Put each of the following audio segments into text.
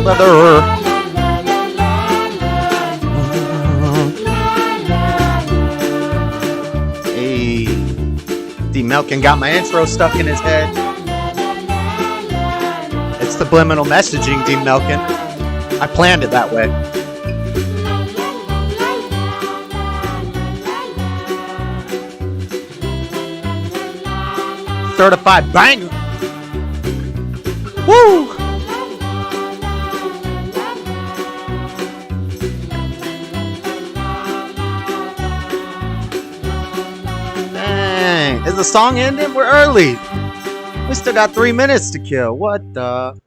weather. Hey, D. Melkin got my intro stuck in his head. It's subliminal messaging, D. Melkin. I planned it that way. Certified banger. Woo! Dang. Is the song ending? We're early. We still got 3 minutes to kill. What the?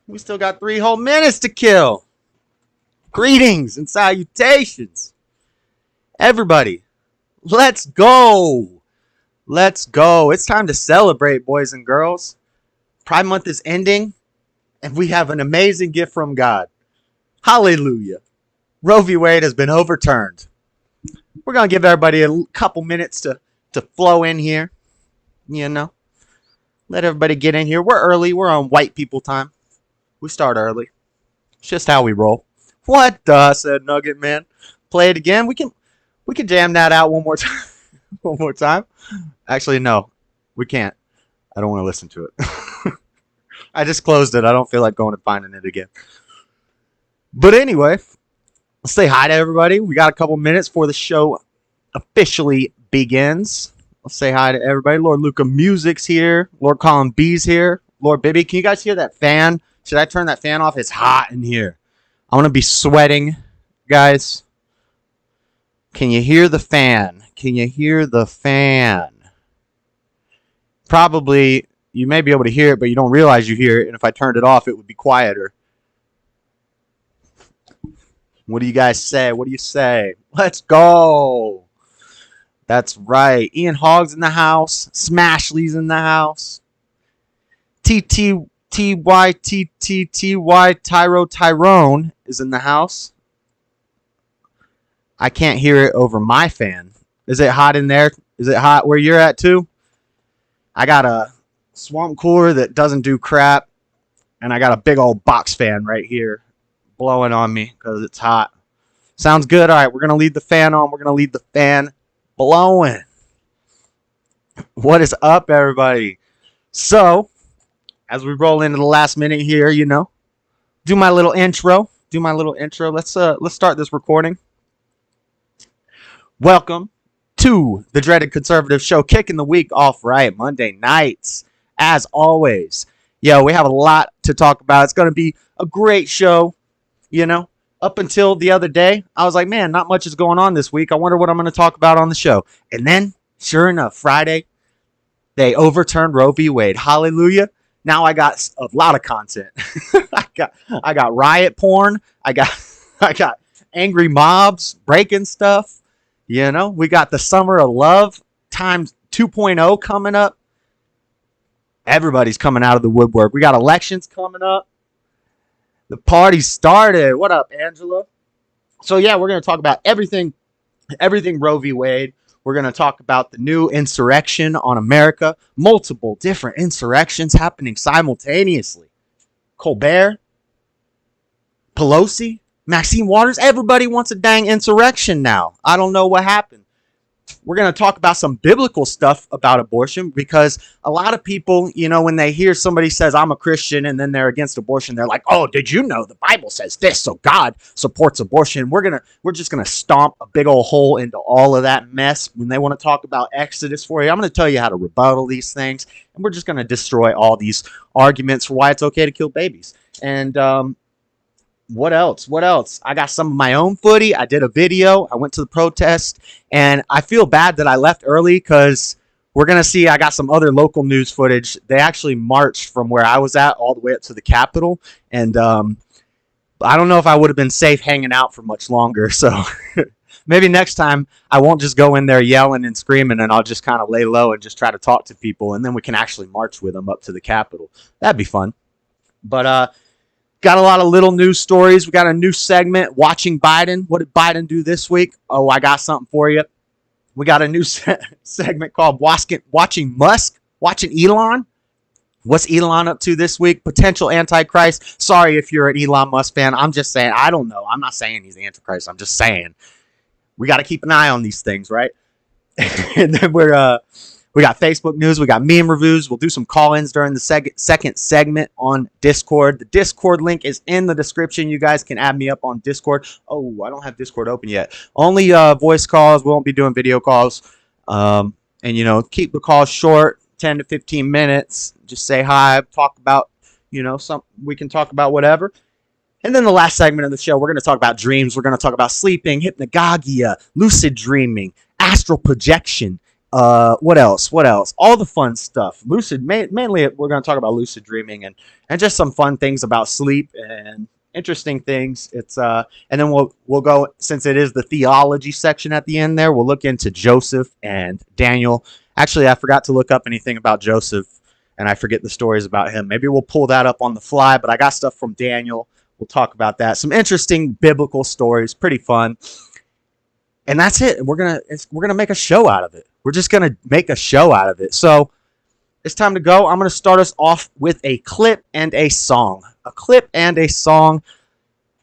We still got 3 whole minutes to kill. Greetings and salutations. Everybody, let's go. Let's go. It's time to celebrate, boys and girls. Pride Month is ending, and we have an amazing gift from God. Hallelujah. Roe V Wade has been overturned. We're going to give everybody a couple minutes to flow in here. You know, let everybody get in here. We're early. We're on white people time. We start early. It's just how we roll. What the? Said Nugget Man. Play it again. We can jam that out one more time. One more time. Actually, no, we can't. I don't want to listen to it. I just closed it. I don't feel like going and finding it again. But anyway, let's say hi to everybody. We got a couple minutes before the show officially begins. Let's say hi to everybody. Lord Luca Music's here. Lord Colin B's here. Lord Bibby, can you guys hear that fan? Should I turn that fan off? It's hot in here. I want to be sweating, guys. Can you hear the fan? Can you hear the fan? Probably, you may be able to hear it, but you don't realize you hear it. And if I turned it off, it would be quieter. What do you guys say? What do you say? Let's go. That's right. Ian Hogg's in the house. Smashley's in the house. Tyrone is in the house. I can't hear it over my fan. Is it hot in there? Is it hot where you're at too? I got a swamp cooler that doesn't do crap. And I got a big old box fan right here blowing on me because it's hot. Sounds good. All right, we're going to leave the fan on. We're going to leave the fan blowing. What is up, everybody? So, as we roll into the last minute here, you know, do my little intro. Let's start this recording. Welcome to the Dreaded Conservative Show, kicking the week off right Monday nights. As always, yo, we have a lot to talk about. It's going to be a great show, you know. Up until the other day, I was like, man, not much is going on this week. I wonder what I'm going to talk about on the show. And then, sure enough, Friday, they overturned Roe V Wade. Hallelujah. Now I got a lot of content. I got riot porn. I got angry mobs breaking stuff. You know, we got the Summer of Love times 2.0 coming up. Everybody's coming out of the woodwork. We got elections coming up. The party started. What up, Angela? So, yeah, we're going to talk about everything Roe v. Wade. We're going to talk about the new insurrection on America. Multiple different insurrections happening simultaneously. Colbert, Pelosi, Maxine Waters, everybody wants a dang insurrection now. I don't know what happened. We're going to talk about some biblical stuff about abortion because a lot of people, you know, when they hear somebody says, I'm a Christian, and then they're against abortion, they're like, oh, did you know the Bible says this? So God supports abortion. We're just going to stomp a big old hole into all of that mess. When they want to talk about Exodus for you, I'm going to tell you how to rebuttal these things. And we're just going to destroy all these arguments for why it's okay to kill babies. And, what else? I got some of my own footy. I did a video. I went to the protest, and I feel bad that I left early because we're going to see I got some other local news footage. They actually marched from where I was at all the way up to the Capitol, and I don't know if I would have been safe hanging out for much longer, so maybe next time I won't just go in there yelling and screaming, and I'll just kind of lay low and just try to talk to people, and then we can actually march with them up to the Capitol. That'd be fun. But got a lot of little news stories. We got a new segment, Watching Biden. What did Biden do this week? Oh, I got something for you. We got a new segment called Watching Musk, Watching Elon. What's Elon up to this week? Potential Antichrist. Sorry if you're an Elon Musk fan. I'm just saying, I don't know. I'm not saying he's the Antichrist. I'm just saying we got to keep an eye on these things, right? And then we got Facebook news. We got meme reviews. We'll do some call-ins during the second segment on Discord. The Discord link is in the description. You guys can add me up on Discord. Oh, I don't have Discord open yet. Only voice calls. We won't be doing video calls. And, keep the calls short, 10 to 15 minutes. Just say hi, talk about, we can talk about whatever. And then the last segment of the show, we're going to talk about dreams. We're going to talk about sleeping, hypnagogia, lucid dreaming, astral projection. What else? All the fun stuff. Lucid, mainly we're going to talk about lucid dreaming and just some fun things about sleep and interesting things. It's and then we'll go, since it is the theology section at the end there, we'll look into Joseph and Daniel. Actually, I forgot to look up anything about Joseph, and I forget the stories about him. Maybe we'll pull that up on the fly, but I got stuff from Daniel. We'll talk about that. Some interesting biblical stories, pretty fun. And that's it. And we're gonna make a show out of it. We're just gonna make a show out of it. So it's time to go. I'm gonna start us off with a clip and a song. A clip and a song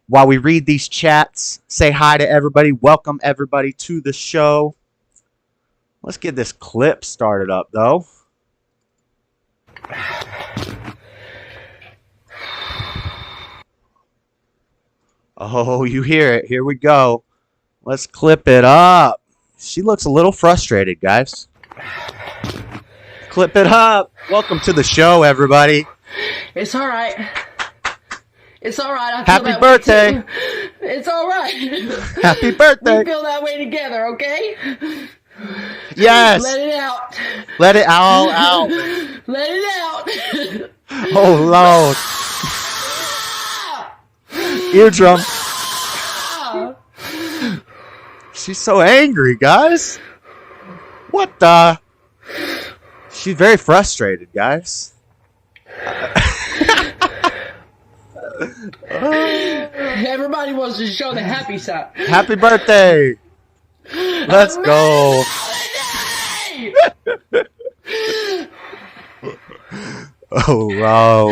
while we read these chats. Say hi to everybody. Welcome everybody to the show. Let's get this clip started up though. Oh, you hear it. Here we go. Let's clip it up. She looks a little frustrated, guys. Clip it up. Welcome to the show, everybody. It's all right. It's all right. Happy birthday. It's all right. Happy birthday. We feel that way together, okay? Yes. Let it out. Let it all out. Let it out. Oh, Lord. Eardrum. She's so angry, guys. What the? She's very frustrated, guys. Everybody wants to show the happy side. Happy birthday. Let's go. Oh, wow.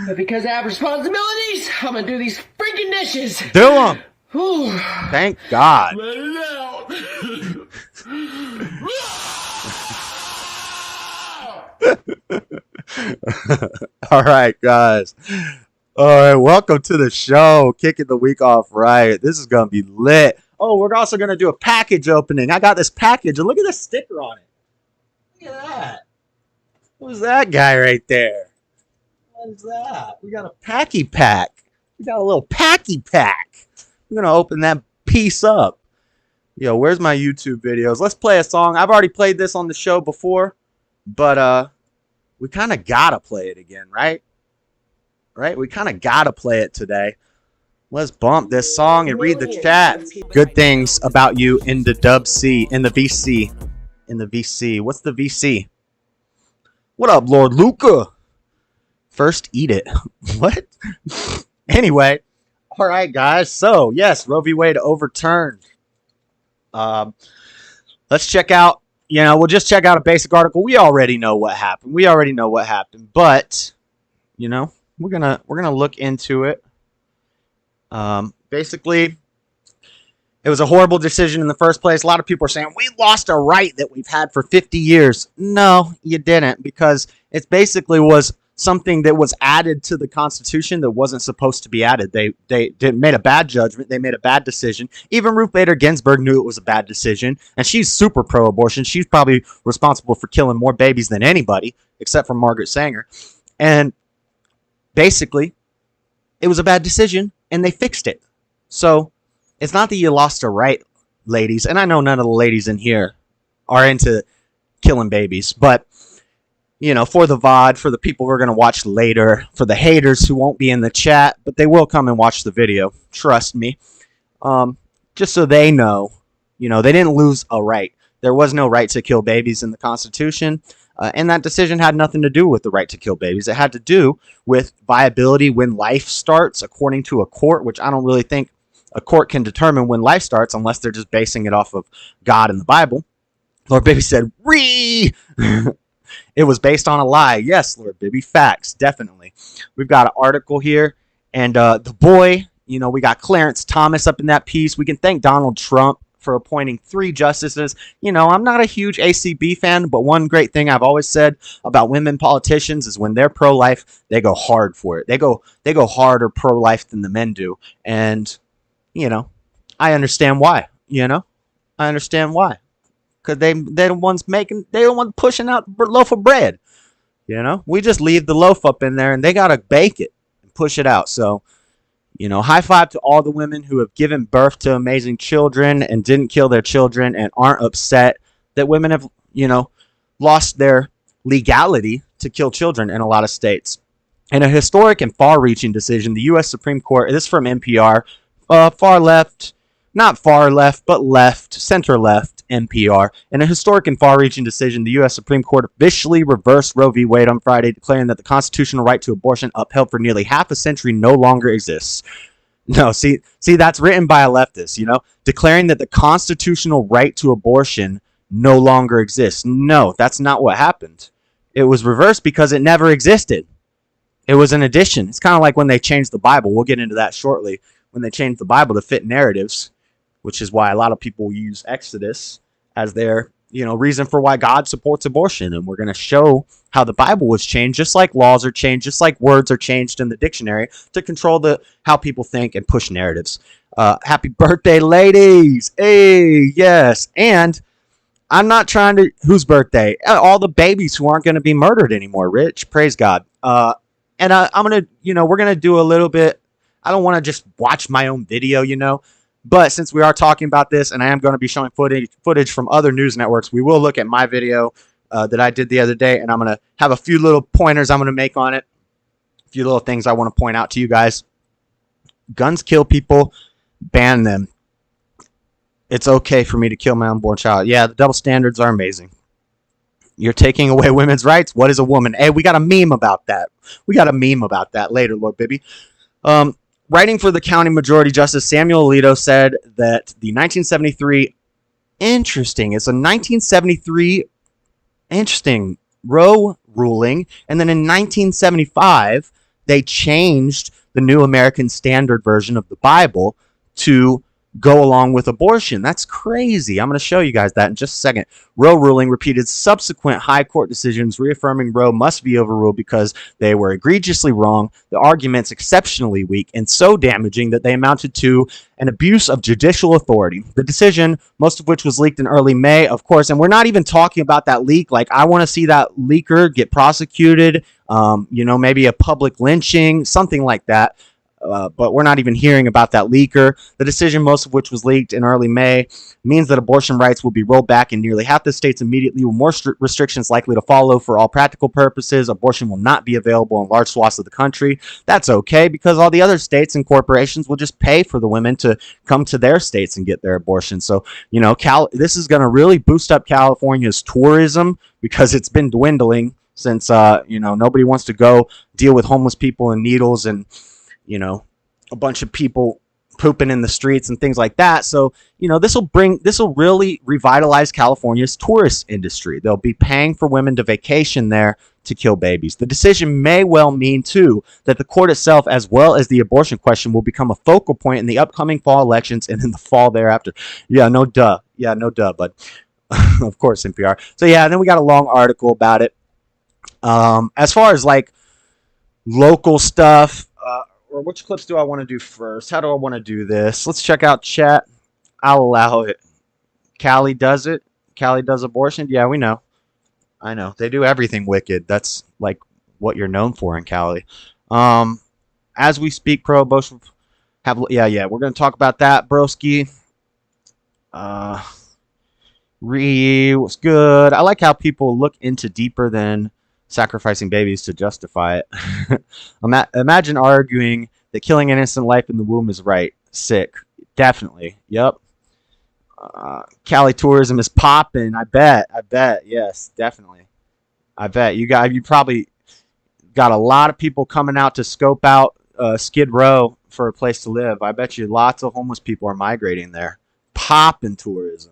But because I have responsibilities, I'm going to do these freaking dishes. Do them. Whew. Thank God. Let it out. All right, guys. All right, welcome to the show. Kicking the week off right. This is going to be lit. Oh, we're also going to do a package opening. I got this package, and look at the sticker on it. Look at that. Who's that guy right there? What is that? We got a packy pack. We got a little packy pack. I'm going to open that piece up. Yo, where's my YouTube videos? Let's play a song. I've already played this on the show before, but we kind of got to play it again, right? Right? We kind of got to play it today. Let's bump this song and read the chat. Good things about you in the Dub C, in the VC. In the VC. What's the VC? What up, Lord Luca? First, eat it. What? Anyway. All right, guys. So, yes, Roe V Wade overturned. Let's check out, we'll just check out a basic article. We already know what happened. But, we're gonna look into it. Basically, it was a horrible decision in the first place. A lot of people are saying, we lost a right that we've had for 50 years. No, you didn't, because it basically was something that was added to the Constitution that wasn't supposed to be added. They made a bad judgment. They made a bad decision. Even Ruth Bader Ginsburg knew it was a bad decision, and she's super pro-abortion. She's probably responsible for killing more babies than anybody, except for Margaret Sanger. And basically, it was a bad decision, and they fixed it. So it's not that you lost a right, ladies, and I know none of the ladies in here are into killing babies, but for the VOD, for the people we're going to watch later, for the haters who won't be in the chat, but they will come and watch the video. Trust me. Just so they know, they didn't lose a right. There was no right to kill babies in the Constitution, and that decision had nothing to do with the right to kill babies. It had to do with viability when life starts, according to a court, which I don't really think a court can determine when life starts unless they're just basing it off of God and the Bible. Lord Baby said, "Ree!" It was based on a lie. Yes, Lord Bibby, facts, definitely. We've got an article here, and the boy, we got Clarence Thomas up in that piece. We can thank Donald Trump for appointing 3 justices. I'm not a huge ACB fan, but one great thing I've always said about women politicians is when they're pro-life, they go hard for it. They go harder pro-life than the men do, and I understand why. I understand why, because they're the ones pushing out the loaf of bread. We just leave the loaf up in there, and they gotta bake it and push it out. So, high five to all the women who have given birth to amazing children and didn't kill their children and aren't upset that women have, lost their legality to kill children in a lot of states. In a historic and far-reaching decision, the U.S. Supreme Court, this is from NPR, far left, not far left, but left, center-left NPR. In a historic and far-reaching decision, the U.S. Supreme Court officially reversed Roe v. Wade on Friday, declaring that the constitutional right to abortion upheld for nearly half a century no longer exists. No, see, that's written by a leftist, declaring that the constitutional right to abortion no longer exists. No, that's not what happened. It was reversed because it never existed. It was an addition. It's kind of like when they changed the Bible. We'll get into that shortly. When they changed the Bible to fit narratives, which is why a lot of people use Exodus as their, reason for why God supports abortion. And we're going to show how the Bible was changed, just like laws are changed, just like words are changed in the dictionary to control how people think and push narratives. Happy birthday, ladies. Hey, yes. And I'm not trying to, whose birthday? All the babies who aren't going to be murdered anymore, Rich. Praise God. And I'm going to, we're going to do a little bit. I don't want to just watch my own video, But since we are talking about this, and I am going to be showing footage from other news networks, we will look at my video that I did the other day, and I'm going to have a few little pointers I'm going to make on it, a few little things I want to point out to you guys. Guns kill people, ban them. It's okay for me to kill my unborn child. Yeah, the double standards are amazing. You're taking away women's rights. What is a woman? Hey, we got a meme about that. We got a meme about that later, Lord Bibby. Writing for the county majority justice, Samuel Alito said that the 1973, interesting, it's a 1973 interesting Roe ruling, and then in 1975, they changed the New American Standard Version of the Bible to go along with abortion. That's crazy. I'm going to show you guys that in just a second. Roe ruling repeated subsequent high court decisions reaffirming Roe must be overruled because they were egregiously wrong, the arguments exceptionally weak, and so damaging that they amounted to an abuse of judicial authority. The decision, most of which was leaked in early May, of course, and we're not even talking about that leak. Like, I want to see that leaker get prosecuted, maybe a public lynching, something like that. But we're not even hearing about that leaker. The decision, most of which was leaked in early May, means that abortion rights will be rolled back in nearly half the states immediately, with more restrictions likely to follow. For all practical purposes, abortion will not be available in large swaths of the country. That's okay, because all the other states and corporations will just pay for the women to come to their states and get their abortion. So, this is going to really boost up California's tourism, because it's been dwindling since, nobody wants to go deal with homeless people and needles and a bunch of people pooping in the streets and things like that. So, this will really revitalize California's tourist industry. They'll be paying for women to vacation there to kill babies. The decision may well mean, too, that the court itself, as well as the abortion question, will become a focal point in the upcoming fall elections and in the fall thereafter. Yeah, no duh. But of course, NPR. So, yeah, and then we got a long article about it. As far as, local stuff, or which clips do I want to do first? How do I want to do this? Let's check out chat. I'll allow it. Callie does it. Callie does abortion. Yeah, we know. I know. They do everything wicked. That's what you're known for in Cali. As we speak, pro-abortion we're going to talk about that, broski. What's good? I like how people look into deeper than sacrificing babies to justify it. Imagine arguing that killing an innocent life in the womb is right. Sick. Definitely. Yep. Cali tourism is popping. I bet. Yes, definitely. I bet you probably got a lot of people coming out to scope out Skid Row for a place to live. I bet you lots of homeless people are migrating there. Popping tourism.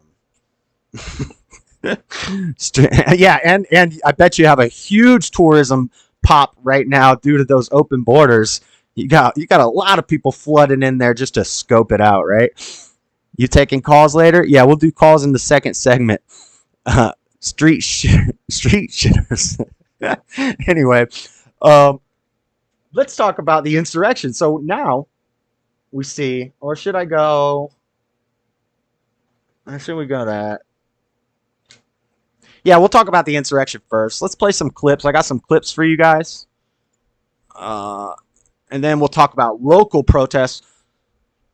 Yeah, and I bet you have a huge tourism pop right now due to those open borders. You got a lot of people flooding in there just to scope it out, right? You taking calls later? Yeah, we'll do calls in the second segment. Street shitters. Anyway, um, let's talk about the insurrection. So now we see, or should I go? Should we go that? Yeah, we'll talk about the insurrection first. Let's play some clips. I got some clips for you guys. And then we'll talk about local protests.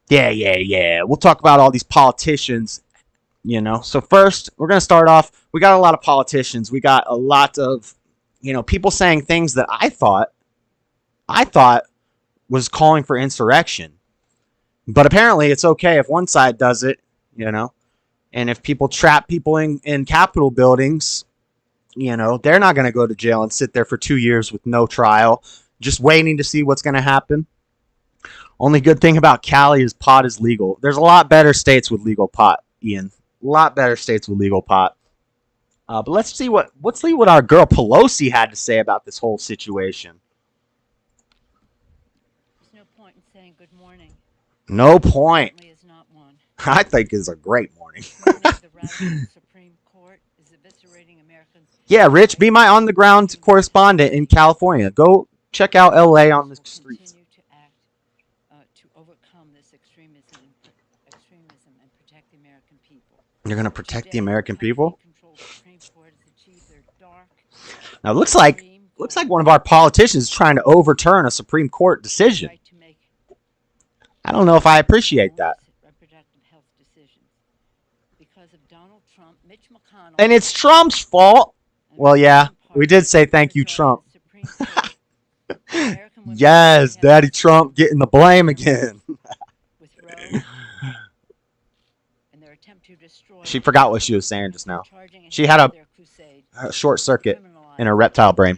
Yeah. We'll talk about all these politicians, So first, we're going to start off. We got a lot of politicians. We got a lot of, people saying things that I thought was calling for insurrection. But apparently it's okay if one side does it, And if people trap people in Capitol buildings, they're not going to go to jail and sit there for 2 years with no trial, just waiting to see what's going to happen. Only good thing about Cali is pot is legal. There's a lot better states with legal pot, Ian. A lot better states with legal pot. But let's see what our girl Pelosi had to say about this whole situation. There's no point in saying good morning. No point. Is not one. I think it's a great morning. The radical Supreme Court is eviscerating Americans. Yeah, Rich, be my on-the-ground correspondent in California. Go check out LA on the streets. Continue to act to overcome this extremism and protect the American people. You're going to protect the American people? Supreme Court has achieved their dark. Now, it looks like one of our politicians is trying to overturn a Supreme Court decision. Right to make I don't know if I appreciate that. reproductive health decisions. Because of Donald Trump, Mitch McConnell. And it's Trump's fault. Well, yeah, we did say thank you, Trump. Yes, Daddy Trump getting the blame again. With Roe and their attempt to destroy. She forgot what she was saying just now. She had a short circuit in her reptile brain.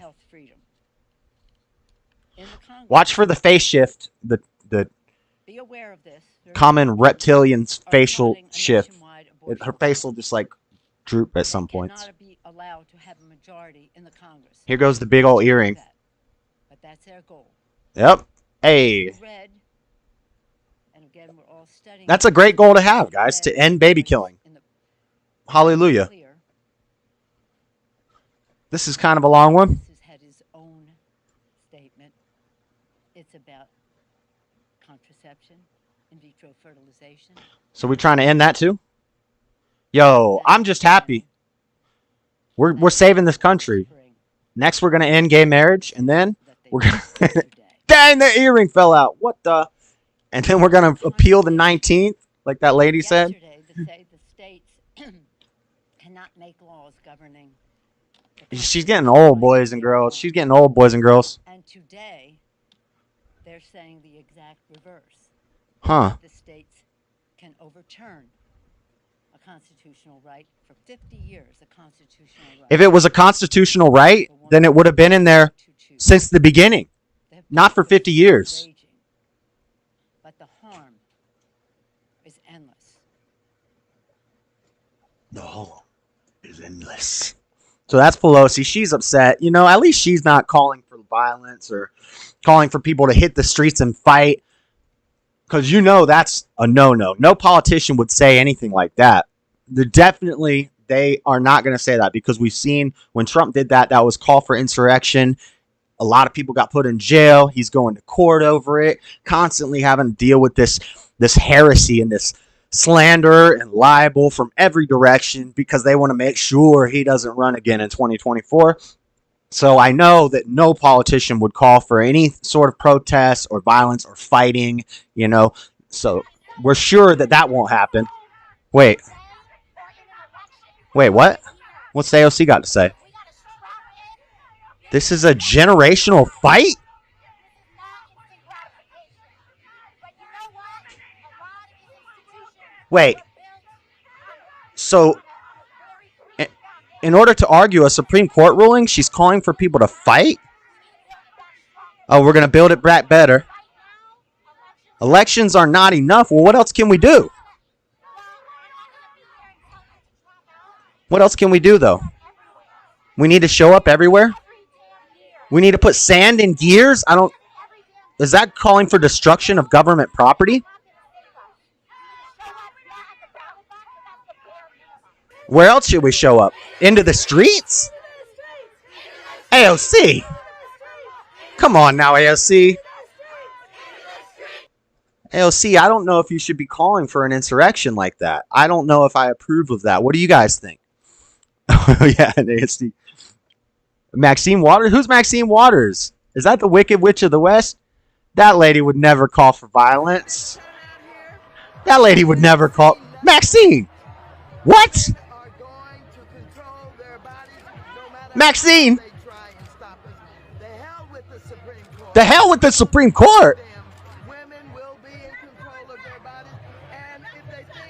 Watch for the face shift, the Be aware of this. common reptilian's facial shift. Her face will just like droop at some points. Cannot be allowed to have a majority in the Congress. Here goes the big old earring. But that's their goal. Yep. Hey. Red, and again, we're all studying. That's a great goal to have, guys, to end baby killing. Hallelujah. This is kind of a long one. This has had his own statement. It's about contraception, in vitro fertilization. So we trying to end that too? Yo, I'm just happy. We're saving this country. Next, we're gonna end gay marriage, and then we're gonna. Dang, the earring fell out. What the? And then we're gonna appeal the 19th, like that lady said. Yesterday, the states cannot make laws governing. She's getting old, boys and girls. She's getting old, boys and girls. And today, they're saying the exact reverse. Huh. The states can overturn a constitutional right for 50 years. A constitutional right. If it was a constitutional right, then it would have been in there since the beginning, not for 50 years. But the harm is endless. The harm is endless. So that's Pelosi. She's upset. At least she's not calling for violence or calling for people to hit the streets and fight. Because that's a no-no. No politician would say anything like that. They are not going to say that, because we've seen when Trump did that, that was call for insurrection. A lot of people got put in jail. He's going to court over it, constantly having to deal with this heresy and this slander and libel from every direction, because they want to make sure he doesn't run again in 2024. So I know that no politician would call for any sort of protest or violence or fighting, So we're sure that won't happen. Wait, what? What's the AOC got to say? This is a generational fight? Wait. So, in order to argue a Supreme Court ruling, she's calling for people to fight? Oh, we're going to build it back better. Elections are not enough. Well, what else can we do? What else can we do, though? We need to show up everywhere? We need to put sand in gears? I don't... Is that calling for destruction of government property? Where else should we show up? Into the streets? AOC! Come on now, AOC. AOC, I don't know if you should be calling for an insurrection like that. I don't know if I approve of that. What do you guys think? Oh, yeah, AOC. Maxine Waters? Who's Maxine Waters? Is that the Wicked Witch of the West? That lady would never call for violence. That lady would never call... Maxine! What? Maxine! The hell with the Supreme Court!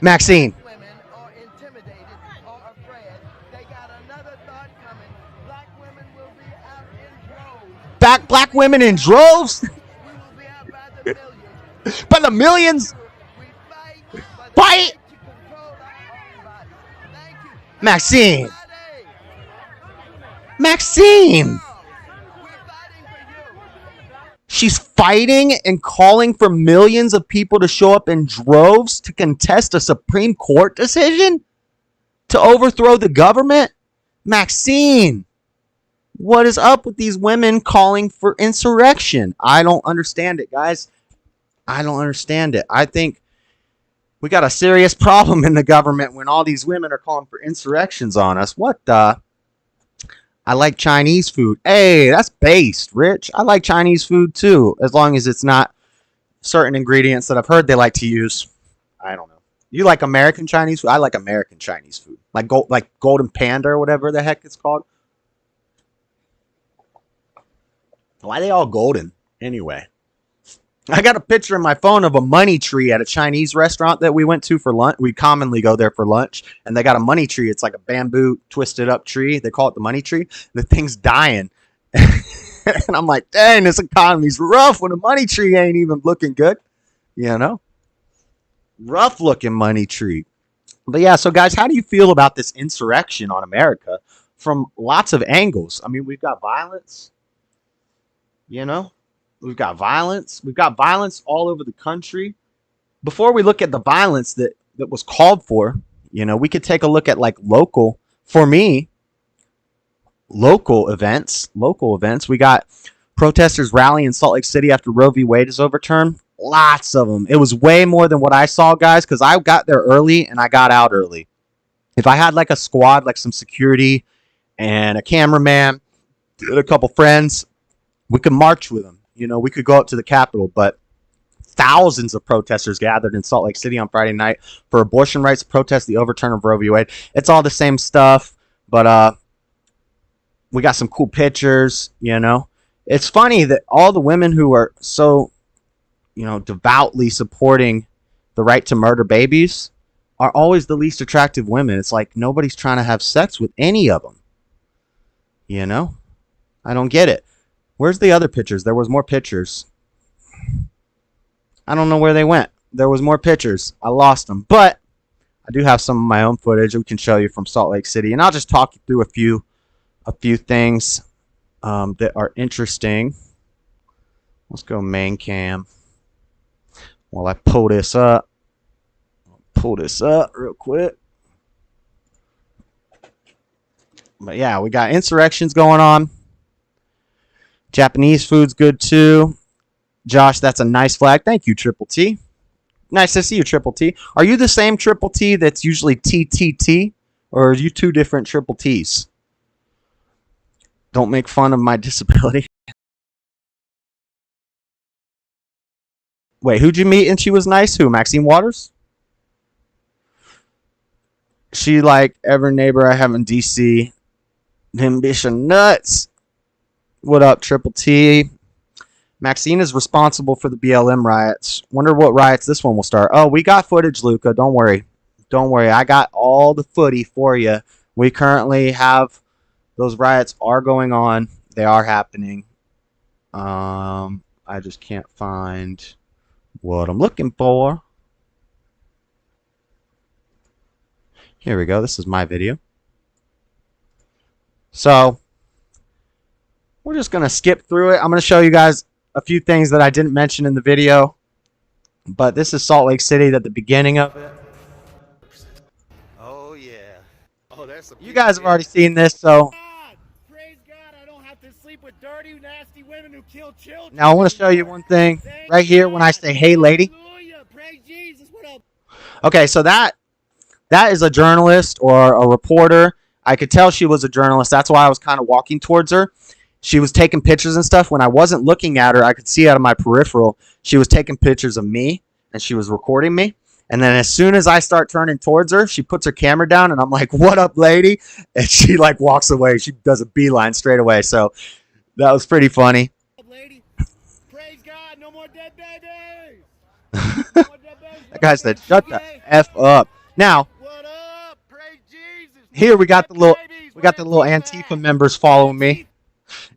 Maxine. Black women in droves? By the millions? Fight! Maxine! Maxine! She's fighting and calling for millions of people to show up in droves to contest a Supreme Court decision? To overthrow the government? Maxine! What is up with these women calling for insurrection? I don't understand it, guys. I don't understand it. I think we got a serious problem in the government when all these women are calling for insurrections on us. What the? I like Chinese food. Hey, that's based, Rich. I like Chinese food too, as long as it's not certain ingredients that I've heard they like to use. I don't know. You like American Chinese food? I like American Chinese food. Like Golden Panda or whatever the heck it's called. Why are they all golden anyway? I got a picture in my phone of a money tree at a Chinese restaurant that we went to for lunch. We commonly go there for lunch, and they got a money tree. It's like a bamboo twisted up tree. They call it the money tree. The thing's dying. And I'm like, dang, this economy's rough when a money tree ain't even looking good. You know? Rough looking money tree. But yeah, so guys, how do you feel about this insurrection on America from lots of angles? I mean, we've got violence. You know? We've got violence. We've got violence all over the country. Before we look at the violence that was called for, you know, we could take a look at like local, for me, local events. We got protesters rallying in Salt Lake City after Roe V Wade is overturned. Lots of them. It was way more than what I saw, guys, because I got there early and I got out early. If I had like a squad, like some security and a cameraman and a couple friends, we could march with them. You know, we could go up to the Capitol, but thousands of protesters gathered in Salt Lake City on Friday night for abortion rights to protest the overturn of Roe v. Wade. It's all the same stuff, but we got some cool pictures, you know. It's funny that all the women who are so, you know, devoutly supporting the right to murder babies are always the least attractive women. It's like nobody's trying to have sex with any of them, you know. I don't get it. Where's the other pictures? There was more pictures. I don't know where they went. There was more pictures. I lost them. But I do have some of my own footage we can show you from Salt Lake City. And I'll just talk you through a few things that are interesting. Let's go main cam. While I pull this up. Pull this up real quick. But yeah, we got insurrections going on. Japanese food's good too. Josh, that's a nice flag. Thank you, Triple T. Nice to see you, Triple T. Are you the same Triple T that's usually TTT? Or are you two different Triple Ts? Don't make fun of my disability. Wait, who'd you meet and she was nice? Who? Maxine Waters? She like every neighbor I have in DC. Them bitch are nuts. What up, Triple T? Maxine is responsible for the BLM riots. Wonder what riots this one will start. Oh, we got footage, Luca. Don't worry. Don't worry. I got all the footy for you. We currently have those riots are going on. They are happening. I just can't find what I'm looking for. Here we go. This is my video. So we're just going to skip through it. I'm going to show you guys a few things that I didn't mention in the video. But this is Salt Lake City at the beginning of it. Oh yeah. Oh, that's a. You guys have already seen this, so Praise God, I don't have to sleep with dirty, nasty women who kill children. now I want to show you one thing right here when I say, hey, lady. Hallelujah. Praise Jesus. What up? Okay, so that is a journalist or a reporter. I could tell she was a journalist. That's why I was kind of walking towards her. She was taking pictures and stuff. When I wasn't looking at her, I could see out of my peripheral, she was taking pictures of me, and she was recording me. And then as soon as I start turning towards her, she puts her camera down, and I'm like, what up, lady? And she, like, walks away. She does a beeline straight away. So that was pretty funny. Lady, praise God, no more dead babies. That guy said, shut the F up. Now, What up? Praise Jesus. here we got the little Antifa members following me.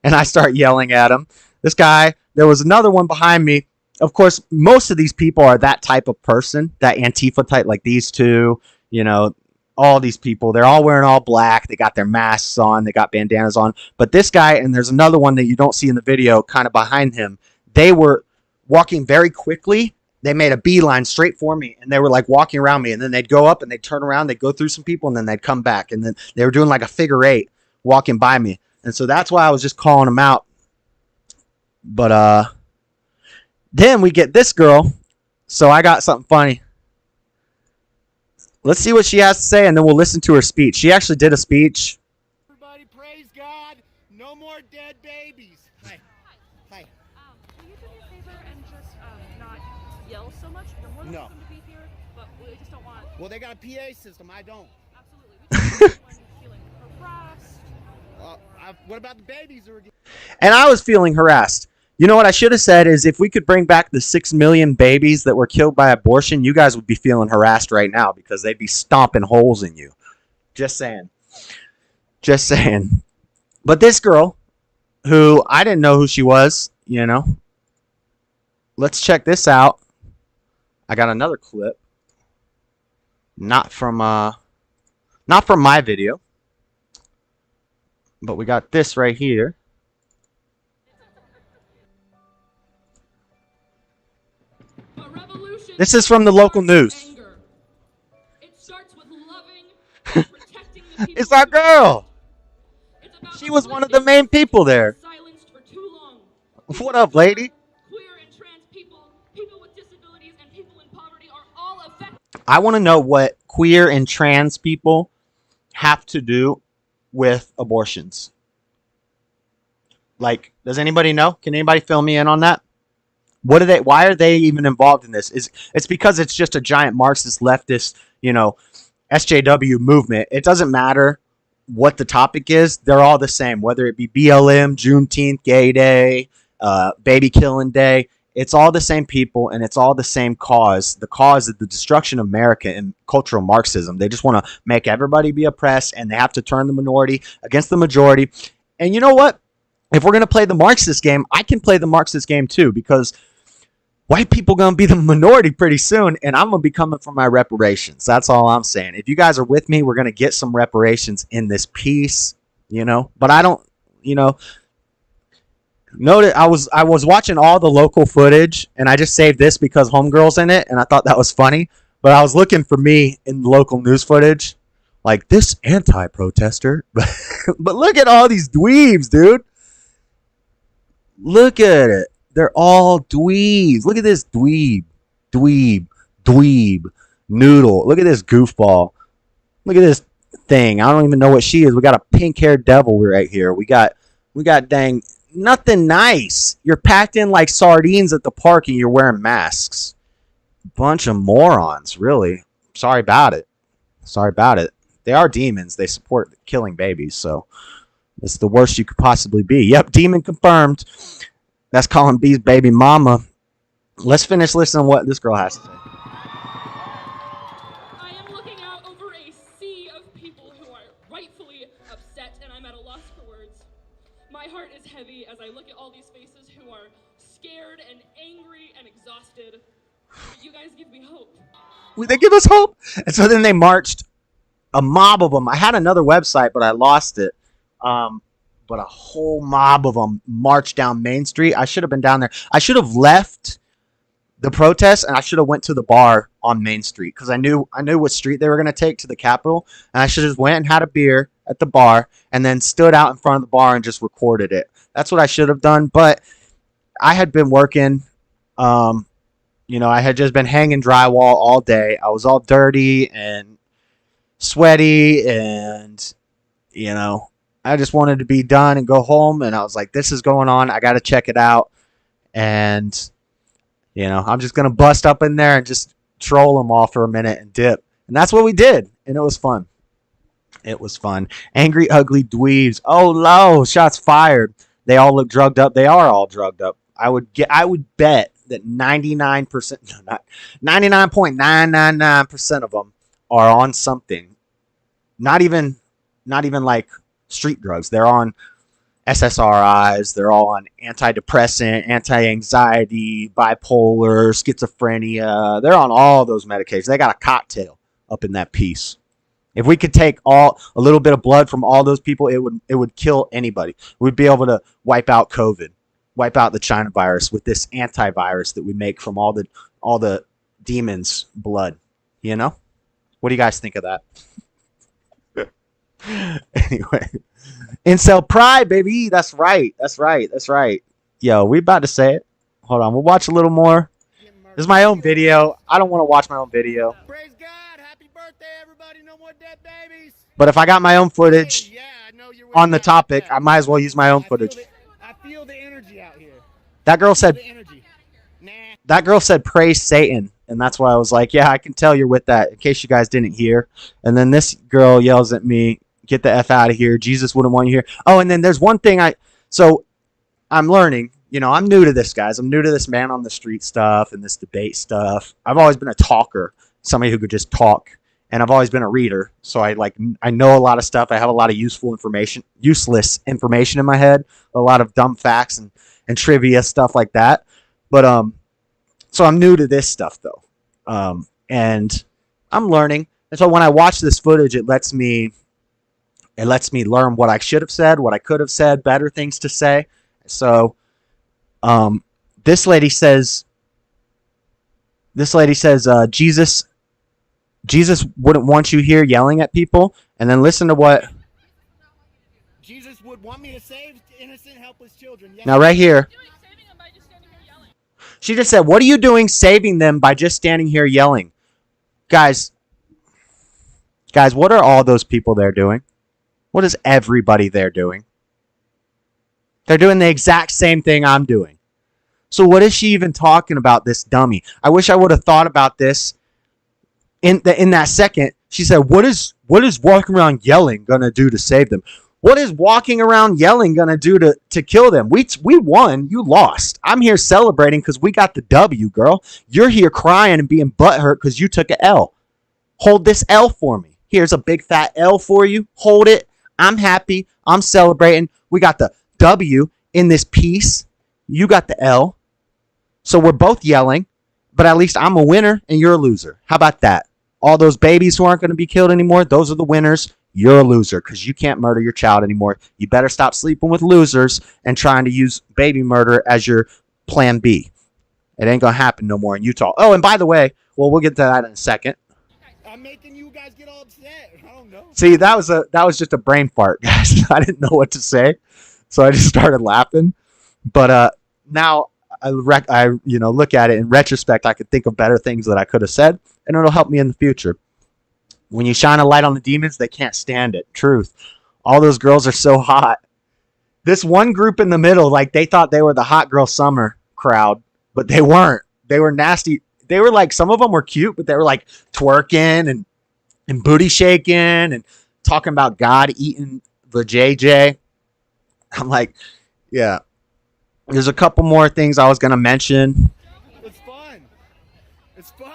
And I start yelling at him. This guy, there was another one behind me. Of course, most of these people are that type of person, that Antifa type, like these two, you know, all these people. They're all wearing all black. They got their masks on. They got bandanas on. But this guy, and there's another one that you don't see in the video, kind of behind him, they were walking very quickly. They made a beeline straight for me, and they were like walking around me. And then they'd go up, and they'd turn around. They'd go through some people, and then they'd come back. And then they were doing like a figure eight walking by me. And so that's why I was just calling them out. But then we get this girl. So I got something funny. Let's see what she has to say, and then we'll listen to her speech. She actually did a speech. Everybody, praise God. No more dead babies. Hi. Hi. Will you do me a favor and just not yell so much? You're more than No. welcome to be here, but we just don't want. Well, they got a PA system. I don't. Absolutely. We just don't want anyone feeling harassed. What about the babies who are getting... And I was feeling harassed. You know what I should have said is if we could bring back the 6 million babies that were killed by abortion, you guys would be feeling harassed right now because they'd be stomping holes in you. Just saying. Just saying. But this girl, who I didn't know who she was, you know. Let's check this out. I got another clip. Not from my video. But we got this right here. This is from the local news. It starts with loving and protecting the people. It's our girl. She was one of the main people there. Silenced for too long. What up, lady? Queer and trans people, people with disabilities, and people in poverty are all affected. I want to know what queer and trans people have to do with abortions. Like, does anybody know? Can anybody fill me in on that? What are they? Why are they even involved in this? It's because it's just a giant Marxist leftist, you know, SJW movement. It doesn't matter what the topic is. They're all the same, whether it be BLM, Juneteenth, Gay Day, Baby Killing Day. It's all the same people, and it's all the same cause. The cause is the destruction of America and cultural Marxism. They just want to make everybody be oppressed, and they have to turn the minority against the majority. And you know what? If we're going to play the Marxist game, I can play the Marxist game too, because white people going to be the minority pretty soon, and I'm going to be coming for my reparations. That's all I'm saying. If you guys are with me, we're going to get some reparations in this piece, you know. But I don't, you know. Notice I was watching all the local footage, and I just saved this because Homegirl's in it, and I thought that was funny. But I was looking for me in the local news footage, like this anti-protester. But look at all these dweebs, dude. Look at it. They're all dweebs. Look at this dweeb, noodle. Look at this goofball. Look at this thing. I don't even know what she is. We got a pink-haired devil right here. We got dang nothing nice. You're packed in like sardines at the park and you're wearing masks. Bunch of morons, really. Sorry about it. They are demons. They support killing babies, so it's the worst you could possibly be. Yep, demon confirmed. That's calling B's baby mama. Let's finish listening to what this girl has to say. I am looking out over a sea of people who are rightfully upset, and I'm at a loss for words. My heart is heavy as I look at all these faces who are scared and angry and exhausted. But you guys give me hope. They give us hope. And so then they marched, a mob of them. I had another website, but I lost it. But a whole mob of them marched down Main Street. I should have been down there. I should have left the protest and I should have went to the bar on Main Street because I knew what street they were going to take to the Capitol, and I should have just went and had a beer at the bar and then stood out in front of the bar and just recorded it. That's what I should have done. But I had been working. I had just been hanging drywall all day. I was all dirty and sweaty, and I just wanted to be done and go home. And I was like, this is going on. I got to check it out. And, I'm just going to bust up in there and just troll them all for a minute and dip. And that's what we did. And it was fun. It was fun. Angry, ugly dweebs. Oh, low. Shots fired. They all look drugged up. They are all drugged up. I would bet that 99.999% of them are on something. Not even like street drugs. They're on SSRIs. They're all on antidepressant, anti-anxiety, bipolar, schizophrenia. They're on all those medications. They got a cocktail up in that piece. If we could take a little bit of blood from all those people, it would kill anybody. We'd be able to wipe out COVID, wipe out the China virus with this antivirus that we make from all the demons' blood. What do you guys think of that? Anyway, incel pride, baby. That's right. Yo, we about to say it. Hold on, we'll watch a little more. This is my own video. I don't want to watch my own video. Praise God. Happy birthday, everybody. No more dead babies. But if I got my own footage Hey, yeah, I know you're on the topic, I might as well use my own footage. I feel the energy out here. That girl said The energy. Nah. that girl said praise Satan, and that's why I was like, yeah, I can tell you're with that, in case you guys didn't hear. And then this girl yells at me, get the F out of here. Jesus wouldn't want you here. Oh, and then there's one thing I'm learning. I'm new to this, guys. I'm new to this man on the street stuff and this debate stuff. I've always been a talker, somebody who could just talk, and I've always been a reader. So I know a lot of stuff. I have a lot of useless information in my head, a lot of dumb facts and trivia stuff like that. But so I'm new to this stuff though, and I'm learning. And so when I watch this footage, it lets me learn what I should have said, what I could have said, better things to say. So this lady says Jesus wouldn't want you here yelling at people. And then listen to what. Jesus would want me to save innocent, helpless children. Yes. Now right here, Saving them by just standing here yelling. she just said, what are you doing saving them by just standing here yelling? Guys, what are all those people there doing? What is everybody there doing? They're doing the exact same thing I'm doing. So what is she even talking about, this dummy? I wish I would have thought about this in that second. She said, what is walking around yelling going to do to save them? What is walking around yelling going to do to kill them? We won. You lost. I'm here celebrating because we got the W, girl. You're here crying and being butthurt because you took an L. Hold this L for me. Here's a big fat L for you. Hold it. I'm happy. I'm celebrating. We got the W in this piece. You got the L. So we're both yelling, but at least I'm a winner and you're a loser. How about that? All those babies who aren't going to be killed anymore, those are the winners. You're a loser because you can't murder your child anymore. You better stop sleeping with losers and trying to use baby murder as your plan B. It ain't going to happen no more in Utah. Oh, and by the way, we'll get to that in a second. I'm making you guys get all upset. I don't know. See, that was just a brain fart, guys. I didn't know what to say, so I just started laughing. But now I look at it in retrospect. I could think of better things that I could have said, and it'll help me in the future. When you shine a light on the demons, they can't stand it. Truth. All those girls are so hot. This one group in the middle, like they thought they were the hot girl summer crowd, but they weren't. They were nasty. They were like, some of them were cute, but they were like twerking and booty shaking and talking about God eating the JJ. I'm like, yeah. There's a couple more things I was going to mention. It's fun. It's fun.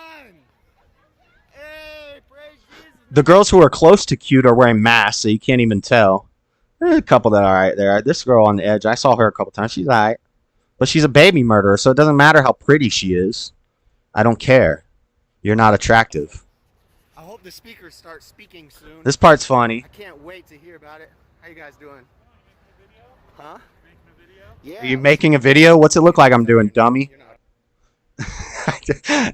Hey, praise Jesus. The girls who are close to cute are wearing masks, so you can't even tell. There's a couple that are all right there. This girl on the edge, I saw her a couple times. She's all right. But she's a baby murderer, so it doesn't matter how pretty she is. I don't care. You're not attractive. I hope the speakers start speaking soon. This part's funny. I can't wait to hear about it. How you guys doing? Huh? Yeah. Are you making a video? What's it look like I'm doing, dummy?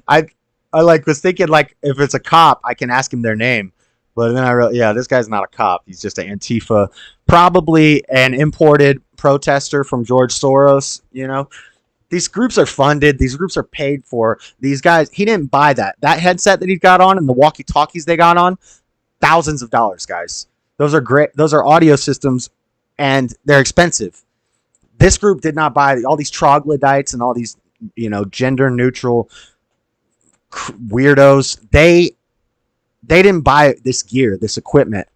I was thinking like if it's a cop, I can ask him their name, but then this guy's not a cop. He's just an Antifa, probably an imported protester from George Soros. You know, these groups are funded. These groups are paid for. These guys, he didn't buy that headset that he got on and the walkie talkies they got on. Thousands of dollars, guys. Those are great. Those are audio systems, and they're expensive. This group did not buy all these troglodytes and all these, gender neutral weirdos. They didn't buy this gear, this equipment.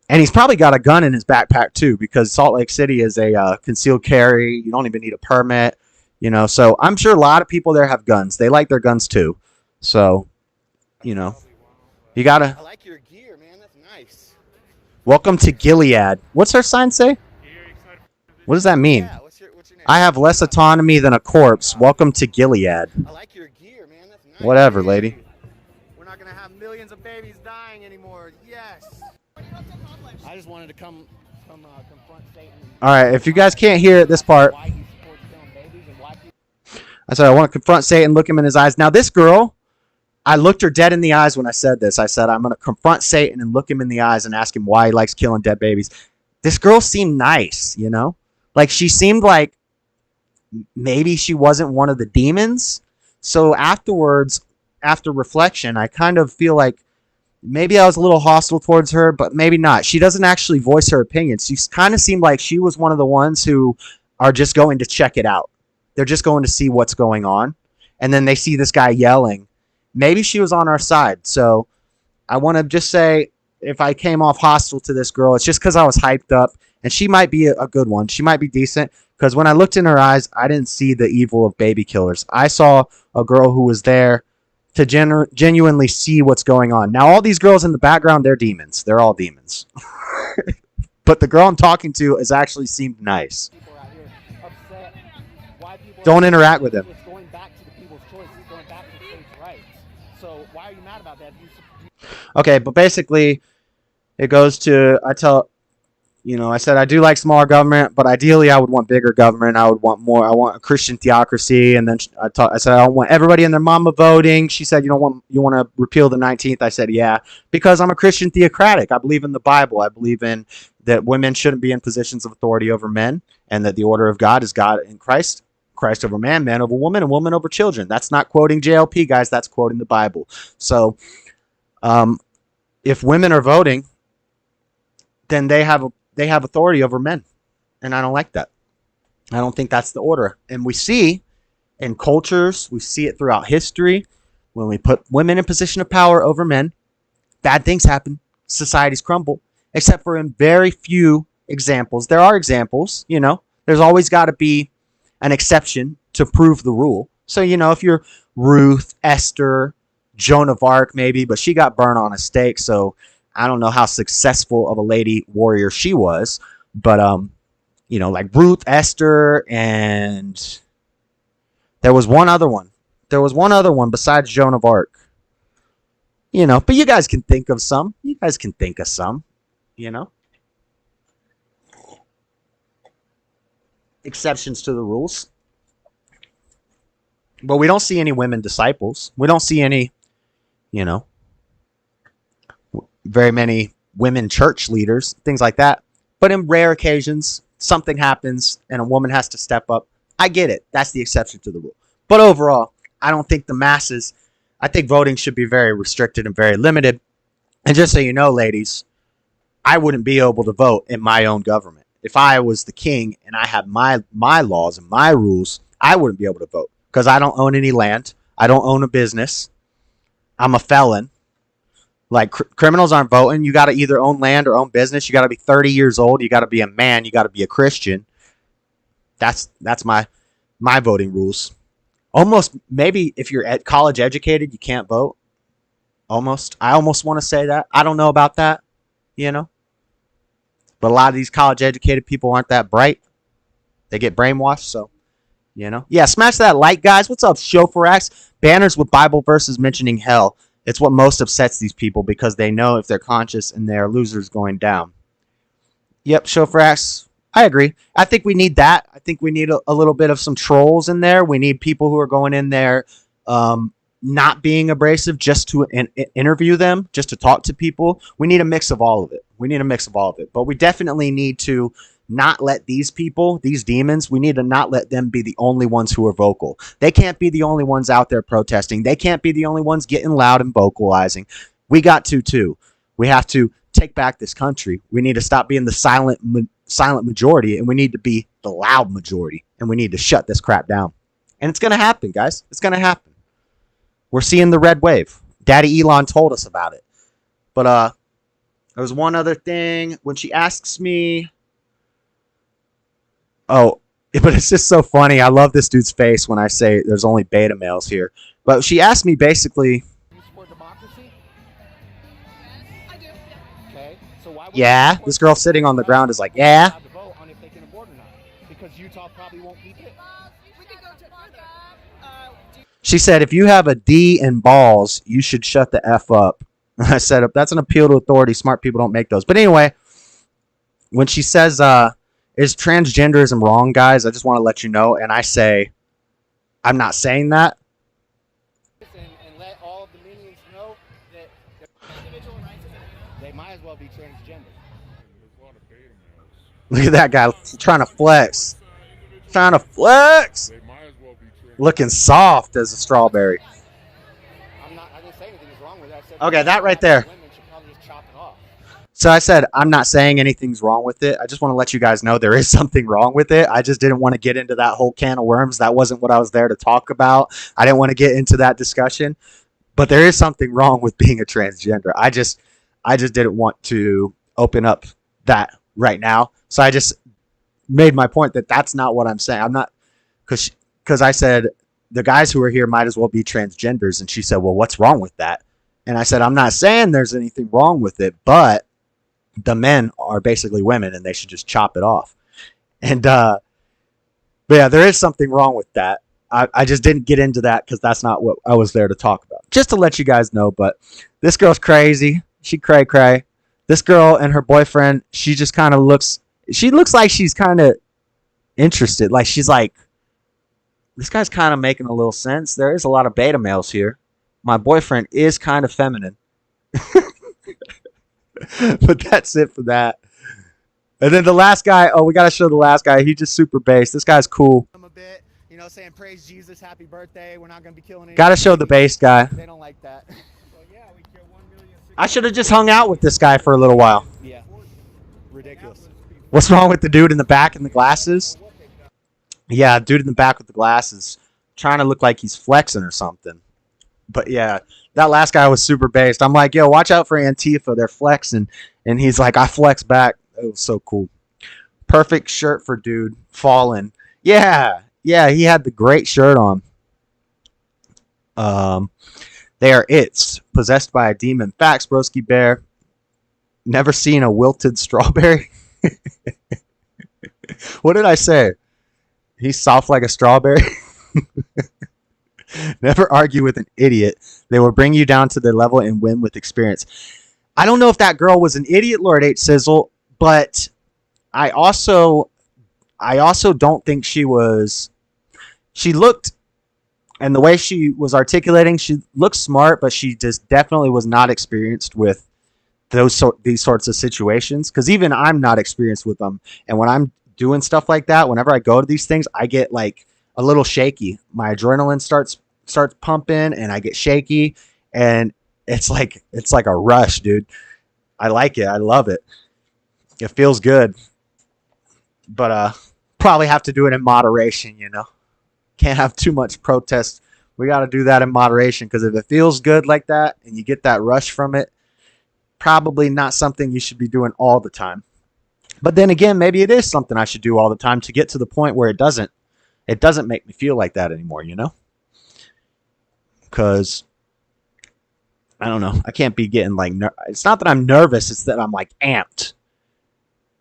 And he's probably got a gun in his backpack too, because Salt Lake City is a concealed carry. You don't even need a permit, so I'm sure a lot of people there have guns. They like their guns too. So, you gotta. I like your gear, man. That's nice. Welcome to Gilead. What's our sign say? What does that mean? Yeah, what's your name? I have less autonomy than a corpse. Welcome to Gilead. I like your gear, man. That's nice. Whatever, lady. We're not gonna have millions of babies dying anymore. Yes. I just wanted to come confront Satan. All right, if you guys can't hear this part, Why he supports killing babies and why people. I said I want to confront Satan, look him in his eyes. Now this girl, I looked her dead in the eyes when I said this. I said I'm going to confront Satan and look him in the eyes and ask him why he likes killing dead babies. This girl seemed nice, Like she seemed like maybe she wasn't one of the demons. So afterwards, after reflection, I kind of feel like maybe I was a little hostile towards her, but maybe not. She doesn't actually voice her opinions. She kind of seemed like she was one of the ones who are just going to check it out. They're just going to see what's going on. And then they see this guy yelling. Maybe she was on our side. So I want to just say, if I came off hostile to this girl, it's just because I was hyped up. And she might be a good one. She might be decent. Because when I looked in her eyes, I didn't see the evil of baby killers. I saw a girl who was there to genuinely see what's going on. Now, all these girls in the background, they're demons. They're all demons. But the girl I'm talking to has actually seemed nice. People out here upset. Why people Don't interact with them. It's going back to the people's choice. It's going back to the states' rights. So why are you mad about that? Okay, but basically, it goes to, I said I do like smaller government, but ideally I would want bigger government. I would want more. I want a Christian theocracy. And then I said I don't want everybody and their mama voting. She said you want to repeal the 19th. I said yeah, because I'm a Christian theocratic. I believe in the Bible. I believe in that women shouldn't be in positions of authority over men, and that the order of God is God in Christ. Christ over man, man over woman, and woman over children. That's not quoting JLP, guys. That's quoting the Bible. So, if women are voting, then they have authority over men. And I don't like that. I don't think that's the order. And we see in cultures, we see it throughout history, when we put women in position of power over men, bad things happen. Societies crumble. Except for in very few examples. There are examples, There's always got to be an exception to prove the rule. So, if you're Ruth, Esther, Joan of Arc maybe, but she got burned on a stake, so I don't know how successful of a lady warrior she was, but like Ruth, Esther, and there was one other one. There was one other one besides Joan of Arc. But you guys can think of some. Exceptions to the rules. But we don't see any women disciples. We don't see any, very many women church leaders, things like that. But in rare occasions, something happens and a woman has to step up. I get it. That's the exception to the rule. But overall, I don't think the masses, I think voting should be very restricted and very limited. And just so you know, ladies, I wouldn't be able to vote in my own government. If I was the king and I had my laws and my rules, I wouldn't be able to vote because I don't own any land. I don't own a business. I'm a felon. Like criminals aren't voting. You got to either own land or own business. You got to be 30 years old. You got to be a man. You got to be a Christian. That's my voting rules. Almost maybe if you're at college educated, you can't vote. Almost. I almost want to say that. I don't know about that, But a lot of these college educated people aren't that bright. They get brainwashed, so, Yeah, smash that like, guys. What's up, Chauffeur-X? Banners with Bible verses mentioning hell. It's what most upsets these people because they know if they're conscious and they're losers going down. Yep, chauffeur acts. I agree. I think we need that. I think we need a little bit of some trolls in there. We need people who are going in there, um, not being abrasive, just to interview them, just to talk to people. We need a mix of all of it. We need a mix of all of it. But we definitely need to not let these people, these demons, we need to not let them be the only ones who are vocal. They can't be the only ones out there protesting. They can't be the only ones getting loud and vocalizing. We got to too. We have to take back this country. We need to stop being the silent majority, and we need to be the loud majority, and we need to shut this crap down. And it's going to happen, guys. It's going to happen. We're seeing the red wave. Daddy Elon told us about it. But there was one other thing when she asks me. Oh, but it's just so funny. I love this dude's face when I say there's only beta males here. But she asked me basically. You support democracy? I do. Okay. So why would Yeah, this girl sitting on the ground is like, yeah. to vote on if they can abort or not? Because Utah probably won't keep it. We could go to further. She said, if you have a D and balls, you should shut the F up. I said, that's an appeal to authority. Smart people don't make those. But anyway, when she says, is transgenderism wrong, guys? I just want to let you know. And I say, I'm not saying that. And let all of the minions know that individual rights, they might as well be transgender. Look at that guy trying to flex. Trying to flex. Looking soft as a strawberry. I didn't say anything was wrong with that. I said, Okay, that right there. women should probably just chop it off. So I said, I'm not saying anything's wrong with it. I just want to let you guys know there is something wrong with it. I just didn't want to get into that whole can of worms. That wasn't what I was there to talk about. I didn't want to get into that discussion. But there is something wrong with being a transgender. I just didn't want to open up that right now. So I just made my point that that's not what I'm saying. I'm not, because I said the guys who are here might as well be transgenders. And she said, well, what's wrong with that? And I said, I'm not saying there's anything wrong with it, but the men are basically women and they should just chop it off. And, but yeah, there is something wrong with that. I just didn't get into that because that's not what I was there to talk about. Just to let you guys know, but this girl's crazy. She cray. This girl and her boyfriend, she just kind of looks like she's kind of interested. Like she's like, this guy's kind of making a little sense. There is a lot of beta males here. My boyfriend is kind of feminine. But that's it for that. And then the last guy, we got to show the last guy. He's just super bass. This guy's cool. I'm a bit, saying praise Jesus, happy birthday. We're not going to be killing anyone. Got to show the bass guy. They don't like that. Well, yeah, we killed 1,000,000. I should have just hung out with this guy for a little while. Yeah. Ridiculous. What's wrong with the dude in the back in the glasses? Yeah, dude in the back with the glasses. Trying to look like he's flexing or something. But yeah, that last guy was super based. I'm like, yo, watch out for Antifa. They're flexing. And he's like, I flex back. It was so cool. Perfect shirt for dude. Fallen. Yeah, he had the great shirt on. They are its. Possessed by a demon. Facts, broski bear. Never seen a wilted strawberry. What did I say? He's soft like a strawberry. Never argue with an idiot. They will bring you down to their level and win with experience. I don't know if that girl was an idiot, Lord H. Sizzle, but I also don't think she was. She looked, and the way she was articulating, she looked smart, but she just definitely was not experienced with these sorts of situations. Because even I'm not experienced with them, and when I'm doing stuff like that, whenever I go to these things, I get like a little shaky. My adrenaline starts pumping, and I get shaky, and it's like a rush, dude. I like it. I love it. It feels good, but probably have to do it in moderation. Can't have too much protest. We got to do that in moderation, because if it feels good like that and you get that rush from it, probably not something you should be doing all the time. But then again, maybe it is something I should do all the time to get to the point where it doesn't make me feel like that anymore, Because I don't know. I can't be getting like, it's not that I'm nervous. It's that I'm like amped.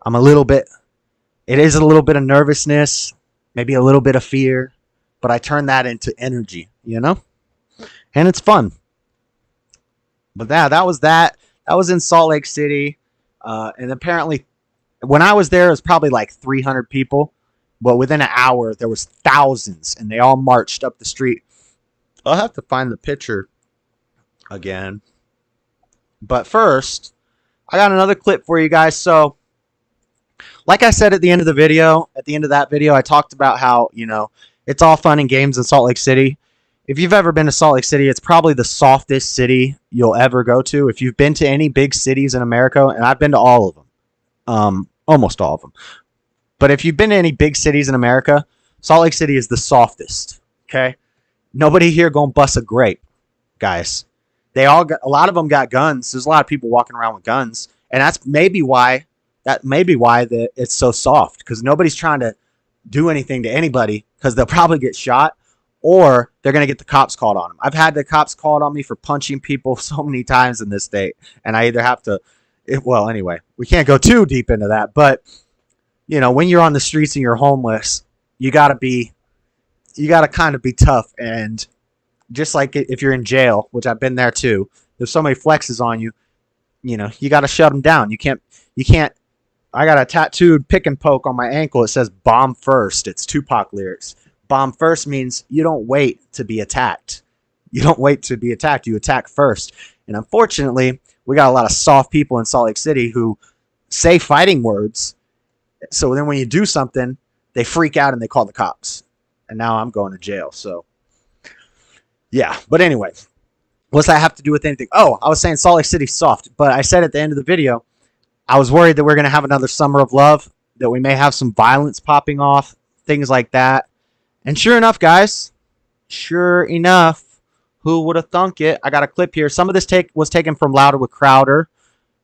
I'm a little bit, it is a little bit of nervousness, maybe a little bit of fear, but I turn that into energy, and it's fun. But that was that. That was in Salt Lake City. And apparently When I was there, it was probably like 300 people. But within an hour, there was thousands, and they all marched up the street. I'll have to find the picture again. But first, I got another clip for you guys. So, like I said at the end of the video, at the end of that video, I talked about how, you know, it's all fun and games in Salt Lake City. If you've ever been to Salt Lake City, it's probably the softest city you'll ever go to. If you've been to any big cities in America, and I've been to all of them, almost all of them. But if you've been to any big cities in America, Salt Lake City is the softest, okay? Nobody here gonna bust a grape, guys. A lot of them got guns. There's a lot of people walking around with guns, and that's maybe why it's so soft, because nobody's trying to do anything to anybody, because they'll probably get shot, or they're gonna get the cops called on them. I've had the cops called on me for punching people so many times in this state, and I either have to, well, anyway, we can't go too deep into that, but you know, when you're on the streets and you're homeless, you gotta kind of be tough. And just like if you're in jail, which I've been there too, if somebody flexes on you, you know, you gotta shut them down. You can't. I got a tattooed pick and poke on my ankle. It says "Bomb first." It's Tupac lyrics. Bomb first means you don't wait to be attacked. You don't wait to be attacked. You attack first. And unfortunately, we got a lot of soft people in Salt Lake City who say fighting words. So then when you do something, they freak out and they call the cops. And now I'm going to jail. So, yeah. But anyway, what's that have to do with anything? Oh, I was saying Salt Lake City's soft. But I said at the end of the video, I was worried that we're going to have another summer of love, that we may have some violence popping off, things like that. And sure enough, guys, who would have thunk it? I got a clip here. Some of this was taken from Louder with Crowder,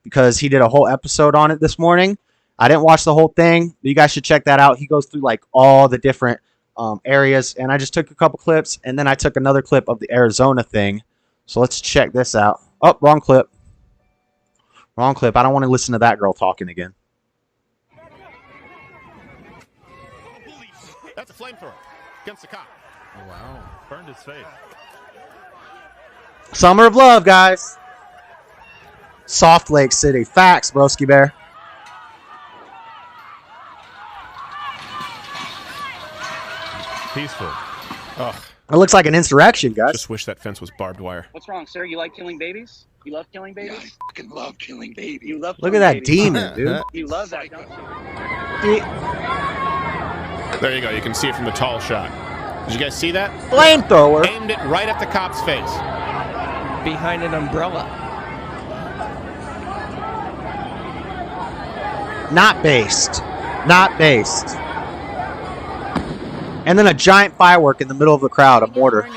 because he did a whole episode on it this morning. I didn't watch the whole thing, but you guys should check that out. He goes through like all the different areas, and I just took a couple clips, and then I took another clip of the Arizona thing. So let's check this out. Oh, wrong clip. Wrong clip. I don't want to listen to that girl talking again. That's a flamethrower against the cop. Oh, wow. Burned his face. Summer of love, guys. Soft Lake City. Facts, broski bear. Peaceful. Ugh. It looks like an insurrection, guys. Just wish that fence was barbed wire. What's wrong, sir? You like killing babies? You love killing babies? I fucking love killing babies. You love Look at killing that babies. demon, dude. You love that, don't you? There you go. You can see it from the tall shot. Did you guys see that? Flamethrower. Aimed it right at the cop's face. Behind an umbrella. Not based. Not based. And then a giant firework in the middle of the crowd, a mortar.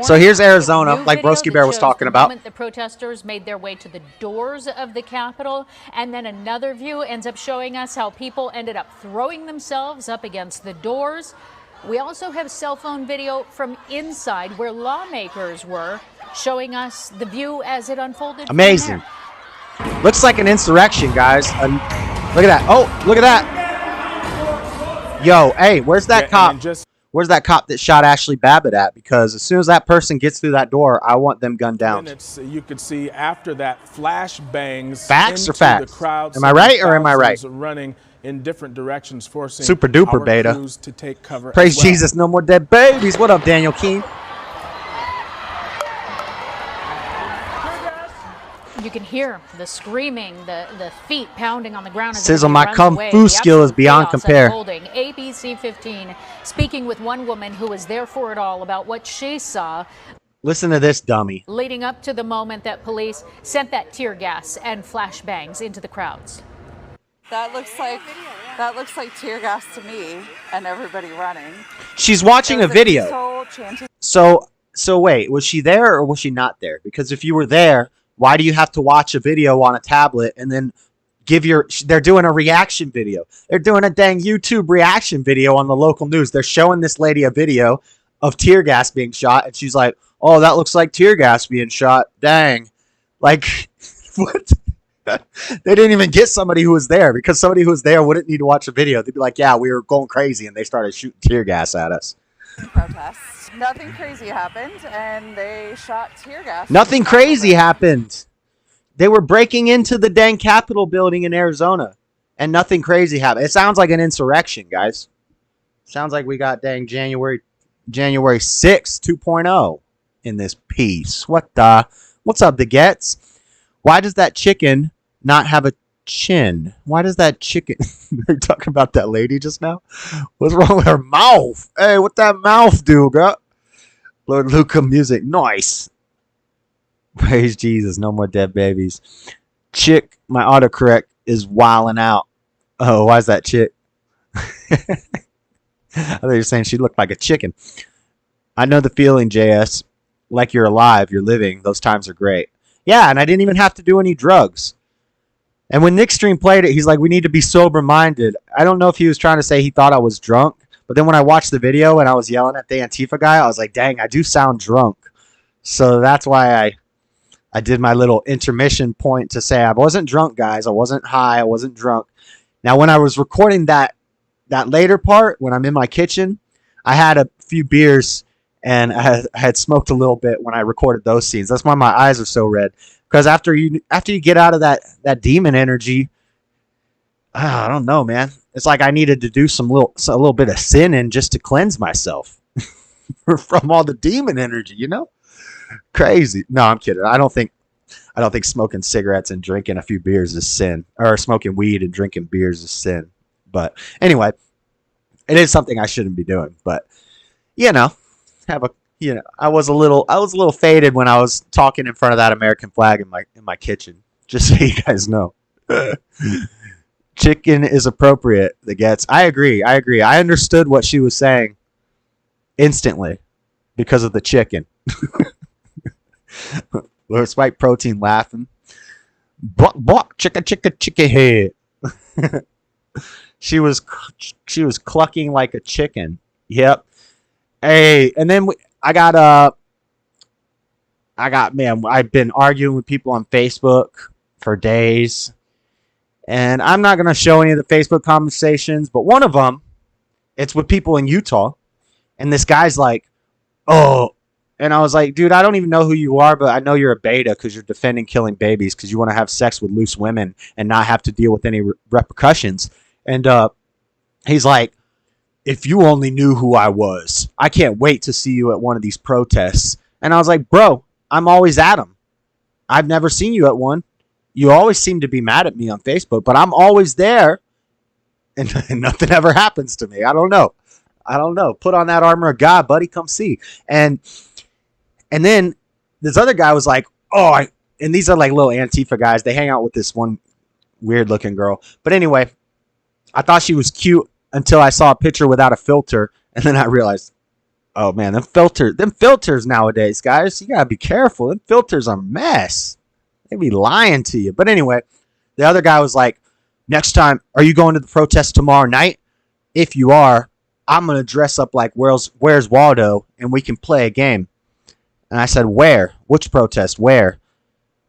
So here's Arizona, like Broski Bear was talking about. The protesters made their way to the doors of the Capitol, and then another view ends up showing us how people ended up throwing themselves up against the doors. We also have cell phone video from inside where lawmakers were, showing us the view as it unfolded. Amazing. Looks like an insurrection, guys. Look at that. Oh, look at that. Yo, hey, where's that cop? Where's that cop that shot Ashley Babbitt at? Because as soon as that person gets through that door, I want them gunned down. You could see after that flash bangs. Facts or into facts? The crowd, am I right or am I right? Running in different directions, forcing super duper our beta. crews to take cover. Praise Jesus, no more dead babies. What up, Daniel Keene? You can hear the screaming, the feet pounding on the ground. Sizzle, my kung fu skill is beyond compare. ABC 15 speaking with one woman who was there for it all about what she saw. Listen to this dummy. Leading up to the moment that police sent that tear gas and flashbangs into the crowds. That looks like tear gas to me, and everybody running. She's watching a video. So wait, was she there or was she not there? Because if you were there, why do you have to watch a video on a tablet and then they're doing a reaction video. They're doing a dang YouTube reaction video on the local news. They're showing this lady a video of tear gas being shot, and she's like, oh, that looks like tear gas being shot. Dang. Like, what? They didn't even get somebody who was there, because somebody who was there wouldn't need to watch a video. They'd be like, yeah, we were going crazy, and they started shooting tear gas at us. Protests. Nothing crazy happened, and they shot tear gas. Nothing crazy happened. They were breaking into the dang Capitol building in Arizona. and nothing crazy happened. It sounds like an insurrection, guys. Sounds like we got dang January 6th 2.0 in this piece. What's up, the gets? Why does that chicken not have a chin? Why does that chicken... Are you talking about that lady just now? What's wrong with her mouth? Hey, what that mouth do, bro? Lord Luca music. Nice. Praise Jesus. No more dead babies. Chick, my autocorrect is wilding out. Oh, why is that chick? I thought you were saying she looked like a chicken. I know the feeling, JS. Like you're alive, you're living. Those times are great. Yeah, and I didn't even have to do any drugs. And when Nick Stream played it, he's like, we need to be sober-minded. I don't know if he was trying to say he thought I was drunk, but then when I watched the video and I was yelling at the Antifa guy, I was like, dang, I do sound drunk. So that's why I did my little intermission point to say I wasn't drunk, guys. I wasn't high. I wasn't drunk. Now, when I was recording that later part, when I'm in my kitchen, I had a few beers and I had smoked a little bit when I recorded those scenes. That's why my eyes are so red. Because after you get out of that demon energy, I don't know, man. It's like I needed to do a little bit of sinning just to cleanse myself from all the demon energy, you know? Crazy. No, I'm kidding. I don't think smoking cigarettes and drinking a few beers is sin, or smoking weed and drinking beers is sin. But anyway, it is something I shouldn't be doing. But I was a little faded when I was talking in front of that American flag in my kitchen. Just so you guys know. Chicken is appropriate. The gets. I agree. I understood what she was saying instantly because of the chicken. Lord Spike Protein laughing. Buck, buck, chicka head. She was clucking like a chicken. Yep. Hey, and then I've been arguing with people on Facebook for days. And I'm not going to show any of the Facebook conversations, but one of them, it's with people in Utah. And this guy's like, oh, and I was like, dude, I don't even know who you are, but I know you're a beta because you're defending killing babies because you want to have sex with loose women and not have to deal with any repercussions. And he's like, if you only knew who I was, I can't wait to see you at one of these protests. And I was like, bro, I'm always at them. I've never seen you at one. You always seem to be mad at me on Facebook, but I'm always there. And nothing ever happens to me. I don't know. Put on that armor of God, buddy. Come see. And then this other guy was like, and these are like little Antifa guys. They hang out with this one weird looking girl. But anyway, I thought she was cute until I saw a picture without a filter. And then I realized, oh man, them filters nowadays, guys, you gotta be careful. Them filters are a mess. They be lying to you. But anyway, the other guy was like, next time, are you going to the protest tomorrow night? If you are, I'm going to dress up like Where's Waldo and we can play a game. And I said, where? Which protest? Where?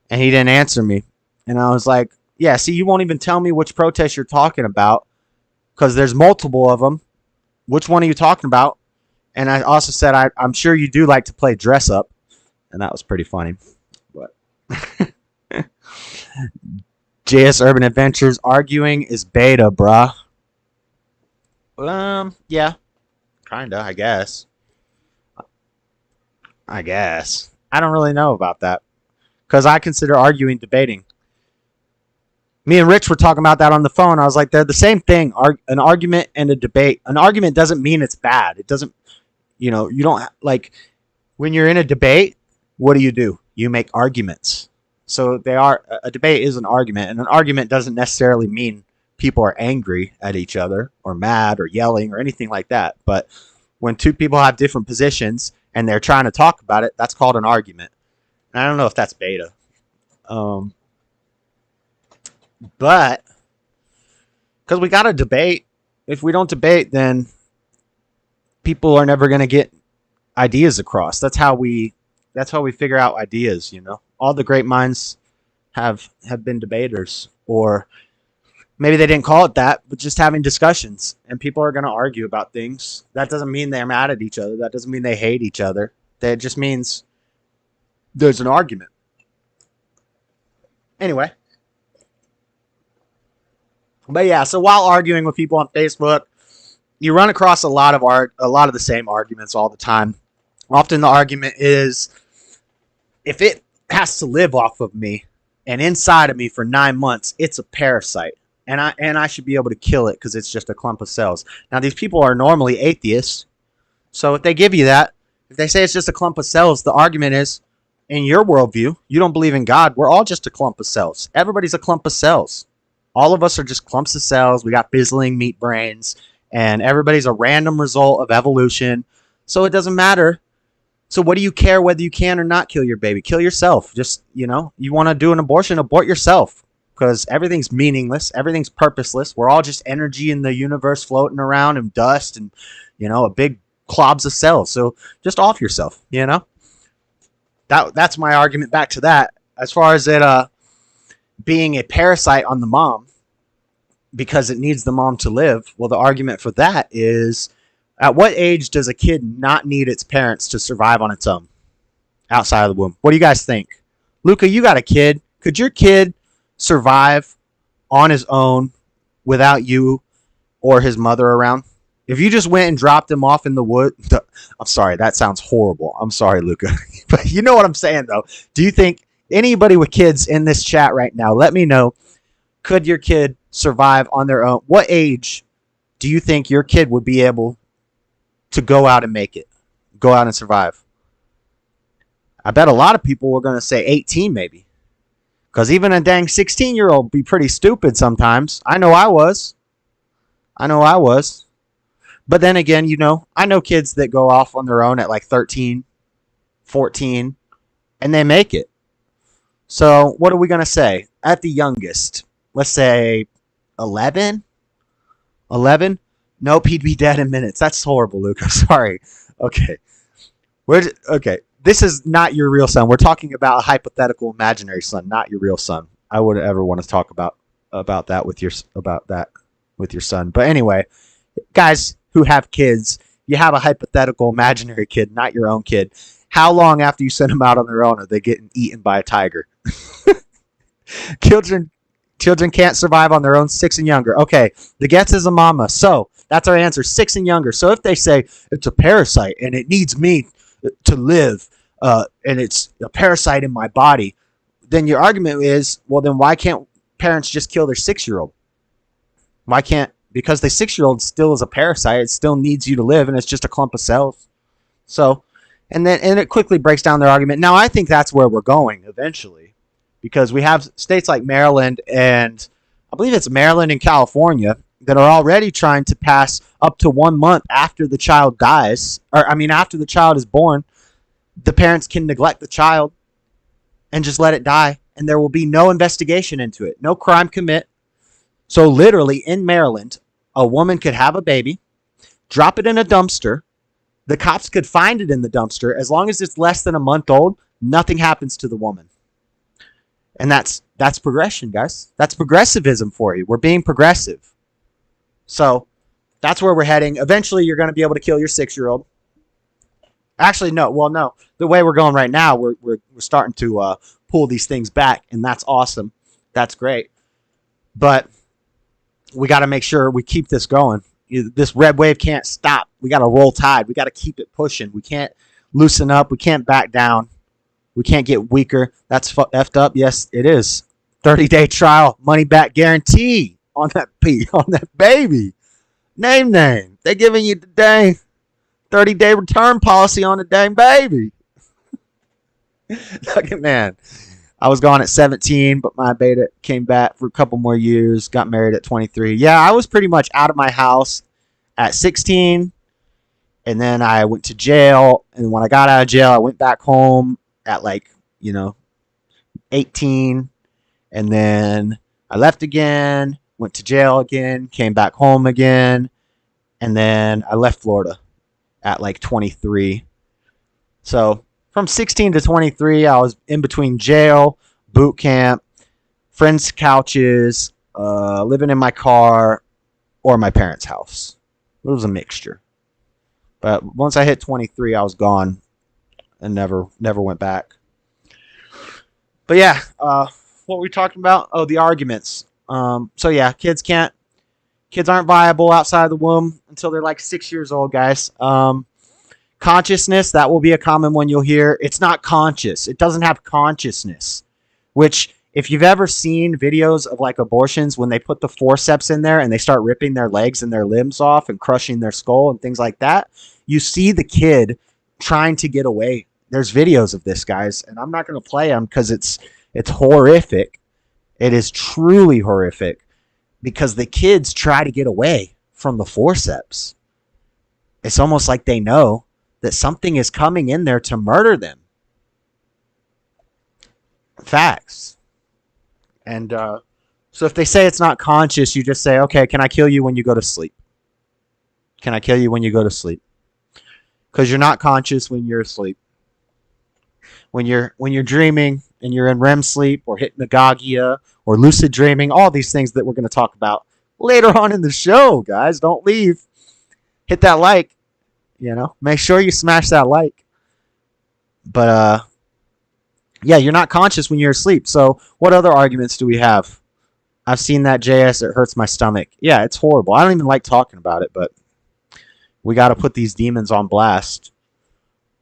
And he didn't answer me. And I was like, yeah, see, you won't even tell me which protest you're talking about because there's multiple of them. Which one are you talking about? And I also said, I'm sure you do like to play dress up. And that was pretty funny. But JS Urban Adventures arguing is beta, bruh. Yeah. Kinda, I guess. I don't really know about that. Because I consider arguing debating. Me and Rich were talking about that on the phone. I was like, they're the same thing. An argument and a debate. An argument doesn't mean it's bad. It doesn't, you don't, like, when you're in a debate, what do? You make arguments. So a debate is an argument. And an argument doesn't necessarily mean people are angry at each other or mad or yelling or anything like that. But when two people have different positions and they're trying to talk about it, that's called an argument. And I don't know if that's beta. But because we got to debate. If we don't debate, then people are never going to get ideas across. That's how we figure out ideas, All the great minds have been debaters, or maybe they didn't call it that, but just having discussions, and people are going to argue about things. That doesn't mean they're mad at each other. That doesn't mean they hate each other. That just means there's an argument. Anyway, But yeah, so while arguing with people on Facebook, you run across a lot of the same arguments all the time. Often the argument is, if it has to live off of me and inside of me for 9 months, it's a parasite. And I should be able to kill it because it's just a clump of cells. Now, these people are normally atheists. So if they give you that, if they say it's just a clump of cells, the argument is, in your worldview, you don't believe in God. We're all just a clump of cells. Everybody's a clump of cells. All of us are just clumps of cells. We got fizzling meat brains. And everybody's a random result of evolution. So it doesn't matter. So what do you care whether you can or not kill your baby? Kill yourself. Just, you want to do an abortion, abort yourself. Because everything's meaningless. Everything's purposeless. We're all just energy in the universe floating around and dust and, a big clobs of cells. So just off yourself, That's my argument back to that. As far as it being a parasite on the mom because it needs the mom to live, well, the argument for that is, at what age does a kid not need its parents to survive on its own outside of the womb? What do you guys think? Luca, you got a kid. Could your kid survive on his own without you or his mother around? If you just went and dropped him off in the woods, I'm sorry, that sounds horrible. I'm sorry, Luca. But you know what I'm saying, though. Do you think anybody with kids in this chat right now, let me know, could your kid survive on their own? What age do you think your kid would be able to go out and make it? Go out and survive? I bet a lot of people were going to say 18 maybe. Because even a dang 16-year-old be pretty stupid sometimes. I know I was. But then again, I know kids that go off on their own at like 13, 14, and they make it. So what are we going to say? At the youngest, let's say 11? 11? Nope, he'd be dead in minutes. That's horrible, Luca. Sorry. Okay. Okay. This is not your real son. We're talking about a hypothetical imaginary son, not your real son. I wouldn't ever want to talk about that with your son. But anyway, guys who have kids, you have a hypothetical imaginary kid, not your own kid. How long after you send them out on their own are they getting eaten by a tiger? Children can't survive on their own, 6 and younger. Okay, the gets is a mama. So that's our answer, 6 and younger. So if they say it's a parasite and it needs me to live, and it's a parasite in my body, then your argument is, well, then why can't parents just kill their 6-year-old? Why can't? Because the 6-year-old still is a parasite. It still needs you to live, and it's just a clump of cells. So, and it quickly breaks down their argument. Now, I think that's where we're going eventually, because we have states like Maryland and I believe it's Maryland and California that are already trying to pass up to 1 month after the child dies, after the child is born, the parents can neglect the child and just let it die, and there will be no investigation into it, no crime commit. So literally in Maryland, a woman could have a baby, drop it in a dumpster. The cops could find it in the dumpster. As long as it's less than a month old, nothing happens to the woman. And that's progression, guys. That's progressivism for you. We're being progressive. So that's where we're heading. Eventually, you're going to be able to kill your 6-year-old. Actually, no. Well, no. The way we're going right now, we're starting to pull these things back, and that's awesome. That's great. But we got to make sure we keep this going. This red wave can't stop. We got to roll tide. We got to keep it pushing. We can't loosen up. We can't back down. We can't get weaker. That's effed up. Yes, it is. 30-day trial, money back guarantee on that baby. Name. They giving you the dang 30-day return policy on the dang baby. Look at man. I was gone at 17, but my beta came back for a couple more years. Got married at 23. Yeah, I was pretty much out of my house at 16, and then I went to jail. And when I got out of jail, I went back home at 18, and then I left again, went to jail again, came back home again, and then I left Florida at 23. So from 16 to 23, I was in between jail, boot camp, friends' couches, living in my car, or my parents' house. It was a mixture. But once I hit 23, I was gone and never went back. But yeah, what were we talking about? Oh, the arguments. So yeah, kids aren't viable outside of the womb until they're like 6 years old, guys. Consciousness, that will be a common one you'll hear. It's not conscious. It doesn't have consciousness, which if you've ever seen videos of like abortions when they put the forceps in there and they start ripping their legs and their limbs off and crushing their skull and things like that, you see the kid trying to get away. There's videos of this, guys, and I'm not going to play them because it's horrific. It is truly horrific because the kids try to get away from the forceps. It's almost like they know that something is coming in there to murder them. Facts. And so if they say it's not conscious, you just say, okay, can I kill you when you go to sleep? Can I kill you when you go to sleep? Because you're not conscious when you're asleep. When you're dreaming and you're in REM sleep or hypnagogia or lucid dreaming, all these things that we're going to talk about later on in the show, guys. Don't leave. Hit that like. Make sure you smash that like. But yeah, you're not conscious when you're asleep. So what other arguments do we have? I've seen that, JS. It hurts my stomach. Yeah, it's horrible. I don't even like talking about it, but we got to put these demons on blast.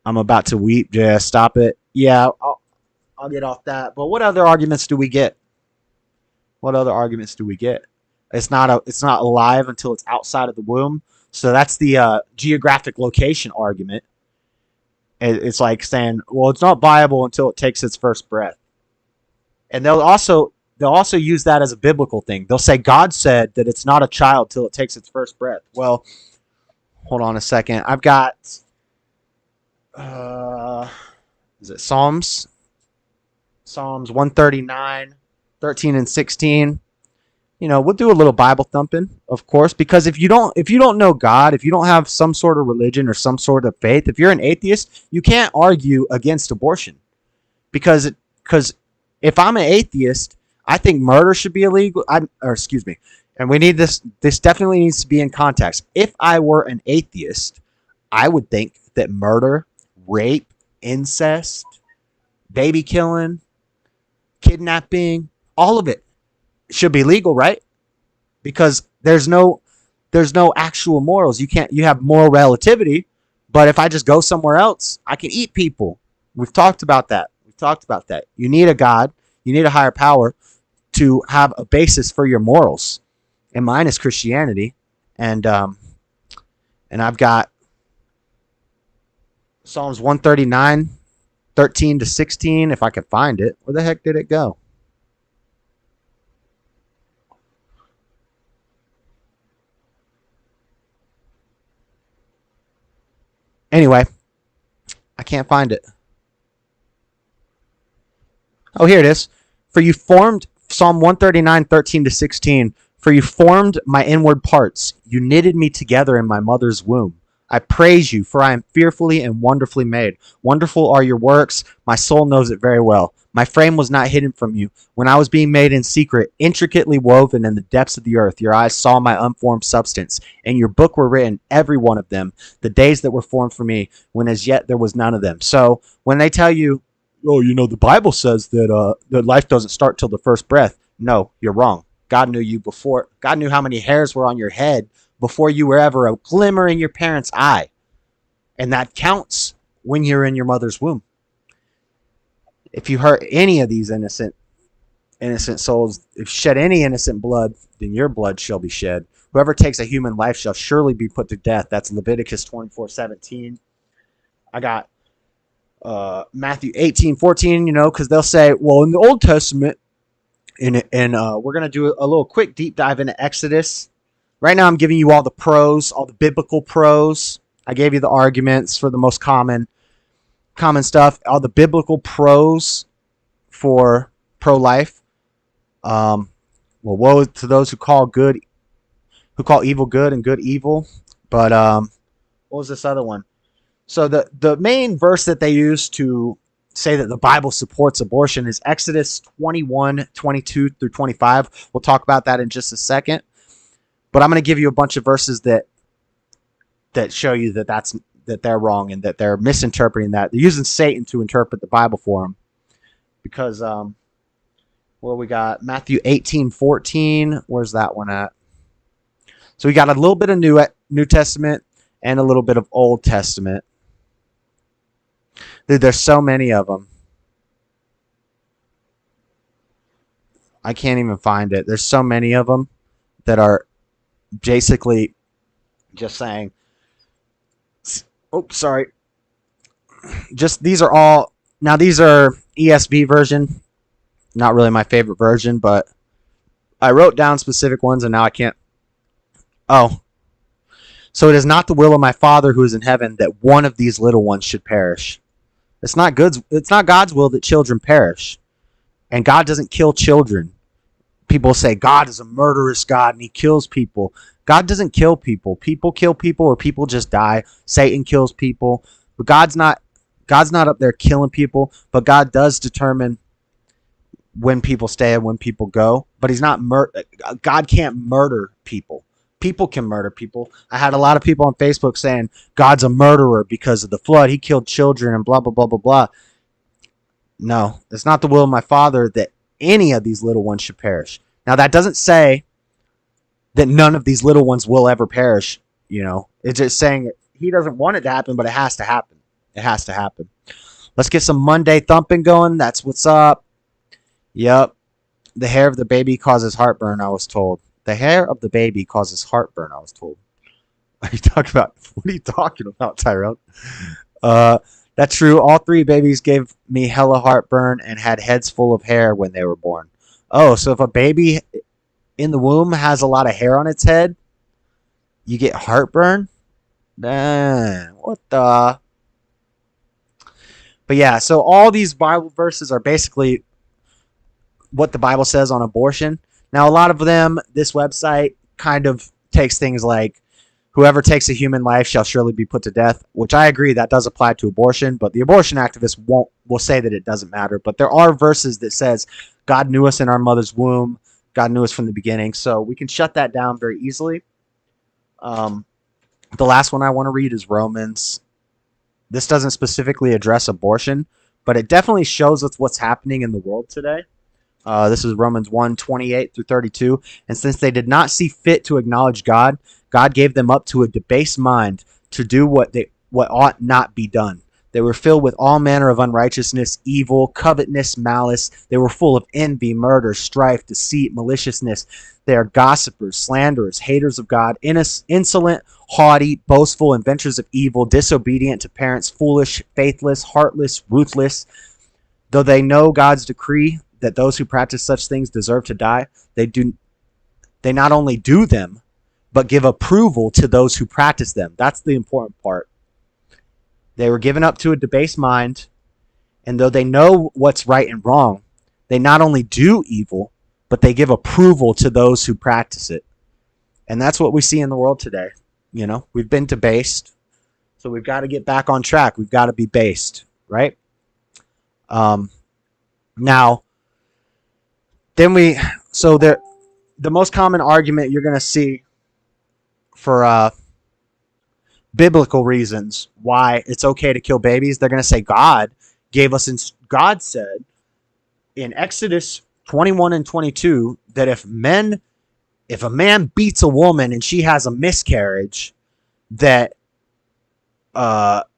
I'm about to weep, JS. Stop it. Yeah, I'll get off that. But what other arguments do we get? What other arguments do we get? It's not alive until it's outside of the womb. So that's the geographic location argument. It's like saying, well, it's not viable until it takes its first breath. And they'll also use that as a biblical thing. They'll say God said that it's not a child till it takes its first breath. Well, hold on a second. I've got is it Psalms 139, 13 and 16. We'll do a little Bible thumping, of course, because if you don't know God, if you don't have some sort of religion or some sort of faith, if you're an atheist, you can't argue against abortion. Because if I'm an atheist, I think murder should be illegal. And we need this definitely needs to be in context. If I were an atheist, I would think that murder, rape, incest, baby killing, kidnapping, all of it should be legal, right? Because there's no actual morals. You have moral relativity, but if I just go somewhere else, I can eat people. We've talked about that. You need a God, you need a higher power to have a basis for your morals. And mine is Christianity. And I've got Psalms 139, 13 to 16, if I can find it. Where the heck did it go? Anyway, I can't find it. Oh, here it is. For you formed, Psalm 139, 13 to 16. For you formed my inward parts. You knitted me together in my mother's womb. I praise you, for I am fearfully and wonderfully made. Wonderful are your works. My soul knows it very well. My frame was not hidden from you. When I was being made in secret, intricately woven in the depths of the earth, your eyes saw my unformed substance. In your book were written, every one of them, the days that were formed for me, when as yet there was none of them. So when they tell you, oh, the Bible says that life doesn't start till the first breath. No, you're wrong. God knew you before. God knew how many hairs were on your head before you were ever a glimmer in your parents' eye. And that counts when you're in your mother's womb. If you hurt any of these innocent souls, if shed any innocent blood, then your blood shall be shed. Whoever takes a human life shall surely be put to death. That's Leviticus 24:17. I got Matthew 18:14, because they'll say, well, in the Old Testament, and we're going to do a little quick deep dive into Exodus. Right now I'm giving you all the pros, all the biblical pros. I gave you the arguments for the most common stuff, all the biblical pros for pro-life. Well, woe to those who call evil good and good evil. But what was this other one? So the main verse that they use to say that the Bible supports abortion is Exodus 21:22 through 25. We'll talk about that in just a second. But I'm going to give you a bunch of verses that show you that they're wrong and that they're misinterpreting that. They're using Satan to interpret the Bible for them. Because Well, we got Matthew 18:14. Where's that one at? So we got a little bit of New Testament and a little bit of Old Testament. Dude, there's so many of them. I can't even find it. There's so many of them that are basically just saying, oh, sorry. Just these are all, now these are ESV version. Not really my favorite version, but I wrote down specific ones and now I can't. Oh. So it is not the will of my Father who is in heaven that one of these little ones should perish. It's not God's will that children perish. And God doesn't kill children. People say God is a murderous God and he kills people. God doesn't kill people. People kill people or people just die. Satan kills people. But God's not up there killing people, but God does determine when people stay and when people go. But he's not God can't murder people. People can murder people. I had a lot of people on Facebook saying God's a murderer because of the flood. He killed children and blah, blah, blah, blah, blah. No, it's not the will of my Father that any of these little ones should perish. Now, that doesn't say that none of these little ones will ever perish. You know, it's just saying he doesn't want it to happen, but it has to happen. It has to happen. Let's get some Monday thumping going. That's what's up. Yep. The hair of the baby causes heartburn, I was told. The hair of the baby causes heartburn, I was told. What are you talking about, Tyrone? That's true. All three babies gave me hella heartburn and had heads full of hair when they were born. Oh, so if a baby in the womb has a lot of hair on its head, you get heartburn? Dang, what the? But yeah, so all these Bible verses are basically what the Bible says on abortion. Now, a lot of them, this website kind of takes things like, whoever takes a human life shall surely be put to death, which I agree that does apply to abortion, but the abortion activists will say that it doesn't matter. But there are verses that says God knew us in our mother's womb. God knew us from the beginning. So we can shut that down very easily. The last one I want to read is Romans. This doesn't specifically address abortion, but it definitely shows us what's happening in the world today. This is Romans 1:28 through 32. And since they did not see fit to acknowledge God, God gave them up to a debased mind to do what ought not be done. They were filled with all manner of unrighteousness, evil, covetousness, malice. They were full of envy, murder, strife, deceit, maliciousness. They are gossipers, slanderers, haters of God, insolent, haughty, boastful, inventors of evil, disobedient to parents, foolish, faithless, heartless, ruthless. Though they know God's decree that those who practice such things deserve to die, they not only do them, but give approval to those who practice them. That's the important part. They were given up to a debased mind, and though they know what's right and wrong, they not only do evil, but they give approval to those who practice it. And that's what we see in the world today. You know, we've been debased, so we've got to get back on track. We've got to be based, right? Now, then so the most common argument you're going to see for biblical reasons why it's okay to kill babies, they're going to say God said in Exodus 21 and 22 that if a man beats a woman and she has a miscarriage, that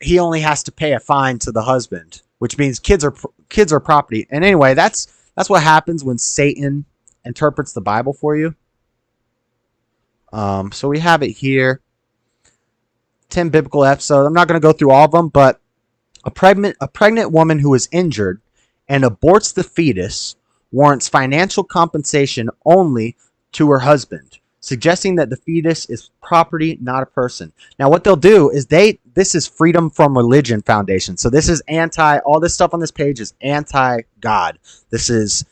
he only has to pay a fine to the husband, which means kids are property. And anyway, that's what happens when Satan interprets the Bible for you. So we have it here. 10 biblical episodes. I'm not going to go through all of them, but a pregnant woman who is injured and aborts the fetus warrants financial compensation only to her husband, suggesting that the fetus is property, not a person. Now, what they'll do is this is Freedom from Religion Foundation. So this is all this stuff on this page is anti-God. This is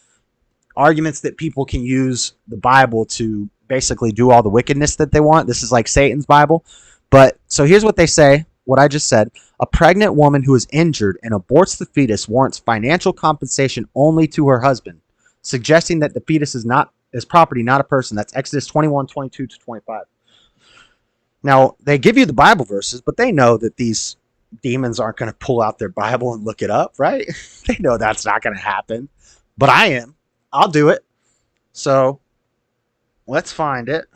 arguments that people can use the Bible to basically do all the wickedness that they want. This is like Satan's Bible. But so here's what they say, what I just said. A pregnant woman who is injured and aborts the fetus warrants financial compensation only to her husband, suggesting that the fetus is property, not a person. That's Exodus 21, 22 to 25. Now, they give you the Bible verses, but they know that these demons aren't going to pull out their Bible and look it up, right? They know that's not going to happen. But I am. I'll do it. So let's find it,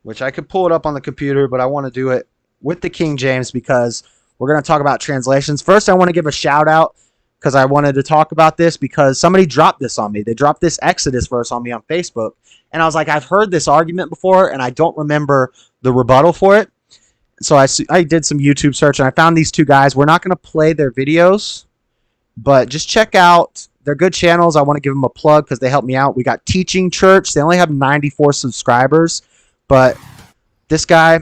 which I could pull it up on the computer, but I want to do it with the King James because we're going to talk about translations. First, I want to give a shout out because I wanted to talk about this because somebody dropped this on me. They dropped this Exodus verse on me on Facebook. And I was like, I've heard this argument before, and I don't remember the rebuttal for it. So I did some YouTube search, and I found these two guys. We're not going to play their videos, but just check out. They're good channels. I want to give them a plug because they helped me out. We got Teaching Church. They only have 94 subscribers, but this guy...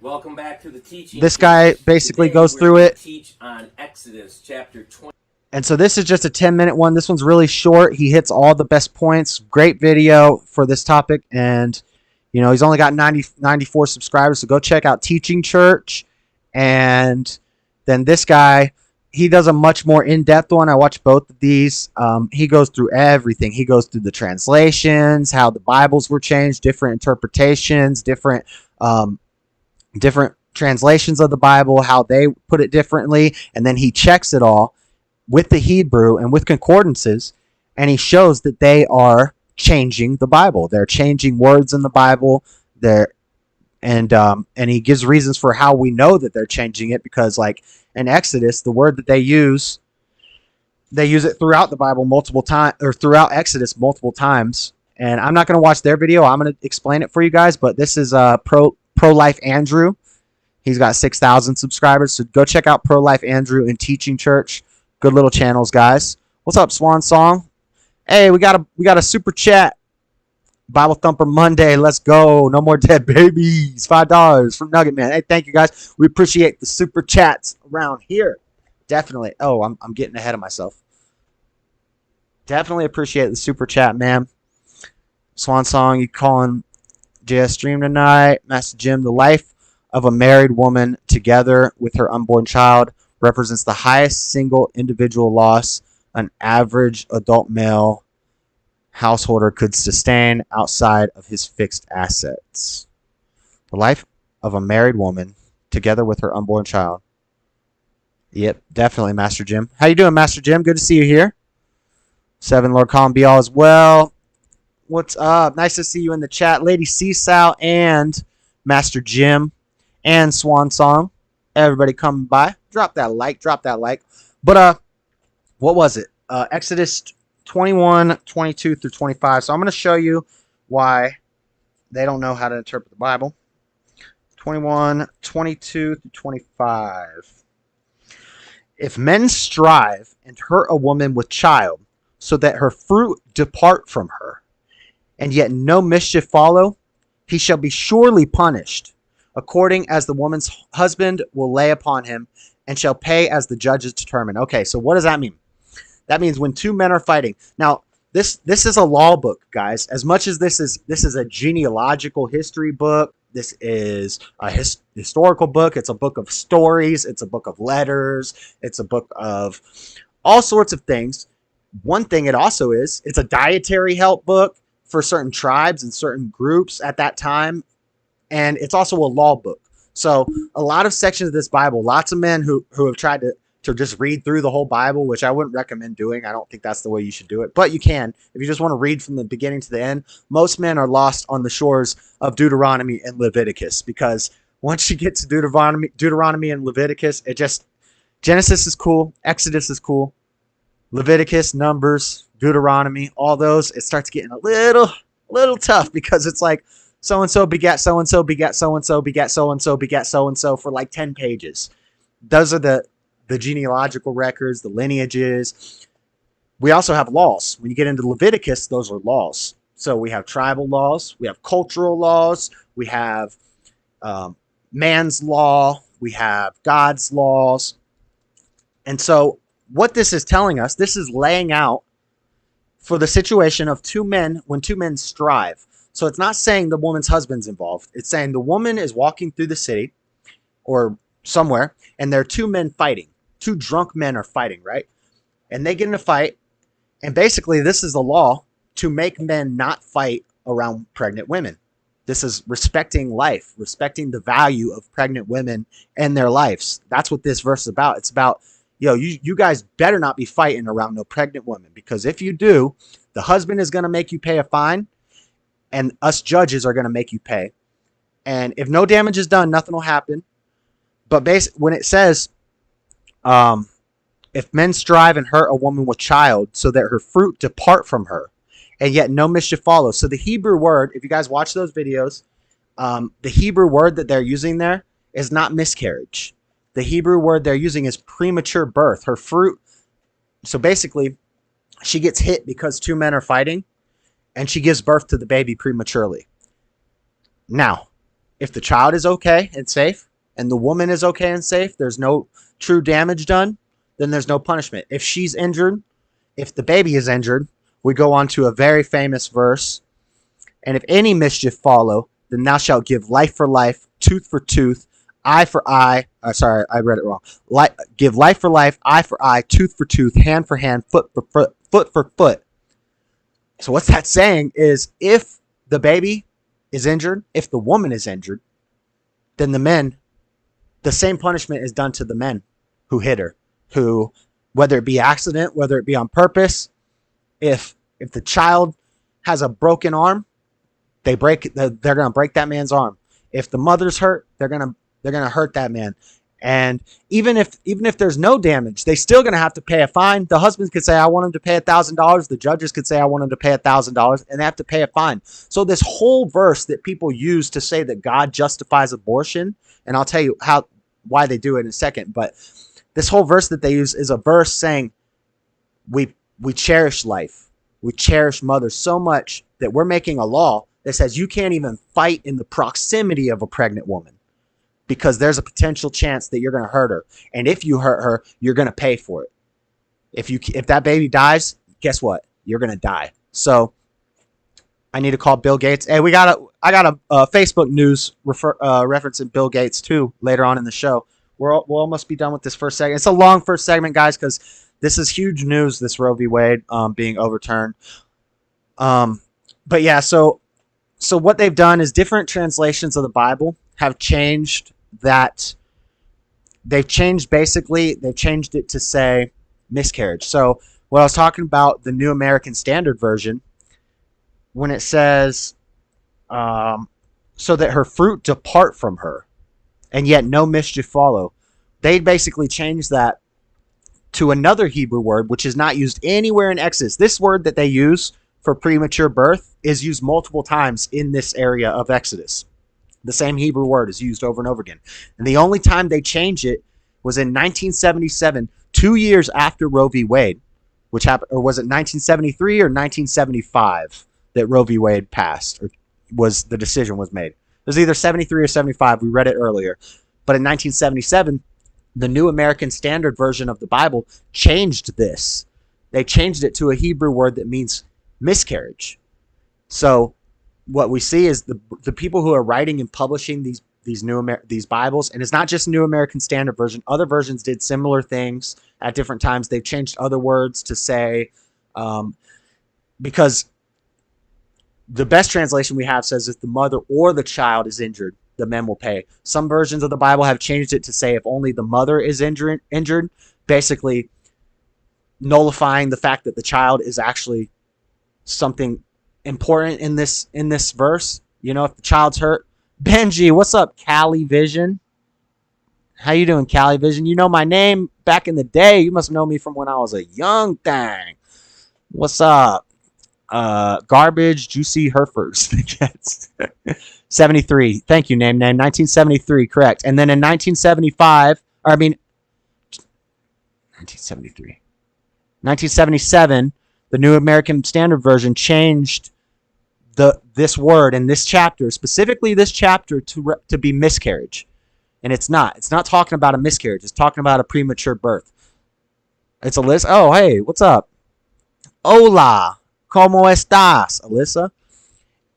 Welcome back to the teaching. This guy basically goes through it. Teach on Exodus chapter 20. And so this is just a 10-minute one. This one's really short. He hits all the best points. Great video for this topic. And, you know, he's only got 94 subscribers. So go check out Teaching Church. And then this guy, he does a much more in-depth one. I watched both of these. He goes through everything. He goes through the translations, how the Bibles were changed, different interpretations, different translations of the Bible, how they put it differently. And then he checks it all with the Hebrew and with concordances, and he shows that they are changing the Bible. They're changing words in the Bible. And he gives reasons for how we know that they're changing it, because like in Exodus, the word that they use it throughout the Bible multiple times, or throughout Exodus multiple times. And I'm not going to watch their video. I'm going to explain it for you guys, but this is Pro-Life Andrew. He's got 6,000 subscribers, so go check out Pro-Life Andrew and Teaching Church. Good little channels, guys. What's up, Swan Song? Hey, we got a super chat. Bible Thumper Monday. Let's go. No more dead babies. $5 from Nugget Man. Hey, thank you, guys. We appreciate the super chats around here. Definitely. Oh, I'm getting ahead of myself. Definitely appreciate the super chat, man. Swan Song, you calling JS stream tonight? Master Jim, the life of a married woman together with her unborn child represents the highest single individual loss an average adult male householder could sustain outside of his fixed assets. The life of a married woman together with her unborn child. Yep, definitely, Master Jim. How you doing, Master Jim? Good to see you here. 7 Lord Colin be all as well. What's up? Nice to see you in the chat. Lady Seasal and Master Jim and Swan Song. Everybody coming by. Drop that like. But what was it? Exodus 21, 22 through 25. So I'm going to show you why they don't know how to interpret the Bible. 21, 22 through 25. If men strive and hurt a woman with child, so that her fruit depart from her, and yet no mischief follow, he shall be surely punished, according as the woman's husband will lay upon him, and shall pay as the judges determine. Okay, so what does that mean? That means when two men are fighting. Now, this is a law book, guys. As much as this is a genealogical history book, this is a historical book. It's a book of stories. It's a book of letters. It's a book of all sorts of things. One thing it also is, it's a dietary help book for certain tribes and certain groups at that time. And it's also a law book. So a lot of sections of this Bible, lots of men who have tried to just read through the whole Bible, which I wouldn't recommend doing. I don't think that's the way you should do it. But you can. If you just want to read from the beginning to the end, most men are lost on the shores of Deuteronomy and Leviticus, because once you get to Deuteronomy and Leviticus, Genesis is cool. Exodus is cool. Leviticus, Numbers, Deuteronomy, all those, it starts getting a little tough, because it's like so-and-so begat so-and-so begat so-and-so begat so-and-so begat so-and-so for like 10 pages. Those are the genealogical records, the lineages. We also have laws. When you get into Leviticus, those are laws. So we have tribal laws, we have cultural laws, we have man's law, we have God's laws. And so what this is telling us, this is laying out for the situation of two men, when two men strive. So it's not saying the woman's husband's involved. It's saying the woman is walking through the city or somewhere, and there are two men fighting. Two drunk men are fighting, right? And they get in a fight, and basically this is the law to make men not fight around pregnant women. This is respecting life, respecting the value of pregnant women and their lives. That's what this verse is about. It's about, yo, you guys better not be fighting around no pregnant women, because if you do, the husband is going to make you pay a fine, and us judges are going to make you pay. And if no damage is done, nothing will happen. But when it says, if men strive and hurt a woman with child, so that her fruit depart from her, and yet no mischief follows. So the Hebrew word, if you guys watch those videos, the Hebrew word that they're using there is not miscarriage. The Hebrew word they're using is premature birth. Her fruit. So basically, she gets hit because two men are fighting, and she gives birth to the baby prematurely. Now, if the child is okay and safe, and the woman is okay and safe, there's no true damage done, then there's no punishment. If she's injured, if the baby is injured, we go on to a very famous verse. And if any mischief follow, then thou shalt give life for life, tooth for tooth, eye for eye. Sorry, I read it wrong. Give life for life, eye for eye, tooth for tooth, hand for hand, foot for foot, foot for foot. So what's that saying is, if the baby is injured, if the woman is injured, then the same punishment is done to the men who hit her, who, whether it be accident, whether it be on purpose, if the child has a broken arm, they're going to break that man's arm. If the mother's hurt, they're going to hurt that man. And even if there's no damage, they still going to have to pay a fine. The husbands could say, I want him to pay $1,000. The judges could say, I want him to pay $1,000, and they have to pay a fine. So this whole verse that people use to say that God justifies abortion, and I'll tell you why they do it in a second, but this whole verse that they use is a verse saying we cherish life. We cherish mothers so much that we're making a law that says you can't even fight in the proximity of a pregnant woman, because there's a potential chance that you're going to hurt her. And if you hurt her, you're going to pay for it. If that baby dies, guess what? You're going to die. So I need to call Bill Gates. Hey, I got a Facebook news referencing Bill Gates too later on in the show. We'll almost be done with this first segment. It's a long first segment, guys, because this is huge news, this Roe v. Wade being overturned. But yeah, so what they've done is different translations of the Bible have changed that. They've changed it to say miscarriage. So what I was talking about, the New American Standard Version, when it says, so that her fruit depart from her, and yet no mischief follow, they basically changed that to another Hebrew word, which is not used anywhere in Exodus. This word that they use for premature birth is used multiple times in this area of Exodus. The same Hebrew word is used over and over again. And the only time they changed it was in 1977, 2 years after Roe v. Wade, which happened, or was it 1973 or 1975 that Roe v. Wade passed, or the decision was made? It was either 73 or 75. We read it earlier. But in 1977, the New American Standard Version of the Bible changed this. They changed it to a Hebrew word that means miscarriage. So what we see is the people who are writing and publishing these Bibles, and it's not just New American Standard Version. Other versions did similar things at different times. They've changed other words to say, because the best translation we have says if the mother or the child is injured, the men will pay. Some versions of the Bible have changed it to say if only the mother is injured, basically nullifying the fact that the child is actually something important in this verse. You know, if the child's hurt. Benji, what's up, Cali Vision? How you doing, Cali Vision? You know my name back in the day. You must know me from when I was a young thing. What's up? Garbage, Juicy Herefords. 73. Thank you, name. 1973, correct. And then in 1977, the New American Standard Version changed this word in this chapter, specifically this chapter, to be miscarriage. And it's not. It's not talking about a miscarriage. It's talking about a premature birth. It's Alyssa. Oh, hey, what's up? Hola. ¿Cómo estás, Alyssa?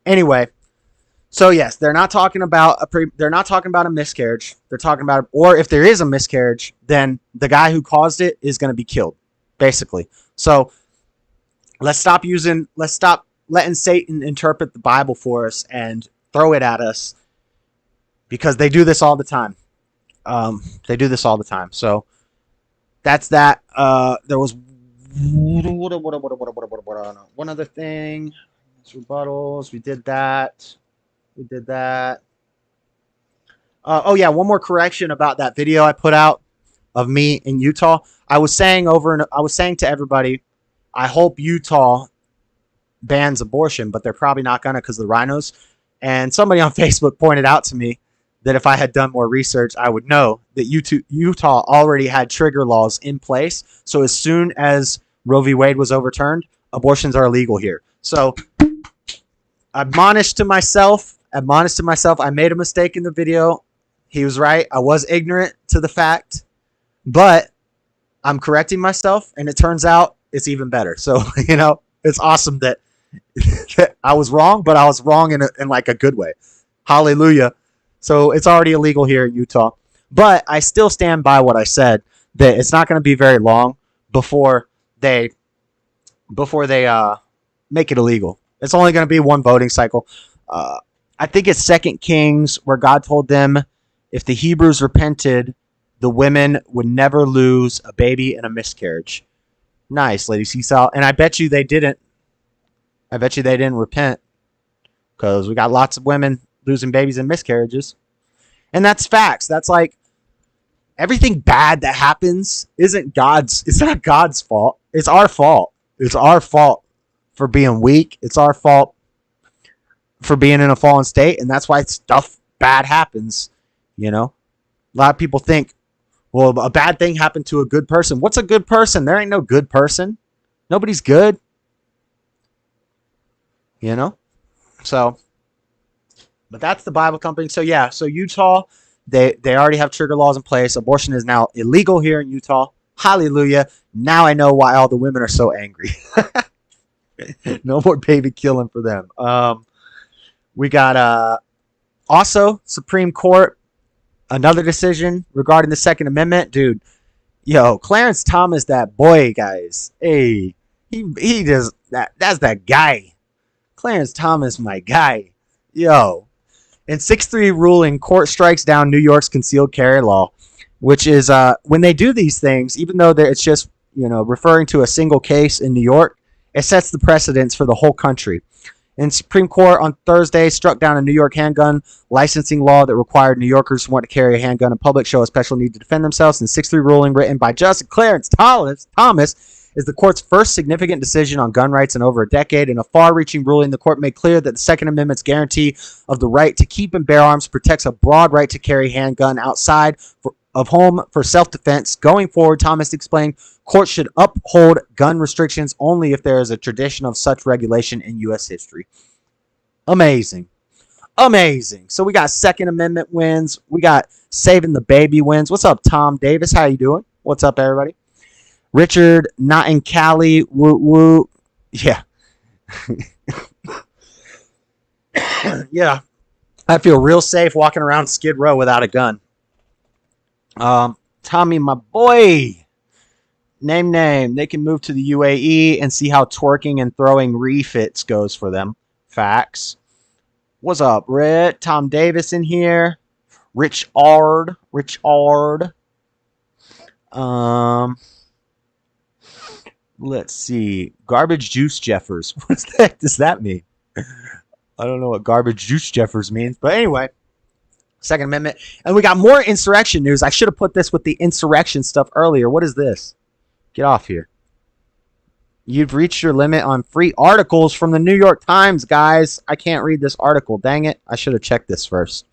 Anyway, so yes, they're not talking about a miscarriage. They're talking about, or if there is a miscarriage, then the guy who caused it is going to be killed, basically. So let's stop letting Satan interpret the Bible for us and throw it at us, because they do this all the time. So that's that. There was one other thing. Rebuttals. We did that. Oh yeah, one more correction about that video I put out of me in Utah. I was saying to everybody, I hope Utah bans abortion, but they're probably not gonna because of the rhinos. And somebody on Facebook pointed out to me that if I had done more research, I would know that Utah already had trigger laws in place. So as soon as Roe v. Wade was overturned, abortions are illegal here. So admonished to myself, I made a mistake in the video. He was right. I was ignorant to the fact, but I'm correcting myself, and it turns out it's even better. So, it's awesome that I was wrong, but I was wrong in like a good way. Hallelujah. So it's already illegal here in Utah, but I still stand by what I said, that it's not going to be very long before they make it illegal. It's only going to be one voting cycle. I think it's 2 Kings where God told them if the Hebrews repented, the women would never lose a baby in a miscarriage. Nice, Lady Seesaw. And I bet you they didn't. I bet you they didn't repent, because we got lots of women losing babies in miscarriages. And that's facts. That's like everything bad that happens it's not God's fault. It's our fault. It's our fault for being weak. It's our fault for being in a fallen state. And that's why stuff bad happens. A lot of people think, well, a bad thing happened to a good person. What's a good person? There ain't no good person. Nobody's good. So, but that's the Bible company. So yeah, so Utah, they already have trigger laws in place. Abortion is now illegal here in Utah. Hallelujah. Now I know why all the women are so angry. No more baby killing for them. We got also Supreme Court, another decision regarding the Second Amendment. Dude, Clarence Thomas, that boy, guys. Hey, he does that. That's that guy. Clarence Thomas, my guy. In 6-3 ruling, court strikes down New York's concealed carry law, which is when they do these things, even though it's just referring to a single case in New York, it sets the precedence for the whole country. And Supreme Court on Thursday struck down a New York handgun licensing law that required New Yorkers who want to carry a handgun in public show a special need to defend themselves. And 6-3 ruling written by Justice Clarence Thomas is the court's first significant decision on gun rights in over a decade. In a far-reaching ruling, the court made clear that the Second Amendment's guarantee of the right to keep and bear arms protects a broad right to carry a handgun outside of home for self-defense. Going forward, Thomas explained, courts should uphold gun restrictions only if there is a tradition of such regulation in U.S. history. Amazing. So we got Second Amendment wins. We got saving the baby wins. What's up, Tom Davis? How you doing? What's up, everybody? Richard, not in Cali. Woo woo. Yeah. Yeah. I feel real safe walking around Skid Row without a gun. Tommy, my boy. Name. They can move to the UAE and see how twerking and throwing refits goes for them. Facts. What's up, Red? Tom Davis in here. Rich Ard. Let's see. Garbage Juice Jeffers. What the heck does that mean? I don't know what Garbage Juice Jeffers means. But anyway, Second Amendment. And we got more insurrection news. I should have put this with the insurrection stuff earlier. What is this? Get off here. You've reached your limit on free articles from the New York Times, guys. I can't read this article. Dang it. I should have checked this first.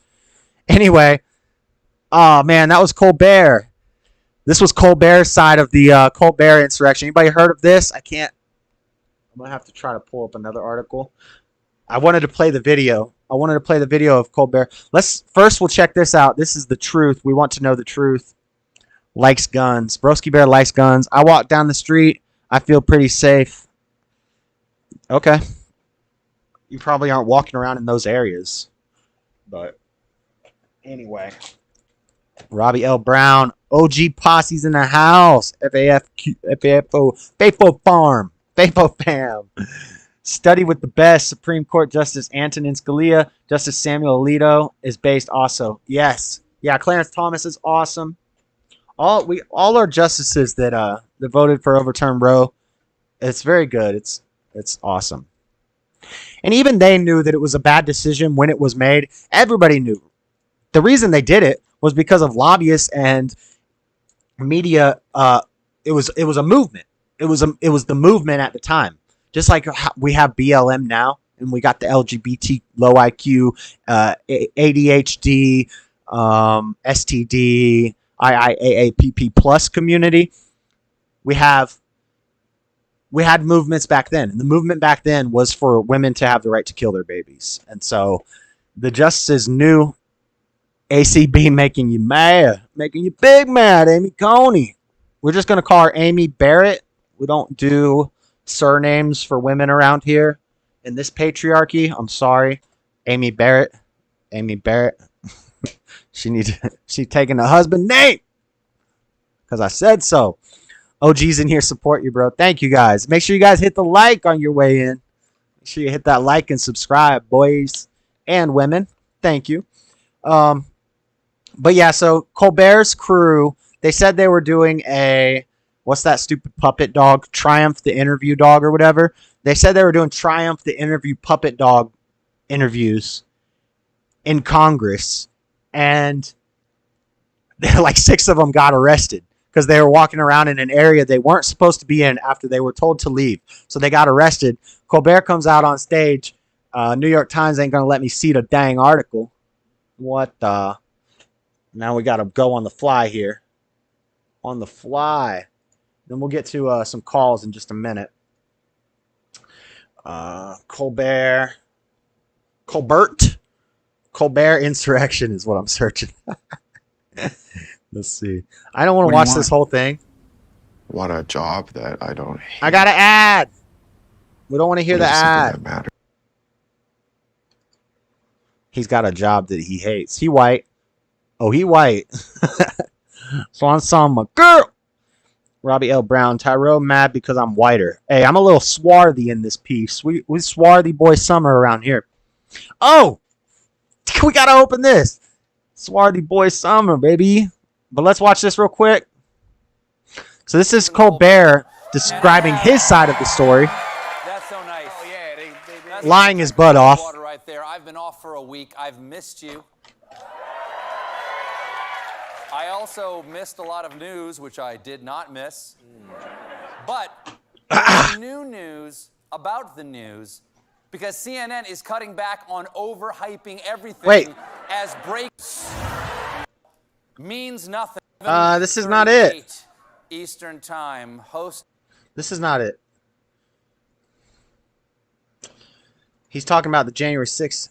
Anyway. Oh, man. That was Colbert. This was Colbert's side of the Colbert insurrection. Anybody heard of this? I can't. I'm going to have to try to pull up another article. I wanted to play the video. Of Colbert. We'll check this out. This is the truth. We want to know the truth. Likes guns. Broski Bear likes guns. I walk down the street. I feel pretty safe. Okay. You probably aren't walking around in those areas. But anyway. Robbie L. Brown. OG Posse's in the house. FAFO. Faithful Farm. Faithful Fam. Study with the best. Supreme Court Justice Antonin Scalia. Justice Samuel Alito is based also. Yes. Yeah, Clarence Thomas is awesome. all our justices that voted for overturn Roe, it's very good. It's awesome. And even they knew that it was a bad decision when it was made. Everybody knew. The reason they did it was because of lobbyists and media. It was a movement. It was the movement at the time. Just like we have BLM now, and we got the LGBT, low IQ, ADHD, STD, IIAAPP plus community. We had movements back then, and the movement back then was for women to have the right to kill their babies. And so the justices knew ACB making you mad, making you big mad, Amy Coney. We're just going to call her Amy Barrett. We don't do surnames for women around here in this patriarchy. I'm sorry. Amy Barrett. She's taking the husband name because I said so. OG's in here support you, bro. Thank you guys. Make sure you guys hit the like on your way in. Make sure you hit that like and subscribe, boys and women. Thank you. But yeah, so Colbert's crew, they said they were doing what's that stupid puppet dog? Triumph the interview dog or whatever. They said they were doing Triumph the interview puppet dog interviews in Congress. And like 6 of them got arrested because they were walking around in an area they weren't supposed to be in after they were told to leave. So they got arrested. Colbert comes out on stage. New York Times ain't going to let me see the dang article. What the? Now we got to go on the fly here. On the fly. Then we'll get to some calls in just a minute. Colbert insurrection is what I'm searching. Let's see. I don't want to watch this whole thing. What a job that I don't hate. I got an ad. We don't want to hear the ad. He's got a job that he hates. He white. Oh, he white. So I saw my girl. Robbie L. Brown. Tyrone mad because I'm whiter. Hey, I'm a little swarthy in this piece. We swarthy boy summer around here. Oh, we got to open this. Swarthy boy summer, baby. But let's watch this real quick. So this is Colbert describing his side of the story. That's so nice. Oh, yeah, lying his butt off. Right there. I've been off for a week. I've missed you. I also missed a lot of news, which I did not miss. But new news about the news, because CNN is cutting back on overhyping everything as breaks means nothing. This is not it. Eastern Time. This is not it. He's talking about the January 6th.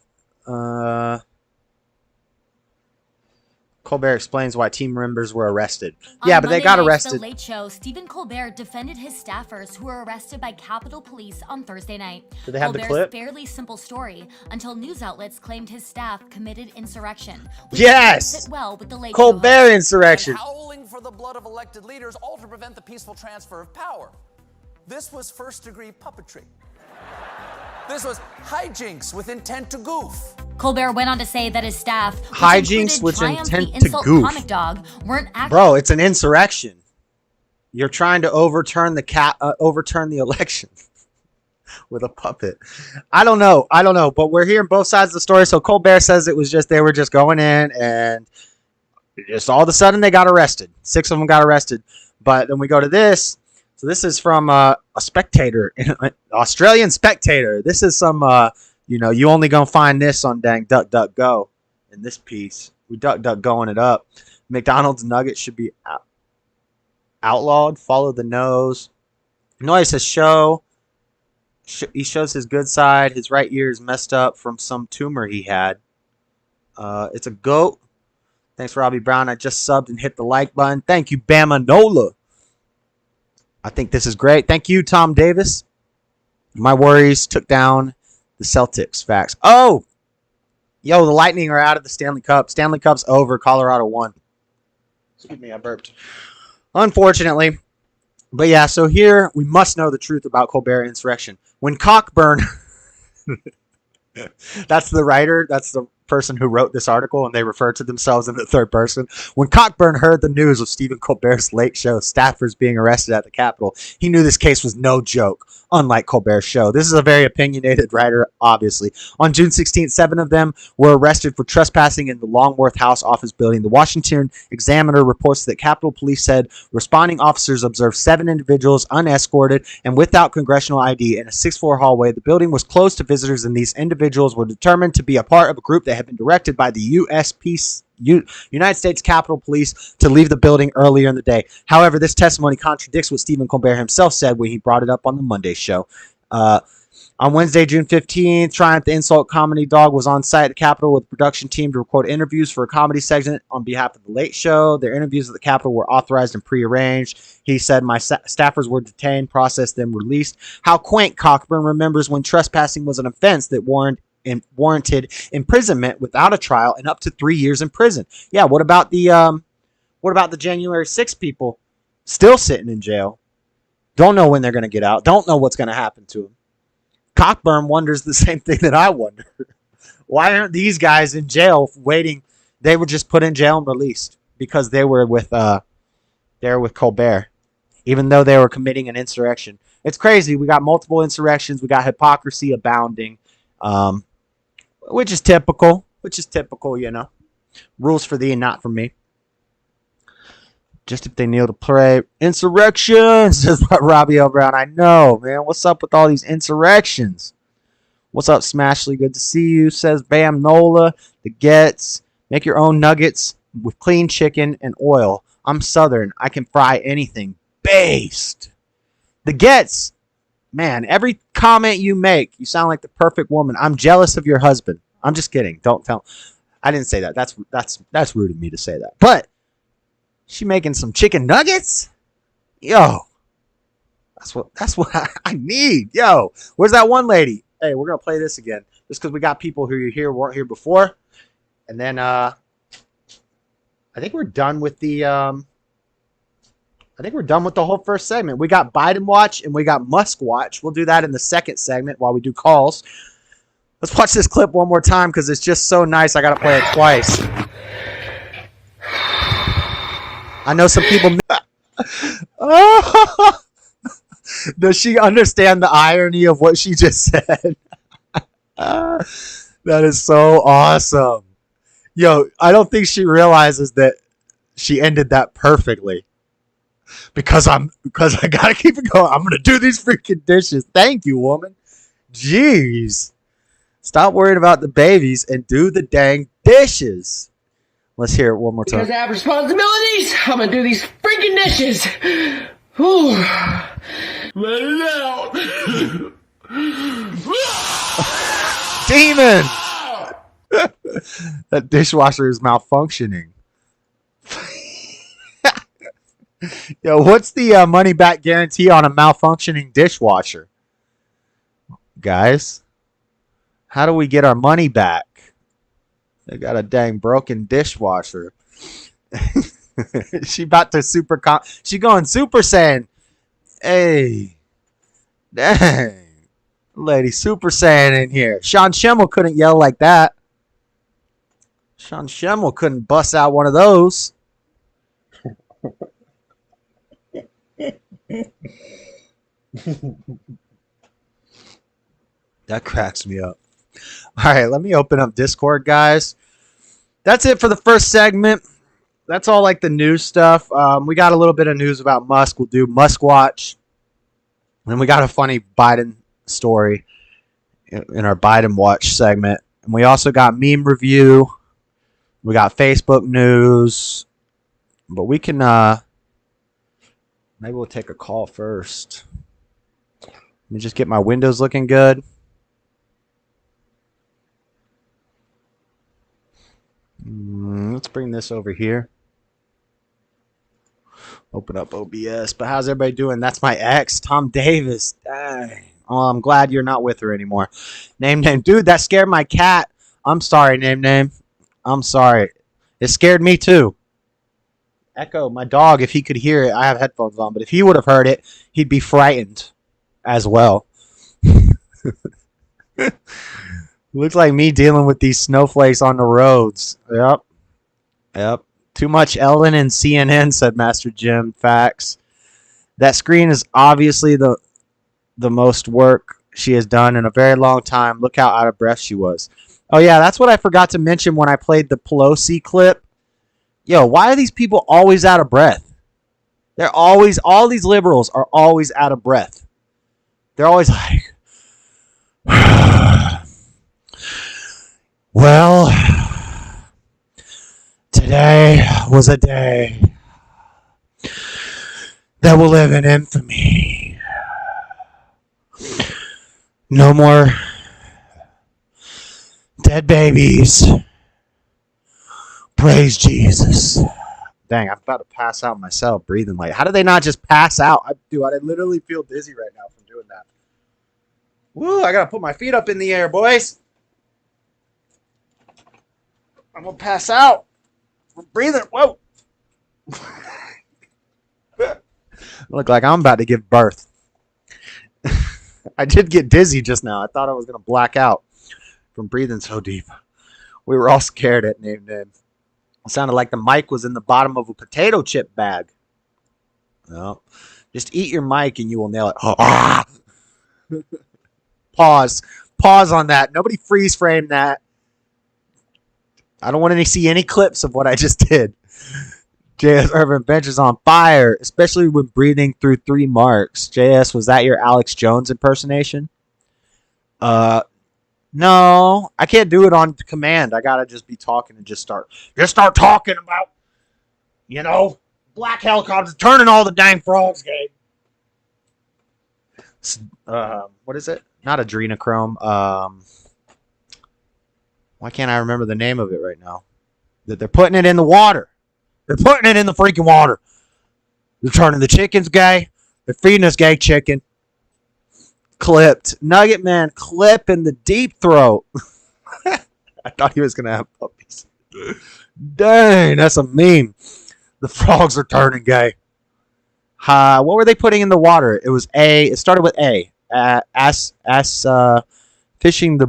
Colbert explains why team members were arrested. Yeah, but they got arrested. On The Late Show, Stephen Colbert defended his staffers who were arrested by Capitol Police on Thursday night. Did they have Colbert's the clip? Fairly simple story until news outlets claimed his staff committed insurrection. Yes! Fit well with the Late Colbert Show insurrection. And howling for the blood of elected leaders, all to prevent the peaceful transfer of power. This was first-degree puppetry. This was hijinks with intent to goof. Colbert went on to say that his staff, hijinks with intent to goof. Comic dog, weren't actually. Bro, it's an insurrection. You're trying to overturn the election with a puppet. I don't know, but we're hearing both sides of the story. So Colbert says it was just they were just going in and just all of a sudden they got arrested. 6 of them got arrested. But then we go to this. So this is from a Spectator, an Australian Spectator. This is some, you only gonna find this on dang DuckDuckGo in this piece. We DuckDuckGoing it up. McDonald's nuggets should be outlawed. Follow the nose. Noise says he shows his good side. His right ear is messed up from some tumor he had. It's a goat. Thanks, Robbie Brown. I just subbed and hit the like button. Thank you, Bama Nola. I think this is great. Thank you, Tom Davis. My worries took down the Celtics. Facts. Oh! Yo, the Lightning are out of the Stanley Cup. Stanley Cup's over. Colorado won. Excuse me, I burped. Unfortunately. But yeah, so here we must know the truth about Colbert insurrection. When Cockburn... that's the writer. That's the person who wrote this article, and they refer to themselves in the third person. When Cockburn heard the news of Stephen Colbert's Late Show staffers being arrested at the Capitol, he knew this case was no joke, unlike Colbert's show. This is a very opinionated writer, obviously. On June 16th, 7 of them were arrested for trespassing in the Longworth House office building. The Washington Examiner reports that Capitol Police said responding officers observed 7 individuals unescorted and without congressional ID in a 6th-floor hallway. The building was closed to visitors, and these individuals were determined to be a part of a group that had been directed by the United States Capitol Police to leave the building earlier in the day. However, this testimony contradicts what Stephen Colbert himself said when he brought it up on the Monday show. On Wednesday, June 15th, Triumph the Insult Comedy Dog was on site at the Capitol with the production team to record interviews for a comedy segment on behalf of the Late Show. Their interviews at the Capitol were authorized and prearranged. He said, my staffers were detained, processed, then released. How quaint. Cockburn remembers when trespassing was an offense that warranted imprisonment without a trial and up to 3 years in prison. Yeah, what about the January 6th people still sitting in jail? Don't know when they're going to get out. Don't know what's going to happen to them. Cockburn wonders the same thing that I wonder. Why aren't these guys in jail waiting? They were just put in jail and released because they were with Colbert, even though they were committing an insurrection. It's crazy. We got multiple insurrections. We got hypocrisy abounding, which is typical. You know. Rules for thee and not for me. Just if they kneel to pray. Insurrection, says Robbie L. Brown. I know, man. What's up with all these insurrections? What's up, Smashley? Good to see you, says Bam Nola. The Gets. Make your own nuggets with clean chicken and oil. I'm Southern. I can fry anything. Based. The Gets. Man, every comment you make, you sound like the perfect woman. I'm jealous of your husband. I'm just kidding. Don't tell. I didn't say that. That's rude of me to say that. But she making some chicken nuggets? Yo. That's what I need. Yo. Where's that one lady? Hey, we're going to play this again. Just because we got people who weren't here before. And then I think we're done with the whole first segment. We got Biden Watch and we got Musk Watch. We'll do that in the second segment while we do calls. Let's watch this clip one more time because it's just so nice. I got to play it twice. I know some people. Does she understand the irony of what she just said? That is so awesome. Yo, I don't think she realizes that she ended that perfectly. Because I gotta keep it going. I'm gonna do these freaking dishes. Thank you, woman. Jeez. Stop worrying about the babies and do the dang dishes. Let's hear it one more time. Because I have responsibilities, I'm gonna do these freaking dishes. Whew. Let it out. Demon! That dishwasher is malfunctioning. Yo, what's the money back guarantee on a malfunctioning dishwasher? Guys, how do we get our money back? They got a dang broken dishwasher. She about to she going Super Saiyan. Hey, dang, lady, Super Saiyan in here. Sean Schemmel couldn't yell like that. Sean Schemmel couldn't bust out one of those. That cracks me up. All right, let me open up Discord, guys. That's it for the first segment. That's all like the news stuff. We got a little bit of news about Musk. We'll do Musk Watch. And we got a funny Biden story in our Biden Watch segment. And we also got meme review. We got Facebook news. But we can maybe we'll take a call first. Let me just get my windows looking good. Let's bring this over here. Open up OBS. But how's everybody doing? That's my ex, Tom Davis. Dang. Oh, I'm glad you're not with her anymore. Name. Dude, that scared my cat. I'm sorry, name. I'm sorry. It scared me too. Echo, my dog, if he could hear it, I have headphones on, but if he would have heard it, he'd be frightened as well. Looks like me dealing with these snowflakes on the roads. Yep. Yep. Too much Ellen and CNN, said Master Jim. Facts. That screen is obviously the most work she has done in a very long time. Look how out of breath she was. Oh, yeah, that's what I forgot to mention when I played the Pelosi clip. Yo, why are these people always out of breath? They're always, all these liberals are always out of breath. They're always like, well, today was a day that will live in infamy. No more dead babies. Praise Jesus. Dang, I'm about to pass out myself breathing like. How do they not just pass out? I literally feel dizzy right now from doing that. Woo, I gotta put my feet up in the air, boys. I'm gonna pass out. I'm breathing. Whoa. Look like I'm about to give birth. I did get dizzy just now. I thought I was gonna black out from breathing so deep. We were all scared at name. It sounded like the mic was in the bottom of a potato chip bag. No, just eat your mic and you will nail it. Ah! Pause on that. Nobody freeze frame that. I don't want to see any clips of what I just did. JS Urban Adventures on fire, especially when breathing through 3 marks. JS, was that your Alex Jones impersonation? No, I can't do it on command. I gotta just be talking and just start talking about, black helicopters turning all the dang frogs gay. What is it? Not adrenochrome. Why can't I remember the name of it right now? That they're putting it in the water. They're putting it in the freaking water. They're turning the chickens gay. They're feeding us gay chicken. Clipped. Nugget Man clip in the deep throat. I thought he was going to have puppies. Dang, that's a meme. The frogs are turning gay. What were they putting in the water? It was A. It started with A. Fishing the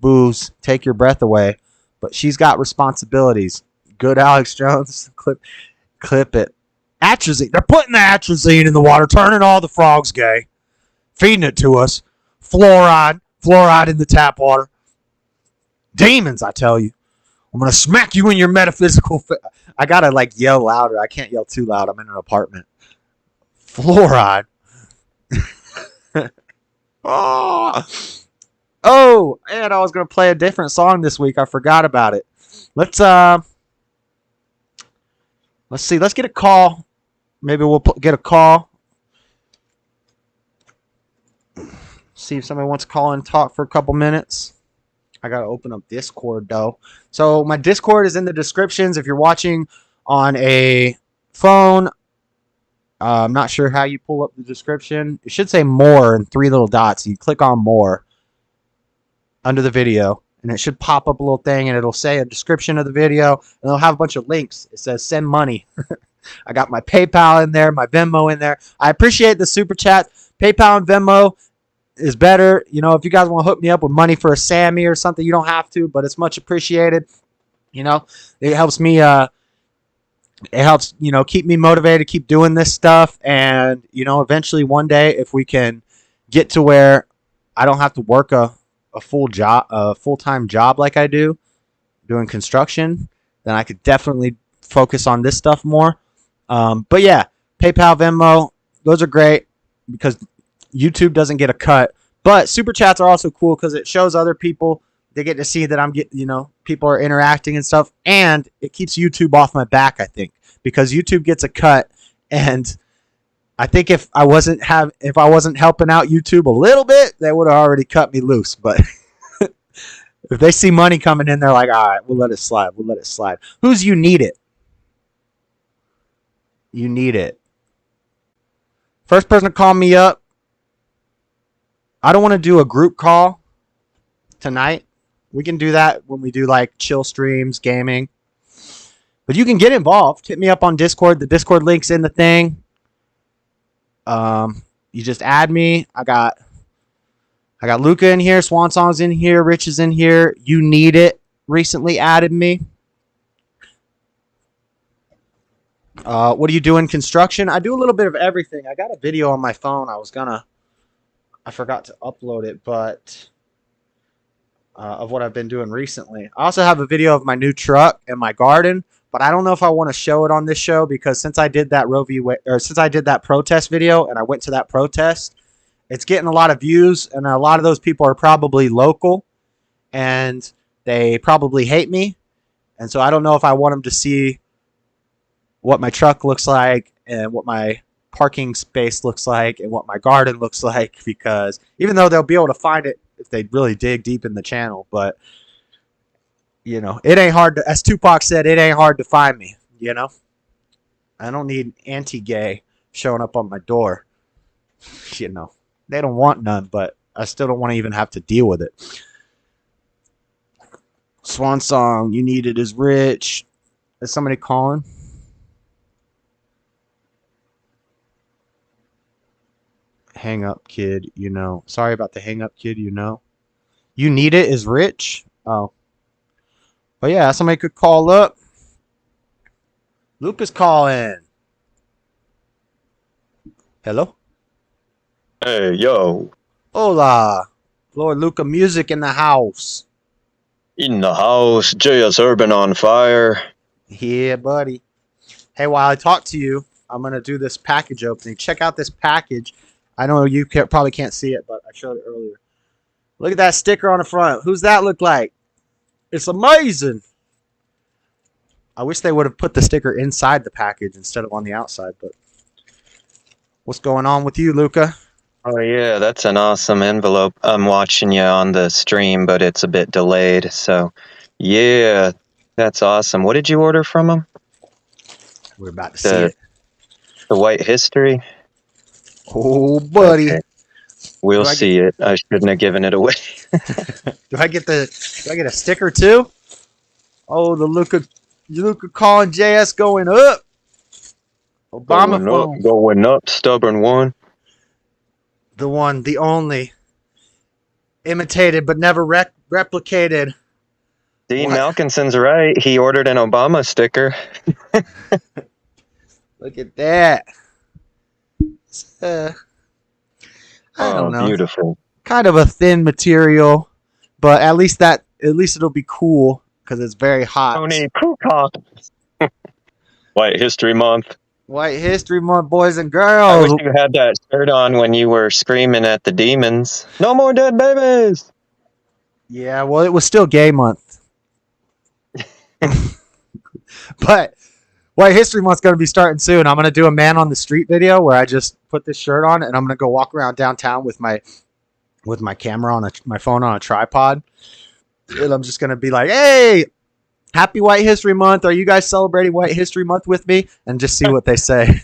boos take your breath away. But she's got responsibilities. Good Alex Jones. Clip it. Atrazine. They're putting the atrazine in the water, turning all the frogs gay. Feeding it to us. Fluoride in the tap water. Demons, I tell you. I'm going to smack you in your metaphysical... I got to, yell louder. I can't yell too loud. I'm in an apartment. Fluoride. Oh, and I was going to play a different song this week. I forgot about it. Let's see. Let's get a call. Maybe we'll get a call. See if somebody wants to call and talk for a couple minutes. I got to open up Discord, though. So my Discord is in the descriptions. If you're watching on a phone, I'm not sure how you pull up the description. It should say more and 3 little dots. You click on more under the video, and it should pop up a little thing, and it'll say a description of the video, and it'll have a bunch of links. It says send money. I got my PayPal in there, my Venmo in there. I appreciate the super chat. PayPal and Venmo is better. If you guys want to hook me up with money for a Sammy or something, you don't have to, but it's much appreciated. It helps me, keep me motivated, keep doing this stuff. And, eventually one day, if we can get to where I don't have to work a full-time job like I do, doing construction, then I could definitely focus on this stuff more. But yeah, PayPal, Venmo, those are great because YouTube doesn't get a cut. But super chats are also cool because it shows other people. They get to see that I'm getting, people are interacting and stuff, and it keeps YouTube off my back, I think, because YouTube gets a cut. And I think if I wasn't helping out YouTube a little bit, they would have already cut me loose. But if they see money coming in, they're like, all right, we'll let it slide. Who's you need it? You need it. First person to call me up. I don't want to do a group call tonight. We can do that when we do chill streams, gaming. But you can get involved. Hit me up on Discord. The Discord link's in the thing. You just add me. I got I got Luca in here. Swan Song's in here. Rich is in here. You Need It recently added me. What do you do in construction? I do a little bit of everything. I got a video on my phone. I forgot to upload it, but of what I've been doing recently. I also have a video of my new truck and my garden, but I don't know if I want to show it on this show because since I did that Roe V Wade, or since I did that protest video and I went to that protest, it's getting a lot of views, and a lot of those people are probably local, and they probably hate me, and so I don't know if I want them to see what my truck looks like and what my parking space looks like and what my garden looks like, because even though they'll be able to find it if they really dig deep in the channel, but you know, it ain't hard to, as Tupac said, it ain't hard to find me, you know? I don't need anti-gay showing up on my door. You know, they don't want none, but I still don't want to even have to deal with it. Swan Song, You Need It is Rich. Is somebody calling? Hang up, kid, you know. Sorry about the hang up, kid, you know. You Need It is Rich? Oh. But yeah, somebody could call up. Luca's calling. Hello? Hey, yo. Hola. Lord Luca music in the house. In the house. JS Urban on fire. Yeah, buddy. Hey, while I talk to you, I'm going to do this package opening. Check out this package. I know you probably can't see it, but I showed it earlier. Look at that sticker on the front. Who's that look like? It's amazing. I wish they would have put the sticker inside the package instead of on the outside, but what's going on with you, Luca? Oh, yeah, that's an awesome envelope. I'm watching you on the stream, but it's a bit delayed, so yeah, that's awesome. What did you order from them? We're about to see it. The White History? Oh, buddy. Okay. We'll see it. I shouldn't have given it away. Do I get a sticker too? Oh, the Luca calling JS going up. Obama phone. Going up, stubborn one. The one, the only. Imitated but never replicated. Dean Malkinson's right. He ordered an Obama sticker. Look at that. I don't know. Beautiful. Kind of a thin material, but at least it'll be cool because it's very hot. Tony Kukoc. White History Month. White History Month, boys and girls. I wish you had that shirt on when you were screaming at the demons. No more dead babies. Yeah, well, it was still Gay Month. But White History Month's going to be starting soon. I'm going to do a man on the street video where I just put this shirt on and I'm going to go walk around downtown with my camera on my phone on a tripod. And I'm just going to be like, hey, happy White History Month. Are you guys celebrating White History Month with me? And just see what they say.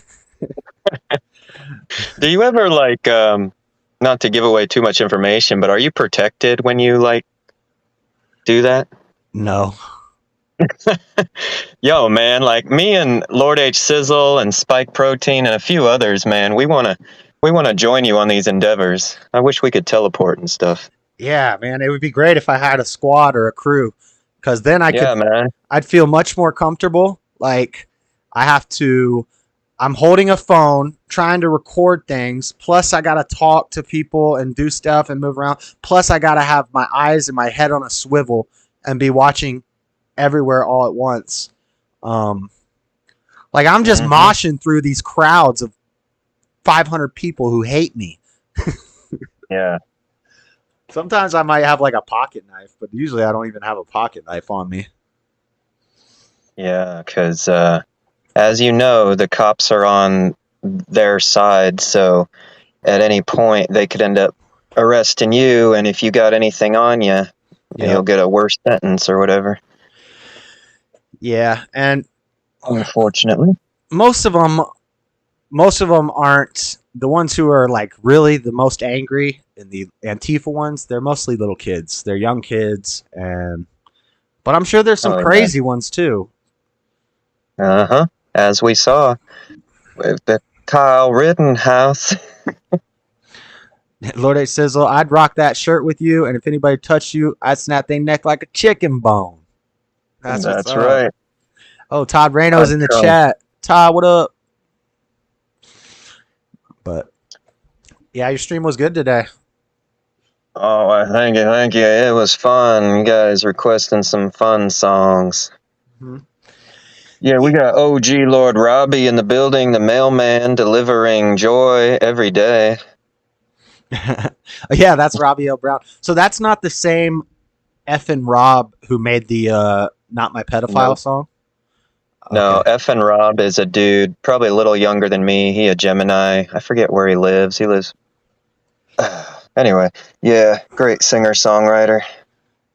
Do you ever not to give away too much information, but are you protected when you do that? No. Yo, man, me and Lord H Sizzle and Spike Protein and a few others, man, we want to join you on these endeavors. I wish we could teleport and stuff. Yeah, man, it would be great if I had a squad or a crew, because then I'd feel much more comfortable. I'm holding a phone, trying to record things, plus I gotta talk to people and do stuff and move around, plus I gotta have my eyes and my head on a swivel and be watching everywhere all at once. I'm just moshing through these crowds of 500 people who hate me. Yeah. Sometimes I might have a pocket knife, but usually I don't even have a pocket knife on me. Yeah, because as you know, the cops are on their side, so at any point they could end up arresting you, and if you got anything on you, you'll get a worse sentence or whatever. Yeah, and unfortunately, most of them aren't the ones who are really the most angry. And the Antifa ones, they're mostly little kids. They're young kids, but I'm sure there's some crazy ones too. As we saw with the Kyle Rittenhouse. Lord H. Sizzle, I'd rock that shirt with you, and if anybody touched you, I'd snap their neck like a chicken bone. That's what's up. right. Oh, Todd Reno's in the Trump. chat. Todd, what up? But yeah, your stream was good today. Oh, thank you, thank you. It was fun. You guys requesting some fun songs. Mhm. Yeah, we got OG Lord Robbie in the building, the mailman delivering joy every day. Yeah, that's Robbie L. Brown. So that's not the same effing Rob who made the Not My Pedophile song? No, F and Rob is a dude, probably a little younger than me. He a Gemini. I forget where he lives. He lives... Anyway, yeah, great singer-songwriter.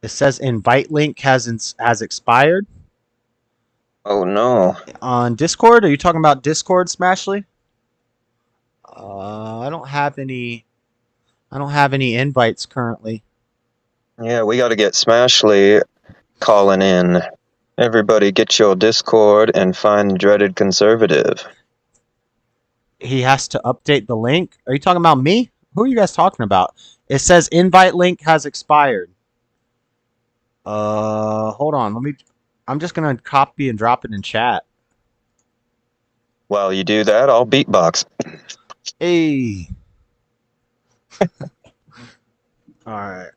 It says invite link has expired. Oh, no. On Discord? Are you talking about Discord, Smashly? I don't have any invites currently. Yeah, we got to get Smashly calling in. Everybody get your Discord and find the dreaded conservative. He has to update the link. Are you talking about me? Who are you guys talking about? It says invite link has expired. Hold on. I'm just gonna copy and drop it in chat. While you do that, I'll beatbox. Hey. All right.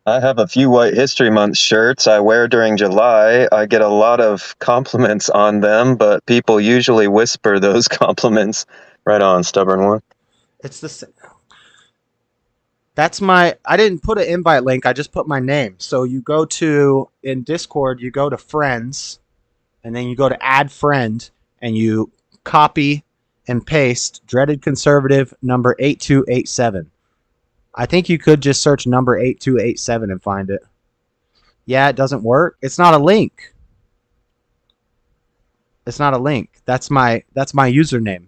I have a few White History Month shirts I wear during July. I get a lot of compliments on them, but people usually whisper those compliments. Right on, stubborn one. It's the same. That's I didn't put an invite link. I just put my name. So you go in Discord, you go to friends, and then you go to add friend, and you copy and paste dreaded conservative number 8287. I think you could just search number 8287 and find it. Yeah, it doesn't work. It's not a link. It's not a link. That's my username.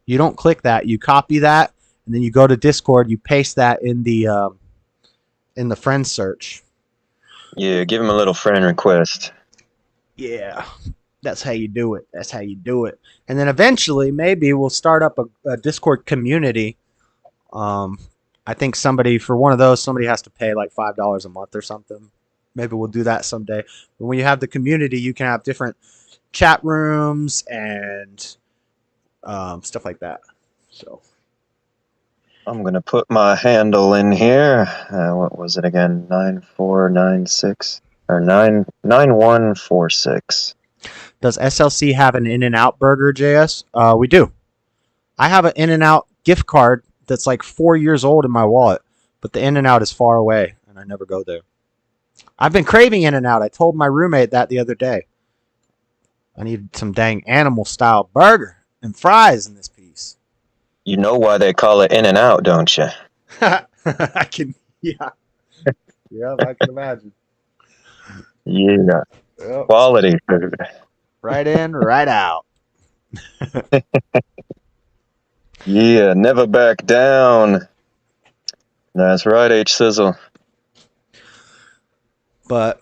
You don't click that. You copy that, and then you go to Discord. You paste that in the friend search. Yeah, give him a little friend request. Yeah, that's how you do it. That's how you do it. And then eventually, maybe we'll start up a Discord community. I think for one of those, somebody has to pay like $5 a month or something. Maybe we'll do that someday. But when you have the community, you can have different chat rooms and stuff like that. So I'm going to put my handle in here. What was it again? 9496 or 9146. Does SLC have an In-N-Out burger, JS? We do. I have an In-N-Out gift card that's like 4 years old in my wallet, but the In-N-Out is far away, and I never go there. I've been craving In-N-Out. I told my roommate that the other day. I need some dang animal-style burger and fries in this piece. You know why they call it In-N-Out, don't you? Yeah. I can imagine. Yeah. Yep. Quality food. Right in, right out. Yeah, never back down. That's right, H. Sizzle. But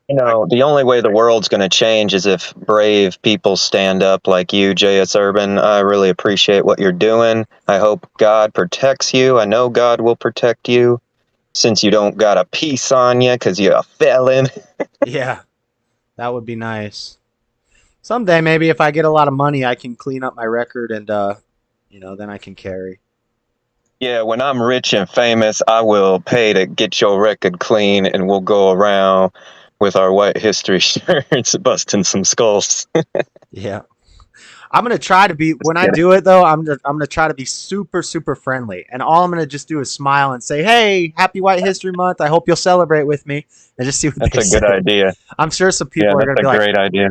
the only way the world's going to change is if brave people stand up like you, JS Urban. I really appreciate what you're doing. I hope God protects you. I know God will protect you since you don't got a piece on you because you're a felon. Yeah, that would be nice. Someday, maybe if I get a lot of money, I can clean up my record and, then I can carry. Yeah, when I'm rich and famous, I will pay to get your record clean, and we'll go around with our White History shirts, busting some skulls. Yeah. I'm going to try to be, when I do it, though, I'm going to try to be super, super friendly. And all I'm going to just do is smile and say, hey, happy White History Month. I hope you'll celebrate with me. And just see what they say. That's a good idea. I'm sure some people are going to be like, that's a great idea.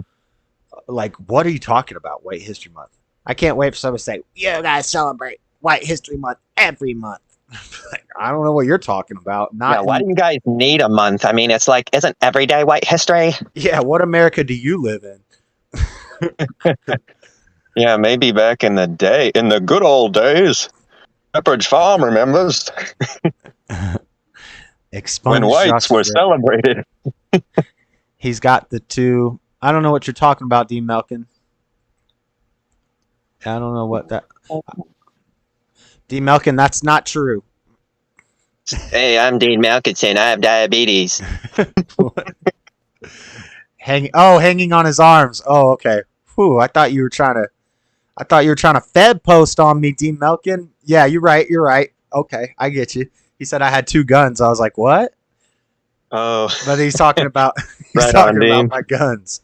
Like, what are you talking about, White History Month? I can't wait for someone to say, you guys celebrate White History Month every month. Like, I don't know what you're talking about. Why do you guys need a month? I mean, it's like, isn't every day White History? Yeah, what America do you live in? Yeah, maybe back in the day, in the good old days. Pepperidge Farm remembers. When whites were celebrated. He's got the two. I don't know what you're talking about, D. Melkin. I don't know what that. Dean Melkin, that's not true. Hey, I'm Dean Malkinson. I have diabetes. Hanging on his arms. Oh, okay. Whew, I thought you were trying to Fed post on me, Dean Melkin. Yeah, you're right. Okay, I get you. He said I had 2 guns. I was like, what? Oh. But he's talking about Dean. my guns.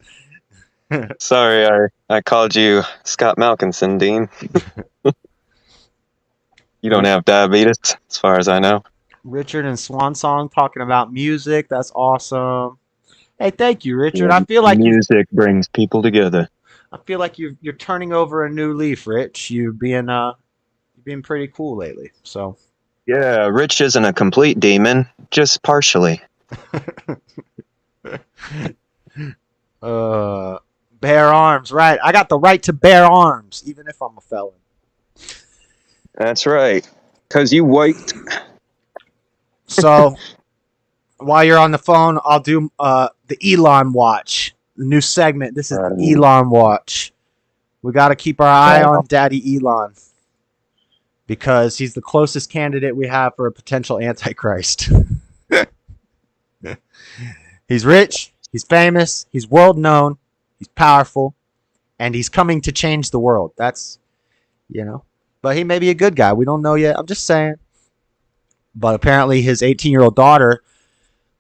Sorry, I called you Scott Malkinson, Dean. You don't have diabetes, as far as I know. Richard and Swan Song talking about music. That's awesome. Hey, thank you, Richard. I feel like music brings people together. I feel like you're turning over a new leaf, Rich. You've been pretty cool lately. So yeah, Rich isn't a complete demon, just partially. Bear arms, right? I got the right to bear arms, even if I'm a felon. That's right, because you wiped. So while you're on the phone, I'll do the Elon Watch, the new segment. This is the Elon Watch. We got to keep our eye on Daddy Elon because he's the closest candidate we have for a potential Antichrist. He's rich, he's famous, he's world known, he's powerful, and he's coming to change the world. That's, but he may be a good guy. We don't know yet. I'm just saying. But apparently his 18-year-old daughter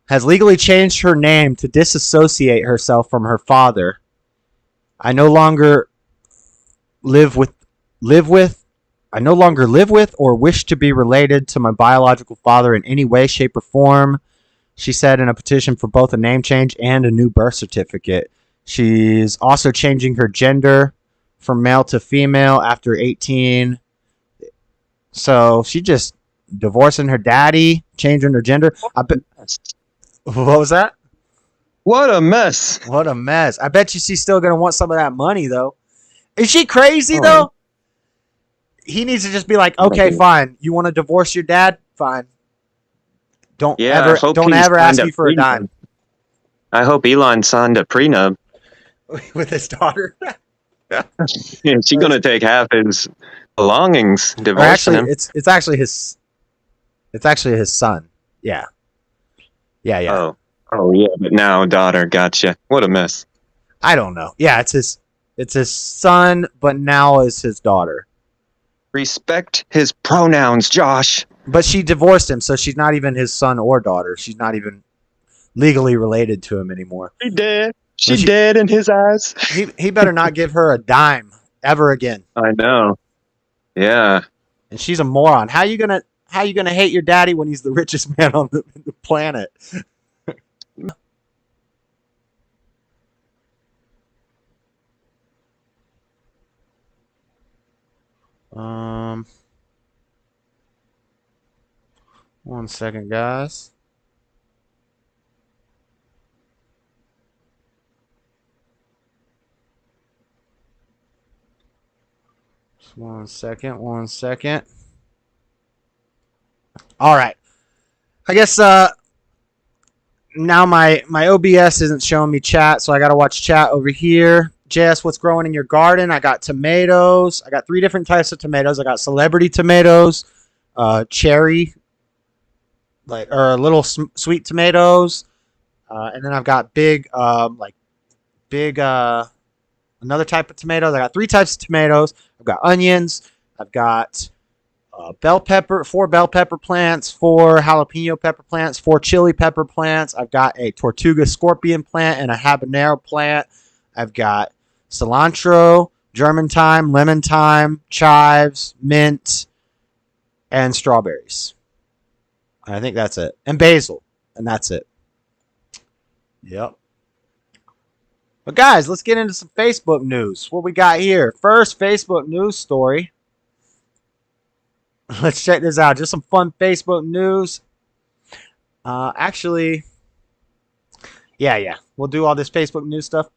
has legally changed her name to disassociate herself from her father. I no longer live with or wish to be related to my biological father in any way, shape, or form, she said in a petition for both a name change and a new birth certificate. She's also changing her gender from male to female after 18. So she just divorcing her daddy, changing her gender. What was that? What a mess. What a mess. I bet you she's still going to want some of that money, though. Is she crazy, though? He needs to just be like, okay, fine. You want to divorce your dad? Fine. Don't ever ask me for a dime. I hope Elon signed a prenup. With his daughter? Yeah, she's going to take half his belongings, divorcing him. It's actually his son. Yeah. Yeah. Oh yeah, but now daughter, gotcha. What a mess. I don't know. Yeah, it's his son, but now is his daughter. Respect his pronouns, Josh. But she divorced him, so she's not even his son or daughter. She's not even legally related to him anymore. She dead. She's dead in his eyes. He better not give her a dime ever again. I know. Yeah. And she's a moron. How you gonna hate your daddy when he's the richest man on the planet? One second, guys. Just one second. All right. I guess now my OBS isn't showing me chat, so I got to watch chat over here. JS, what's growing in your garden? I got tomatoes. I got 3 different types of tomatoes. I got celebrity tomatoes, cherry, or little sweet tomatoes, and then I've got big another type of tomatoes. I got 3 types of tomatoes. I've got onions. I've got bell pepper, 4 bell pepper plants, 4 jalapeno pepper plants, 4 chili pepper plants. I've got a Tortuga scorpion plant and a habanero plant. I've got cilantro, German thyme, lemon thyme, chives, mint, and strawberries. I think that's it. And basil. And that's it. Yep. But guys, let's get into some Facebook news. What we got here? First Facebook news story. Let's check this out. Just some fun Facebook news. Actually, yeah. We'll do all this Facebook news stuff.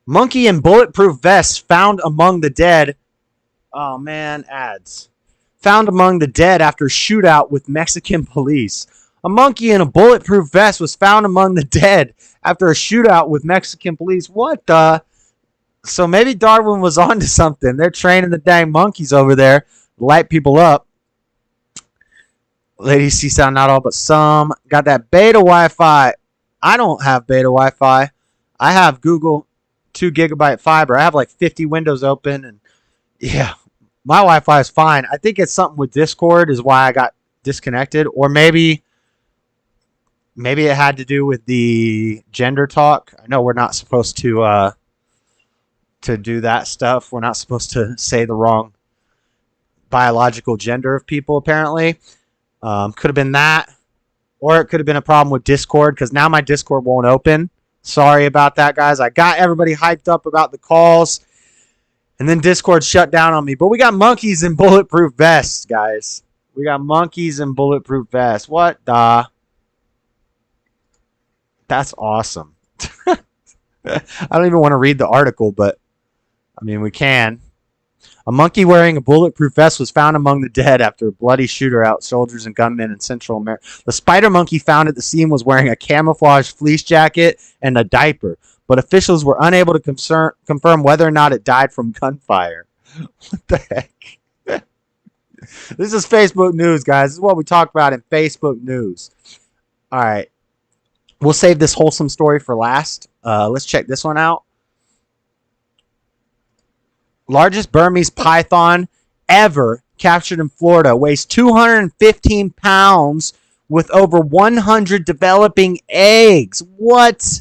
Monkey in bulletproof vest found among the dead. Oh, man, ads. Found among the dead after shootout with Mexican police. A monkey in a bulletproof vest was found among the dead after a shootout with Mexican police. What the? So maybe Darwin was onto something. They're training the dang monkeys over there to light people up. Ladies see sound, not all but some. Got that beta Wi-Fi. I don't have beta Wi-Fi. I have Google 2 gigabyte fiber. I have like 50 windows open, and yeah, my Wi-Fi is fine. I think it's something with Discord is why I got disconnected, or maybe it had to do with the gender talk. I know we're not supposed to do that stuff. We're not supposed to say the wrong biological gender of people, apparently. Could have been that, or it could have been a problem with Discord, because now my Discord won't open. Sorry about that, guys. I got everybody hyped up about the calls, and then Discord shut down on me. But we got monkeys in bulletproof vests, guys. We got monkeys in bulletproof vests. What the? That's awesome. I don't even want to read the article, but I mean, we can. A monkey wearing a bulletproof vest was found among the dead after a bloody shooter out soldiers and gunmen in Central America. The spider monkey found at the scene was wearing a camouflage fleece jacket and a diaper, but officials were unable to confirm whether or not it died from gunfire. What the heck? This is Facebook news, guys. This is what we talk about in Facebook news. All right. We'll save this wholesome story for last. Let's check this one out. Largest Burmese python ever captured in Florida. Weighs 215 pounds with over 100 developing eggs. What?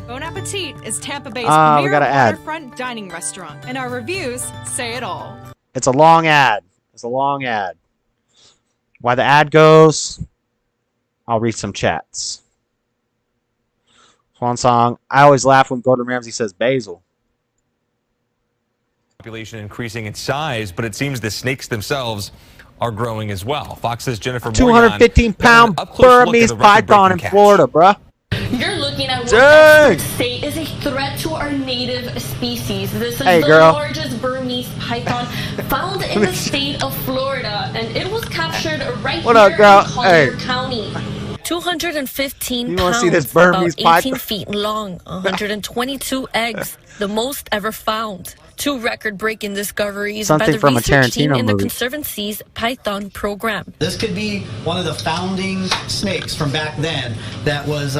Bon Appetit is Tampa Bay's we premier gotta add. waterfront dining restaurant, and our reviews say it all. It's a long ad. It's a long ad. While the ad goes, I'll read some chats. Swan song. I always laugh when Gordon Ramsay says basil. Population increasing in size, but it seems the snakes themselves are growing as well. Fox's Jennifer 215-pound Burmese python in Florida, bruh. You're looking at what Dang. experts say is a threat to our native species. This is Hey, the girl. largest Burmese python found in the state of Florida, and it was captured right What here up, girl? in Collier Hey. County. 215 You wanna pounds, see this Burmese about 18 python? feet long, 122 eggs, the most ever found. Two record-breaking discoveries by Something the from a research team Tarantino in the movie. Conservancy's Python program. This could be one of the founding snakes from back then that was,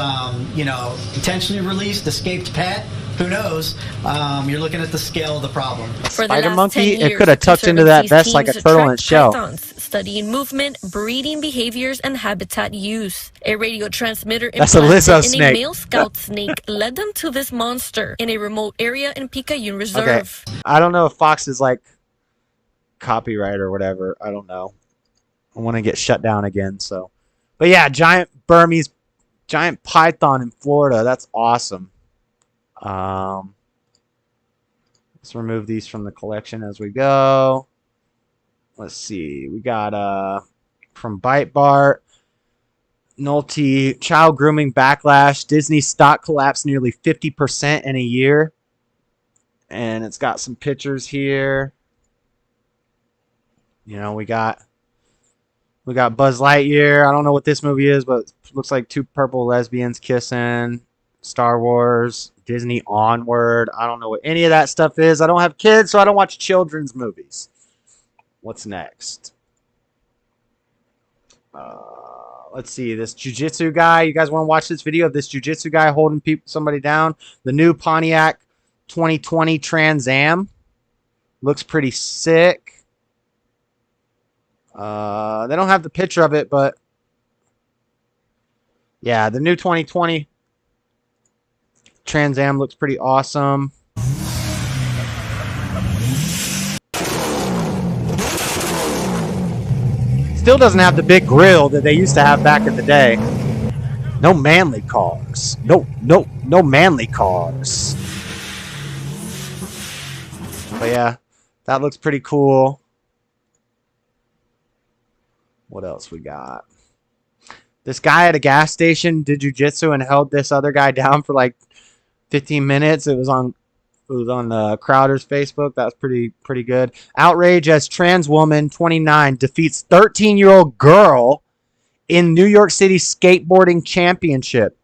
intentionally released, escaped pet. Who knows? You're looking at the scale of the problem. For the Spider last monkey, 10 it years, could have tucked into that vest like a Conservancy's turtle in teams its shell. tracked pythons, studying movement, breeding behaviors, and habitat use. A radio transmitter That's a implanted Lizzo in snake. a male scout snake led them to this monster in a remote area in Picayune Reserve. Okay. I don't know if Fox is like copyright or whatever. I don't know. I want to get shut down again. So, but yeah, giant python in Florida. That's awesome. Let's remove these from the collection as we go. Let's see. We got from Bite Bart. Nolte, child grooming backlash. Disney stock collapsed nearly 50% in a year. And it's got some pictures here. You know, we got Buzz Lightyear. I don't know what this movie is, but it looks like two purple lesbians kissing. Star Wars, Disney Onward. I don't know what any of that stuff is. I don't have kids, so I don't watch children's movies. What's next? Let's see. This jiu-jitsu guy. You guys want to watch this video of this jiu-jitsu guy holding somebody down? The new Pontiac 2020 Trans Am. Looks pretty sick. They don't have the picture of it, but yeah, the new 2020 Trans Am looks pretty awesome. Still doesn't have the big grill that they used to have back in the day. No manly cars. No manly cars. But yeah, that looks pretty cool. What else we got? This guy at a gas station did jujitsu and held this other guy down for like 15 minutes. It was on Crowder's Facebook. That was pretty good. Outrage as trans woman 29 defeats 13-year-old girl in New York City skateboarding championship.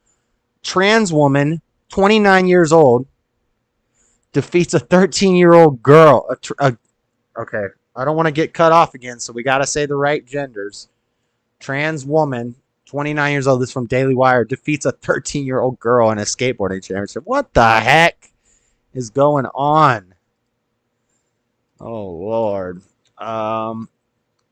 Trans woman 29 years old defeats a 13-year-old girl. Okay, I don't want to get cut off again, so we got to say the right genders. Trans woman, 29 years old, this is from Daily Wire, defeats a 13-year-old girl in a skateboarding championship. What the heck is going on? Oh, Lord.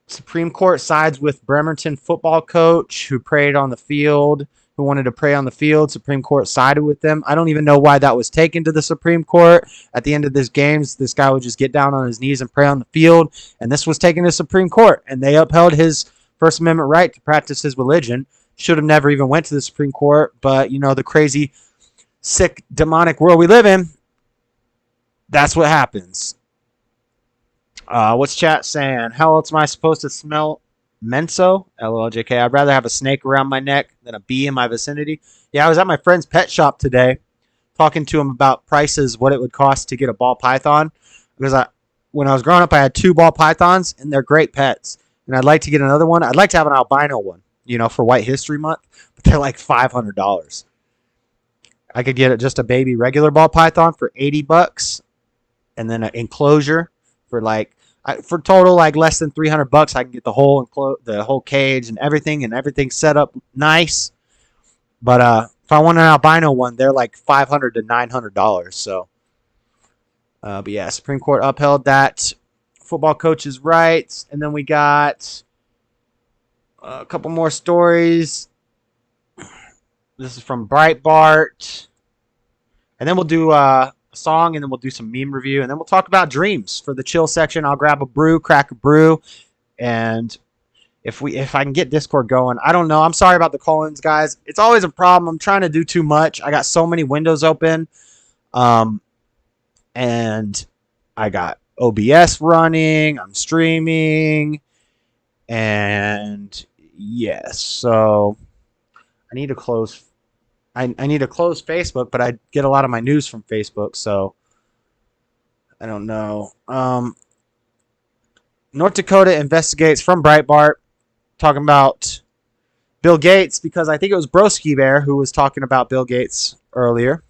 Supreme Court sides with Bremerton football coach who prayed on the field, who wanted to pray on the field. Supreme Court sided with them. I don't even know why that was taken to the Supreme Court. At the end of this games, this guy would just get down on his knees and pray on the field, and this was taken to Supreme Court, and they upheld his First Amendment right to practice his religion. Should have never even went to the Supreme Court, but, you know, the crazy, sick, demonic world we live in, that's what happens. What's chat saying? How else am I supposed to smell menso? LOLJK. I'd rather have a snake around my neck than a bee in my vicinity. Yeah, I was at my friend's pet shop today talking to him about prices, what it would cost to get a ball python. Because when I was growing up, I had 2 ball pythons, and they're great pets. And I'd like to get another one. I'd like to have an albino one, you know, for White History Month. But they're like $500. I could get just a baby regular ball python for $80. And then an enclosure for for total like less than $300. I can get the whole cage and everything set up nice. But if I want an albino one, they're like $500 to $900. So, but yeah, Supreme Court upheld that football coach's rights, and then we got a couple more stories. This is from Breitbart, and then we'll do song, and then we'll do some meme review, and then we'll talk about dreams for the chill section. I'll grab a brew, crack a brew, and if I can get Discord going, I don't know. I'm sorry about the call-ins, guys. It's always a problem. I'm trying to do too much. I got so many windows open, and I got OBS running. I'm streaming, and yes, so I need to close. I need to close Facebook, but I get a lot of my news from Facebook, so I don't know. North Dakota investigates from Breitbart, talking about Bill Gates, because I think it was Broski Bear who was talking about Bill Gates earlier.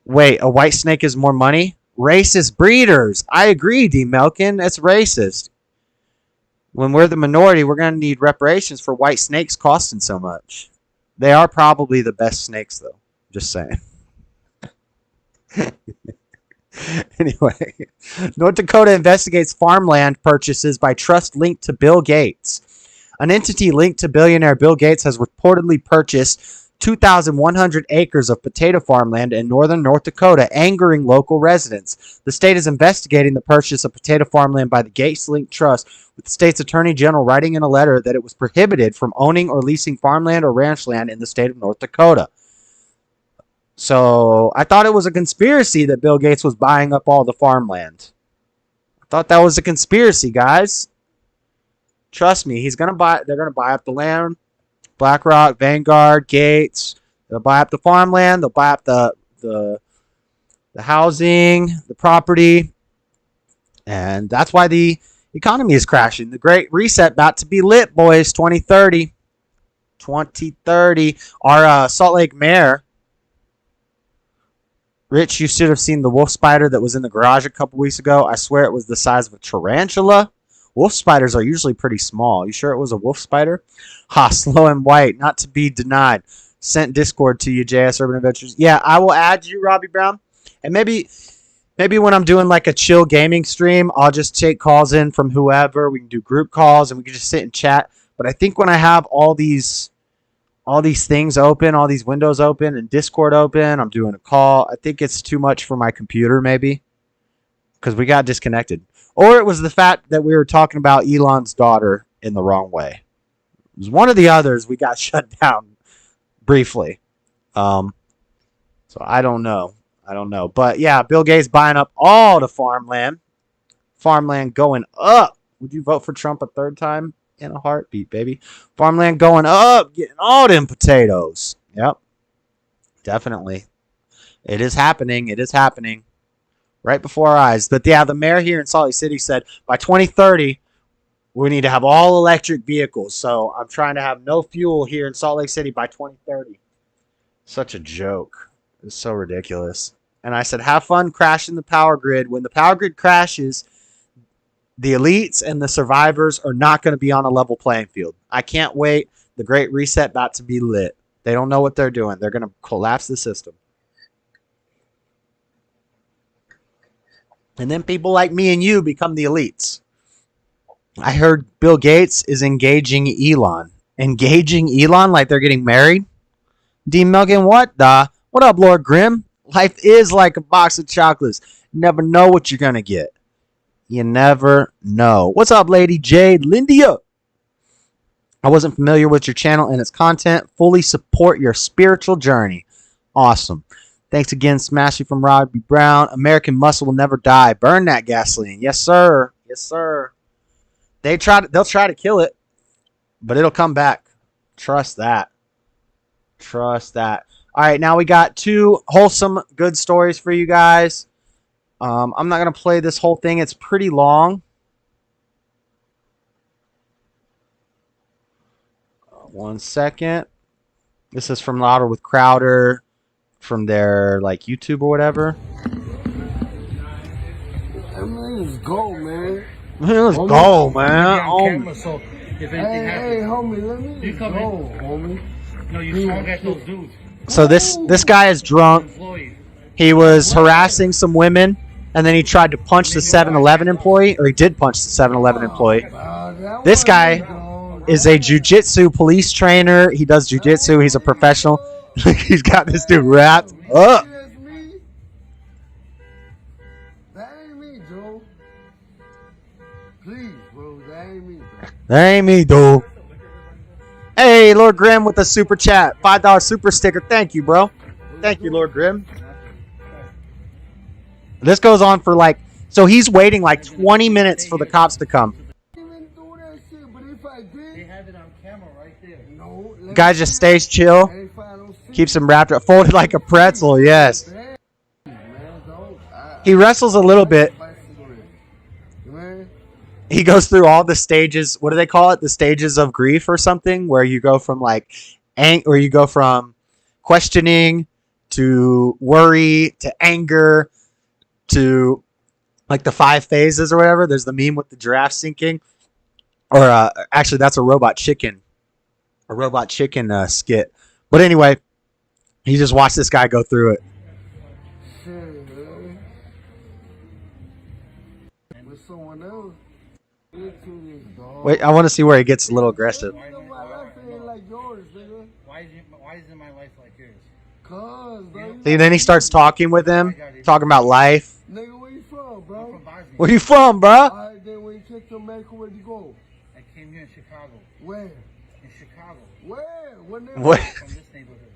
Wait, a white snake is more money? Racist breeders. I agree, D. Melkin. That's racist. When we're the minority, we're going to need reparations for white snakes costing so much. They are probably the best snakes, though. Just saying. Anyway, North Dakota investigates farmland purchases by trust linked to Bill Gates. An entity linked to billionaire Bill Gates has reportedly purchased 2,100 acres of potato farmland in northern North Dakota, angering local residents. The state is investigating the purchase of potato farmland by the Gates-linked trust, with the state's attorney general writing in a letter that it was prohibited from owning or leasing farmland or ranch land in the state of North Dakota. So I thought it was a conspiracy that Bill Gates was buying up all the farmland. I thought that was a conspiracy, guys. Trust me, they're going to buy up the land. BlackRock, Vanguard, Gates, they'll buy up the farmland, they'll buy up the housing, the property, and that's why the economy is crashing. The Great Reset about to be lit, boys. 2030. Our Salt Lake mayor, Rich, you should have seen the wolf spider that was in the garage a couple weeks ago. I swear it was the size of a tarantula. Wolf spiders are usually pretty small. You sure it was a wolf spider? Ha, slow and white, not to be denied. Sent Discord to you, JS Urban Adventures. Yeah, I will add you, Robbie Brown. And maybe when I'm doing like a chill gaming stream, I'll just take calls in from whoever. We can do group calls and we can just sit and chat. But I think when I have all these things open, all these windows open and Discord open, I'm doing a call. I think it's too much for my computer maybe because we got disconnected. Or it was the fact that we were talking about Elon's daughter in the wrong way. It was one of the others. We got shut down briefly. So I don't know. But yeah, Bill Gates buying up all the farmland. Farmland going up. Would you vote for Trump a third time? In a heartbeat, baby. Farmland going up. Getting all them potatoes. Yep. Definitely. It is happening. Right before our eyes. But yeah, the mayor here in Salt Lake City said by 2030, we need to have all electric vehicles. So I'm trying to have no fuel here in Salt Lake City by 2030. Such a joke. It's so ridiculous. And I said, have fun crashing the power grid. When the power grid crashes, the elites and the survivors are not going to be on a level playing field. I can't wait. The Great Reset about to be lit. They don't know what they're doing. They're going to collapse the system. And then people like me and you become the elites. I heard Bill Gates is engaging Elon. Engaging Elon like they're getting married? D. Milligan, what the? What up, Lord Grimm? Life is like a box of chocolates. You never know what you're going to get. You never know. What's up, Lady Jade? Lindia. I wasn't familiar with your channel and its content. Fully support your spiritual journey. Awesome. Thanks again, Smashy from Robbie Brown. American muscle will never die. Burn that gasoline. Yes, sir. Yes, sir. They'll try to kill it, but it'll come back. Trust that. Trust that. All right, now we got 2 wholesome, good stories for you guys. I'm not going to play this whole thing. It's pretty long. One second. This is from Louder with Crowder from their like YouTube or whatever. Let's go, man. Let's go, man. Hey, homie, let me go, homie. No, you swung at those dudes. So this guy is drunk. He was harassing some women, and then he tried to punch the 7-Eleven employee, or he did punch the 7-Eleven employee. This guy is a jiu-jitsu police trainer. He does jiu-jitsu. He's a professional. He's got this dude wrapped up. That ain't me, Joe. Please, bro. That ain't me, bro. That ain't me, dude. Hey, Lord Grimm with a super chat. $5 super sticker. Thank you, bro. Thank you, Lord Grimm. This goes on for like... So he's waiting like 20 minutes for the cops to come. Guy just stays chill. Keeps him wrapped up. Folded like a pretzel, yes. He wrestles a little bit. He goes through all the stages. What do they call it? The stages of grief or something, where you go from like, or you go from questioning to worry to anger to like the 5 phases or whatever. There's the meme with the giraffe sinking, or actually that's a robot chicken skit. But anyway, he just watched this guy go through it. With someone else. Wait, I want to see where he gets a little aggressive. Why isn't my life like yours? See, then he starts talking with him, talking about life. Nigga, where you from, bro? Where you from, bro? Alright, then when you came to America, where'd you go? I came here in Chicago. Where? In Chicago. Where? What neighborhood? What? From this neighborhood.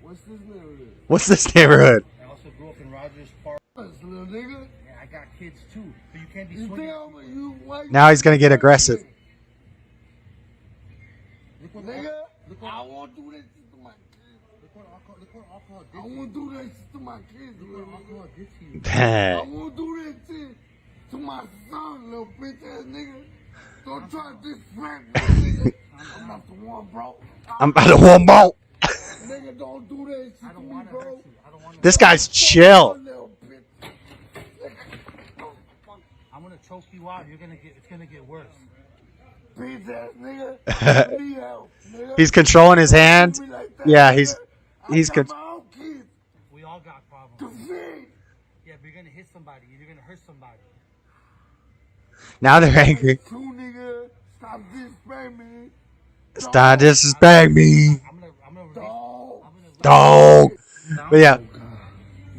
What's this neighborhood? What's this neighborhood? I also grew up in Rogers Park. Little nigga. Yeah, I got kids too, but you can't be swinging. Now he's gonna get aggressive. Nigga, I won't do that shit to my kids. Look what alcohol did to you. I won't do that shit to my kids. Look what alcohol did to you. I won't do that shit to my son, little bitch ass nigga. Don't try to disrespect me, nigga. I'm not the one, bro. I'm about to one ball. Nigga, don't do that shit to me, bro. This guy's chill. I'm gonna choke you out. It's gonna get worse. Bitch ass nigga. Need help, nigga. He's controlling his hand. Yeah, he's We all got problems. Yeah, but you're gonna hit somebody. You're gonna hurt somebody. Now they're angry. Nigga, stop disrespecting me. Stop disrespecting me. Dog. But yeah.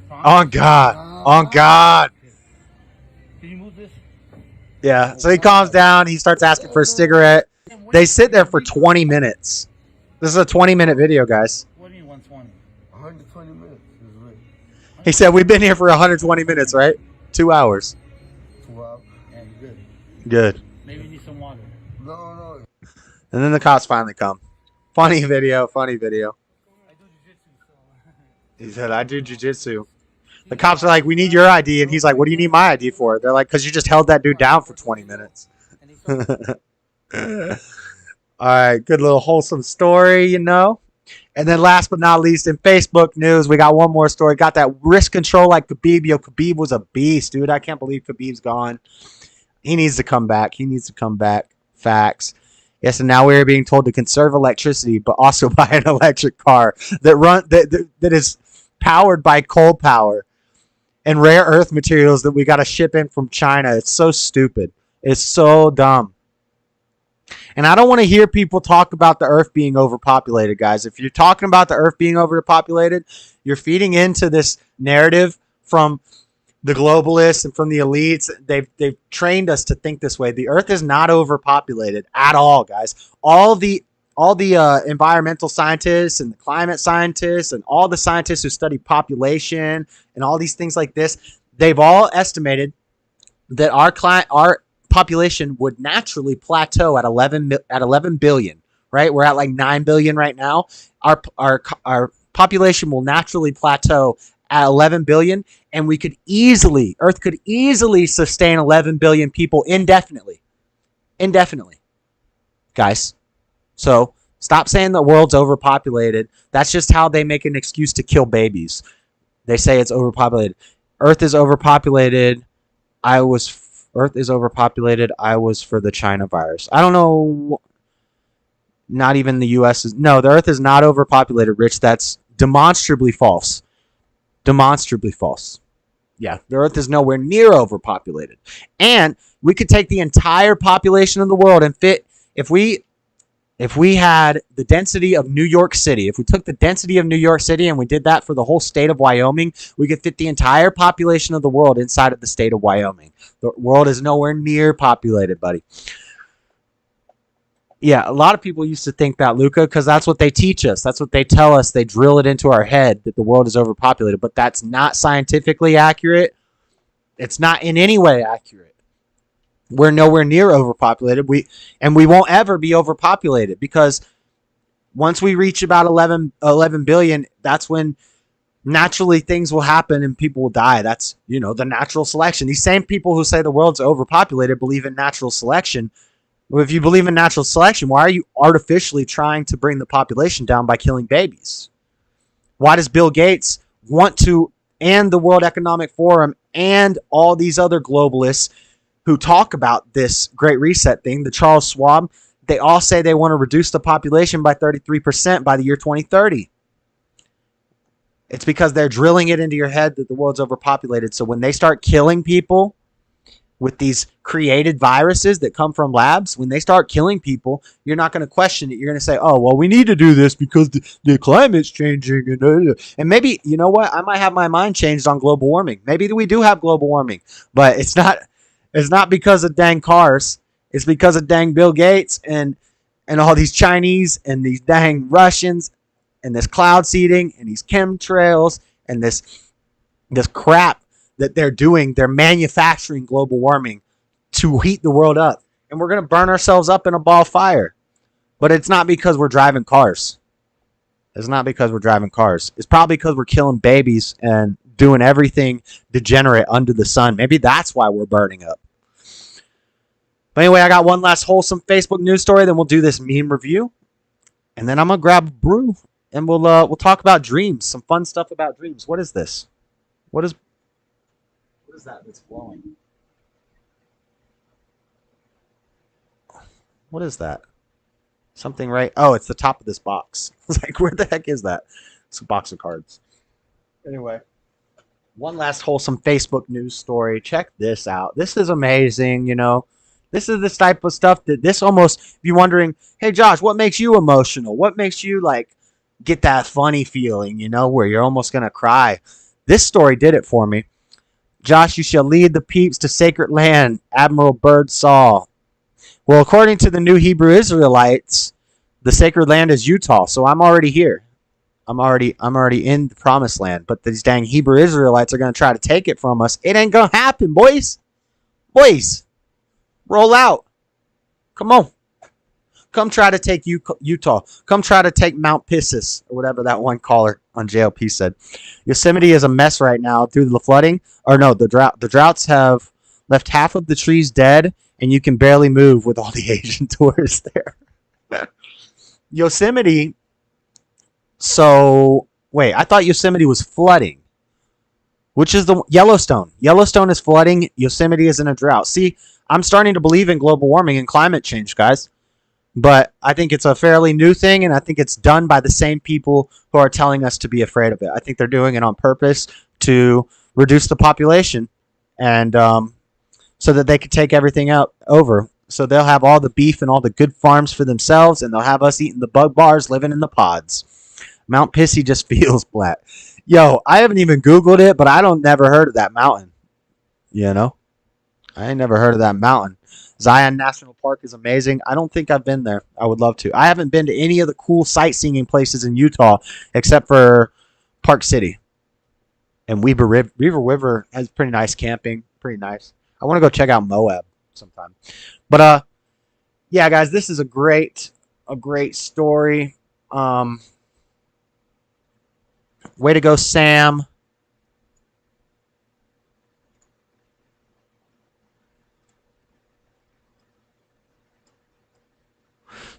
On God. On God. Can you move this? Yeah. So he calms down. He starts asking for a cigarette. They sit there for 20 minutes. This is a 20-minute video, guys. What do you mean 120? 120 minutes. He said, we've been here for 120 minutes, right? 2 hours. 2 hours. Yeah, you're good. Good. Maybe you need some water. No. And then the cops finally come. Funny video. Funny video. He said, I do jiu-jitsu. The cops are like, we need your ID. And he's like, what do you need my ID for? They're like, because you just held that dude down for 20 minutes. All right. Good little wholesome story, you know. And then last but not least, in Facebook news, we got one more story. Got that wrist control like Khabib. Yo, Khabib was a beast, dude. I can't believe Khabib's gone. He needs to come back. He needs to come back. Facts. Yes, and now we're being told to conserve electricity, but also buy an electric car that is powered by coal power and rare earth materials that we got to ship in from China. It's so stupid. It's so dumb. And I don't want to hear people talk about the earth being overpopulated, guys. If you're talking about the earth being overpopulated, you're feeding into this narrative from the globalists and from the elites. They've trained us to think this way. The earth is not overpopulated at all, guys. All the environmental scientists and the climate scientists and all the scientists who study population and all these things like this, they've all estimated that our population would naturally plateau at 11 billion, right? We're at like 9 billion right now. Our population will naturally plateau at 11 billion, and Earth could easily sustain 11 billion people indefinitely, guys. So stop saying the world's overpopulated. That's just how they make an excuse to kill babies. They say it's overpopulated. Earth is overpopulated. Earth is overpopulated. I was for the China virus. I don't know. Not even the U.S. is. No, the Earth is not overpopulated, Rich. That's demonstrably false. Demonstrably false. Yeah, the Earth is nowhere near overpopulated. And we could take the entire population of the world and fit, if we had the density of New York City, if we took the density of New York City and we did that for the whole state of Wyoming, we could fit the entire population of the world inside of the state of Wyoming. The world is nowhere near populated, buddy. Yeah, a lot of people used to think that, Luca, because that's what they teach us. That's what they tell us. They drill it into our head that the world is overpopulated, but that's not scientifically accurate. It's not in any way accurate. We're nowhere near overpopulated. We won't ever be overpopulated, because once we reach about 11 billion, that's when naturally things will happen and people will die. That's, the natural selection. These same people who say the world's overpopulated believe in natural selection. Well, if you believe in natural selection, why are you artificially trying to bring the population down by killing babies? Why does Bill Gates want to, and the World Economic Forum and all these other globalists who talk about this Great Reset thing, the Charles Schwab, they all say they want to reduce the population by 33% by the year 2030. It's because they're drilling it into your head that the world's overpopulated. So when they start killing people with these created viruses that come from labs, when they start killing people, you're not going to question it. You're going to say, oh, well, we need to do this because the climate's changing. And maybe, you know what? I might have my mind changed on global warming. Maybe we do have global warming, but it's not because of dang cars. It's because of dang Bill Gates and all these Chinese and these dang Russians and this cloud seeding and these chemtrails and this crap that they're doing. They're manufacturing global warming to heat the world up. And we're going to burn ourselves up in a ball of fire. But it's not because we're driving cars. It's not because we're driving cars. It's probably because we're killing babies and doing everything degenerate under the sun. Maybe that's why we're burning up. But anyway, I got one last wholesome Facebook news story. Then we'll do this meme review. And then I'm going to grab a brew. And we'll talk about dreams. Some fun stuff about dreams. What is this? What is that that's glowing? What is that? Something right? Oh, it's the top of this box. It's like, where the heck is that? It's a box of cards. Anyway, one last wholesome Facebook news story. Check this out. This is amazing, This is this type of stuff that this almost, if you're wondering, hey, Josh, what makes you emotional? What makes you, get that funny feeling, where you're almost going to cry? This story did it for me. Josh, you shall lead the peeps to sacred land, Admiral Byrd Saul. Well, according to the new Hebrew Israelites, the sacred land is Utah, so I'm already here. I'm already in the promised land, but these dang Hebrew Israelites are going to try to take it from us. It ain't going to happen, boys. Boys, roll out. Come on. Come try to take Utah. Come try to take Mount Pissus, or whatever that one caller on JLP said. Yosemite is a mess right now due to the flooding. Or no, the drought. The droughts have left half of the trees dead, and you can barely move with all the Asian tourists there. Yosemite So, wait, I thought Yosemite was flooding. Which is the Yellowstone. Yellowstone is flooding. Yosemite is in a drought. See, I'm starting to believe in global warming and climate change, guys. But I think it's a fairly new thing, and I think it's done by the same people who are telling us to be afraid of it. I think they're doing it on purpose to reduce the population, and so that they could take everything out over. So they'll have all the beef and all the good farms for themselves, and they'll have us eating the bug bars, living in the pods. Mount Pissy just feels flat. Yo, I haven't even Googled it, but I don't never heard of that mountain. You know? I ain't never heard of that mountain. Zion National Park is amazing. I don't think I've been there. I would love to. I haven't been to any of the cool sightseeing places in Utah except for Park City. And Weaver River has pretty nice camping. Pretty nice. I want to go check out Moab sometime. But yeah, guys, this is a great story. Way to go, Sam.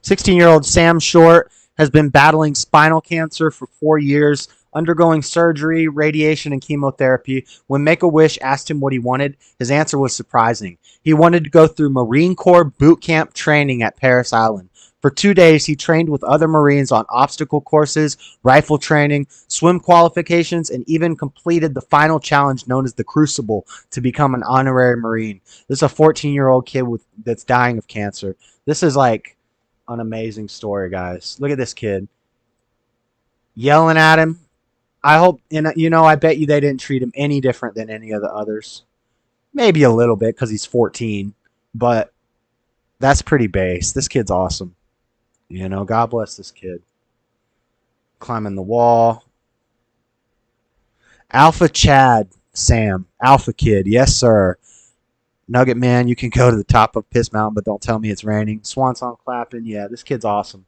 "16-year-old Sam Short has been battling spinal cancer for 4 years, undergoing surgery, radiation, and chemotherapy. When Make-A-Wish asked him what he wanted, his answer was surprising. He wanted to go through Marine Corps boot camp training at Parris Island. For 2 days, he trained with other Marines on obstacle courses, rifle training, swim qualifications, and even completed the final challenge known as the Crucible to become an honorary Marine. This is a 14-year-old kid that's dying of cancer. This is like an amazing story, guys. Look at this kid. Yelling at him. I hope, and you know, I bet you they didn't treat him any different than any of the others. Maybe a little bit because he's 14, but that's pretty base. This kid's awesome. You know, God bless this kid. Climbing the wall. Alpha Chad, Sam. Alpha Kid, yes, sir. Nugget Man, you can go to the top of Piss Mountain, but don't tell me it's raining. Swan Song clapping. Yeah, this kid's awesome.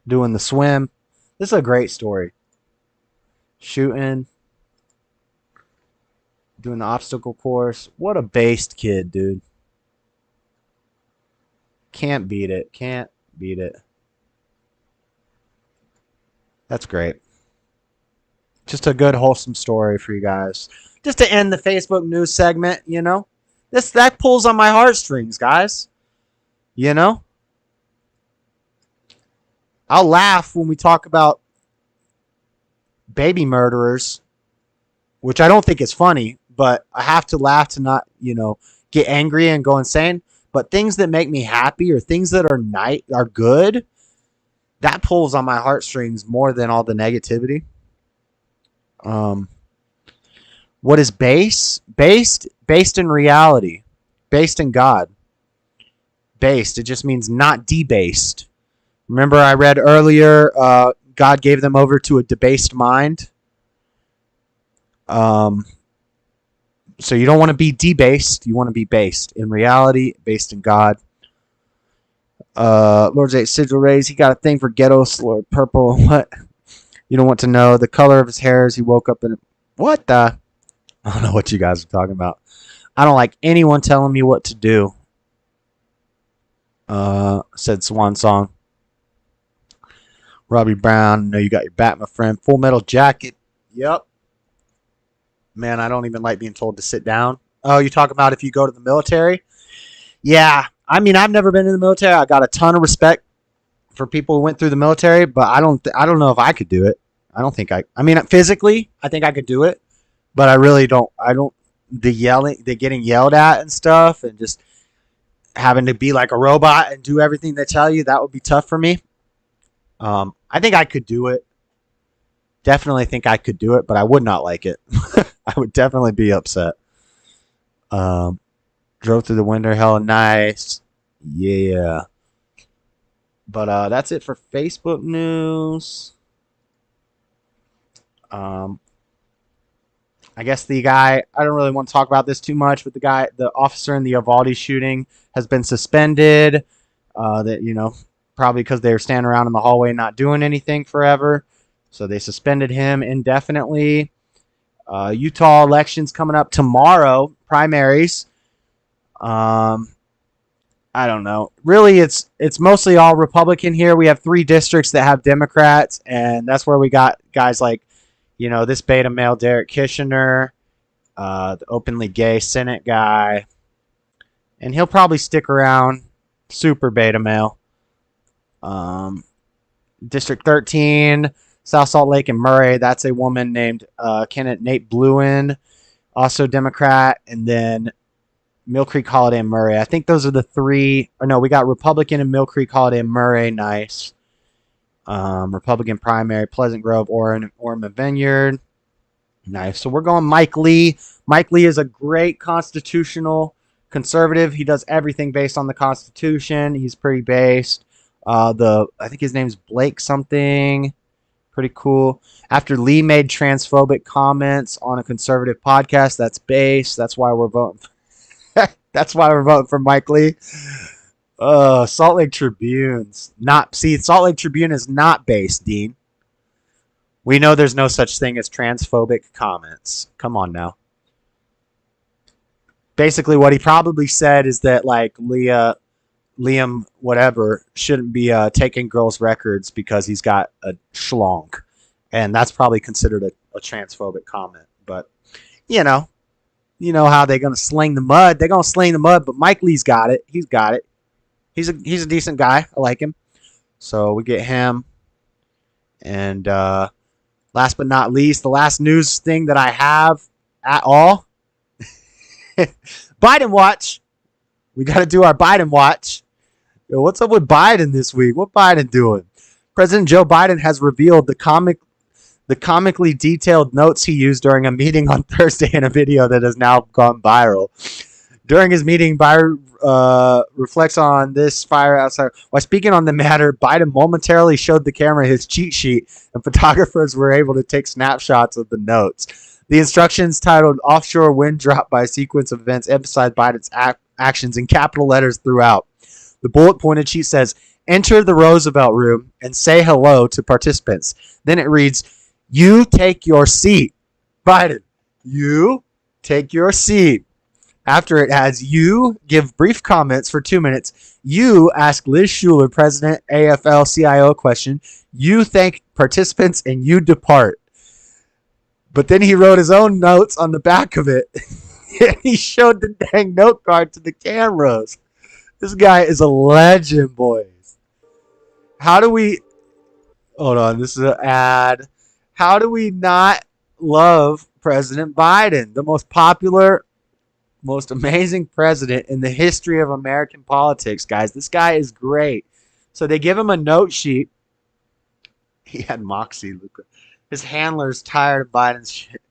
Doing the swim. This is a great story. Shooting. Doing the obstacle course. What a based kid, dude. Can't beat it. Can't beat it. That's great. Just a good, wholesome story for you guys. Just to end the Facebook news segment, you know. That pulls on my heartstrings, guys. You know? I'll laugh when we talk about baby murderers, which I don't think is funny, but I have to laugh to not, you know, get angry and go insane. But things that make me happy or things that are good, that pulls on my heartstrings more than all the negativity. What is base? Based in reality. Based in God. Based. It just means not debased. Remember I read earlier, God gave them over to a debased mind. So you don't want to be debased. You want to be based in reality, based in God. Lord's 8 sigil rays. He got a thing for ghetto Lord purple. What? You don't want to know the color of his hair as he woke up in. What the? I don't know what you guys are talking about. I don't like anyone telling me what to do. Said Swan Song. Robbie Brown. I know you got your back, my friend. Full Metal Jacket. Yep. Man, I don't even like being told to sit down. Oh, you talk about if you go to the military? Yeah. I mean, I've never been in the military. I got a ton of respect for people who went through the military, but I don't know if I could do it. I mean, physically, I think I could do it, but I really don't. The getting yelled at and stuff, and just having to be like a robot and do everything they tell you, that would be tough for me. I think I could do it. Definitely think I could do it, but I would not like it. I would definitely be upset. Drove through the winter, hella nice. Yeah. But that's it for Facebook news. I guess the guy, I don't really want to talk about this too much, but the officer in the Uvalde shooting has been suspended. That, you know, probably because they were standing around in the hallway not doing anything forever. So they suspended him indefinitely. Utah elections coming up tomorrow, primaries. I I don't know. Really, it's mostly all Republican here. We have 3 districts that have Democrats, and that's where we got guys like, this beta male Derek Kishner, the openly gay Senate guy, and he'll probably stick around. Super beta male. District 13, South Salt Lake and Murray. That's a woman named candidate Nate Bluen, also Democrat, and then Mill Creek, Holiday, and Murray. I think those are the 3. Or no, we got Republican and Mill Creek, Holiday, and Murray. Nice. Republican primary, Pleasant Grove, Ormond Vineyard. Nice. So we're going Mike Lee. Mike Lee is a great constitutional conservative. He does everything based on the Constitution. He's pretty based. I think his name's Blake something. Pretty cool. After Lee made transphobic comments on a conservative podcast, that's based. That's why we're voting. That's why we're voting for Mike Lee. Salt Lake Tribune's not. See, Salt Lake Tribune is not based, Dean. We know there's no such thing as transphobic comments. Come on now. Basically, what he probably said is that Liam whatever shouldn't be taking girls' records because he's got a schlonk, and that's probably considered a transphobic comment. But you know how they're gonna sling the mud. They're gonna sling the mud. But Mike Lee's got it. He's got it. He's a decent guy. I like him. So we get him. And last but not least, the last news thing that I have at all. Biden watch. We got to do our Biden watch. Yo, what's up with Biden this week? What Biden doing? President Joe Biden has revealed the comically detailed notes he used during a meeting on Thursday in a video that has now gone viral. During his meeting, Biden reflects on this fire outside. While speaking on the matter, Biden momentarily showed the camera his cheat sheet, and photographers were able to take snapshots of the notes. The instructions, titled Offshore Wind Drop by a Sequence of Events, emphasize Biden's actions in capital letters throughout. The bullet-pointed sheet says, "Enter the Roosevelt room and say hello to participants." Then it reads, "You take your seat." Biden, you take your seat. After it adds, "You give brief comments for 2 minutes. You ask Liz Schuler, President, AFL-CIO question. You thank participants and you depart." But then he wrote his own notes on the back of it. And he showed the dang note card to the cameras. This guy is a legend, boys. How do we... Hold on, this is an ad. How do we not love President Biden? The most popular, most amazing president in the history of American politics, guys. This guy is great. So they give him a note sheet. He had moxie, Luca. His handler's tired of Biden's shit.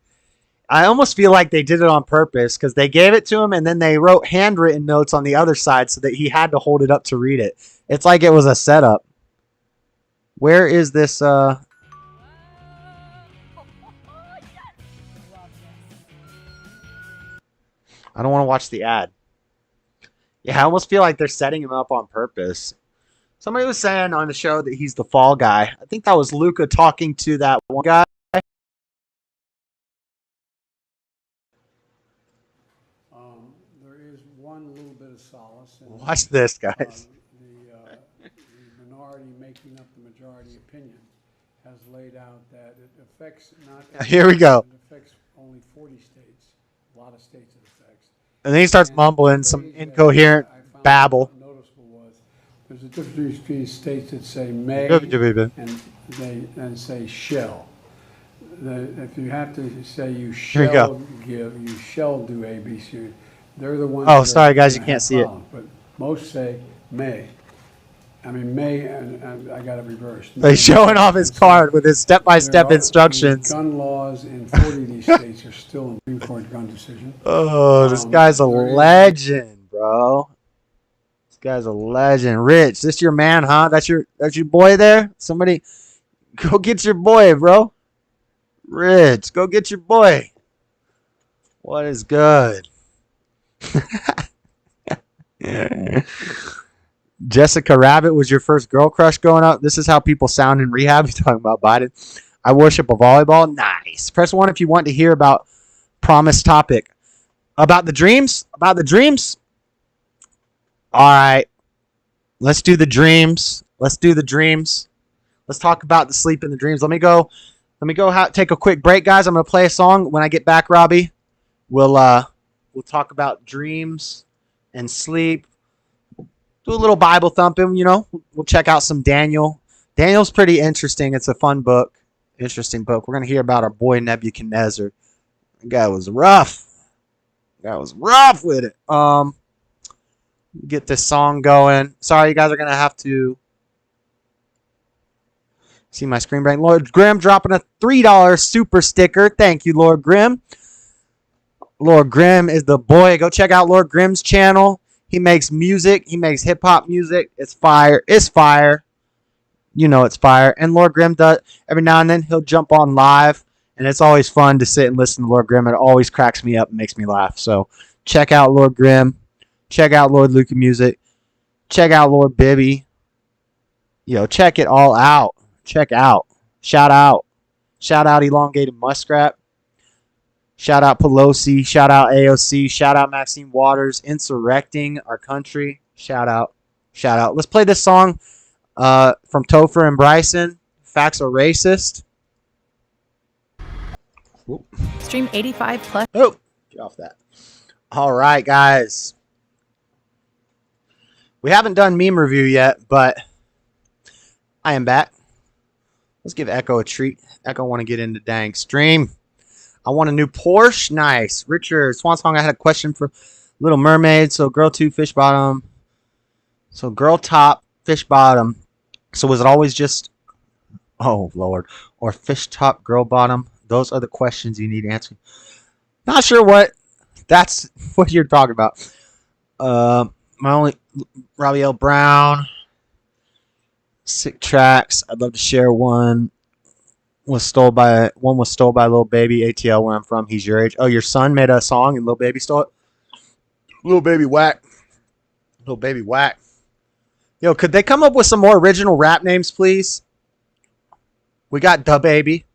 I almost feel like they did it on purpose because they gave it to him and then they wrote handwritten notes on the other side so that he had to hold it up to read it. It's like it was a setup. Where is this? I don't want to watch the ad. Yeah, I almost feel like they're setting him up on purpose. Somebody was saying on the show that he's the fall guy. I think that was Luca talking to that one guy. There is one little bit of solace. Watch this, guys. The minority making up the majority opinion has laid out that it affects not... Here we go. It affects only 40 states. A lot of states it affects. And then he starts mumbling some incoherent babble. There's a difference between states that say may and say shall. If you have to say you shall give, you shall do A, B, C. They're the ones. Oh, sorry, guys, you can't see it. But most say may. I mean may, and I got it reversed. He's showing off his card with his step-by-step instructions. Gun laws in 40 of these states are still in Supreme Court gun decision. Oh, this guy's a legend, bro. Guy's a legend. Rich, this your man, huh? That's your boy there? Somebody go get your boy, bro. Rich, go get your boy. What is good? Jessica Rabbit was your first girl crush growing up. This is how people sound in rehab. You're talking about Biden. I worship a volleyball. Nice. Press 1 if you want to hear about promised topic. About the dreams? About the dreams? All right. Let's do the dreams. Let's do the dreams. Let's talk about the sleep and the dreams. Let me go take a quick break, guys. I'm going to play a song. When I get back, Robbie, we'll talk about dreams and sleep. Do a little Bible thumping, you know. We'll check out some Daniel. Daniel's pretty interesting. It's a fun book. Interesting book. We're going to hear about our boy Nebuchadnezzar. That guy was rough. That was rough with it. Get this song going. Sorry, you guys are going to have to see my screen break. Lord Grimm dropping a $3 super sticker. Thank you, Lord Grimm. Lord Grimm is the boy. Go check out Lord Grimm's channel. He makes music. He makes hip-hop music. It's fire. It's fire. You know it's fire. And Lord Grimm does, every now and then, he'll jump on live. And it's always fun to sit and listen to Lord Grimm. It always cracks me up and makes me laugh. So check out Lord Grimm. Check out Lord Luca Music. Check out Lord Bibby. Yo, check it all out. Check out. Shout out. Shout out Elongated Muskrat. Shout out Pelosi. Shout out AOC. Shout out Maxine Waters. Insurrecting our country. Shout out. Shout out. Let's play this song from Topher and Bryson. Facts are racist. Whoop. Stream 85 plus. Oh, get off that. All right, guys. We haven't done meme review yet, but I am back. Let's give Echo a treat. Echo want to get into dang stream. I want a new Porsche. Nice. Richard Swansong, I had a question for Little Mermaid. So girl 2, fish bottom. So girl top, fish bottom. So was it always just, oh Lord, or fish top, girl bottom? Those are the questions you need answering. Not sure what that's what you're talking about. My only Robbie L. Brown. Sick tracks. I'd love to share one. One was stole by Lil Baby. ATL, where I'm from. He's your age. Oh, your son made a song and Lil Baby stole it. Lil Baby whack. Lil Baby whack. Yo, could they come up with some more original rap names, please? We got Da Baby,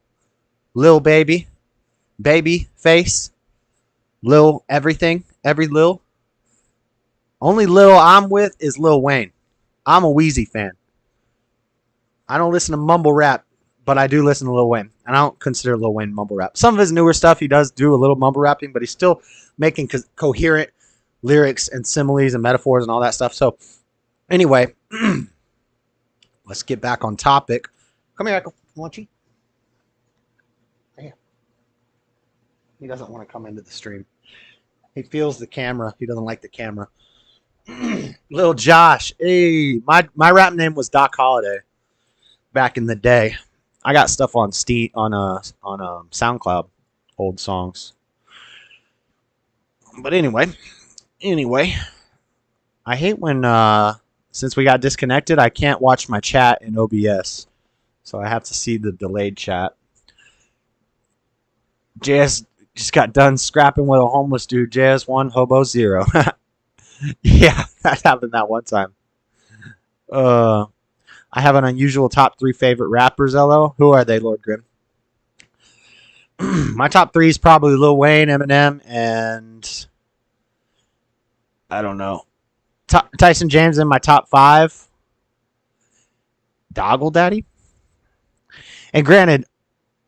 Lil Baby, Baby Face, Lil Everything, every Lil. Only Lil I'm with is Lil Wayne. I'm a Wheezy fan. I don't listen to mumble rap, but I do listen to Lil Wayne. And I don't consider Lil Wayne mumble rap. Some of his newer stuff, he does do a little mumble rapping, but he's still making coherent lyrics and similes and metaphors and all that stuff. So, anyway, let's get back on topic. Come here, Echo. Want you? Right here. He doesn't want to come into the stream. He feels the camera. He doesn't like the camera. Little Josh. Hey, my rap name was Doc Holliday back in the day. I got stuff on Steam on SoundCloud, old songs. But anyway, I hate when since we got disconnected, I can't watch my chat in OBS, so I have to see the delayed chat. JS just got done scrapping with a homeless dude. JS 1, hobo 0. Yeah, that happened that one time. I have an unusual top 3 favorite rappers, LO. Who are they, Lord Grimm? My top 3 is probably Lil Wayne, Eminem, and I don't know. Tyson James in my top 5. Doggle Daddy. And granted,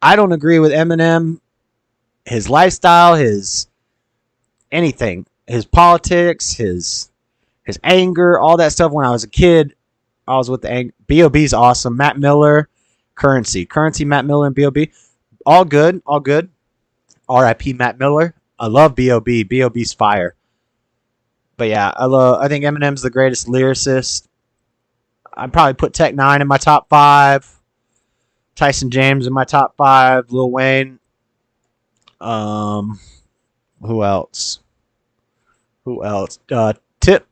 I don't agree with Eminem, his lifestyle, his anything, his politics, his anger, all that stuff. When I was a kid, I was with the anger. B.O.B.'s awesome. Matt Miller, Currency, Matt Miller, and B.O.B. All good, all good. R.I.P. Matt Miller. I love B.O.B. B.O.B.'s fire. But yeah, I think Eminem's the greatest lyricist. I'd probably put Tech 9 in my top 5. Tyson James in my top 5. Lil Wayne. Who else? Tip.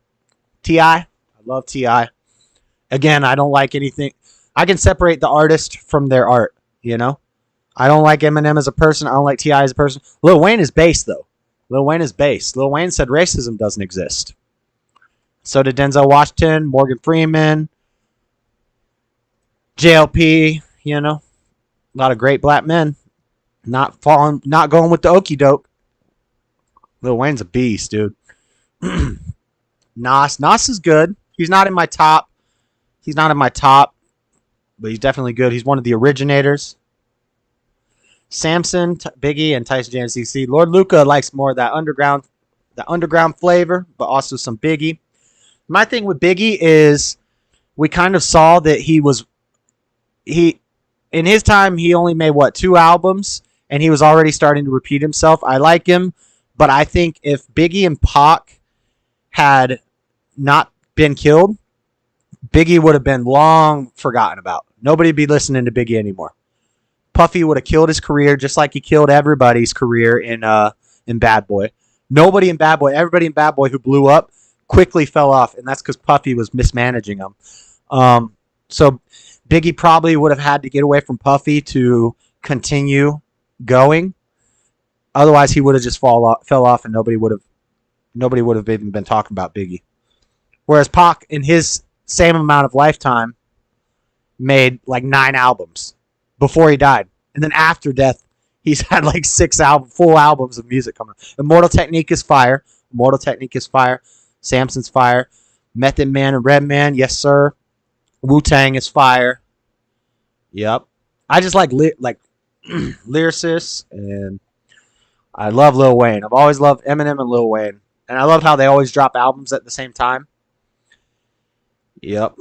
T.I. I love T.I. Again, I don't like anything. I can separate the artist from their art, you know? I don't like Eminem as a person. I don't like T.I. as a person. Lil Wayne is base, though. Lil Wayne is base. Lil Wayne said racism doesn't exist. So did Denzel Washington, Morgan Freeman, JLP, you know? A lot of great black men. Not going with the okie doke. Lil Wayne's a beast, dude. Nas is good. He's not in my top He's not in my top, but he's definitely good. He's one of the originators. Samson, Biggie, and Tyson JNCC. Lord Luca likes more of that underground flavor, but also some Biggie. My thing with Biggie is we kind of saw that in his time, he only made, 2 albums, and he was already starting to repeat himself. I like him, but I think if Biggie and Pac had not been killed, Biggie would have been long forgotten about. Nobody would be listening to Biggie anymore. Puffy would have killed his career just like he killed everybody's career in Bad Boy. Everybody in Bad Boy who blew up quickly fell off, and that's because Puffy was mismanaging them. So Biggie probably would have had to get away from Puffy to continue going. Otherwise, he would have just fell off, and nobody would have even been talking about Biggie. Whereas Pac, in his same amount of lifetime, made like 9 albums before he died, and then after death, he's had like 6 full albums of music coming. Immortal Technique is fire. Samson's fire. Method Man and Redman, yes sir. Wu-Tang is fire. Yep. I just like lyricists, and I love Lil Wayne. I've always loved Eminem and Lil Wayne, and I love how they always drop albums at the same time. Yep.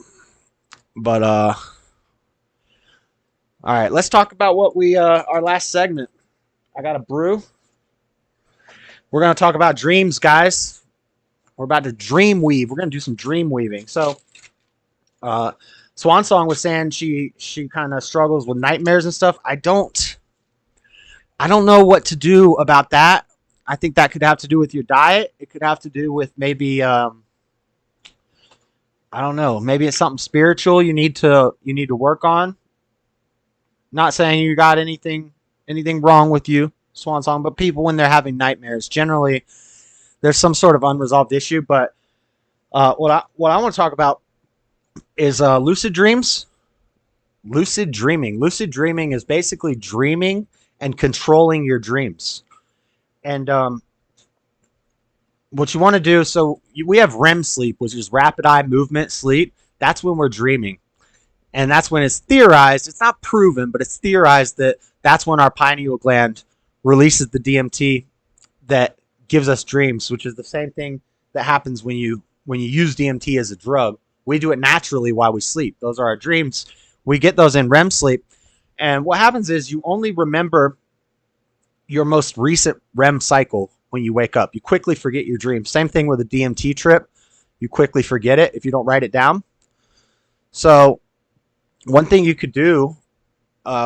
But all right, let's talk about what our last segment. I got a brew. We're going to talk about dreams, guys. We're about to dream weave. We're going to do some dream weaving. So, Swan Song was saying she kind of struggles with nightmares and stuff. I don't know what to do about that. I think that could have to do with your diet. It could have to do with maybe I don't know. Maybe it's something spiritual you need to work on. Not saying you got anything wrong with you, Swan Song, but people, when they're having nightmares, generally there's some sort of unresolved issue. But what I want to talk about is lucid dreams. Lucid dreaming. Lucid dreaming is basically dreaming and controlling your dreams. And what you want to do, we have REM sleep, which is rapid eye movement sleep. That's when we're dreaming. And that's when it's theorized. It's not proven, but it's theorized that that's when our pineal gland releases the DMT that gives us dreams, which is the same thing that happens when you use DMT as a drug. We do it naturally while we sleep. Those are our dreams. We get those in REM sleep. And what happens is you only remember your most recent REM cycle when you wake up. You quickly forget your dreams. Same thing with a DMT trip. You quickly forget it if you don't write it down. So one thing you could do,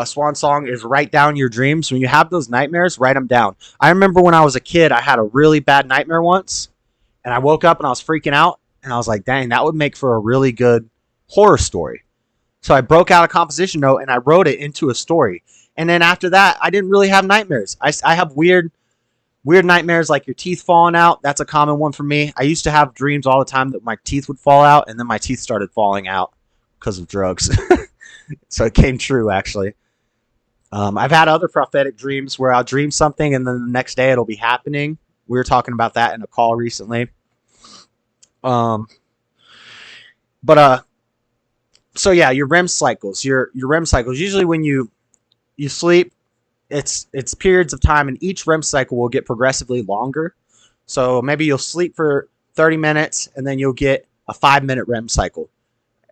Swan Song, is write down your dreams. When you have those nightmares, write them down. I remember when I was a kid, I had a really bad nightmare once, and I woke up and I was freaking out, and I was like, dang, that would make for a really good horror story. So I broke out a composition note and I wrote it into a story. And then after that, I didn't really have nightmares. I have weird nightmares, like your teeth falling out. That's a common one for me. I used to have dreams all the time that my teeth would fall out, and then my teeth started falling out because of drugs. So it came true, actually. I've had other prophetic dreams where I'll dream something and then the next day it'll be happening. We were talking about that in a call recently. So yeah, your REM cycles. Your REM cycles. Usually when you sleep, it's periods of time, and each REM cycle will get progressively longer. So maybe you'll sleep for 30 minutes, and then you'll get a 5-minute REM cycle.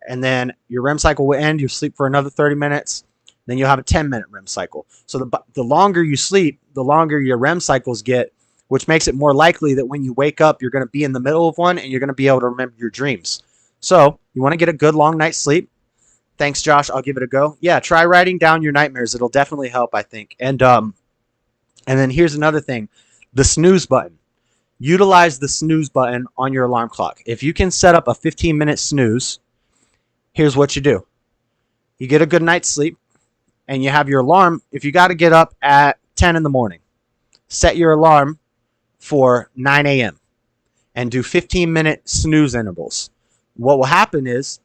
And then your REM cycle will end. You'll sleep for another 30 minutes. Then you'll have a 10-minute REM cycle. So the longer you sleep, the longer your REM cycles get, which makes it more likely that when you wake up, you're going to be in the middle of one and you're going to be able to remember your dreams. So you want to get a good long night's sleep. Thanks, Josh. I'll give it a go. Yeah, try writing down your nightmares. It'll definitely help, I think. And then here's another thing. The snooze button. Utilize the snooze button on your alarm clock. If you can set up a 15-minute snooze, here's what you do. You get a good night's sleep, and you have your alarm. If you got to get up at 10 in the morning, set your alarm for 9 a.m. and do 15-minute snooze intervals. What will happen is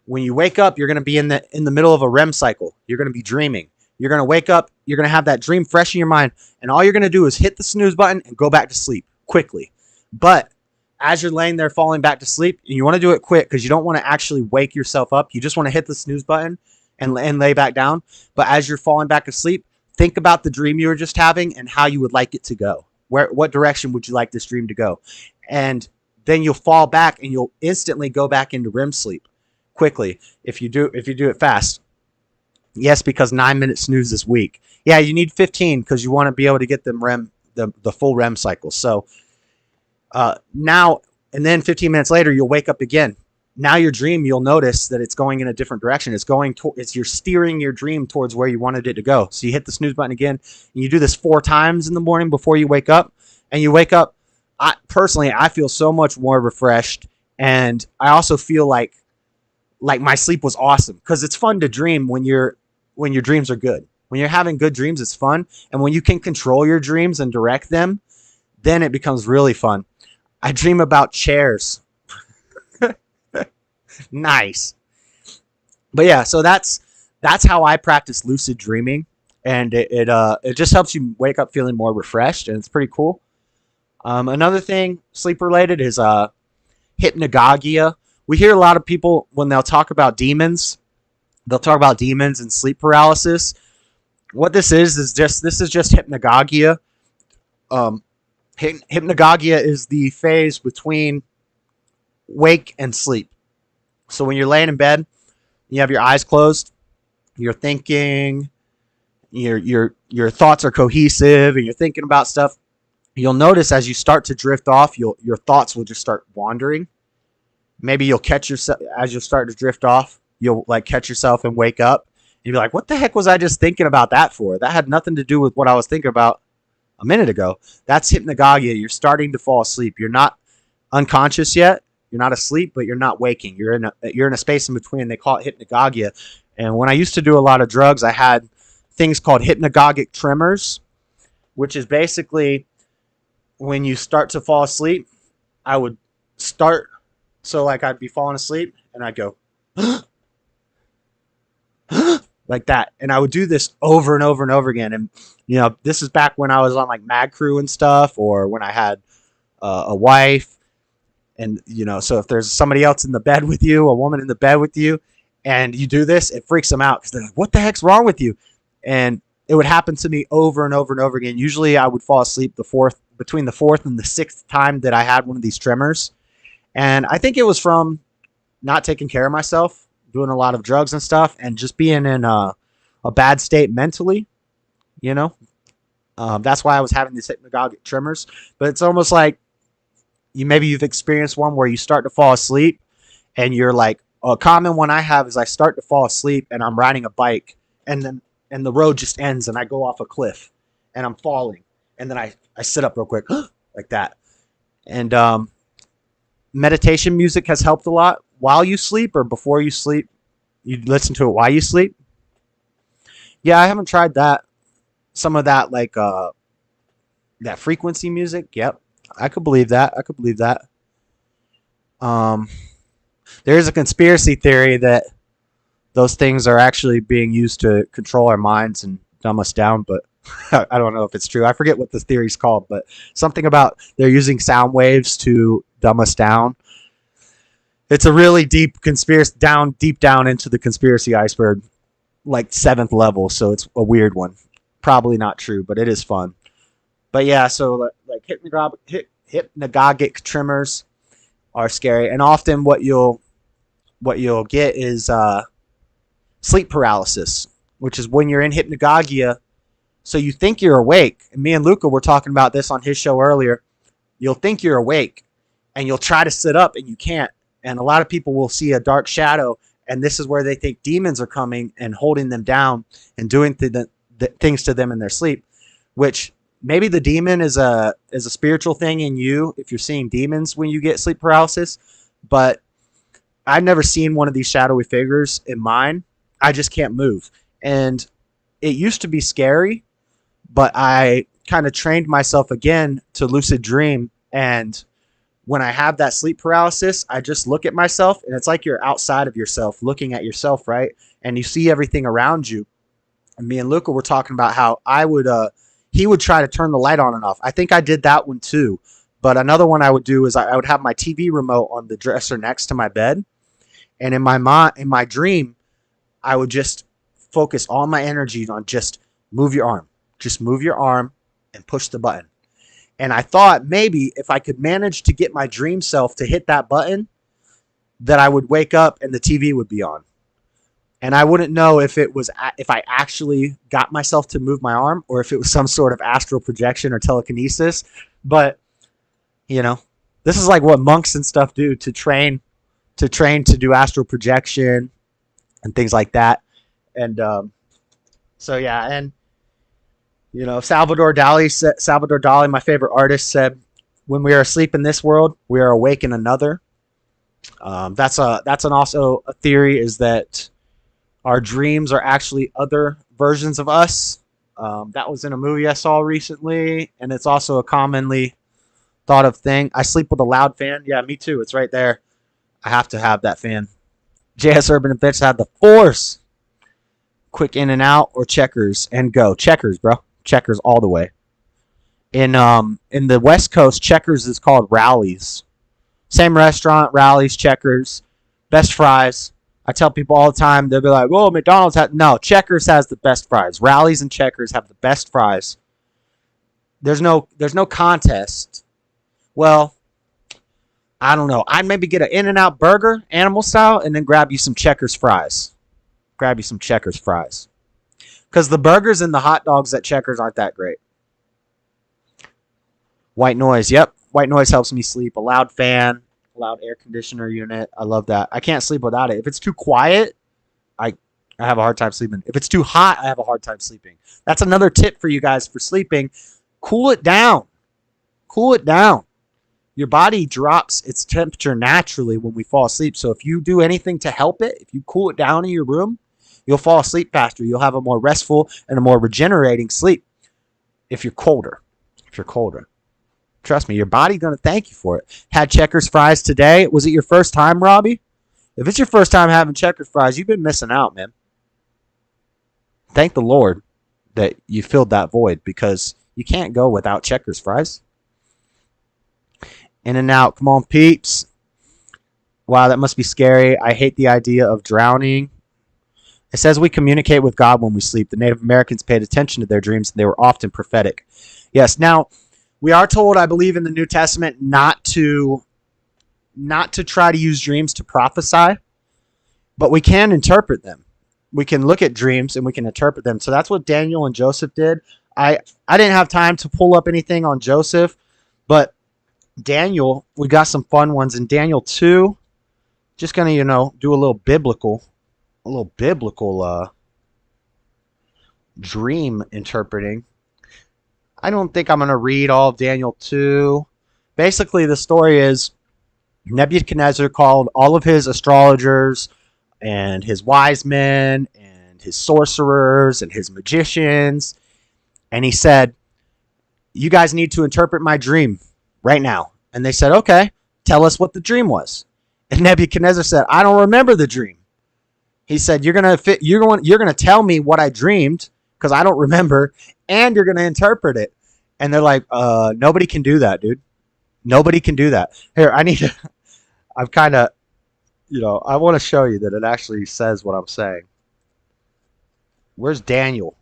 when you wake up, you're going to be in the middle of a REM cycle. You're going to be dreaming. You're going to wake up. You're going to have that dream fresh in your mind, and all you're going to do is hit the snooze button and go back to sleep quickly. But as you're laying there falling back to sleep, and you want to do it quick because you don't want to actually wake yourself up. You just want to hit the snooze button and lay back down. But as you're falling back asleep, think about the dream you were just having and how you would like it to go. What direction would you like this dream to go? And then you'll fall back and you'll instantly go back into REM sleep quickly if you do it fast. Yes, because 9-minute snooze is weak. Yeah, you need 15 because you want to be able to get the full REM cycle. So now, and then 15 minutes later, you'll wake up again. Now your dream, you'll notice that it's going in a different direction. You're steering your dream towards where you wanted it to go. So you hit the snooze button again, and you do this 4 times in the morning before you wake up. And you wake up, I feel so much more refreshed, and I also feel like my sleep was awesome because it's fun to dream when your dreams are good. When you're having good dreams, it's fun, and when you can control your dreams and direct them, then it becomes really fun. I dream about chairs. Nice. But yeah, so that's how I practice lucid dreaming, and it just helps you wake up feeling more refreshed, and it's pretty cool. Another thing sleep related is hypnagogia. We hear a lot of people when they'll talk about demons, and sleep paralysis. What this is just hypnagogia. Hypnagogia is the phase between wake and sleep. So when you're laying in bed, you have your eyes closed, you're thinking, your thoughts are cohesive, and you're thinking about stuff. You'll notice as you start to drift off, your thoughts will just start wandering. Maybe you'll catch yourself as you start to drift off. You'll catch yourself and wake up. You'll be like, "What the heck was I just thinking about that for? That had nothing to do with what I was thinking about a minute ago." That's hypnagogia. You're starting to fall asleep. You're not unconscious yet. You're not asleep, but you're not waking. You're in a space in between. They call it hypnagogia. And when I used to do a lot of drugs, I had things called hypnagogic tremors, which is basically when you start to fall asleep. I would start, so I'd be falling asleep and I'd go like that, and I would do this over and over and over again. And this is back when I was on Mad Crew and stuff, or when I had a wife. And, so if there's somebody else in the bed with you, a woman in the bed with you, and you do this, it freaks them out because they're like, "What the heck's wrong with you?" And it would happen to me over and over and over again. Usually I would fall asleep between the 4th and the 6th time that I had one of these tremors. And I think it was from not taking care of myself, doing a lot of drugs and stuff, and just being in a bad state mentally, That's why I was having these hypnagogic tremors. But it's almost like you've experienced one where you start to fall asleep, and you're like, a common one I have is I start to fall asleep and I'm riding a bike, and the road just ends and I go off a cliff and I'm falling, and then I sit up real quick like that. And meditation music has helped a lot while you sleep or before you sleep. You listen to it while you sleep. Yeah, I haven't tried that. Some of that, that frequency music. Yep, I could believe that. There is a conspiracy theory that those things are actually being used to control our minds and dumb us down, but I don't know if it's true. I forget what the theory's called, but something about they're using sound waves to dumb us down. It's a really deep conspiracy, deep down into the conspiracy iceberg, 7th level, so it's a weird one. Probably not true, but it is fun. But yeah, so hypnagogic tremors are scary, and often what you'll get is sleep paralysis, which is when you're in hypnagogia. So you think you're awake, and me and Luca were talking about this on his show earlier. You'll think you're awake, and you'll try to sit up, and you can't. And a lot of people will see a dark shadow, and this is where they think demons are coming and holding them down and doing things to them in their sleep, which maybe the demon is a spiritual thing in you if you're seeing demons when you get sleep paralysis. But I've never seen one of these shadowy figures in mine. I just can't move. And it used to be scary, but I kind of trained myself again to lucid dream. And when I have that sleep paralysis, I just look at myself, and it's like you're outside of yourself, looking at yourself, right? And you see everything around you. And me and Luca were talking about how he would try to turn the light on and off. I think I did that one too, But another one I would do is I would have my TV remote on the dresser next to my bed. And in my dream, I would just focus all my energy on just move your arm. Just move your arm and push the button. And I thought maybe if I could manage to get my dream self to hit that button, that I would wake up and the TV would be on. And I wouldn't know if I actually got myself to move my arm or if it was some sort of astral projection or telekinesis. But, you know, this is like what monks and stuff do to train to do astral projection and things like that. And so, yeah. And, you know, Salvador Dali, my favorite artist, said, when we are asleep in this world, we are awake in another. That's also a theory, is that our dreams are actually other versions of us. That was in a movie I saw recently, and it's also a commonly thought of thing. I sleep with a loud fan. Yeah, me too. It's right there. I have to have that fan. jsurbanadventures had the Force. Quick in and out or checkers and go. Checkers, bro. Checkers all the way. In the West Coast, Checkers is called Rallies. Same restaurant, Rallies, Checkers, best fries. I tell people all the time, they'll be like, "Whoa, McDonald's has..." No, Checkers has the best fries. Rallies and Checkers have the best fries. There's no contest. Well, I don't know. I'd maybe get an In-N-Out burger, animal style, and then grab you some Checkers fries. Grab you some Checkers fries. Because the burgers and the hot dogs at Checkers aren't that great. White noise. Yep. White noise helps me sleep. A loud fan. A loud air conditioner unit. I love that. I can't sleep without it. If it's too quiet, I have a hard time sleeping. If it's too hot, I have a hard time sleeping. That's another tip for you guys for sleeping. Cool it down. Cool it down. Your body drops its temperature naturally when we fall asleep. So if you do anything to help it, if you cool it down in your room, you'll fall asleep faster. You'll have a more restful and a more regenerating sleep if you're colder. Trust me, your body's going to thank you for it. Had Checkers fries today. Was it your first time, Robbie? If it's your first time having Checkers fries, you've been missing out, man. Thank the Lord that you filled that void, because you can't go without Checkers fries. In and out. Come on, peeps. Wow, that must be scary. I hate the idea of drowning. It says we communicate with God when we sleep. The Native Americans paid attention to their dreams, and they were often prophetic. Yes, now, we are told, I believe, in the New Testament not to try to use dreams to prophesy, but we can interpret them. We can look at dreams and we can interpret them. So that's what Daniel and Joseph did. I didn't have time to pull up anything on Joseph, but Daniel, we got some fun ones in Daniel 2. Just going to, do a little biblical dream interpreting. I don't think I'm going to read all of Daniel 2. Basically, the story is Nebuchadnezzar called all of his astrologers and his wise men and his sorcerers and his magicians, and he said, "You guys need to interpret my dream right now." And they said, "Okay, tell us what the dream was." And Nebuchadnezzar said, "I don't remember the dream." He said, "You're gonna tell me what I dreamed, because I don't remember, and you're gonna interpret it." And they're like, "Nobody can do that, dude. Nobody can do that." Here, I've kind of, I want to show you that it actually says what I'm saying. Where's Daniel?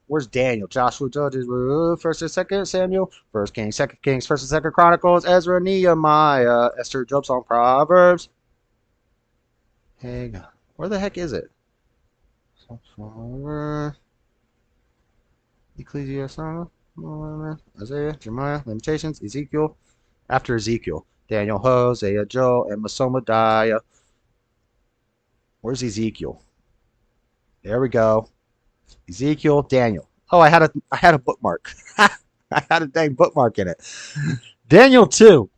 Joshua, Judges, 1st and 2nd Samuel, 1st Kings, 2nd Kings, 1st and 2nd Chronicles, Ezra, Nehemiah, Esther, Job, Psalm, Proverbs. Hang on. Where the heck is it? Ecclesiastes, Isaiah, Jeremiah, Lamentations, Ezekiel. After Ezekiel, Daniel, Hosea, Joel, and Masomadiah. Where's Ezekiel? There we go. Ezekiel, Daniel. Oh, I had a bookmark. I had a dang bookmark in it. Daniel 2.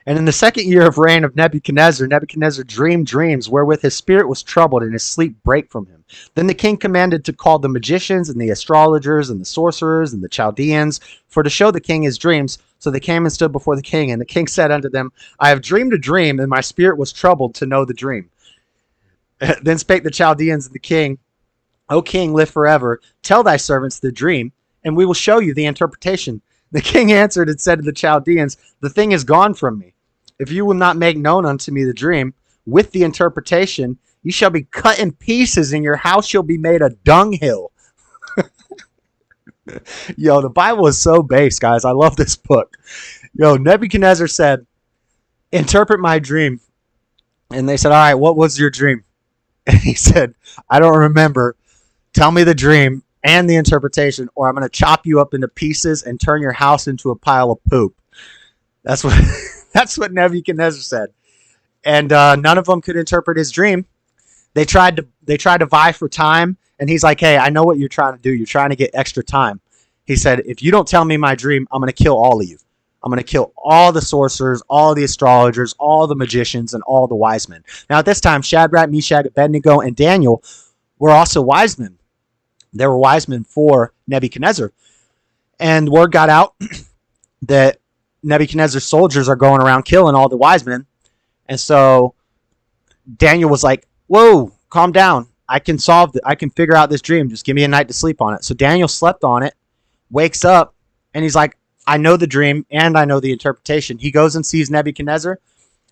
And in the 2nd year of reign of Nebuchadnezzar, Nebuchadnezzar dreamed dreams wherewith his spirit was troubled and his sleep brake from him. Then the king commanded to call the magicians and the astrologers and the sorcerers and the Chaldeans, for to show the king his dreams. So they came and stood before the king, and the king said unto them, "I have dreamed a dream, and my spirit was troubled to know the dream." Then spake the Chaldeans and the king, "O king, live forever. Tell thy servants the dream, and we will show you the interpretation." The king answered and said to the Chaldeans, the thing is gone from me. If you will not make known unto me the dream with the interpretation, you shall be cut in pieces, and your house shall be made a dunghill. Yo, the Bible is so base, guys. I love this book. Yo, Nebuchadnezzar said, interpret my dream. And they said, all right, what was your dream? And he said, I don't remember. Tell me the dream and the interpretation, or I'm going to chop you up into pieces and turn your house into a pile of poop. That's what that's what Nebuchadnezzar said. And none of them could interpret his dream. They tried to vie for time, and he's like, hey, I know what you're trying to do. You're trying to get extra time. He said, if you don't tell me my dream, I'm going to kill all of you. I'm going to kill all the sorcerers, all the astrologers, all the magicians, and all the wise men. Now, at this time, Shadrach, Meshach, Abednego, and Daniel were also wise men. They were wise men for Nebuchadnezzar. And word got out that Nebuchadnezzar's soldiers are going around killing all the wise men. And so Daniel was like, whoa, calm down. I can figure out this dream. Just give me a night to sleep on it. So Daniel slept on it, wakes up, and he's like, I know the dream and I know the interpretation. He goes and sees Nebuchadnezzar,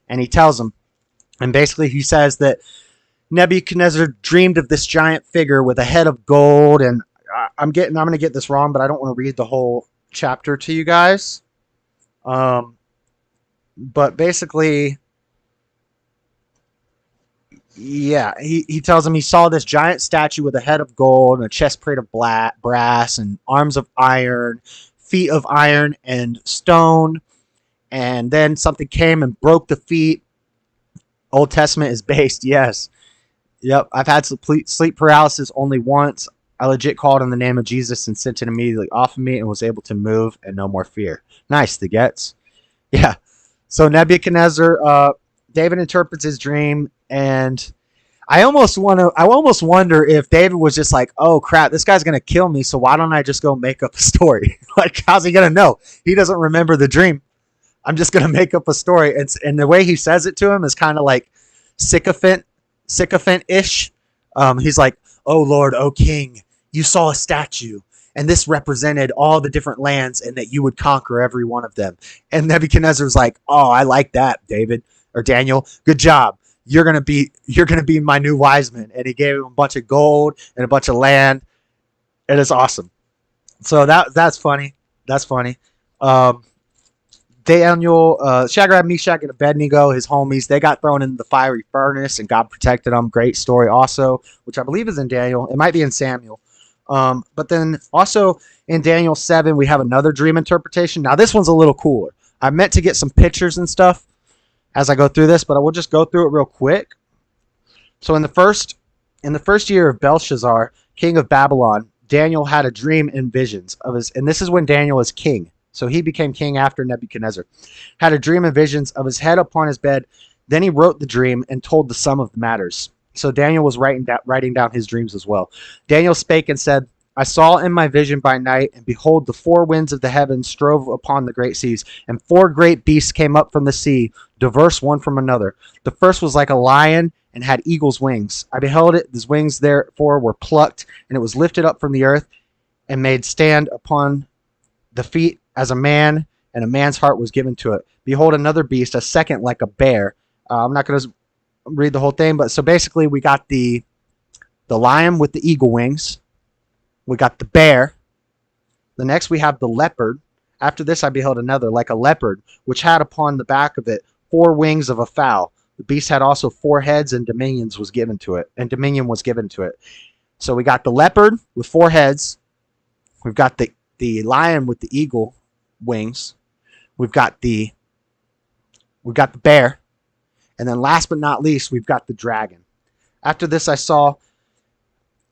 and he tells him. And basically he says that Nebuchadnezzar dreamed of this giant figure with a head of gold. And I'm going to get this wrong, but I don't want to read the whole chapter to you guys. But basically, yeah, he tells him he saw this giant statue with a head of gold and a chest plate of brass and arms of iron, feet of iron and stone. And then something came and broke the feet. Old Testament is based, yes. Yep, I've had sleep paralysis only once. I legit called in the name of Jesus and sent it immediately off of me and was able to move and no more fear. Nice, the gets. Yeah. So Nebuchadnezzar, David interprets his dream, and I almost wonder if David was just like, oh crap, this guy's gonna kill me, so why don't I just go make up a story? Like, how's he gonna know? He doesn't remember the dream. I'm just gonna make up a story. And the way he says it to him is kind of like sycophant-ish. He's like, oh Lord, oh King, you saw a statue, and this represented all the different lands, and that you would conquer every one of them. And Nebuchadnezzar's like, oh, I like that, David or Daniel. Good job. You're gonna be my new wise man. And he gave him a bunch of gold and a bunch of land. And it's awesome. So that's funny. That's funny. Daniel, Shadrach, Meshach, and Abednego, his homies, they got thrown in the fiery furnace, and God protected them. Great story also, which I believe is in Daniel. It might be in Samuel. But then also in Daniel 7, we have another dream interpretation. Now this one's a little cooler. I meant to get some pictures and stuff as I go through this, but I will just go through it real quick. So in the first year of Belshazzar, king of Babylon, Daniel had a dream and visions of his, and this is when Daniel is king. So he became king after Nebuchadnezzar. Had a dream and visions of his head upon his bed. Then he wrote the dream and told the sum of the matters. So Daniel was writing down his dreams as well. Daniel spake and said, I saw in my vision by night, and behold, the four winds of the heavens strove upon the great seas, and four great beasts came up from the sea, diverse one from another. The first was like a lion, and had eagle's wings. I beheld it, his wings therefore were plucked, and it was lifted up from the earth, and made stand upon the feet as a man, and a man's heart was given to it. Behold, another beast, a second like a bear. I'm not going to read the whole thing, but so basically we got the lion with the eagle wings. We got the bear. The next we have the leopard. After this I beheld another like a leopard, which had upon the back of it four wings of a fowl. The beast had also four heads, and dominion was given to it. So we got the leopard with four heads. We've got the lion with the eagle wings. We've got the bear. And then last but not least, we've got the dragon. After this I saw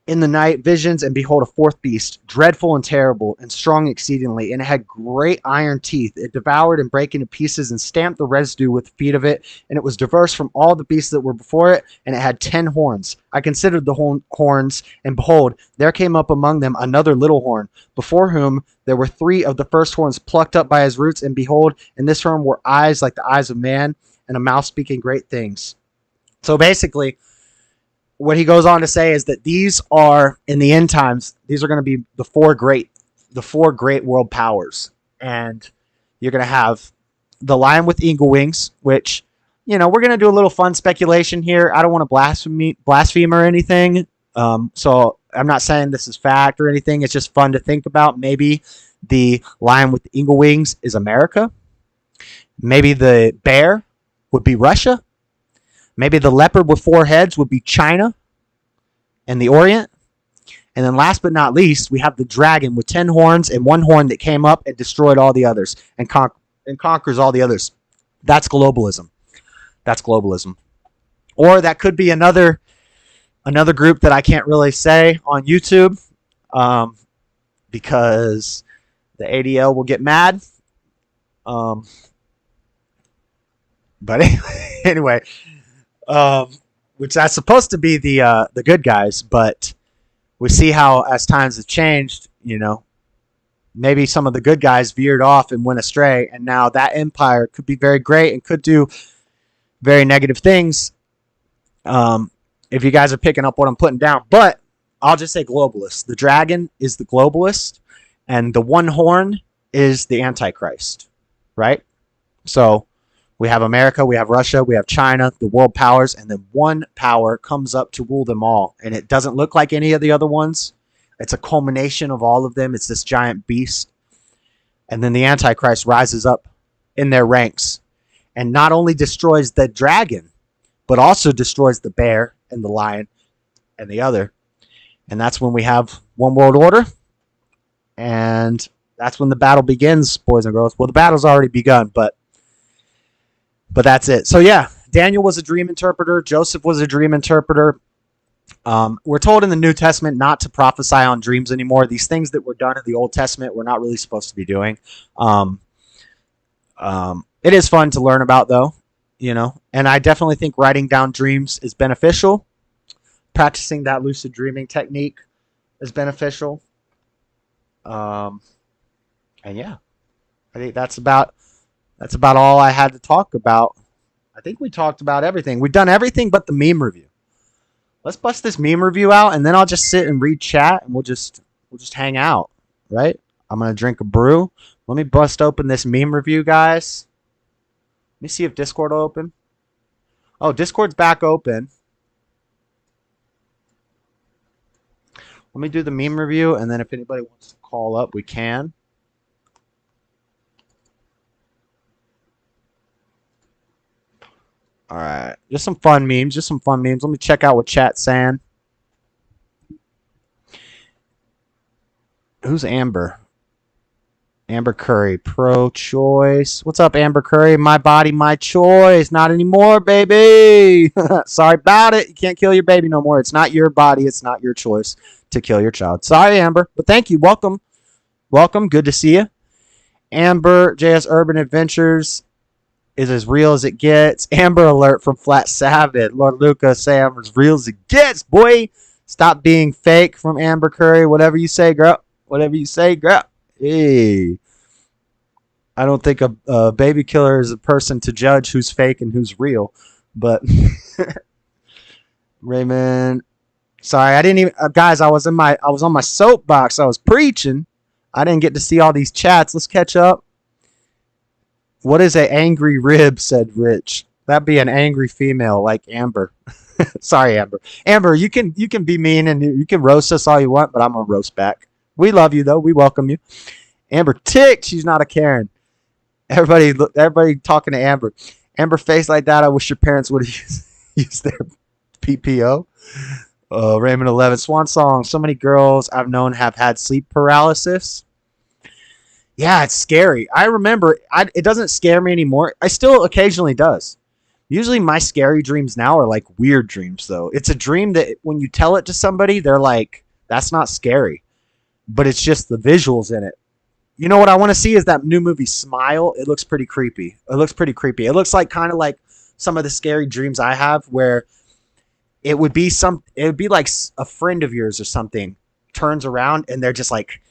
in the night visions, and behold, a fourth beast, dreadful and terrible, and strong exceedingly, and it had great iron teeth. It devoured and brake into pieces, and stamped the residue with the feet of it, and it was diverse from all the beasts that were before it, and it had 10 horns. I considered the horns, and behold, there came up among them another little horn, before whom there were 3 of the first horns plucked up by his roots, and behold, in this horn were eyes like the eyes of man, and a mouth speaking great things. So basically, what he goes on to say is that these are, in the end times, these are going to be the four great world powers. And you're going to have the lion with eagle wings, which, we're going to do a little fun speculation here. I don't want to blaspheme or anything. So I'm not saying this is fact or anything. It's just fun to think about. Maybe the lion with the eagle wings is America. Maybe the bear would be Russia. Maybe the leopard with 4 heads would be China and the Orient. And then last but not least, we have the dragon with 10 horns and 1 horn that came up and destroyed all the others and conquers all the others. That's globalism. That's globalism. Or that could be another group that I can't really say on YouTube because the ADL will get mad. But anyway, which that's supposed to be the good guys, but we see how as times have changed, maybe some of the good guys veered off and went astray, and now that empire could be very great and could do very negative things. If you guys are picking up what I'm putting down, but I'll just say globalist. The dragon is the globalist, and the 1 horn is the Antichrist, right? So we have America, we have Russia, we have China, the world powers, and then 1 power comes up to rule them all. And it doesn't look like any of the other ones. It's a culmination of all of them. It's this giant beast. And then the Antichrist rises up in their ranks and not only destroys the dragon, but also destroys the bear and the lion and the other. And that's when we have one world order. And that's when the battle begins, boys and girls. Well, the battle's already begun, but that's it. So yeah, Daniel was a dream interpreter. Joseph was a dream interpreter. We're told in the New Testament not to prophesy on dreams anymore. These things that were done in the Old Testament, we're not really supposed to be doing. It is fun to learn about, though, and I definitely think writing down dreams is beneficial. Practicing that lucid dreaming technique is beneficial. And yeah, I think that's about all I had to talk about. I think we talked about everything. We've done everything but the meme review. Let's bust this meme review out, and then I'll just sit and read chat, and we'll just hang out, right? I'm gonna drink a brew. Let me bust open this meme review, guys. Let me see if Discord will open. Oh, Discord's back open. Let me do the meme review, and then if anybody wants to call up, we can. All right, just some fun memes. Let me check out what chat's saying. Who's Amber? Amber Curry, pro-choice. What's up, Amber Curry? My body, my choice. Not anymore, baby. Sorry about it. You can't kill your baby no more. It's not your body. It's not your choice to kill your child. Sorry, Amber, but thank you. Welcome. Good to see you. Amber, jsurbanadventures is as real as it gets. Amber alert from Flat Savage. Lord Lucas, say I'm as real as it gets, boy. Stop being fake from Amber Curry. Whatever you say, girl. Hey. I don't think a baby killer is a person to judge who's fake and who's real. But Raymond, sorry, I didn't even guys, I was on my soapbox. I was preaching. I didn't get to see all these chats. Let's catch up. What is an angry rib, said Rich. That'd be an angry female like Amber. Sorry, Amber. Amber, you can be mean and you can roast us all you want, but I'm gonna roast back. We love you though. We welcome you. Amber ticked. She's not a Karen. Everybody talking to Amber. Amber face like that. I wish your parents would have used their PPO. Raymond 11 Swan Song. So many girls I've known have had sleep paralysis. Yeah, it's scary. I remember, it doesn't scare me anymore. I still occasionally does. Usually my scary dreams now are like weird dreams, though. It's a dream that when you tell it to somebody, they're like, that's not scary. But it's just the visuals in it. You know what I want to see is that new movie Smile. It looks pretty creepy. It looks like kind of like some of the scary dreams I have where it would be like a friend of yours or something turns around and they're just like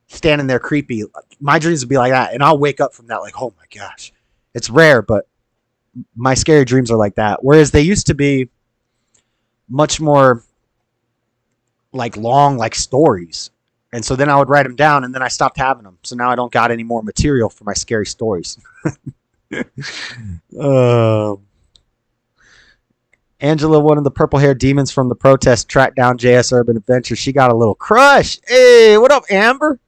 standing there creepy. My dreams would be like that, and I'll wake up from that like, oh my gosh. It's rare, but my scary dreams are like that. Whereas they used to be much more like long, like stories. And so then I would write them down, and then I stopped having them. So now I don't got any more material for my scary stories. Angela, one of the purple-haired demons from the protest, tracked down JS Urban Adventures. She got a little crush. Hey, what up, Amber?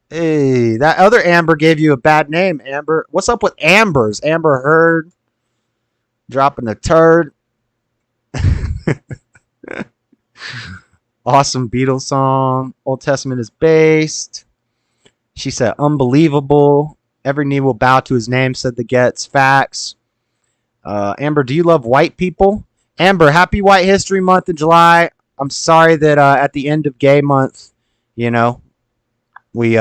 Hey, that other Amber gave you a bad name, Amber. What's up with Ambers? Amber Heard dropping a turd. Awesome Beatles song. Old Testament is based. She said, unbelievable. Every knee will bow to his name, said the Gets. Facts. Amber, do you love white people? Amber, happy White History Month in July. I'm sorry that at the end of Gay Month, you know, we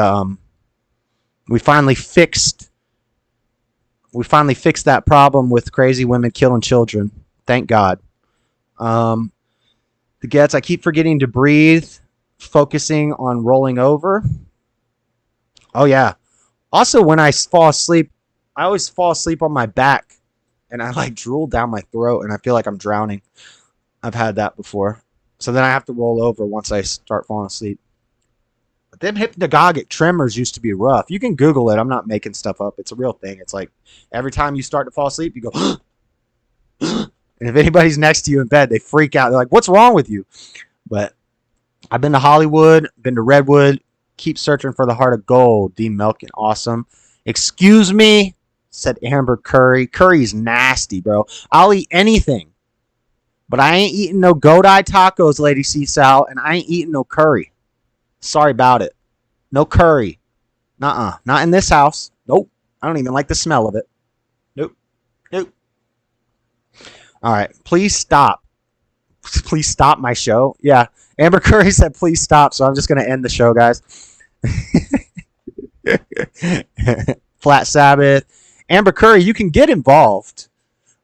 finally fixed that problem with crazy women killing children. Thank God. The Gets, I keep forgetting to breathe, focusing on rolling over. Oh, yeah. Also, when I fall asleep, I always fall asleep on my back, and I like drool down my throat, and I feel like I'm drowning. I've had that before. So then I have to roll over once I start falling asleep. But them hypnagogic tremors used to be rough. You can Google it. I'm not making stuff up. It's a real thing. It's like every time you start to fall asleep, you go, and if anybody's next to you in bed, they freak out. They're like, what's wrong with you? But I've been to Hollywood, been to Redwood. Keep searching for the heart of gold. D. Melkin, awesome. Excuse me, said Amber Curry. Curry's nasty, bro. I'll eat anything. But I ain't eating no goat eye tacos, Lady Seasal, and I ain't eating no curry. Sorry about it. No curry. Nuh-uh. Not in this house. Nope. I don't even like the smell of it. Nope. Nope. All right. Please stop. Please stop my show. Yeah. Amber Curry said, please stop. So I'm just going to end the show, guys. Flat Sabbath. Amber Curry, you can get involved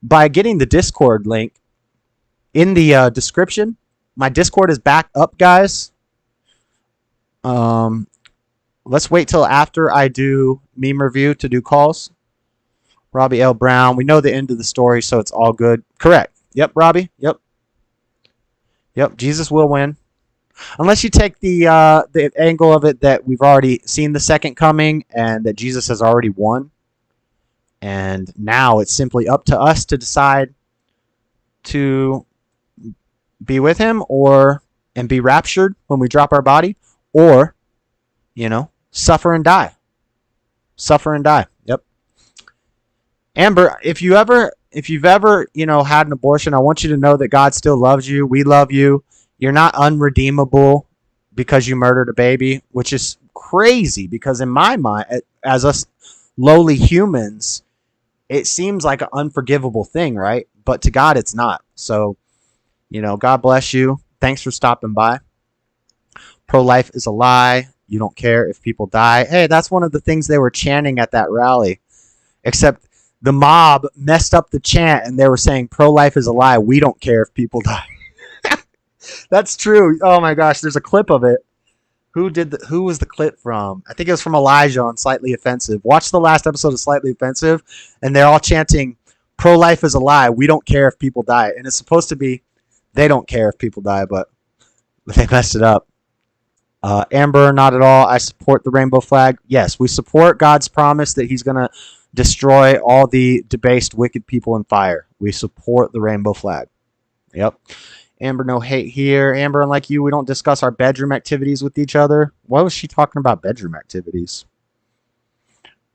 by getting the Discord link in the description. My Discord is back up, guys. Let's wait till after I do meme review to do calls. Robbie L. Brown. We know the end of the story, so it's all good. Correct. Yep, Robbie. Yep. Yep, Jesus will win. Unless you take the angle of it that we've already seen the second coming and that Jesus has already won. And now it's simply up to us to decide to be with him and be raptured when we drop our body, or, you know, suffer and die. Suffer and die. Yep. Amber, if you've ever, you know, had an abortion, I want you to know that God still loves you. We love you. You're not unredeemable because you murdered a baby, which is crazy because in my mind, as us lowly humans, it seems like an unforgivable thing, right? But to God, it's not. So, you know, God bless you. Thanks for stopping by. Pro-life is a lie. You don't care if people die. Hey, that's one of the things they were chanting at that rally. Except the mob messed up the chant and they were saying pro-life is a lie. We don't care if people die. That's true. Oh my gosh, there's a clip of it. Who was the clip from? I think it was from Elijah on Slightly Offensive. Watch the last episode of Slightly Offensive, and they're all chanting, pro-life is a lie. We don't care if people die. And it's supposed to be, they don't care if people die, but they messed it up. Amber, not at all. I support the rainbow flag. Yes, we support God's promise that he's going to destroy all the debased, wicked people in fire. We support the rainbow flag. Yep. Amber, no hate here. Amber, unlike you, we don't discuss our bedroom activities with each other. Why was she talking about bedroom activities?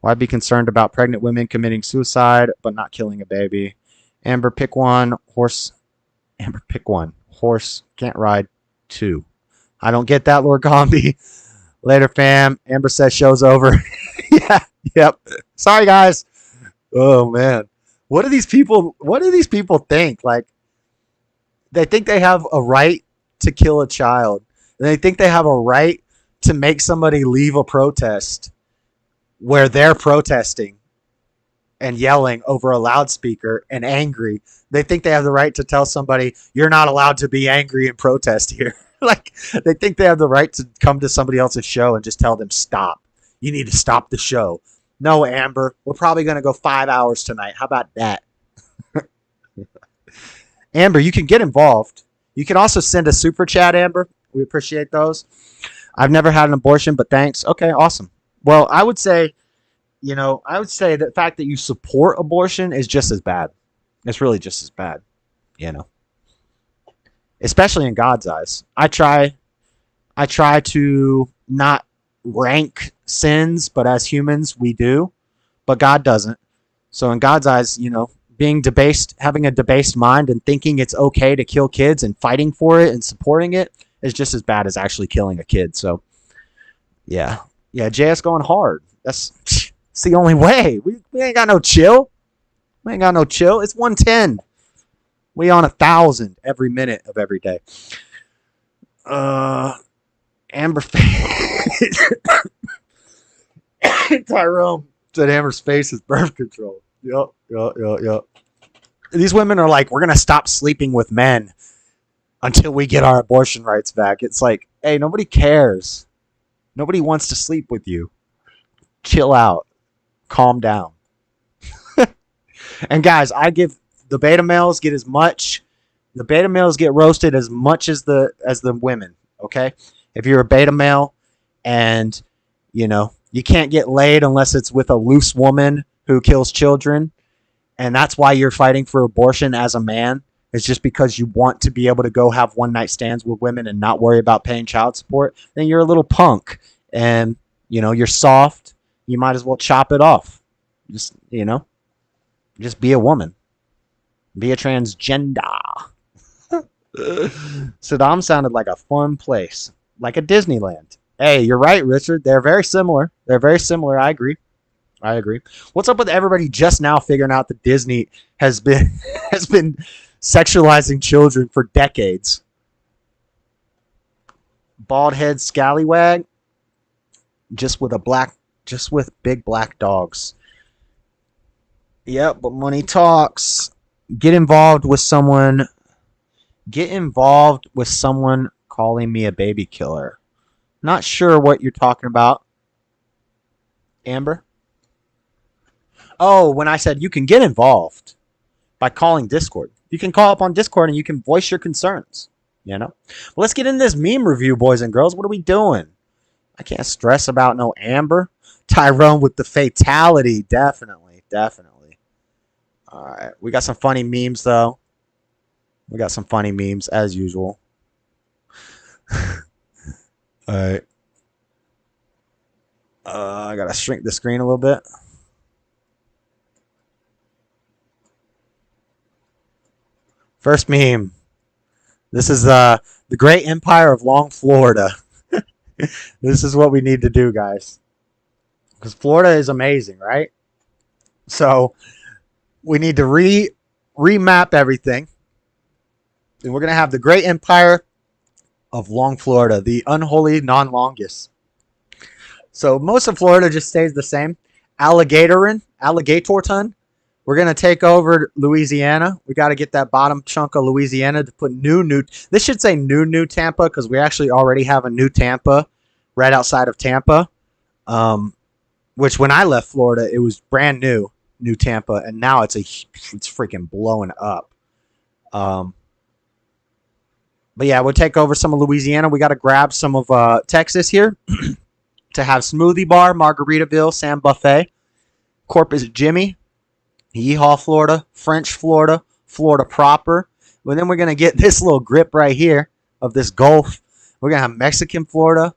Why be concerned about pregnant women committing suicide but not killing a baby? Amber, pick one. Horse. Amber, pick one. Horse can't ride two. I don't get that, Lord Gombi. Later, fam. Amber says show's over. Yeah. Yep. Sorry, guys. Oh man. What do these people think? Like, they think they have a right to kill a child. And they think they have a right to make somebody leave a protest where they're protesting and yelling over a loudspeaker and angry. They think they have the right to tell somebody, you're not allowed to be angry and protest here. Like, they think they have the right to come to somebody else's show and just tell them, stop. You need to stop the show. No, Amber, we're probably going to go 5 hours tonight. How about that? Amber, you can get involved. You can also send a super chat, Amber. We appreciate those. I've never had an abortion, but thanks. Okay, awesome. Well, I would say, the fact that you support abortion is just as bad. It's really just as bad, especially in God's eyes. I try to not rank sins, but as humans, we do, but God doesn't. So in God's eyes, being debased, having a debased mind and thinking it's okay to kill kids and fighting for it and supporting it is just as bad as actually killing a kid. So yeah, JS going hard. That's the only way. We ain't got no chill. We ain't got no chill. It's 110. We on 1,000 every minute of every day. Amber face. Tyrone said Amber's face is birth control. Yup. These women are like, we're going to stop sleeping with men until we get our abortion rights back. It's like, hey, nobody cares. Nobody wants to sleep with you. Chill out. Calm down. And guys, I give the beta males get as much. The beta males get roasted as much as the women. Okay, if you're a beta male, and you can't get laid unless it's with a loose woman who kills children, and that's why you're fighting for abortion as a man. It's just because you want to be able to go have one night stands with women and not worry about paying child support. Then you're a little punk, and you're soft. You might as well chop it off. Just be a woman. Be a transgender. Saddam sounded like a fun place. Like a Disneyland. Hey, you're right, Richard. They're very similar. I agree. What's up with everybody just now figuring out that Disney has been sexualizing children for decades? Bald head scallywag. Just with big black dogs. Yep, but money talks. Get involved with someone calling me a baby killer. Not sure what you're talking about, Amber. Oh, when I said you can get involved by calling Discord. You can call up on Discord and you can voice your concerns. Well, let's get into this meme review, boys and girls. What are we doing? I can't stress about no Amber. Tyrone with the fatality. Definitely. All right. We got some funny memes, though. We got some funny memes, as usual. All right. I got to shrink the screen a little bit. First meme. This is the great empire of Long Florida. This is what we need to do, guys. Because Florida is amazing, right? So we need to remap everything. And we're going to have the great empire of Long Florida, the unholy non-longest. So most of Florida just stays the same. Alligatorton. We're going to take over Louisiana. We got to get that bottom chunk of Louisiana to put new. This should say new Tampa because we actually already have a new Tampa right outside of Tampa. Which when I left Florida, it was brand new Tampa, and now it's freaking blowing up. But yeah, we'll take over some of Louisiana. We got to grab some of Texas here to have Smoothie Bar, Margaritaville, Sam Buffet, Corpus Jimmy, Yeehaw, Florida, French Florida, Florida proper. But then we're going to get this little grip right here of this Gulf. We're going to have Mexican Florida,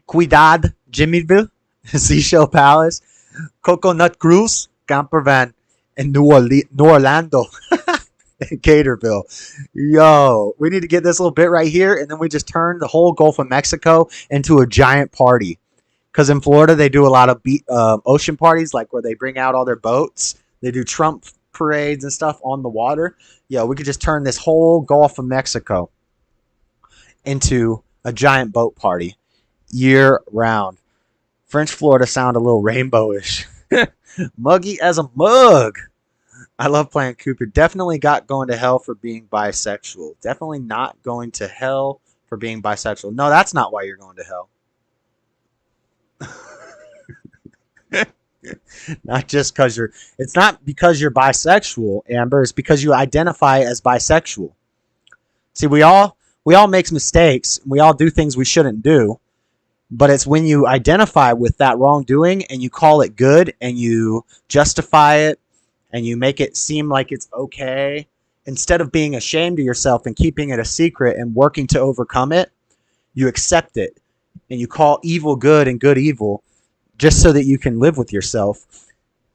Cuidad, Jimmyville, Seashell Palace, Coconut Cruz, Campervan, and New Orlando, and Caterville. Yo, we need to get this little bit right here, and then we just turn the whole Gulf of Mexico into a giant party. Because in Florida, they do a lot of ocean parties, like where they bring out all their boats. They do Trump parades and stuff on the water. Yeah, we could just turn this whole Gulf of Mexico into a giant boat party year round. French Florida sound a little rainbowish. Muggy as a mug. I love playing Cooper. Definitely got going to hell for being bisexual. Definitely not going to hell for being bisexual. No, that's not why you're going to hell. Not just because it's not because you're bisexual, Amber. It's because you identify as bisexual. See, we all make mistakes. We all do things we shouldn't do. But it's when you identify with that wrongdoing and you call it good and you justify it and you make it seem like it's okay, instead of being ashamed of yourself and keeping it a secret and working to overcome it, you accept it and you call evil good and good evil just so that you can live with yourself.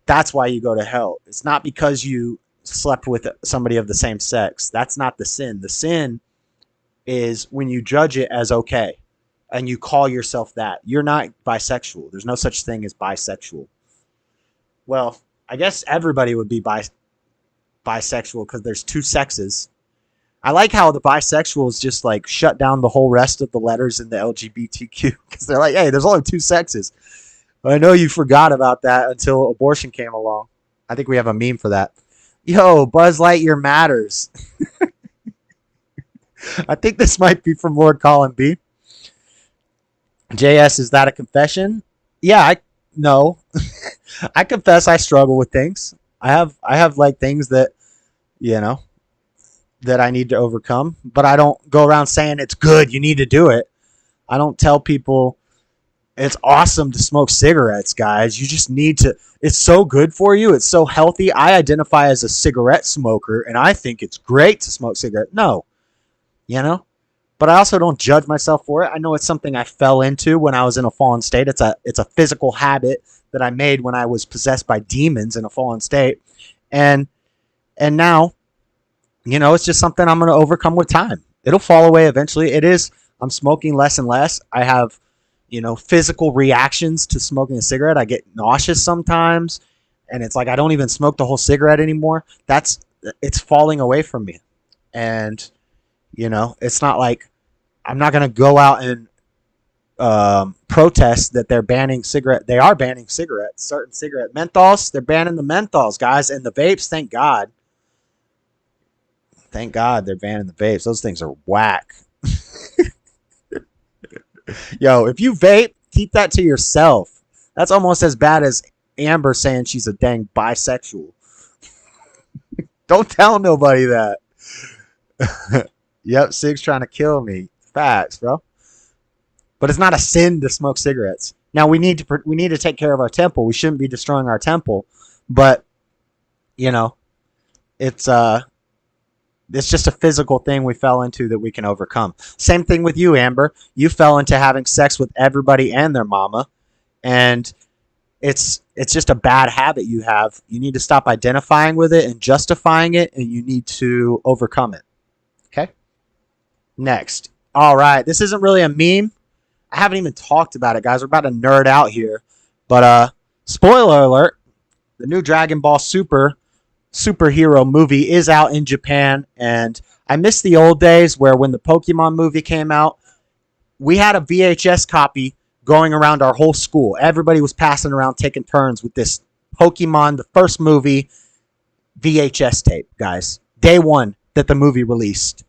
That's why you go to hell. It's not because you slept with somebody of the same sex. That's not the sin. The sin is when you judge it as okay and you call yourself that. You're not bisexual. There's no such thing as bisexual. Well, I guess everybody would be bisexual because there's two sexes. I like how the bisexuals just like shut down the whole rest of the letters in the LGBTQ because they're like, hey, there's only two sexes. I know you forgot about that until abortion came along. I think we have a meme for that. Yo, Buzz Lightyear matters. I think this might be from Lord Colin B. JS, is that a confession? Yeah, no. I confess I struggle with things. I have like things that, you know, that I need to overcome, but I don't go around saying it's good, you need to do it. I don't tell people it's awesome to smoke cigarettes, guys. You just need to. It's so good for you. It's so healthy. I identify as a cigarette smoker, and I think it's great to smoke cigarettes. No, you know? But I also don't judge myself for it. I know it's something I fell into when I was in a fallen state. It's a physical habit that I made when I was possessed by demons in a fallen state. And now, you know, it's just something I'm going to overcome with time. It'll fall away eventually. I'm smoking less and less. I have, you know, physical reactions to smoking a cigarette. I get nauseous sometimes, and it's like I don't even smoke the whole cigarette anymore. It's falling away from me. And, you know, it's not like I'm not going to go out and protest that they're banning cigarette. They are banning cigarettes, certain cigarette menthols. They're banning the menthols, guys, and the vapes. Thank God. Thank God they're banning the vapes. Those things are whack. Yo, if you vape, keep that to yourself. That's almost as bad as Amber saying she's a dang bisexual. Don't tell nobody that. Yep, Sig's trying to kill me. Facts, bro. But it's not a sin to smoke cigarettes. Now we need to take care of our temple. We shouldn't be destroying our temple, but you know, it's just a physical thing we fell into that we can overcome. Same thing with you, Amber. You fell into having sex with everybody and their mama, and it's just a bad habit you have. You need to stop identifying with it and justifying it, and you need to overcome it. Okay? Next. All right. This isn't really a meme. I haven't even talked about it, guys. We're about to nerd out here. But spoiler alert, the new Dragon Ball superhero movie is out in Japan, and I miss the old days where when the Pokemon movie came out, we had a VHS copy going around our whole school. Everybody was passing around, taking turns with this Pokemon, the first movie VHS tape, guys. Day one that the movie released,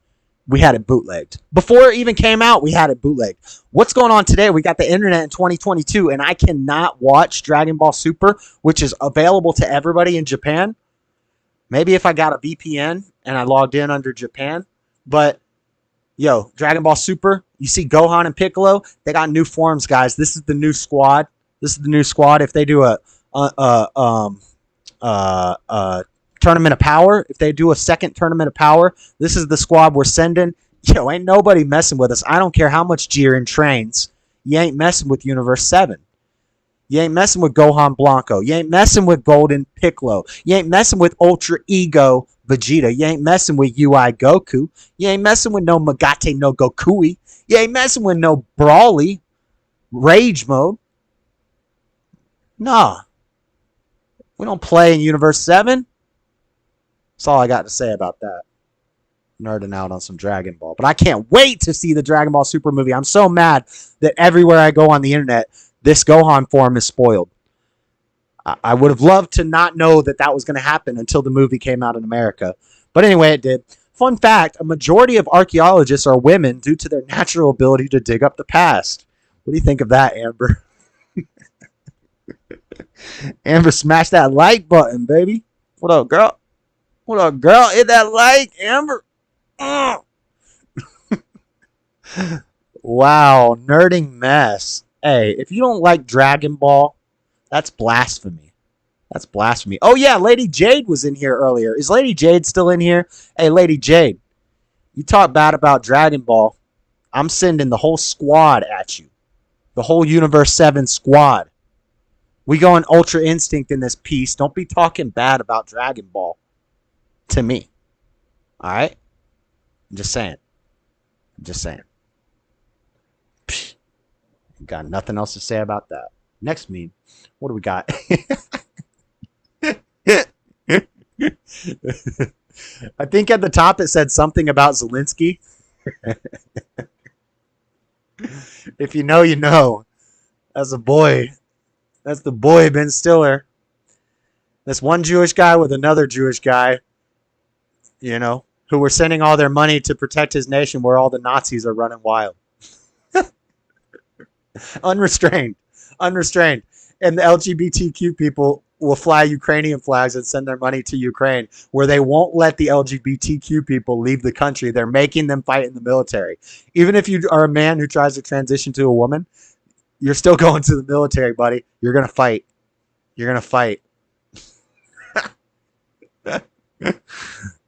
we had it bootlegged. Before it even came out, we had it bootlegged. What's going on today? We got the internet in 2022, and I cannot watch Dragon Ball Super, which is available to everybody in Japan. Maybe if I got a VPN and I logged in under Japan. But, yo, Dragon Ball Super, you see Gohan and Piccolo, they got new forms, guys. This is the new squad. If they do a tournament of power, if they do a second tournament of power, this is the squad we're sending. Yo, ain't nobody messing with us. I don't care how much Jiren trains. You ain't messing with Universe 7. You ain't messing with Gohan Blanco. You ain't messing with Golden Piccolo. You ain't messing with Ultra Ego Vegeta. You ain't messing with UI Goku. You ain't messing with no Magate no Gokui. You ain't messing with no Brawly. Rage mode. Nah. We don't play in Universe 7. That's all I got to say about that. Nerding out on some Dragon Ball. But I can't wait to see the Dragon Ball Super movie. I'm so mad that everywhere I go on the internet, this Gohan form is spoiled. I would have loved to not know that was going to happen until the movie came out in America. But anyway, it did. Fun fact, a majority of archaeologists are women due to their natural ability to dig up the past. What do you think of that, Amber? Amber, smash that like button, baby. What up, girl? What up, girl? Hit that like, Amber. Wow, nerding mess. Hey, if you don't like Dragon Ball, that's blasphemy. That's blasphemy. Oh, yeah, Lady Jade was in here earlier. Is Lady Jade still in here? Hey, Lady Jade, you talk bad about Dragon Ball. I'm sending the whole squad at you. The whole Universe 7 squad. We going Ultra Instinct in this piece. Don't be talking bad about Dragon Ball to me. All right? I'm just saying. Psh, got nothing else to say about that. Next meme. What do we got? I think at the top it said something about Zelensky. If you know, you know. That's a boy. That's the boy, Ben Stiller. This one Jewish guy with another Jewish guy, you know, who were sending all their money to protect his nation where all the Nazis are running wild. Unrestrained. And the LGBTQ people will fly Ukrainian flags and send their money to Ukraine, where they won't let the LGBTQ people leave the country. They're making them fight in the military. Even if you are a man who tries to transition to a woman, you're still going to the military, buddy. You're going to fight.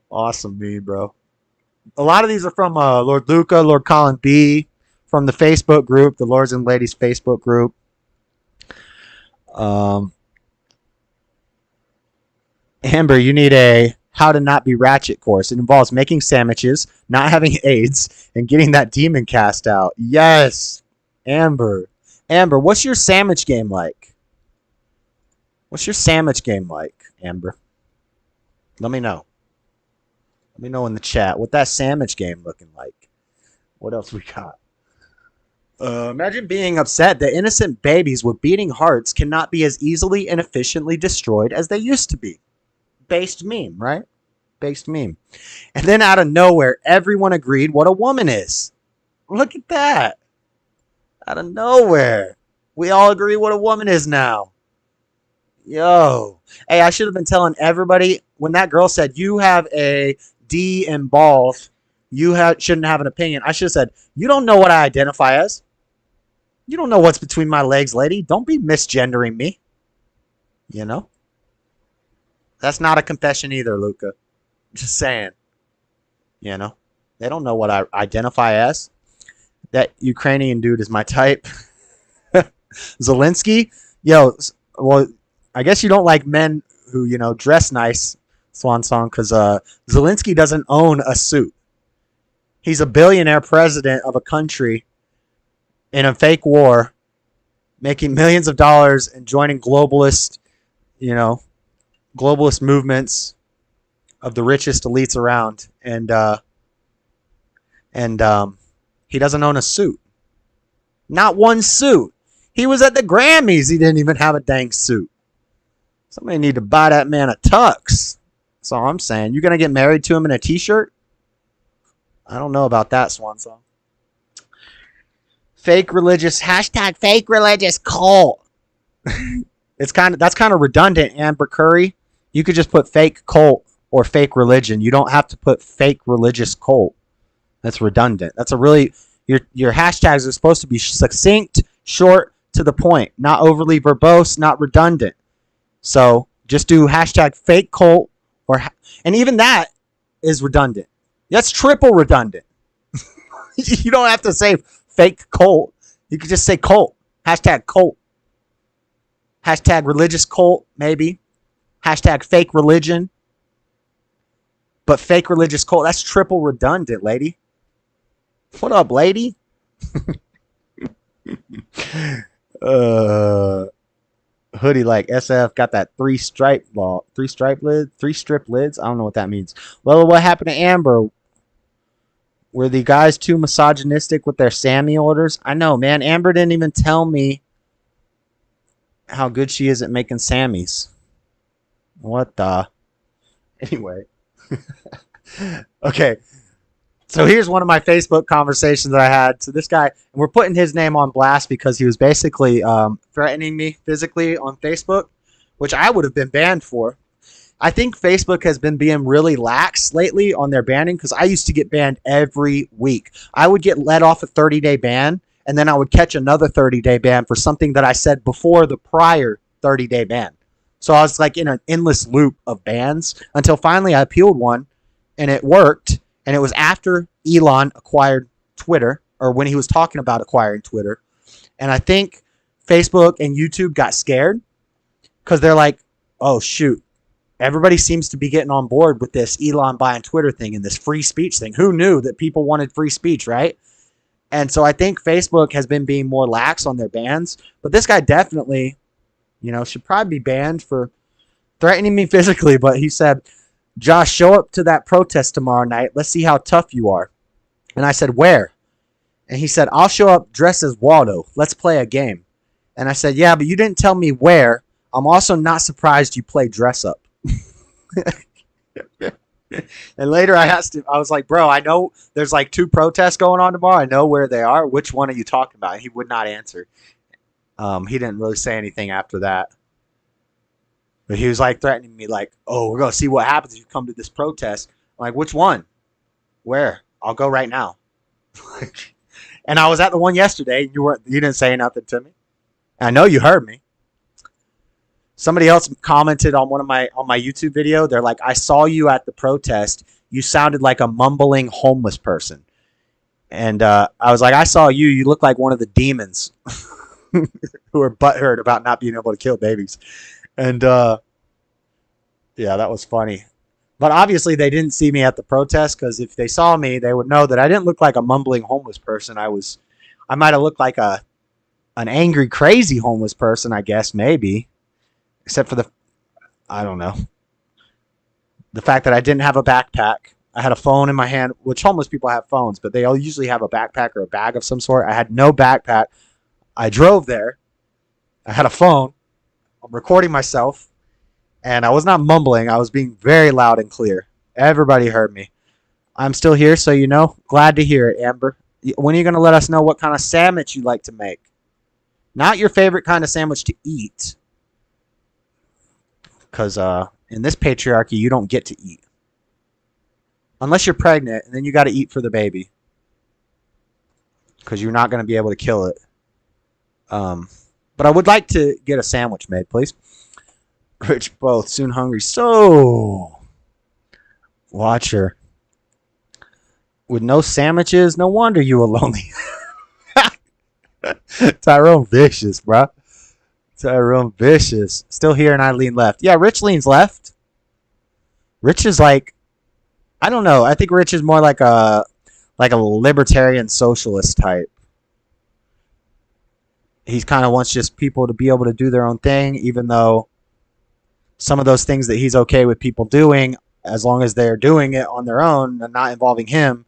Awesome meme, bro. A lot of these are from Lord Luca, Lord Colin B, from the Facebook group, the Lords and Ladies Facebook group. Amber, you need a How to Not Be Ratchet course. It involves making sandwiches, not having AIDS, and getting that demon cast out. Yes, Amber. Amber, what's your sandwich game like? Amber? Let me know. Let me know in the chat what that sandwich game looking like. What else we got? Imagine being upset that innocent babies with beating hearts cannot be as easily and efficiently destroyed as they used to be. Based meme, right? Based meme. And then out of nowhere, everyone agreed what a woman is. Look at that. Out of nowhere. We all agree what a woman is now. Yo. Hey, I should have been telling everybody when that girl said, you have a D in balls, shouldn't have an opinion. I should have said, you don't know what I identify as. You don't know what's between my legs, lady. Don't be misgendering me. You know? That's not a confession either, Luca. Just saying. You know? They don't know what I identify as. That Ukrainian dude is my type. Zelensky? Yo, well, I guess you don't like men who, you know, dress nice, Swan Song, because Zelensky doesn't own a suit. He's a billionaire president of a country in a fake war, making millions of dollars and joining globalist movements of the richest elites around. And he doesn't own a suit. Not one suit. He was at the Grammys. He didn't even have a dang suit. Somebody need to buy that man a tux. That's all I'm saying. You going to get married to him in a t-shirt? I don't know about that, Swan Song. Fake religious cult. That's kind of redundant, Amber Curry. You could just put fake cult or fake religion. You don't have to put fake religious cult. That's redundant. That's a really your hashtags are supposed to be succinct, short, to the point, not overly verbose, not redundant. So just do hashtag fake cult and even that is redundant. That's triple redundant. You don't have to say fake cult. You could just say cult. Hashtag cult. Hashtag religious cult, maybe. Hashtag fake religion. But fake religious cult, that's triple redundant, lady. What up, lady? Hoodie like SF got that three strip lids. I don't know what that means. Well, what happened to Amber? Were the guys too misogynistic with their Sammy orders? I know, man. Amber didn't even tell me how good she is at making Sammys. What the? Anyway. Okay. So here's one of my Facebook conversations that I had. So this guy, and we're putting his name on blast because he was basically threatening me physically on Facebook, which I would have been banned for. I think Facebook has been being really lax lately on their banning because I used to get banned every week. I would get let off a 30-day ban, and then I would catch another 30-day ban for something that I said before the prior 30-day ban. So I was like in an endless loop of bans until finally I appealed one, and it worked. And it was after Elon acquired Twitter, or when he was talking about acquiring Twitter. And I think Facebook and YouTube got scared because they're like, oh, shoot. Everybody seems to be getting on board with this Elon buying Twitter thing and this free speech thing. Who knew that people wanted free speech, right? And so I think Facebook has been being more lax on their bans. But this guy definitely, should probably be banned for threatening me physically. But he said, Josh, show up to that protest tomorrow night. Let's see how tough you are. And I said, where? And he said, I'll show up dressed as Waldo. Let's play a game. And I said, yeah, but you didn't tell me where. I'm also not surprised you play dress up. And later I asked him, I was like, bro, I know there's like 2 protests going on tomorrow. I know where they are. Which one are you talking about? And he would not answer. He didn't really say anything after that. But he was like threatening me like, oh, we're going to see what happens if you come to this protest. I'm like, which one? Where? I'll go right now. And I was at the one yesterday. You didn't say nothing to me. I know you heard me. Somebody else commented on my YouTube video. They're like, I saw you at the protest. You sounded like a mumbling homeless person. And I was like, I saw you. You look like one of the demons who are butthurt about not being able to kill babies. And yeah, that was funny. But obviously they didn't see me at the protest, because if they saw me, they would know that I didn't look like a mumbling homeless person. I might have looked like an angry, crazy homeless person, I guess, maybe. Except for I don't know. The fact that I didn't have a backpack. I had a phone in my hand, which homeless people have phones, but they all usually have a backpack or a bag of some sort. I had no backpack. I drove there. I had a phone. I'm recording myself. And I was not mumbling. I was being very loud and clear. Everybody heard me. I'm still here, so you know. Glad to hear it, Amber. When are you going to let us know what kind of sandwich you like to make? Not your favorite kind of sandwich to eat. Because in this patriarchy, you don't get to eat. Unless you're pregnant, and then you got to eat for the baby. Because you're not going to be able to kill it. But I would like to get a sandwich made, please. Rich both, soon hungry. So, watch her. With no sandwiches, no wonder you were lonely. Tyrone vicious, bro. Tyrone vicious. Still here and I lean left. Yeah, Rich leans left. Rich is like, I don't know. I think Rich is more like a libertarian socialist type. He kind of wants just people to be able to do their own thing, even though some of those things that he's okay with people doing, as long as they're doing it on their own and not involving him,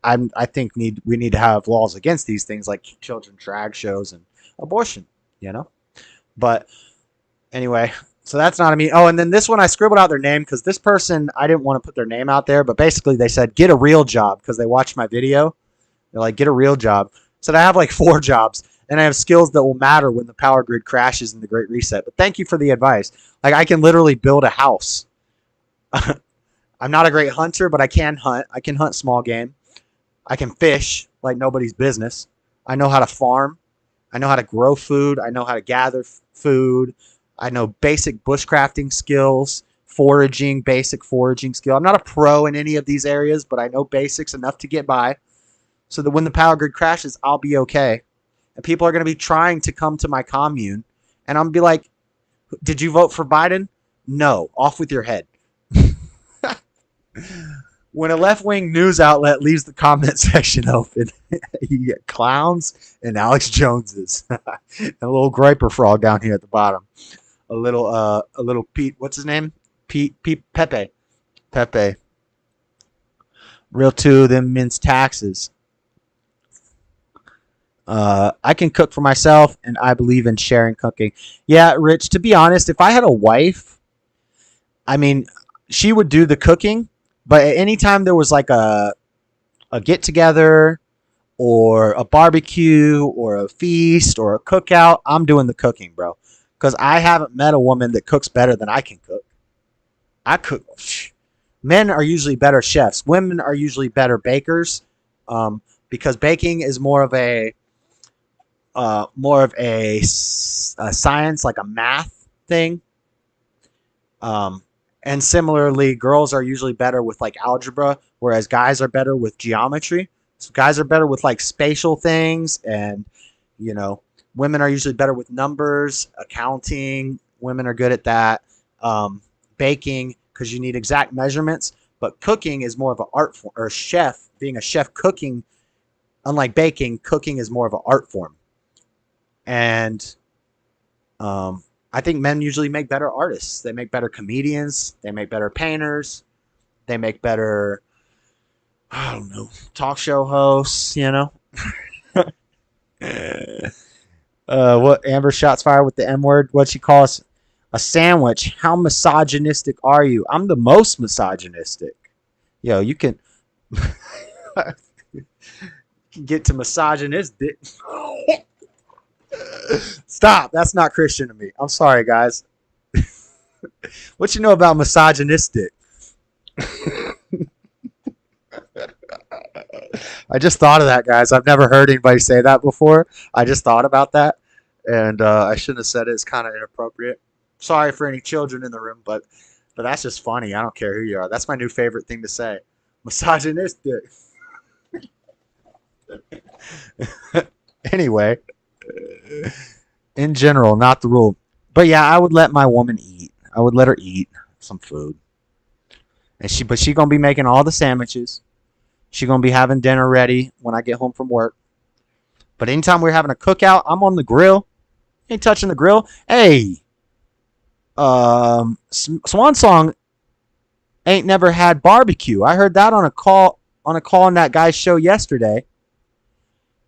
I think we need to have laws against these things like children drag shows and abortion, you know? But anyway, so that's not me. Oh, and then this one, I scribbled out their name because this person, I didn't want to put their name out there, but basically they said, get a real job, because they watched my video. They're like, get a real job. So I have like 4 jobs, and I have skills that will matter when the power grid crashes in the Great Reset. But thank you for the advice. Like, I can literally build a house. I'm not a great hunter, but I can hunt. I can hunt small game. I can fish like nobody's business. I know how to farm. I know how to grow food. I know how to gather food. I know basic bushcrafting skills, basic foraging skill. I'm not a pro in any of these areas, but I know basics enough to get by so that when the power grid crashes, I'll be okay. And people are going to be trying to come to my commune, and I'm going to be like, did you vote for Biden? No. Off with your head. When a left-wing news outlet leaves the comment section open, you get clowns and Alex Joneses. And a little Griper frog down here at the bottom. A little Pete, what's his name? Pepe. Real 2, them mince taxes. I can cook for myself, and I believe in sharing cooking. Yeah, Rich, to be honest, if I had a wife, I mean, she would do the cooking, but at any time there was like a get-together or a barbecue or a feast or a cookout, I'm doing the cooking, bro. Because I haven't met a woman that cooks better than I can cook. I cook. Men are usually better chefs. Women are usually better bakers, because baking is more of a more of a science, like a math thing. And similarly, girls are usually better with like algebra, whereas guys are better with geometry. So guys are better with like spatial things, and women are usually better with numbers, accounting. Women are good at that. Baking, because you need exact measurements. But cooking is more of an art form, or chef, being a chef, cooking, unlike baking, cooking is more of an art form. And I think men usually make better artists. They make better comedians. They make better painters. They make better, I don't know, talk show hosts, What Amber shots fired with the M word? What'd she call us? A sandwich. How misogynistic are you? I'm the most misogynistic. Yo, you can get to misogynistic. Stop. That's not Christian to me. I'm sorry, guys. What you know about misogynistic? I just thought of that, guys. I've never heard anybody say that before. I just thought about that, and I shouldn't have said it. It's kind of inappropriate. Sorry for any children in the room, but that's just funny. I don't care who you are. That's my new favorite thing to say. Misogynistic. Anyway, in general, not the rule. But yeah, I would let my woman eat. I would let her eat some food. And she gonna be making all the sandwiches. She gonna be having dinner ready when I get home from work. But anytime we're having a cookout, I'm on the grill. Ain't touching the grill. Hey, Swan Song ain't never had barbecue. I heard that on a call on that guy's show yesterday.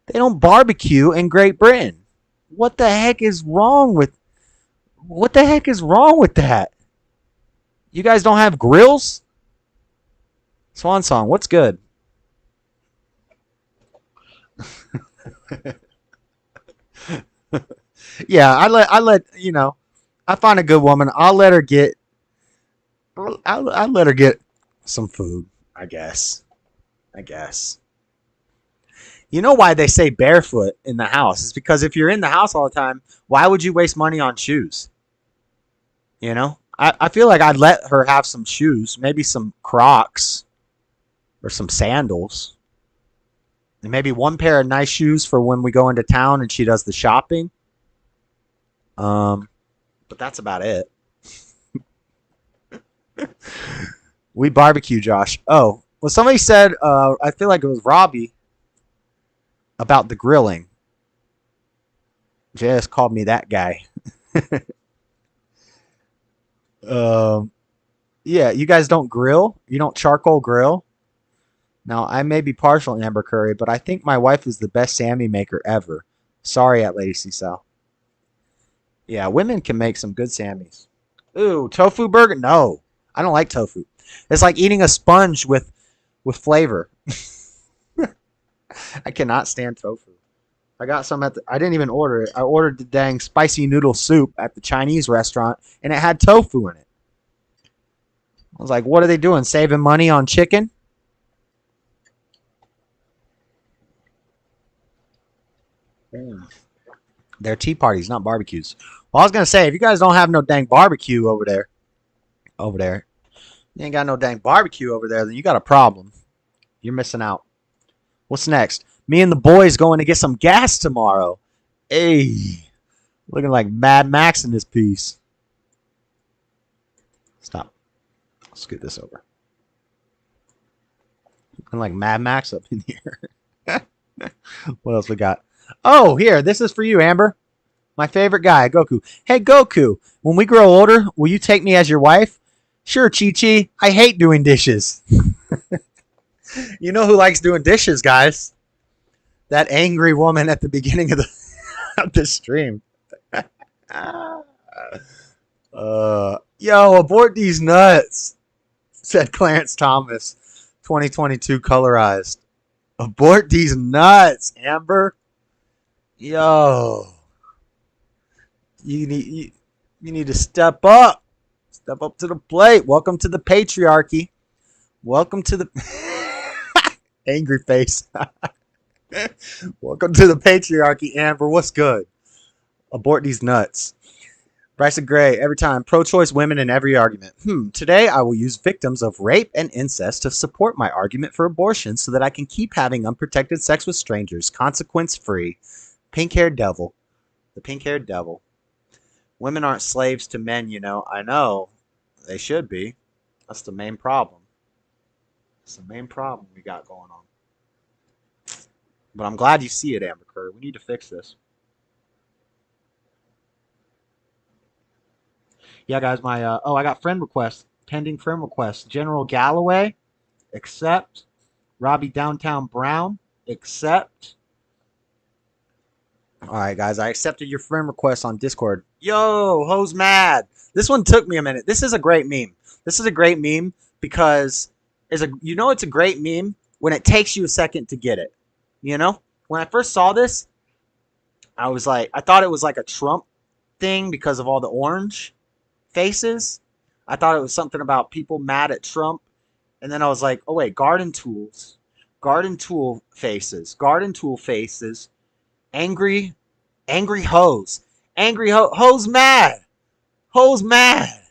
They don't barbecue in Great Britain. What the heck is wrong with that? You guys don't have grills? Swan Song, what's good? Yeah, I let I find a good woman. I'll let her get some food, I guess. You know why they say barefoot in the house? It's because if you're in the house all the time, why would you waste money on shoes? I feel like I'd let her have some shoes, maybe some Crocs or some sandals. And maybe one pair of nice shoes for when we go into town and she does the shopping. But that's about it. We barbecue, Josh. Oh, well, somebody said, I feel like it was Robbie, about the grilling. JS called me that guy. Yeah, you guys don't grill? You don't charcoal grill? Now, I may be partial, Amber Curry, but I think my wife is the best Sammy maker ever. Sorry at Lady Cecil. Yeah, women can make some good Sammys. Ooh, tofu burger? No, I don't like tofu. It's like eating a sponge with flavor. I cannot stand tofu. I got some I didn't even order it. I ordered the dang spicy noodle soup at the Chinese restaurant, and it had tofu in it. I was like, what are they doing? Saving money on chicken? They're tea parties, not barbecues. Well, I was going to say, if you guys don't have no dang barbecue over there, you ain't got no dang barbecue over there, then you got a problem. You're missing out. What's next? Me and the boys going to get some gas tomorrow. Hey, looking like Mad Max in this piece. Stop. Let's get this over. Looking like Mad Max up in here. What else we got? Oh, here. This is for you, Amber. My favorite guy, Goku. Hey, Goku. When we grow older, will you take me as your wife? Sure, Chi-Chi. I hate doing dishes. You know who likes doing dishes, guys? That angry woman at the beginning of the stream. Yo, abort these nuts, said Clarence Thomas, 2022 colorized. Abort these nuts, Amber. Yo, you need to step up. Step up to the plate. Welcome to the patriarchy. Welcome to the angry face. Welcome to the patriarchy, Amber. What's good? Abort these nuts. Bryson Gray, every time. Pro-choice women in every argument. Today I will use victims of rape and incest to support my argument for abortion so that I can keep having unprotected sex with strangers, consequence-free. Pink-haired devil. The pink-haired devil. Women aren't slaves to men, you know. I know. They should be. That's the main problem. That's the main problem we got going on. But I'm glad you see it, Amber Curry. We need to fix this. Yeah, guys, my I got friend requests, pending friend requests. General Galloway, accept. Robbie Downtown Brown, accept. All right, guys, I accepted your friend request on Discord. Yo, hoes mad. This one took me a minute. This is a great meme. This is a great meme because it's a great meme when it takes you a second to get it. You know, when I first saw this, I was like, I thought it was like a Trump thing because of all the orange faces. I thought it was something about people mad at Trump. And then I was like, oh wait, garden tool faces, angry hoes, hoes mad,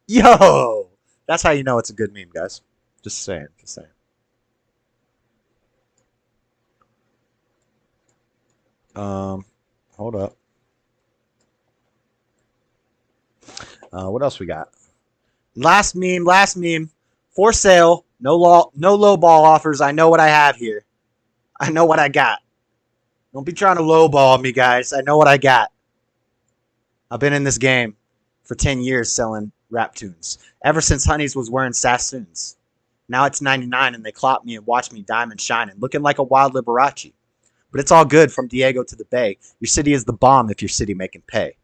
yo. That's how you know it's a good meme, guys. Just saying. Hold up. What else we got? Last meme. For sale. No low ball offers. I know what I have here. I know what I got. Don't be trying to lowball me, guys. I know what I got. I've been in this game for 10 years selling rap tunes. Ever since Honeys was wearing Sassoons. Now it's 99 and they clop me and watch me diamond shining, looking like a wild Liberace. But it's all good from Diego to the Bay. Your city is the bomb if your city making pay.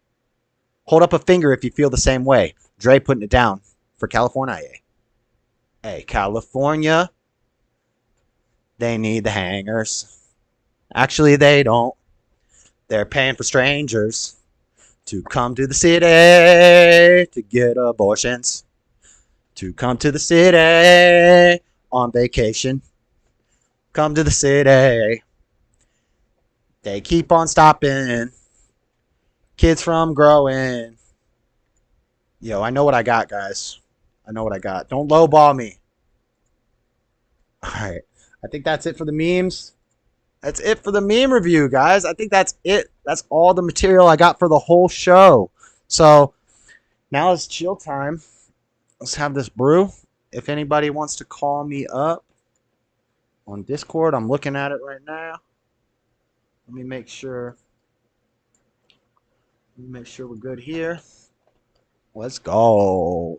Hold up a finger if you feel the same way. Dre putting it down for California. Hey, California. They need the hangers. Actually, they don't. They're paying for strangers to come to the city to get abortions. To come to the city on vacation. Come to the city. They keep on stopping kids from growing. Yo, I know what I got, guys. I know what I got. Don't lowball me. All right. I think that's it for the memes. That's it for the meme review, guys. I think that's it. That's all the material I got for the whole show. So now it's chill time. Let's have this brew. If anybody wants to call me up on Discord, I'm looking at it right now. Let me make sure we're good here. Let's go.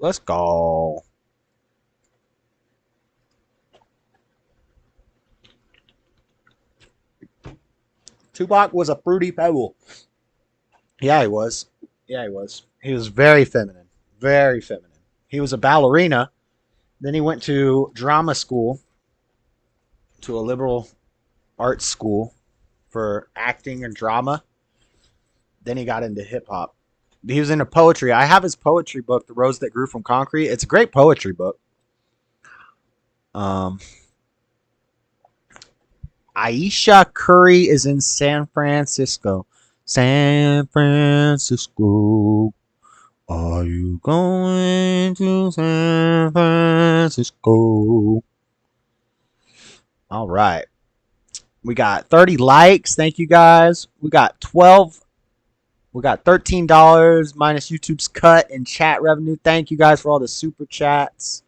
Tupac was a fruity pebble. Yeah, he was. He was very feminine. He was a ballerina. Then he went to drama school, to a liberal arts school for acting and drama. Then he got into hip hop. He was into poetry. I have his poetry book, The Rose That Grew from Concrete. It's a great poetry book. Aisha Curry is in San Francisco. Are you going to San Francisco? All right. We got 30 likes. Thank you, guys. We got $13 minus YouTube's cut in chat revenue. Thank you guys for all the super chats.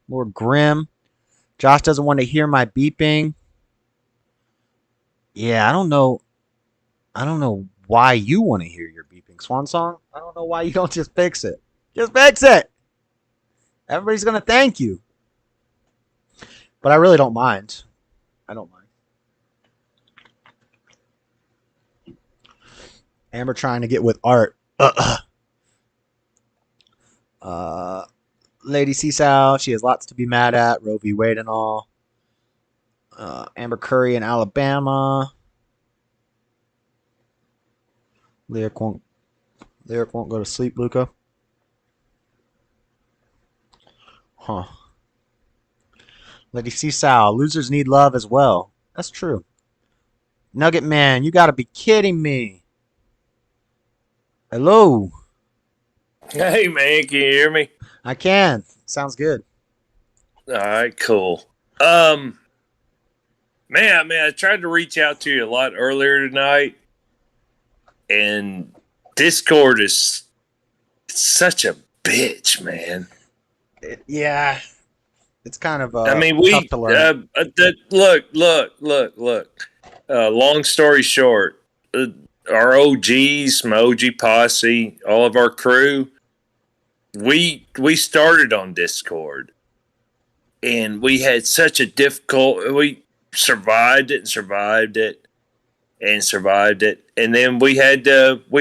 Lord Grim. Josh doesn't want to hear my beeping. Yeah, I don't know why you want to hear your beeping, Swan Song. I don't know why you don't just fix it. Just fix it. Everybody's going to thank you. But I really don't mind. Amber trying to get with art. Lady Seasal, she has lots to be mad at. Roe V Wade and all. Amber Curry in Alabama. Lyric won't go to sleep, Luca. Huh. Lady Seasal, losers need love as well. That's true. Nugget Man, you gotta be kidding me. Hello. Hey, man, can you hear me? I can. Sounds good. All right, cool. Man, I tried to reach out to you a lot earlier tonight, and Discord is such a bitch, man. Yeah. It's kind of I mean, tough to learn. Look. Long story short, our OGs, my OG posse, all of our crew, we started on Discord, and we had such a we survived it, and then we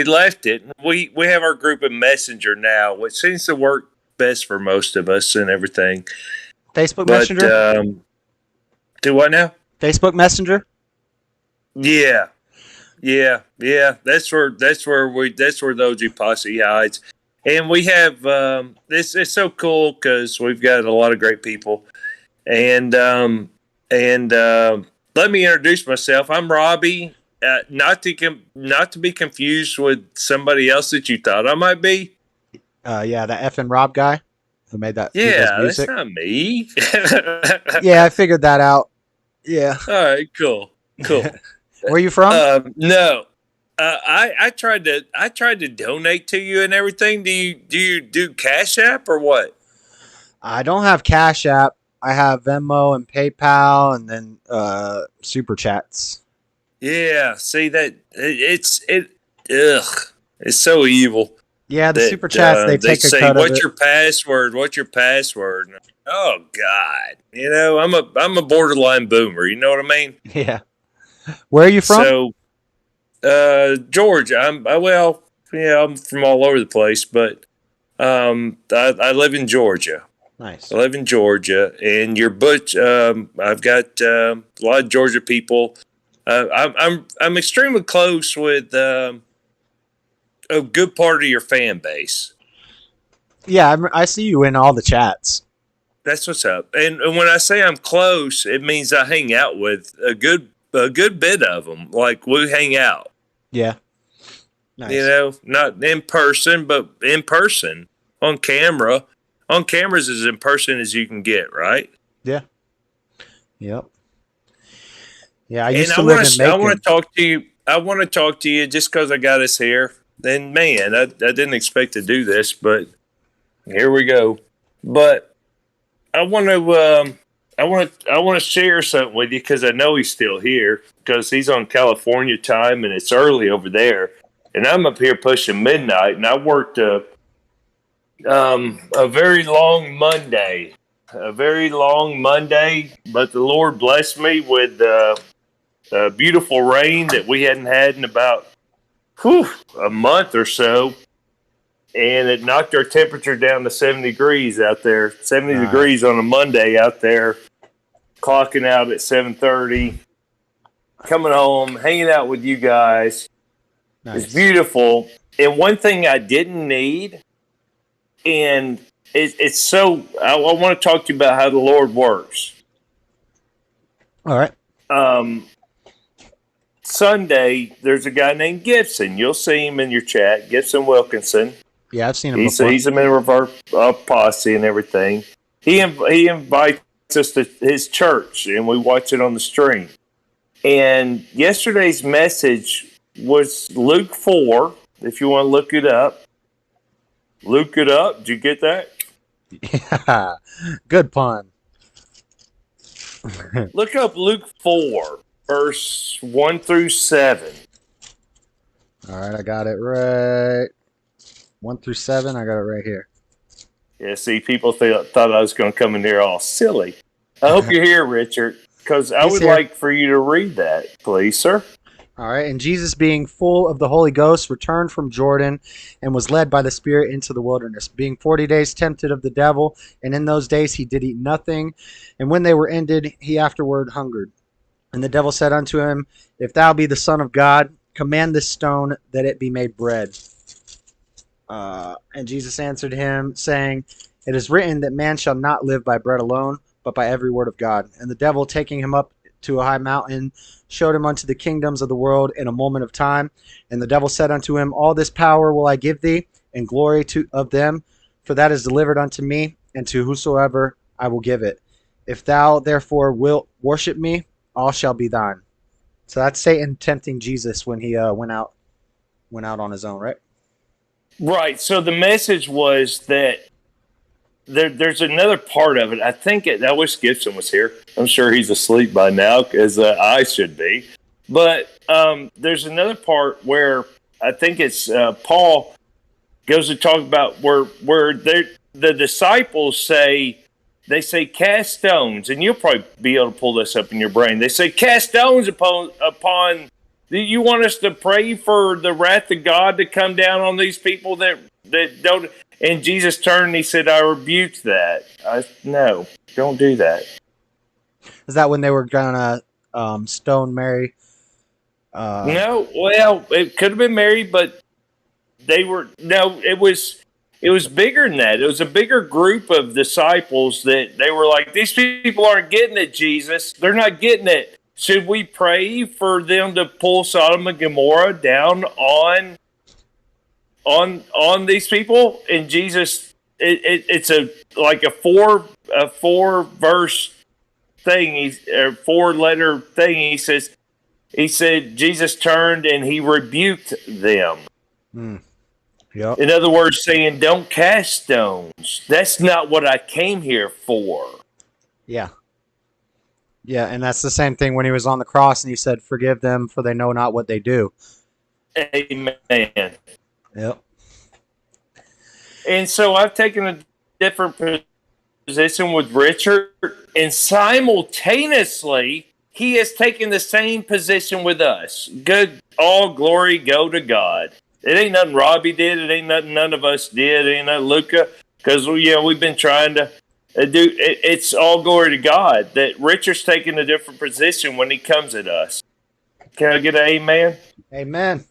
left it. We have our group of Messenger now, which seems to work best for most of us and everything. Facebook Messenger? Do what now? Facebook Messenger? Yeah. That's where the OG posse hides, and we have this. It's so cool because we've got a lot of great people, and let me introduce myself. I'm Robbie. Not to be confused with somebody else that you thought I might be. Yeah, that effing Rob guy who made that. Yeah, music. that's not me. Yeah, I figured that out. Yeah. All right, cool. Where are you from? No, I tried to donate to you and everything. Do you do Cash App or what? I don't have Cash App. I have Venmo and PayPal, and then Super Chats. Yeah, see that it's so evil. Yeah, the Super Chats they take a say, cut "What's of it. your password? What's your password?" Oh God, I'm a borderline boomer. You know what I mean? Yeah. Where are you from? So, Georgia. I'm from all over the place, but I live in Georgia. Nice. I live in Georgia, and you're Butch. I've got a lot of Georgia people. I'm extremely close with a good part of your fan base. Yeah, I see you in all the chats. That's what's up. And when I say I'm close, it means I hang out with a good bit of them. Like, we hang out. Yeah. Nice. Not in person, but in person on camera. On cameras as in person as you can get, right? Yeah. Yep. Yeah, I used to live in Macon. I want to talk to you. I want to talk to you just because I got us here. And man, I didn't expect to do this, but here we go. But I want to share something with you because I know he's still here because he's on California time and it's early over there, and I'm up here pushing midnight, and I worked a very long Monday, but the Lord blessed me with beautiful rain that we hadn't had in about a month or so. And it knocked our temperature down to 70 degrees out there. 70 degrees on a Monday out there, clocking out at 7:30, coming home, hanging out with you guys. Nice. It's beautiful. And one thing I didn't need, and it's so, I want to talk to you about how the Lord works. All right. Sunday, there's a guy named Gibson. You'll see him in your chat, Gibson Wilkinson. Yeah, I've seen him before. He's a member of our posse and everything. He invites us to his church, and we watch it on the stream. And yesterday's message was Luke 4, if you want to look it up. Look it up. Did you get that? Yeah, good pun. Look up Luke 4, verse 1 through 7. All right, I got it right. 1 through 7, I got it right here. Yeah, see, people thought I was going to come in here all silly. I hope you're here, Richard, because I would like for you to read that, please, sir. All right. And Jesus, being full of the Holy Ghost, returned from Jordan and was led by the Spirit into the wilderness, being 40 days tempted of the devil. And in those days he did eat nothing. And when they were ended, he afterward hungered. And the devil said unto him, If thou be the Son of God, command this stone that it be made bread. And Jesus answered him, saying, It is written that man shall not live by bread alone, but by every word of God. And the devil, taking him up to a high mountain, showed him unto the kingdoms of the world in a moment of time. And the devil said unto him, All this power will I give thee, and glory of them, for that is delivered unto me, and to whosoever I will give it. If thou therefore wilt worship me, all shall be thine. So that's Satan tempting Jesus when he went out on his own, right? Right. So the message was that there's another part of it. I wish Gibson was here. I'm sure he's asleep by now, as I should be. But there's another part where I think it's Paul goes to talk about where the disciples say, they say, cast stones, and you'll probably be able to pull this up in your brain. They say, cast stones upon. You want us to pray for the wrath of God to come down on these people that don't? And Jesus turned and he said, I rebuked that. No, don't do that. Is that when they were gonna stone Mary? No, well, it could have been Mary, but they were It was bigger than that. It was a bigger group of disciples that they were like, these people aren't getting it, Jesus. They're not getting it. Should we pray for them to pull Sodom and Gomorrah down on these people? And Jesus, it's a four verse thing. A 4-letter thing. He said Jesus turned and he rebuked them. Yep. In other words, saying, don't cast stones. That's not what I came here for. Yeah. Yeah, and that's the same thing when he was on the cross and he said, forgive them, for they know not what they do. Amen. Yep. And so I've taken a different position with Richard, and simultaneously, he has taken the same position with us. Good, all glory go to God. It ain't nothing Robbie did. It ain't nothing none of us did. It ain't nothing Luca, because we've been trying to do. It's all glory to God that Richard's taking a different position when he comes at us. Can I get an amen? Amen.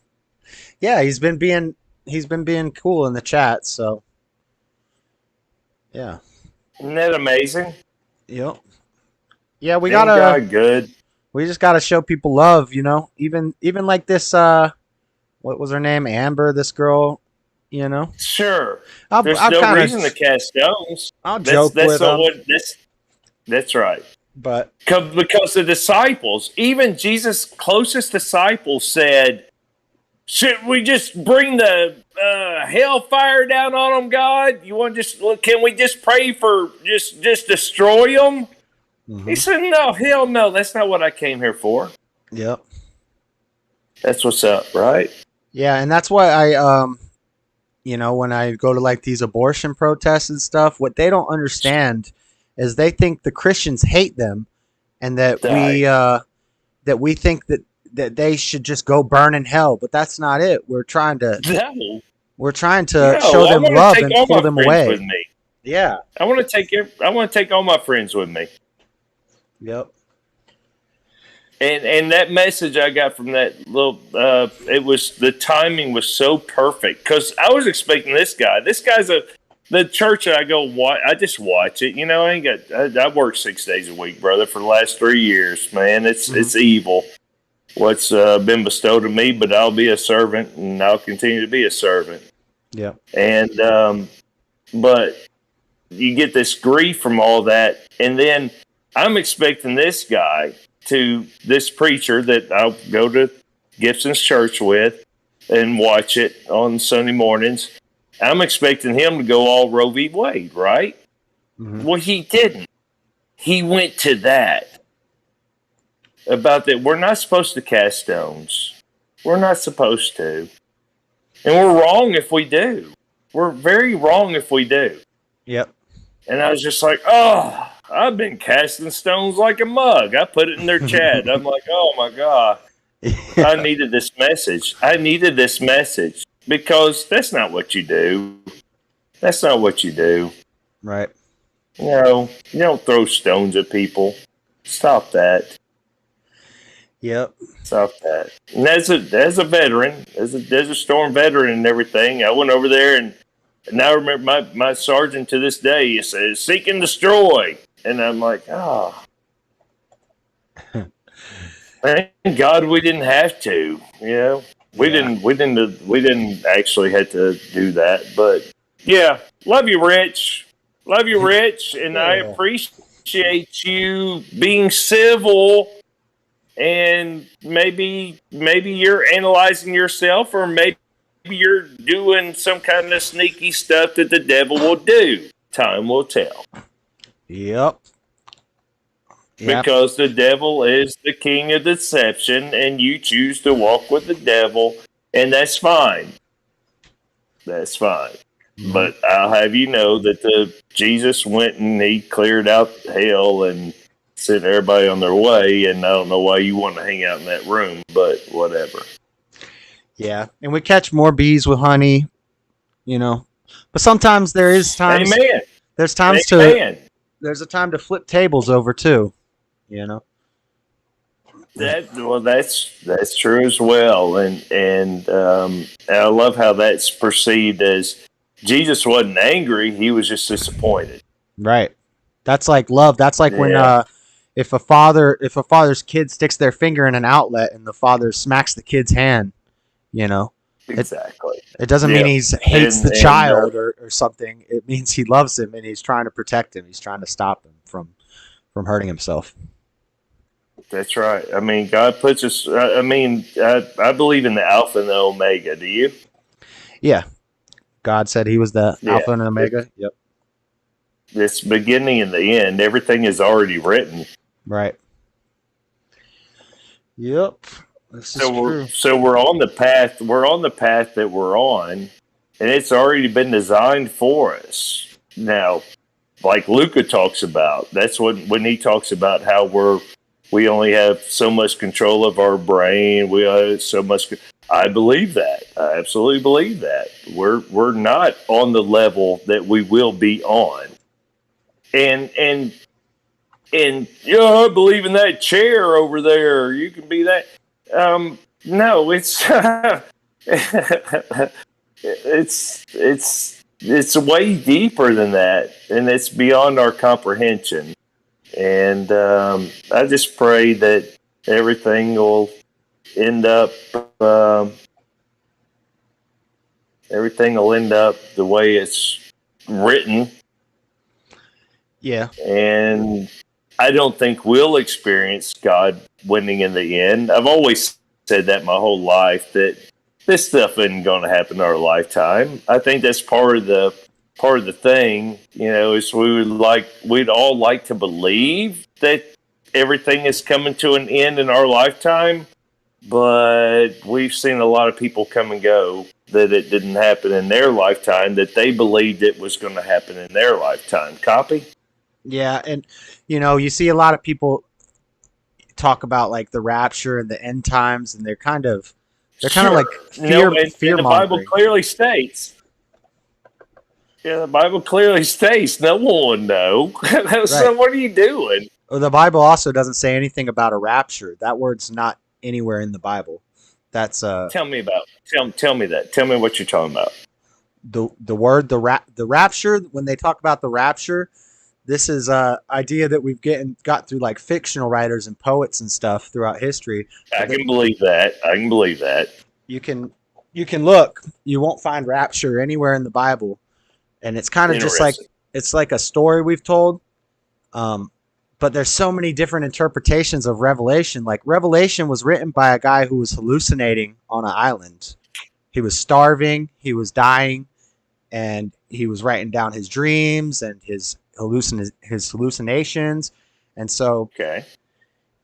Yeah, he's been being cool in the chat. So, yeah. Isn't that amazing? Yep. Yeah, we Ain't God good. We just gotta show people love, Even like this. What was her name? Amber. This girl. Sure. I'll There's no kinda, reason to cast stones. I'll joke with them. That's right. But because the disciples, even Jesus' closest disciples, said, "Should we just bring the hellfire down on them, God? Can we just pray for just destroy them?" Mm-hmm. He said, "No, hell no. That's not what I came here for." Yep. That's what's up, right? Yeah, and that's why I when I go to like these abortion protests and stuff, what they don't understand is they think the Christians hate them, and that we think that they should just go burn in hell. But that's not it. We're trying to show them love and pull them away. With me. Yeah, I want to take all my friends with me. Yep. And that message I got from that little, the timing was so perfect, because I was expecting this guy. This guy's the church that I go watch. I just watch it. I work 6 days a week, brother, for the last 3 years, man. It's evil what's been bestowed on me, but I'll be a servant and I'll continue to be a servant. Yeah. And, but you get this grief from all that. And then I'm expecting this preacher that I'll go to Gibson's church with and watch it on Sunday mornings. I'm expecting him to go all Roe V Wade, right? Mm-hmm. Well, he didn't. He went to that. About that, we're not supposed to cast stones. We're not supposed to. And we're wrong if we do. We're very wrong if we do. Yep. And I was just like, oh, I've been casting stones like a mug. I put it in their chat. I'm like, oh my God. Yeah. I needed this message. Because that's not what you do. That's not what you do. Right. You don't throw stones at people. Stop that. Yep. Stop that. And as a veteran, as a Desert Storm veteran and everything, I went over there and I remember my sergeant to this day, he says, seek and destroy. And I'm like, Thank God we didn't have to. You know, we didn't actually have to do that. But yeah, love you, Rich. Love you, Rich, and I appreciate you being civil. And maybe you're analyzing yourself, or maybe you're doing some kind of sneaky stuff that the devil will do. Time will tell. Yep. Because the devil is the king of deception, and you choose to walk with the devil, and that's fine. That's fine. Mm-hmm. But I'll have you know that Jesus went and he cleared out hell and sent everybody on their way, and I don't know why you want to hang out in that room, but whatever. Yeah, and we catch more bees with honey, you know. But sometimes there is times. Amen. There's times Amen. There's a time to flip tables over too, you know. That's true as well, and I love how that's perceived as Jesus wasn't angry; he was just disappointed. Right. That's like love. That's like when if a father's kid sticks their finger in an outlet and the father smacks the kid's hand, you know. Exactly. It doesn't mean he hates the child or something. It means he loves him and he's trying to protect him. He's trying to stop him from hurting himself. That's right. I mean, God puts us. I believe in the Alpha and the Omega. Do you? Yeah. God said he was the Alpha and Omega. Yep. It's beginning and the end. Everything is already written. Right. Yep. This is true. So we're on the path. We're on the path that we're on, and it's already been designed for us. Now, like Luca talks about, that's when he talks about how we only have so much control of our brain. We have so much. I believe that. I absolutely believe that. We're not on the level that we will be on. And I believe in that chair over there. You can be that. No, it's it's way deeper than that, and it's beyond our comprehension. And I just pray that everything will end up the way it's written. Yeah. And I don't think we'll experience God winning in the end. I've always said that my whole life, that this stuff isn't going to happen in our lifetime. I think that's part of the thing, you know, is we'd all like to believe that everything is coming to an end in our lifetime, but we've seen a lot of people come and go that it didn't happen in their lifetime, that they believed it was going to happen in their lifetime. Copy? Yeah, and you know, you see a lot of people talk about like the rapture and the end times, and they're kind of like fear the Bible clearly states. Yeah, the Bible clearly states no one would know. So what are you doing? Well, the Bible also doesn't say anything about a rapture. That word's not anywhere in the Bible. That's tell me that. Tell me what you're talking about. The word the rapture. When they talk about the rapture, this is a idea that we've got through like fictional writers and poets and stuff throughout history. I can believe that. You can look. You won't find rapture anywhere in the Bible, and it's kind of just like it's like a story we've told. But there's so many different interpretations of Revelation. Like Revelation was written by a guy who was hallucinating on an island. He was starving. He was dying, and he was writing down his dreams and his hallucinations. And so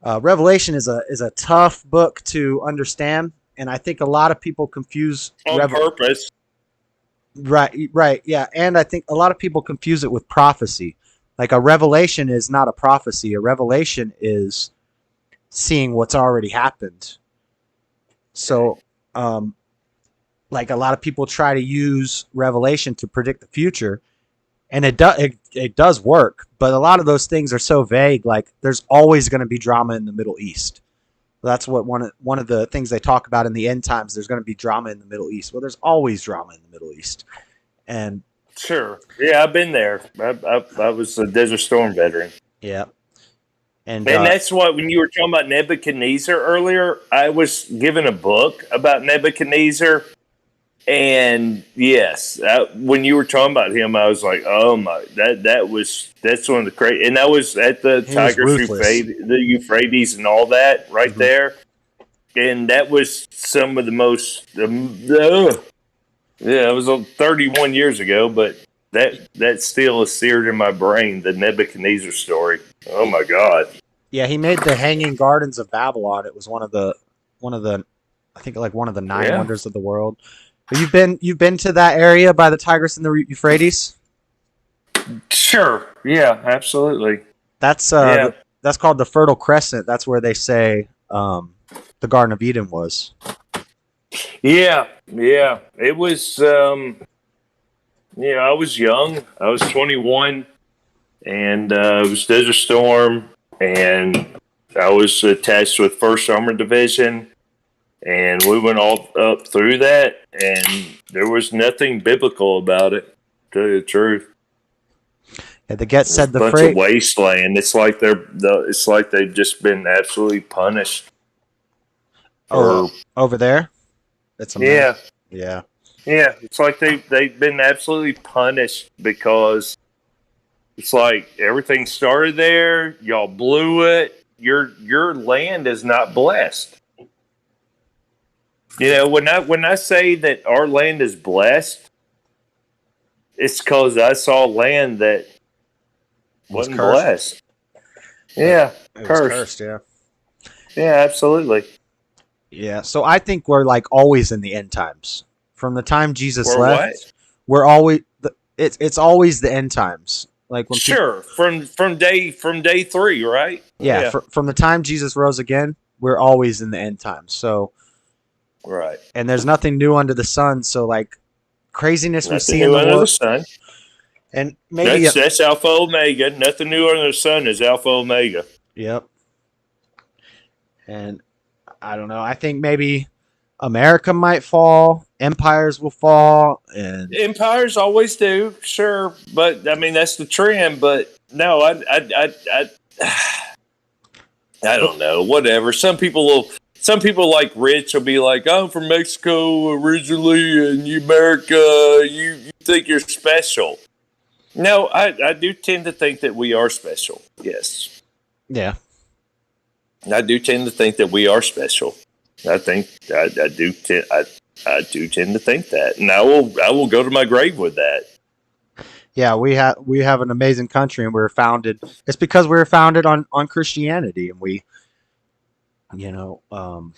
Revelation is a tough book to understand, and I think a lot of people confuse on purpose. Right, yeah, and I think a lot of people confuse it with prophecy. Like a revelation is not a prophecy. A revelation is seeing what's already happened. So, like a lot of people try to use revelation to predict the future, and it does work. But a lot of those things are so vague. Like there's always going to be drama in the Middle East. That's what one of the things they talk about in the end times. There's going to be drama in the Middle East. Well, there's always drama in the Middle East, and sure, yeah, I've been there. I was a Desert Storm veteran. Yeah, And that's what, when you were talking about Nebuchadnezzar earlier, I was given a book about Nebuchadnezzar. And yes, when you were talking about him, I was like, "Oh my, that's one of the crazy." And that was at the the Euphrates, and all that right there. And that was some of the most. It was 31 years ago, but that still is seared in my brain. The Nebuchadnezzar story. Oh my God. Yeah, he made the Hanging Gardens of Babylon. It was one of the, I think like one of the 9 wonders of the world. But you've been to that area by the Tigris and the Euphrates? Sure. Yeah, absolutely. That's that's called the Fertile Crescent. That's where they say the Garden of Eden was. Yeah. It was. I was young. I was 21, and it was Desert Storm, and I was attached with 1st Armored Division. And we went all up through that, and there was nothing biblical about it, to tell you the truth. Yeah, the Get said the bunch phrase of wasteland. It's like it's like they've just been absolutely punished. Over there? It's yeah. It's like they've been absolutely punished, because it's like everything started there. Y'all blew it. Your land is not blessed. When I say that our land is blessed, it's because I saw land that wasn't blessed. Yeah, it was cursed. Yeah. Yeah, absolutely. Yeah, so I think we're like always in the end times. From the time Jesus left, what? we're always it's always the end times. Like when from day 3, right? Yeah, from the time Jesus rose again, we're always in the end times. So. Right. And there's nothing new under the sun. So like craziness we see in the world. The sun. And maybe that's Alpha Omega. Nothing new under the sun is Alpha Omega. Yep. And I don't know. I think maybe America might fall. Empires will fall. And empires always do, sure. But I mean, that's the trend. But no, I don't know. Whatever. Some people like Rich will be like, I'm from Mexico originally, and you America, you think you're special. No, I do tend to think that we are special. Yes. Yeah. I do tend to think that we are special. I think I do tend to think that, and I will go to my grave with that. Yeah, we have an amazing country, and it's because we were founded on Christianity, and we.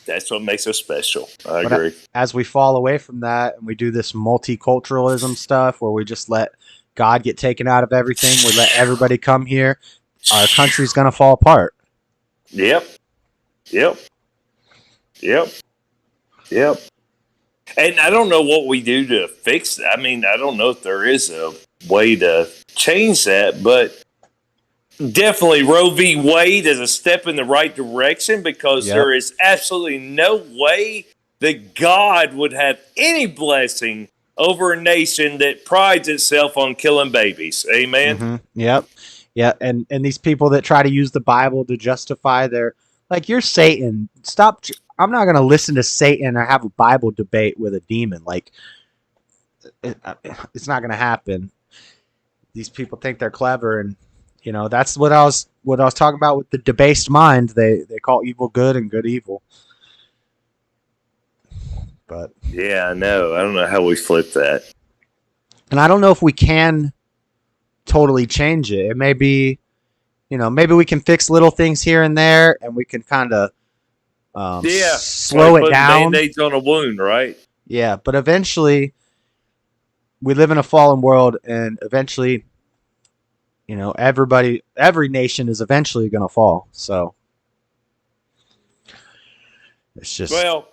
That's what makes us special. I agree. As we fall away from that and we do this multiculturalism stuff where we just let God get taken out of everything, we let everybody come here, our country's going to fall apart. Yep. And I don't know what we do to fix it. I mean, I don't know if there is a way to change that, but definitely Roe v. Wade is a step in the right direction, because there is absolutely no way that God would have any blessing over a nation that prides itself on killing babies. Amen? Mm-hmm. Yep. Yeah, and these people that try to use the Bible to justify their... Like, you're Satan. Stop... I'm not going to listen to Satan or have a Bible debate with a demon. Like, it's not going to happen. These people think they're clever, and that's what I was talking about with the debased mind. They call evil good and good evil. But yeah, I know. I don't know how we flip that. And I don't know if we can totally change it. It may be, maybe we can fix little things here and there, and we can kind of slow it down. Band-Aids on a wound, right? Yeah, but eventually, we live in a fallen world, and eventually, every nation is eventually going to fall. So it's just... Well,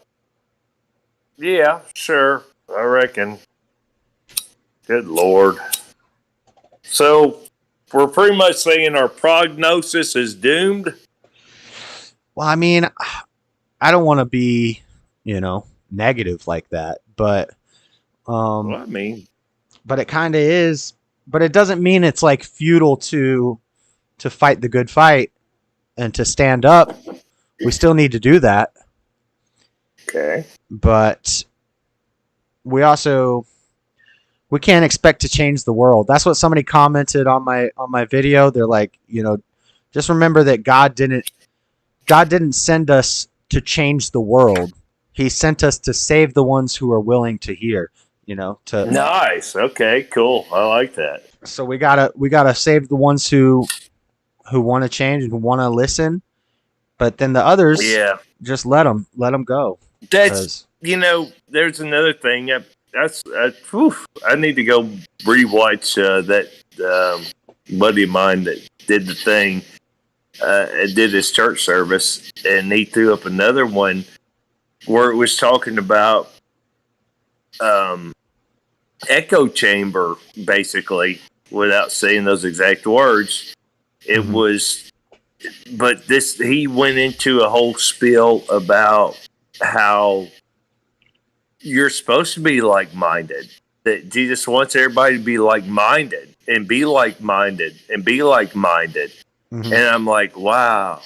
yeah, sure. I reckon. Good Lord. So we're pretty much saying our prognosis is doomed? Well, I mean, I don't want to be, negative like that, but I mean, but it kind of is. But it doesn't mean it's like futile to fight the good fight. and to stand up, we still need to do that. Okay. But we can't expect to change the world. That's what somebody commented on my video. They're like, just remember that God didn't send us to change the world. He sent us to save the ones who are willing to hear, Nice. Okay, cool. I like that. So we gotta save the ones who want to change and who want to listen, but then the others, just let them go. That's there's another thing. I need to go rewatch that buddy of mine that did the thing, did his church service, and he threw up another one where it was talking about echo chamber, basically, without saying those exact words. It was, but he went into a whole spiel about how you're supposed to be like-minded, that Jesus wants everybody to be like-minded and be like-minded and be like-minded. And I'm like, wow,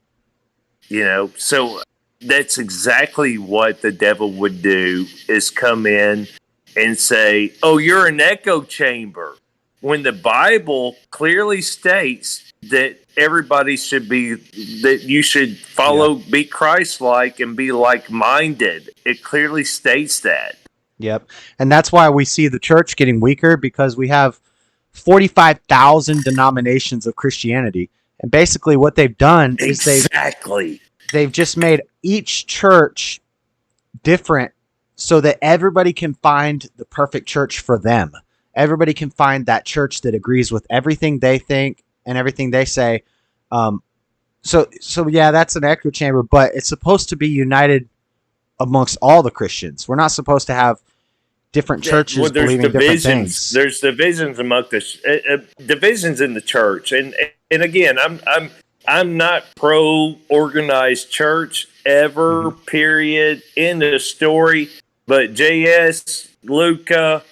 so that's exactly what the devil would do, is come in and say, oh, you're an echo chamber, when the Bible clearly states that everybody should be, that you should follow, be Christ-like and be like-minded. It clearly states that. Yep. And that's why we see the church getting weaker, because we have 45,000 denominations of Christianity. And basically what they've done is they've just made each church different so that everybody can find the perfect church for them. Everybody can find that church that agrees with everything they think and everything they say. So yeah, that's an echo chamber, but it's supposed to be united amongst all the Christians. We're not supposed to have different churches believing different things. There's divisions among the divisions in the church, and again, I'm not pro organized church ever. Period. End of story. But JS, Luca,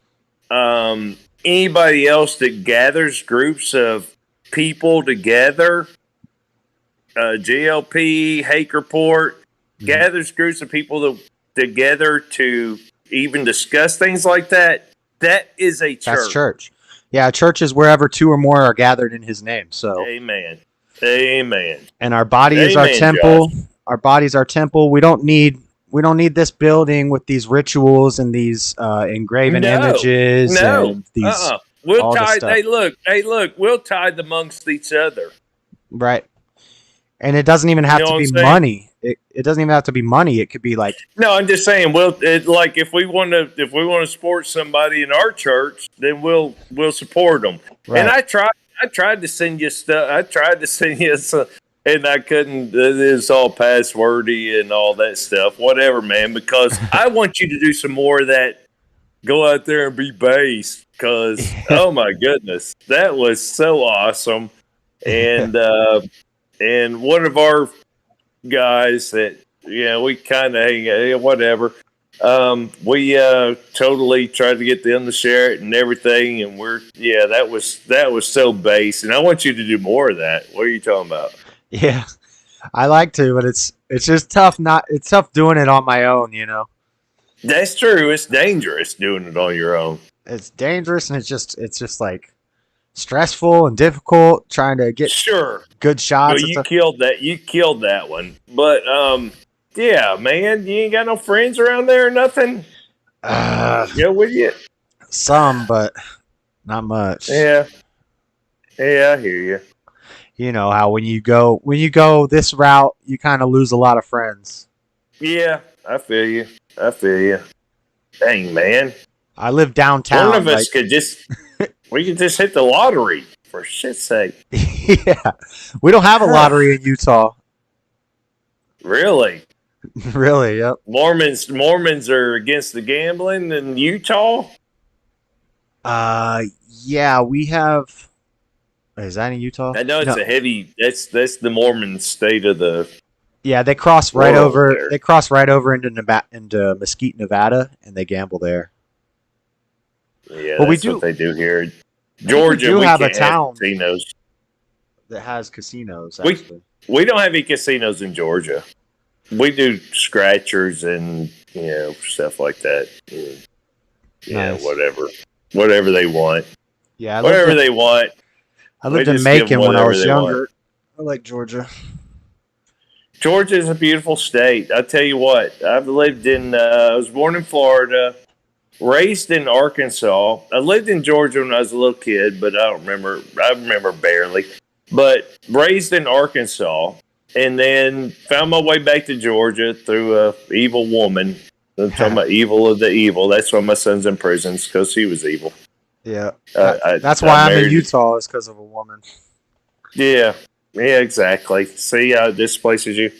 anybody else that gathers groups of people together, GLP, Hake Report, gathers groups of people together to even discuss things like that, that is a church. That's church. Yeah, church is wherever two or more are gathered in his name. So Amen. And our body is our temple. Josh. Our body's our temple. We don't need this building with these rituals and these engraven images. And these, we'll tithe. Hey, look, we'll tithe amongst each other. Right. And it doesn't even have to be money. It doesn't even have to be money. It could be like. No, I'm just saying. Like if we want to support somebody in our church, then we'll support them. Right. And I tried to send you stuff. I tried to send you some, and I couldn't. It's all passwordy and all that stuff. Whatever, man. Because I want you to do some more of that. Go out there and be based. Because oh my goodness, that was so awesome. And and one of our guys that we kind of hang whatever. We totally tried to get them to share it and everything, and that was so base. And I want you to do more of that. What are you talking about? Yeah, I like to, but it's just tough. It's tough doing it on my own. That's true. It's dangerous doing it on your own. It's dangerous, and it's just like stressful and difficult trying to get good shots. Well, you killed that one. But yeah, man, you ain't got no friends around there or nothing. With you? Some, but not much. Yeah, I hear you. You know how when you go this route, you kind of lose a lot of friends. Yeah, I feel you. Dang, man. I live downtown. One of us could just. We could just hit the lottery, for shit's sake. Yeah. We don't have a lottery in Utah. Really? Really, yep. Mormons are against the gambling in Utah? Yeah, we have. Is that in Utah? I know it's a heavy. That's the Mormon state of the. Yeah, they cross right over. There. They cross right over into Mesquite, Nevada, and they gamble there. Yeah, that's what they do here. Georgia, we have a town. Casinos. that has casinos. We Actually, we don't have any casinos in Georgia. We do scratchers and stuff like that. Yeah, Nice. whatever they want. Yeah, Whatever they want. I lived We in just give them Macon when I whatever was they want. younger. I like Georgia. Georgia is a beautiful state. I tell you what, I've lived in. I was born in Florida, raised in Arkansas. I lived in Georgia when I was a little kid, but I don't remember. I remember barely. But raised in Arkansas, and then found my way back to Georgia through a evil woman. I'm talking about evil of the evil. That's why my son's in prison, because he was evil. Yeah, That's why I'm in Utah, is because of a woman. Yeah, exactly. See how it displaces you.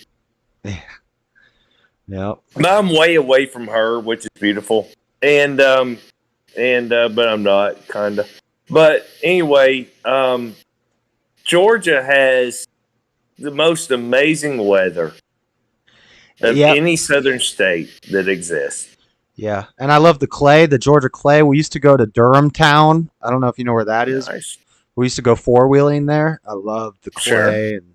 Yeah. But I'm way away from her, which is beautiful, and but I'm not kind of. But anyway, Georgia has the most amazing weather of any southern state that exists. Yeah, and I love the clay, the Georgia clay. We used to go to Durham Town. I don't know if you know where that is. Nice. We used to go four-wheeling there. I love the clay Sure. and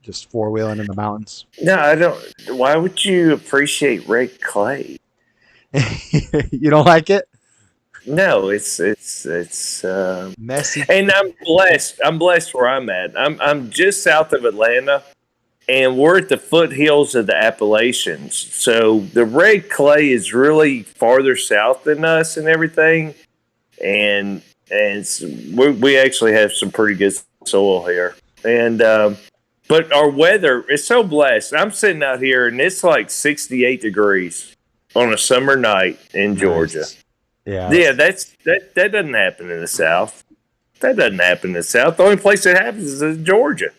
just four-wheeling in the mountains. No, I don't. Why would you appreciate red clay? You don't like it? No, it's messy. And I'm blessed. I'm blessed where I'm at. I'm just south of Atlanta, and we're at the foothills of the Appalachians. So the red clay is really farther south than us and everything. And we actually have some pretty good soil here. And but our weather is so blessed. I'm sitting out here, and it's like 68 degrees on a summer night in Georgia. Nice. Yeah. Yeah, that doesn't happen in the South. That doesn't happen in the South. The only place that happens is in Georgia.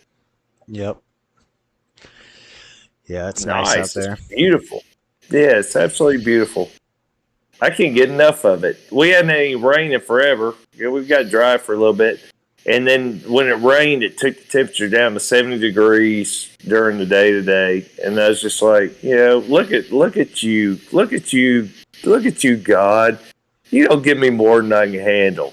Yep. Yeah, it's nice out there. It's beautiful. Yeah, it's absolutely beautiful. I can't get enough of it. We hadn't had any rain in forever. We've got dry for a little bit. And then when it rained, it took the temperature down to 70 degrees during the day today. And I was just like, look at you, God. You don't give me more than I can handle.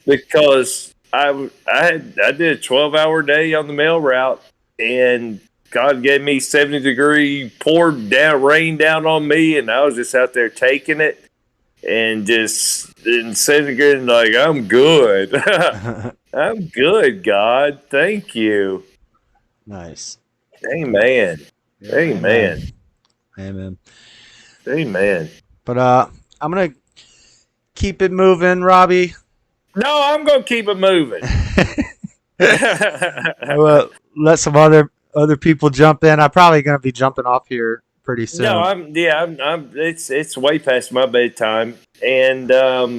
Because I did a 12-hour day on the mail route, and God gave me 70-degree rain down on me, and I was just out there taking it and sitting there and like, I'm good. I'm good, God. Thank you. Nice. Amen. Yeah, Amen. Amen. Amen. But I'm gonna keep it moving, Robbie. No, I'm gonna keep it moving. Well, let some other people jump in. I'm probably gonna be jumping off here pretty soon. No, I'm. It's way past my bedtime, and God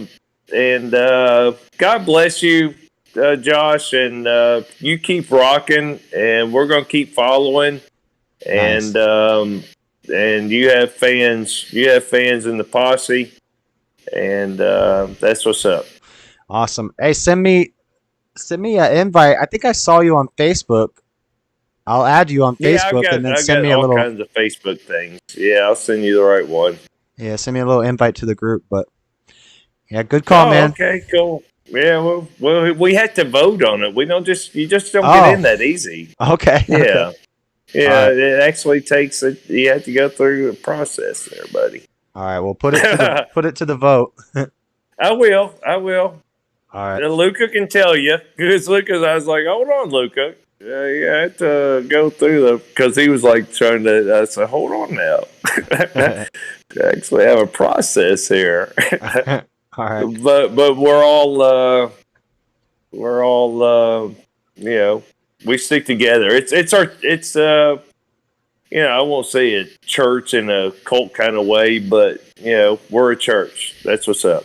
bless you, Josh, and you keep rocking, and we're gonna keep following, and and you have fans. You have fans in the posse, and that's what's up. Awesome. Hey, send me an invite. I think I saw you on Facebook. I'll add you on Facebook and then send me a little. All kinds of Facebook things. Yeah, I'll send you the right one. Yeah, send me a little invite to the group. But yeah, good call, man. Okay, cool. Yeah, well, we had to vote on it. You just don't get in that easy. Okay. Yeah, okay. Yeah. Right. It actually takes it. You have to go through a process there, buddy. All right. Well, put it to the vote. I will. All right. Luca can tell you, because I was like, hold on, Luca. You have to go through because he was like trying to. I said, hold on now. I actually have a process here. All right. But we're all we stick together. It's I won't say a church in a cult kind of way, but we're a church. That's what's up.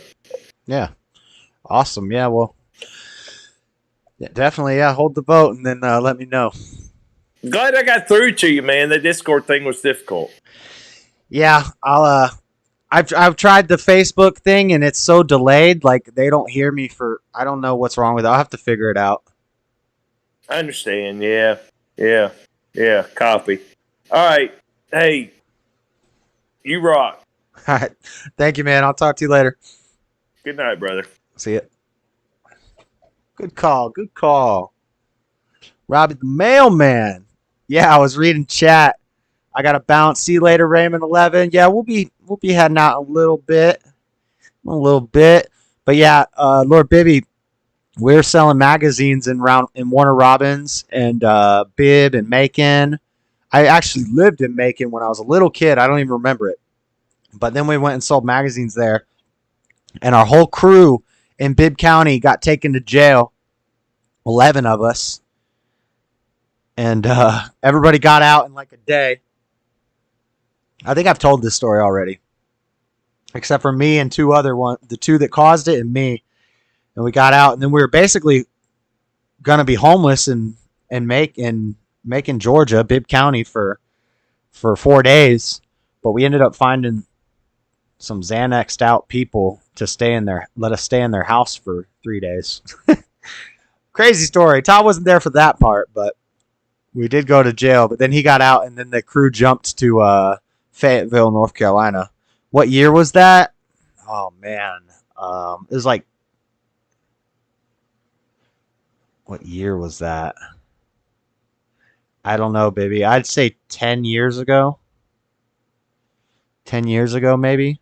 Yeah. Awesome. Yeah. Well. Yeah, definitely. Yeah. Hold the vote and then let me know. Glad I got through to you, man. The Discord thing was difficult. Yeah. I've tried the Facebook thing and it's so delayed. Like they don't hear me I don't know what's wrong with it. I'll have to figure it out. I understand. Yeah. Copy. All right. Hey, you rock. All right. Thank you, man. I'll talk to you later. Good night, brother. See ya. Good call. Robbie the mailman. Yeah, I was reading chat. I got to bounce. See you later, Raymond 11. Yeah, we'll be heading out a little bit. But yeah, Lord Bibby, we're selling magazines in Warner Robins and Bibb and Macon. I actually lived in Macon when I was a little kid. I don't even remember it. But then we went and sold magazines there. And our whole crew in Bibb County got taken to jail. 11 of us. And everybody got out in like a day. I think I've told this story already. Except for me and the two that caused it and me. And we got out, and then we were basically gonna be homeless in Macon, Georgia, Bibb County for 4 days. But we ended up finding some Xanaxed out people to let us stay in their house for 3 days. Crazy story. Todd wasn't there for that part, but we did go to jail. But then he got out, and then the crew jumped to Fayetteville, North Carolina. What year was that? Oh man, it was like, what year was that? I don't know, baby. I'd say 10 years ago. 10 years ago, maybe.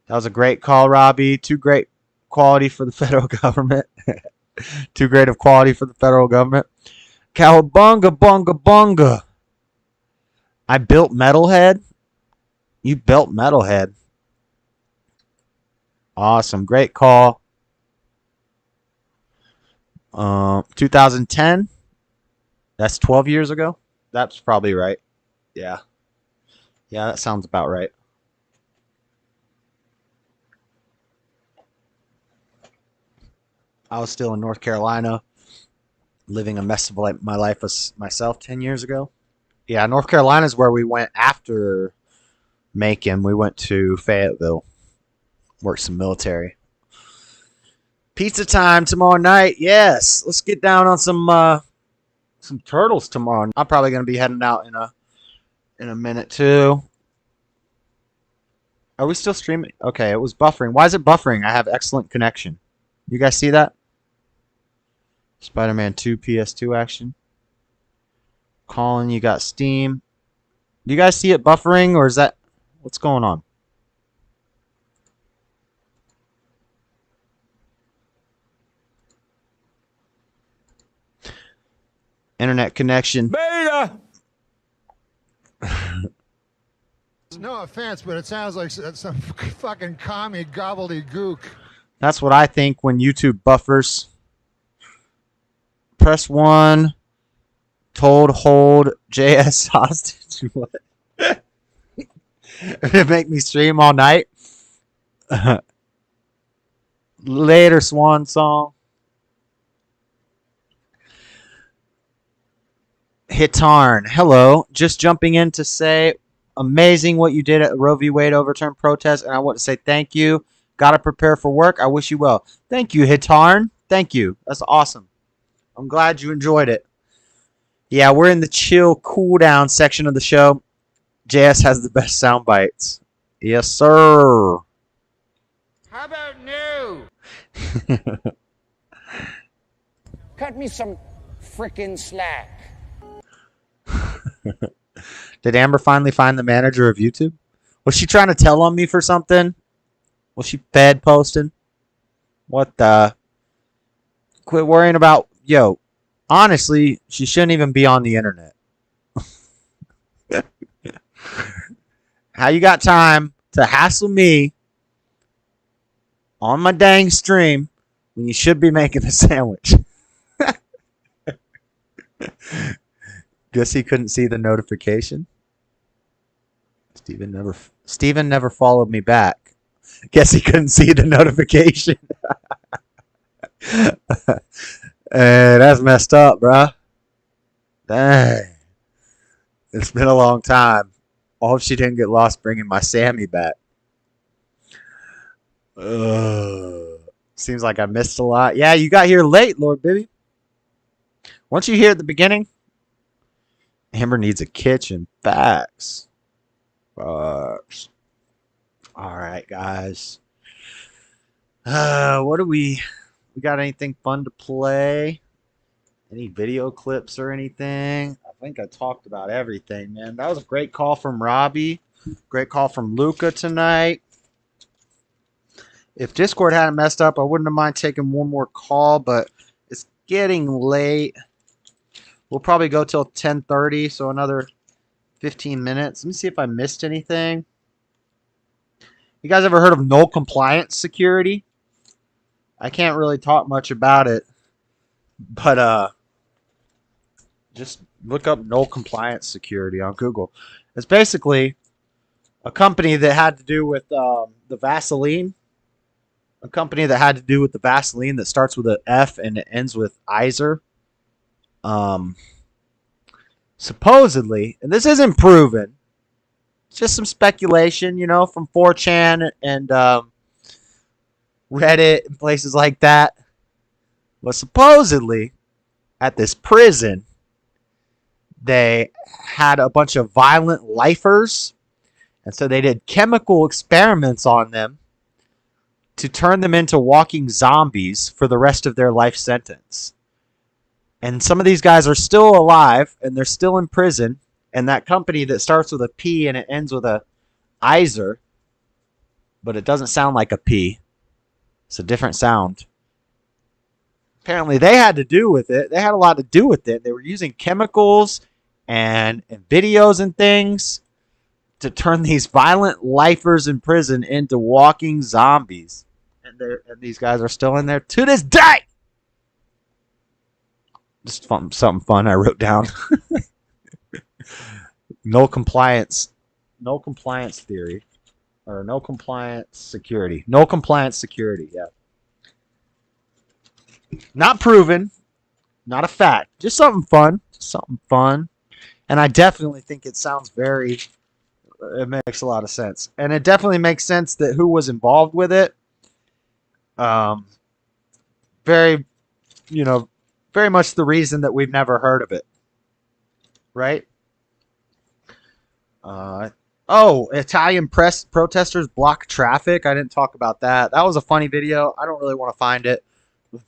That was a great call, Robbie. Too great quality for the federal government. Too great of quality for the federal government. Cowabunga, bunga, bunga. I built Metalhead. You built Metalhead. Awesome. Great call. 2010. That's 12 years ago. That's probably right. Yeah. Yeah, that sounds about right. I was still in North Carolina, living a mess of my life as myself 10 years ago. Yeah, North Carolina is where we went after Macon. We went to Fayetteville, worked some military. Pizza time tomorrow night. Yes, let's get down on some turtles tomorrow. I'm probably gonna be heading out in a minute too. Are we still streaming? Okay, it was buffering. Why is it buffering? I have excellent connection. You guys see that? Spider-Man 2 PS2 action. Colin, you got Steam. Do you guys see it buffering, or is that what's going on? Internet connection. Beta! No offense, but it sounds like some fucking commie gobbledygook. That's what I think when YouTube buffers. Press 1. Told hold JS hostage. What? It make me stream all night. Later, Swan Song. Hitarn, hello. Just jumping in to say, amazing what you did at the Roe V Wade overturned protest, and I want to say thank you. Gotta prepare for work. I wish you well. Thank you, Hitarn. Thank you. That's awesome. I'm glad you enjoyed it. Yeah, we're in the chill, cool down section of the show. JS has the best sound bites. Yes, sir. How about new? Cut me some frickin' slack. Did Amber finally find the manager of YouTube? Was she trying to tell on me for something? Was she fed posting? What the? Quit worrying about... Yo, honestly, she shouldn't even be on the internet. How you got time to hassle me on my dang stream when you should be making a sandwich? Guess he couldn't see the notification. Steven never followed me back. Guess he couldn't see the notification. Hey, that's messed up, bruh. Dang. It's been a long time. I hope she didn't get lost bringing my Sammy back. Seems like I missed a lot. Yeah, you got here late, Lord Bibby. Once you hear at the beginning, Amber needs a kitchen. Facts. Facts. All right, guys. What do we got anything fun to play? Any video clips or anything? I think I talked about everything, man. That was a great call from Robbie. Great call from Luca tonight. If Discord hadn't messed up, I wouldn't have mind taking one more call, but it's getting late. We'll probably go till 10:30, so another 15 minutes. Let me see if I missed anything. You guys ever heard of no compliance security? I can't really talk much about it, but just look up no compliance security on Google. It's basically a company that had to do with the Vaseline. A company that had to do with the Vaseline that starts with an F and it ends with Iser. Supposedly, and this isn't proven, it's just some speculation, you know, from 4chan and Reddit and places like that. But supposedly, at this prison, they had a bunch of violent lifers, and so they did chemical experiments on them to turn them into walking zombies for the rest of their life sentence. And some of these guys are still alive, and they're still in prison, and that company that starts with a P and it ends with a Iser, but it doesn't sound like a P. It's a different sound. Apparently they had to do with it. They had a lot to do with it. They were using chemicals and videos and things to turn these violent lifers in prison into walking zombies. And these guys are still in there to this day. Just something fun I wrote down. No compliance theory. Or no compliance security. No compliance security, yeah. Not proven. Not a fact. Just something fun. And I definitely think it sounds it makes a lot of sense. And it definitely makes sense that who was involved with it. Very much the reason that we've never heard of it. Right? Italian protesters block traffic. I didn't talk about that. That was a funny video. I don't really want to find it.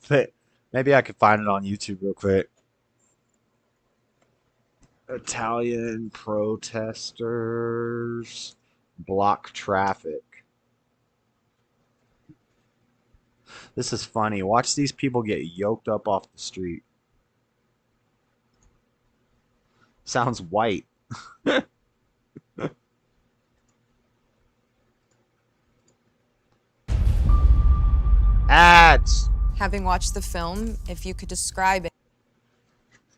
But maybe I could find it on YouTube real quick. Italian protesters block traffic. This is funny. Watch these people get yoked up off the street. Sounds white. Ads. Having watched the film, if you could describe it.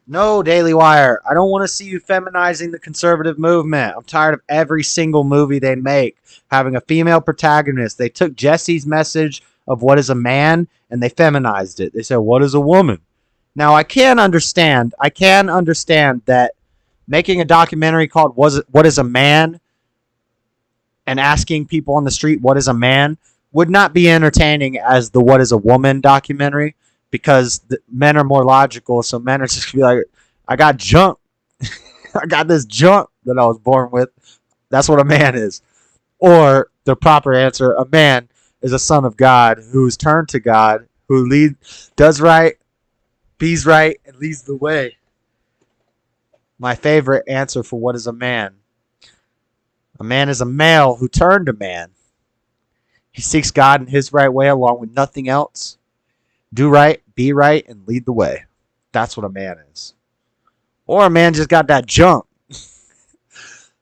No, Daily Wire. I don't want to see you feminizing the conservative movement. I'm tired of every single movie they make having a female protagonist. They took Jesse's message of what is a man and they feminized it. They said, what is a woman? Now, I can understand that making a documentary called What is a Man and asking people on the street what is a man would not be entertaining as the What is a Woman documentary, because men are more logical, so men are just going to be like, I got junk. I got this junk that I was born with. That's what a man is. Or the proper answer, a man is a son of God who's turned to God, who does right, be's right, and leads the way. My favorite answer for what is a man. A man is a male who turned to man. He seeks God in his right way along with nothing else. Do right, be right, and lead the way. That's what a man is. Or a man just got that junk.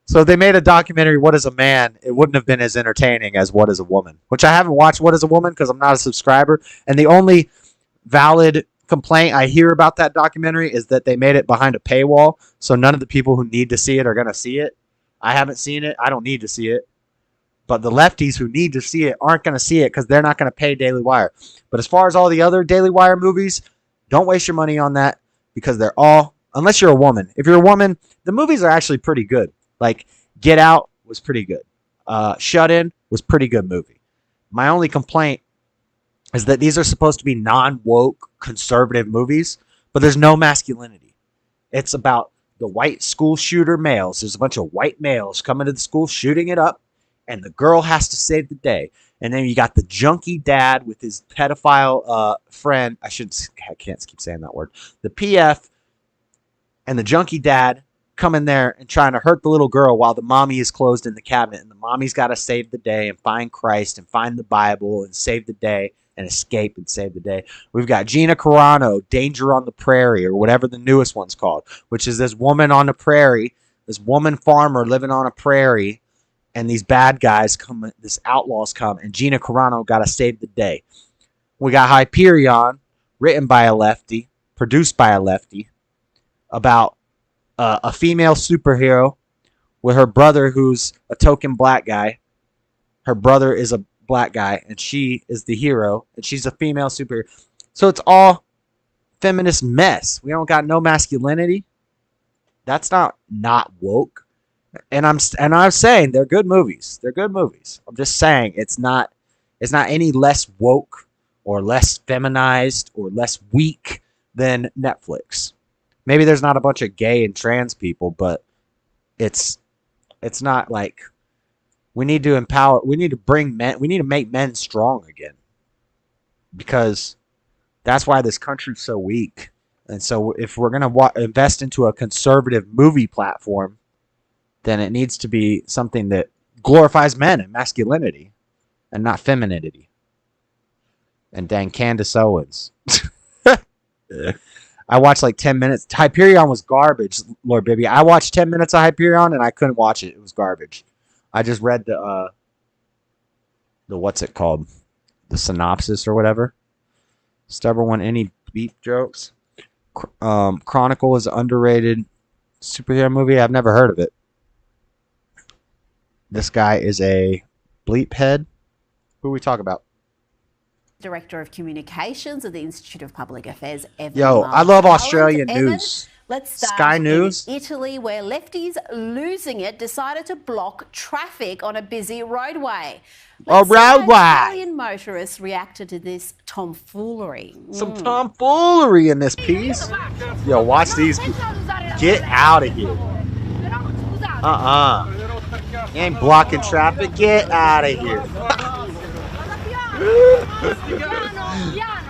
So if they made a documentary, What is a Man, it wouldn't have been as entertaining as What is a Woman. Which I haven't watched What is a Woman because I'm not a subscriber. And the only valid complaint I hear about that documentary is that they made it behind a paywall. So none of the people who need to see it are going to see it. I haven't seen it. I don't need to see it. But the lefties who need to see it aren't going to see it because they're not going to pay Daily Wire. But as far as all the other Daily Wire movies, don't waste your money on that because they're all, unless you're a woman. If you're a woman, the movies are actually pretty good. Like Get Out was pretty good. Shut In was pretty good movie. My only complaint is that these are supposed to be non-woke conservative movies, but there's no masculinity. It's about the white school shooter males. There's a bunch of white males coming to the school shooting it up. and the girl has to save the day. And then you got the junkie dad with his pedophile friend. I can't keep saying that word. The PF and the junkie dad come in there and trying to hurt the little girl while the mommy is closed in the cabinet. And the mommy's got to save the day and find Christ and find the Bible and save the day and escape and save the day. We've got Gina Carano, Danger on the Prairie, or whatever the newest one's called, which is this woman on the prairie, this woman farmer living on a prairie, and these bad guys come, this outlaws come, and Gina Carano got to save the day. We got Hyperion, written by a lefty, produced by a lefty, about a female superhero with her brother who's a token black guy. Her brother is a black guy, and she is the hero, and she's a female superhero. So it's all feminist mess. We don't got no masculinity. That's not woke. And I'm saying they're good movies. They're good movies. I'm just saying it's not any less woke or less feminized or less weak than Netflix. Maybe there's not a bunch of gay and trans people, but it's not like we need to empower. We need to bring men. We need to make men strong again, because that's why this country's so weak. And so if we're going to invest into a conservative movie platform, then it needs to be something that glorifies men and masculinity and not femininity. And dang Candace Owens. I watched like 10 minutes. Hyperion was garbage, Lord Baby. I watched 10 minutes of Hyperion and I couldn't watch it. It was garbage. I just read the what's it called? The synopsis or whatever. Stubborn one, any beef jokes? Chronicle is an underrated superhero movie. I've never heard of it. This guy is a bleep head. Who we talk about? Director of Communications at the Institute of Public Affairs, Evan. Yo, I love Australian news. Let's start Sky News. in Italy, where lefties losing it decided to block traffic on a busy roadway. Let's see how Italian motorists reacted to this tomfoolery. Some tomfoolery in this piece. Yo, watch these. Get out of here. You ain't blocking traffic. Get out of here.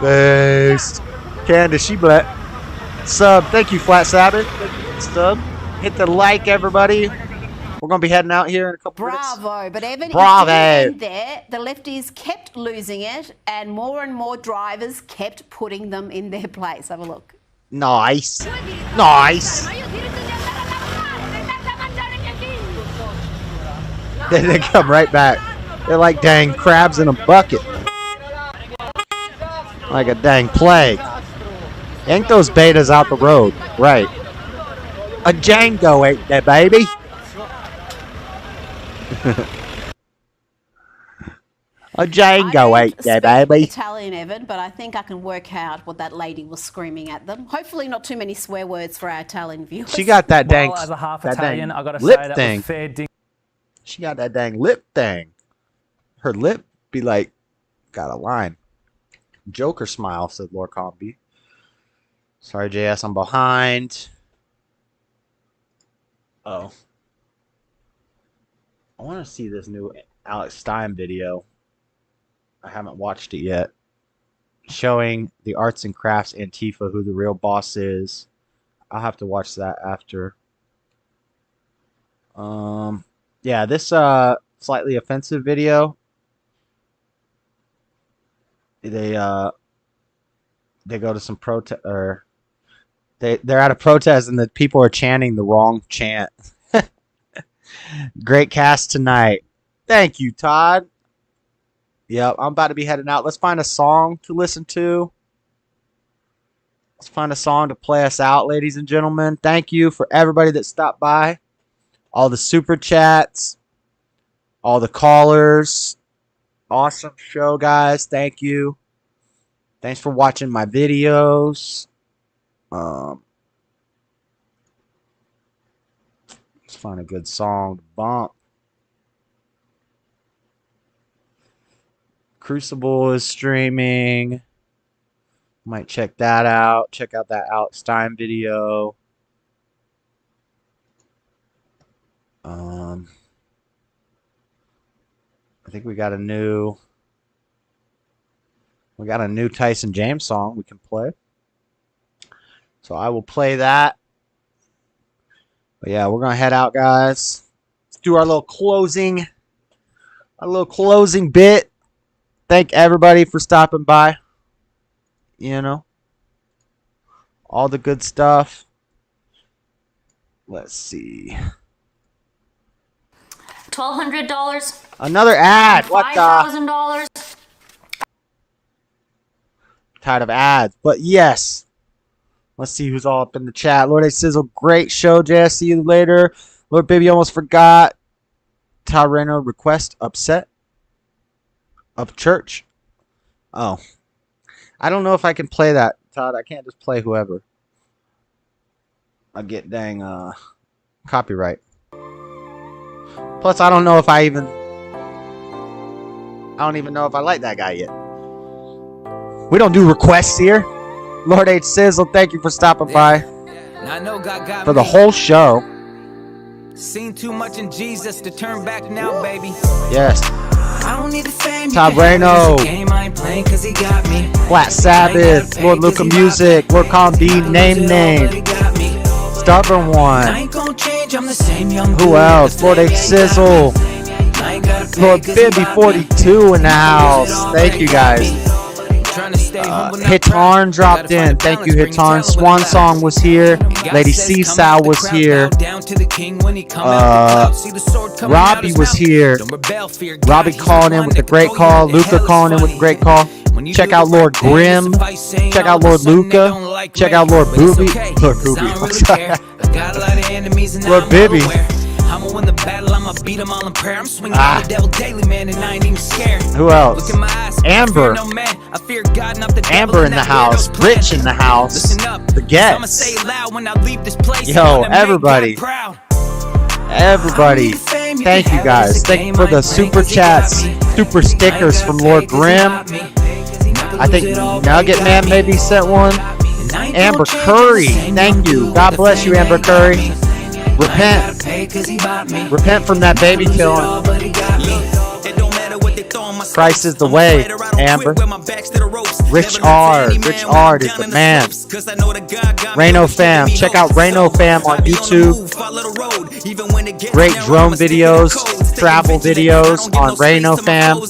Thanks. Candace, she black. Sub. Thank you, Flat Sabbath. Sub. Hit the like, everybody. We're going to be heading out here in a couple minutes. Bravo. But Evan, Bravo. in there, the lefties kept losing it, and more drivers kept putting them in their place. Have a look. Nice. Nice. Then they come right back. They're like dang crabs in a bucket. Like a dang plague. Yank those betas out the road. Right. A Django ain't that, baby. A Django ain't that, baby. Italian, Evan, but I think I can work out what that lady was screaming at them. Hopefully not too many swear words for our Italian viewers. She got that dang, Well, as a half that Italian, dang I gotta lip say that thing. was fair ding. She got that dang lip thing. Her lip be like, got a line. Joker smile, said Lord Comby. Sorry, JS, I'm behind. Oh. I want to see this new Alex Stein video. I haven't watched it yet. Showing the arts and crafts Antifa who the real boss is. I'll have to watch that after. Yeah, this slightly offensive video. They go to some protest, or they're at a protest and the people are chanting the wrong chant. Great cast tonight. Thank you, Todd. Yep, I'm about to be heading out. Let's find a song to listen to. Let's find a song to play us out, ladies and gentlemen. Thank you for everybody that stopped by. All the super chats. All the callers. Awesome show, guys. Thank you. Thanks for watching my videos. Let's find a good song to bump. Crucible is streaming. Might check that out. Check out that Alex Stein video. I think we got a new Tyson James song we can play. So I will play that. But yeah, we're gonna head out, guys. Let's do our little closing bit. Thank everybody for stopping by. You know, all the good stuff. Let's see. $1,200. Another ad. What the? $5,000. Tired of ads. But yes. Let's see who's all up in the chat. Lord A Sizzle, great show, Jay. See you later. Lord Baby almost forgot. Tyreno request upset of church. Oh. I don't know if I can play that, Todd. I can't just play whoever. I get dang copyright. Plus, I don't know if I don't even know if I like that guy yet. We don't do requests here. Lord H. Sizzle, thank you for stopping by for the whole show. Seen too much in Jesus to turn back now, baby. Yes. I don't need the fame. Todd Reno. Game I ain't playing 'cause he got me. Flat Sabbath. Lord Luca Music. Lord Calm B. Name. Stubborn One. I ain't gonna change, I'm the same young Who else? Lord H. Sizzle. Lord Bibby 42 in the house. Thank you guys. Hitarn dropped in. Thank you, Hitarn. Swan Song was here. Lady Seasal was here. Robbie was here. Robbie calling in with a great call. Luca calling in with a great call. Check out Lord Grimm. Check out Lord Luca. Check out Lord Booby. Lord Booby. Lord Bibby. I'ma win the battle, I'ma beat them all in prayer. I'm swinging on the devil daily, man, and I ain't even scared. Who else? Look in my eyes, Amber. no man. I fear God, not the devil. Amber in the house. Rich in the house. Listen up. The I'ma Gets. say it loud when I leave this place. Yo, everybody. Everybody. Thank you guys. Thank you for the super chats, super stickers from Lord Grimm. I think Nugget Man maybe sent one. Amber Curry. Thank you. God bless you, Amber Curry. Repent. Repent from that baby killing. Christ is the way, Amber. Rich Ard is the man. Reno Fam. Check out Reno Fam on YouTube. Great drone videos, travel videos on Reno Fam.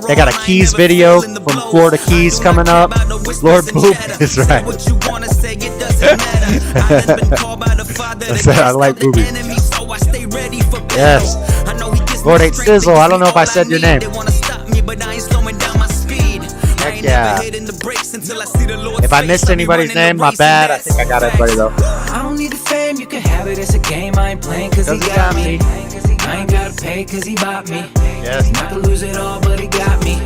They got a Keys video from Florida Keys coming up. Lord Boop is right. I like boobies. Yes. Lord H. Sizzle, I don't know if I said your name. Heck yeah. If I missed anybody's name, my bad. I think I got everybody though. I don't need the fame, you can have it. It's a game I ain't playing 'cause he got me. I ain't gotta pay 'cause he bought me. Yes. Not to lose it all, but he got me.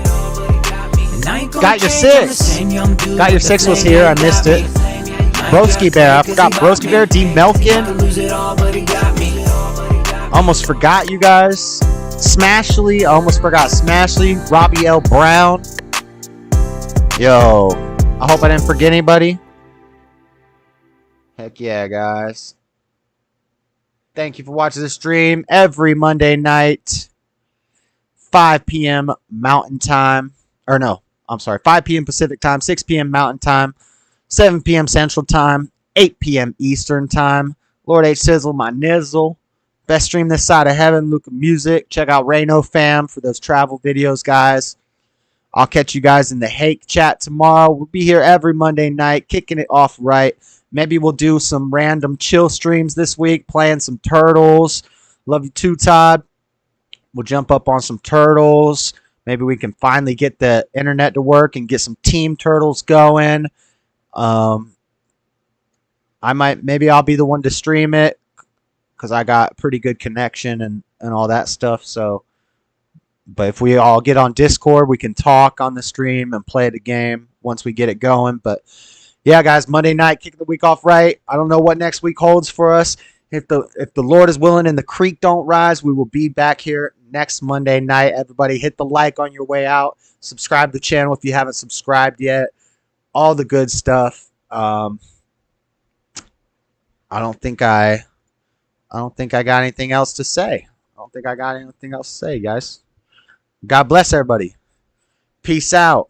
Got your 6. Got your 6 was here. I missed it. Broski Bear. I forgot Broski Bear. D. Melkin. Almost forgot you guys. Smashly. Almost forgot Smashly. Robbie L. Brown. Yo. I hope I didn't forget anybody. Heck yeah, guys. Thank you for watching the stream every Monday night. 5 p.m. Mountain Time. Or no. I'm sorry. 5 p.m. Pacific Time. 6 p.m. Mountain Time. 7 p.m. Central Time, 8 p.m. Eastern Time. Lord H. Sizzle, my nizzle. Best stream this side of heaven, Luca Music. Check out Reno Fam for those travel videos, guys. I'll catch you guys in the Hake chat tomorrow. We'll be here every Monday night, kicking it off right. Maybe we'll do some random chill streams this week, playing some Turtles. Love you too, Todd. We'll jump up on some Turtles. Maybe we can finally get the internet to work and get some Team Turtles going. Maybe I'll be the one to stream it because I got pretty good connection and all that stuff. So, but if we all get on Discord, we can talk on the stream and play the game once we get it going. But yeah, guys, Monday night, kicking the week off right. I don't know what next week holds for us. If the Lord is willing and the creek don't rise, we will be back here next Monday night. Everybody hit the like on your way out. Subscribe to the channel if you haven't subscribed yet. All the good stuff. I don't think I got anything else to say. Guys. God bless everybody. Peace out.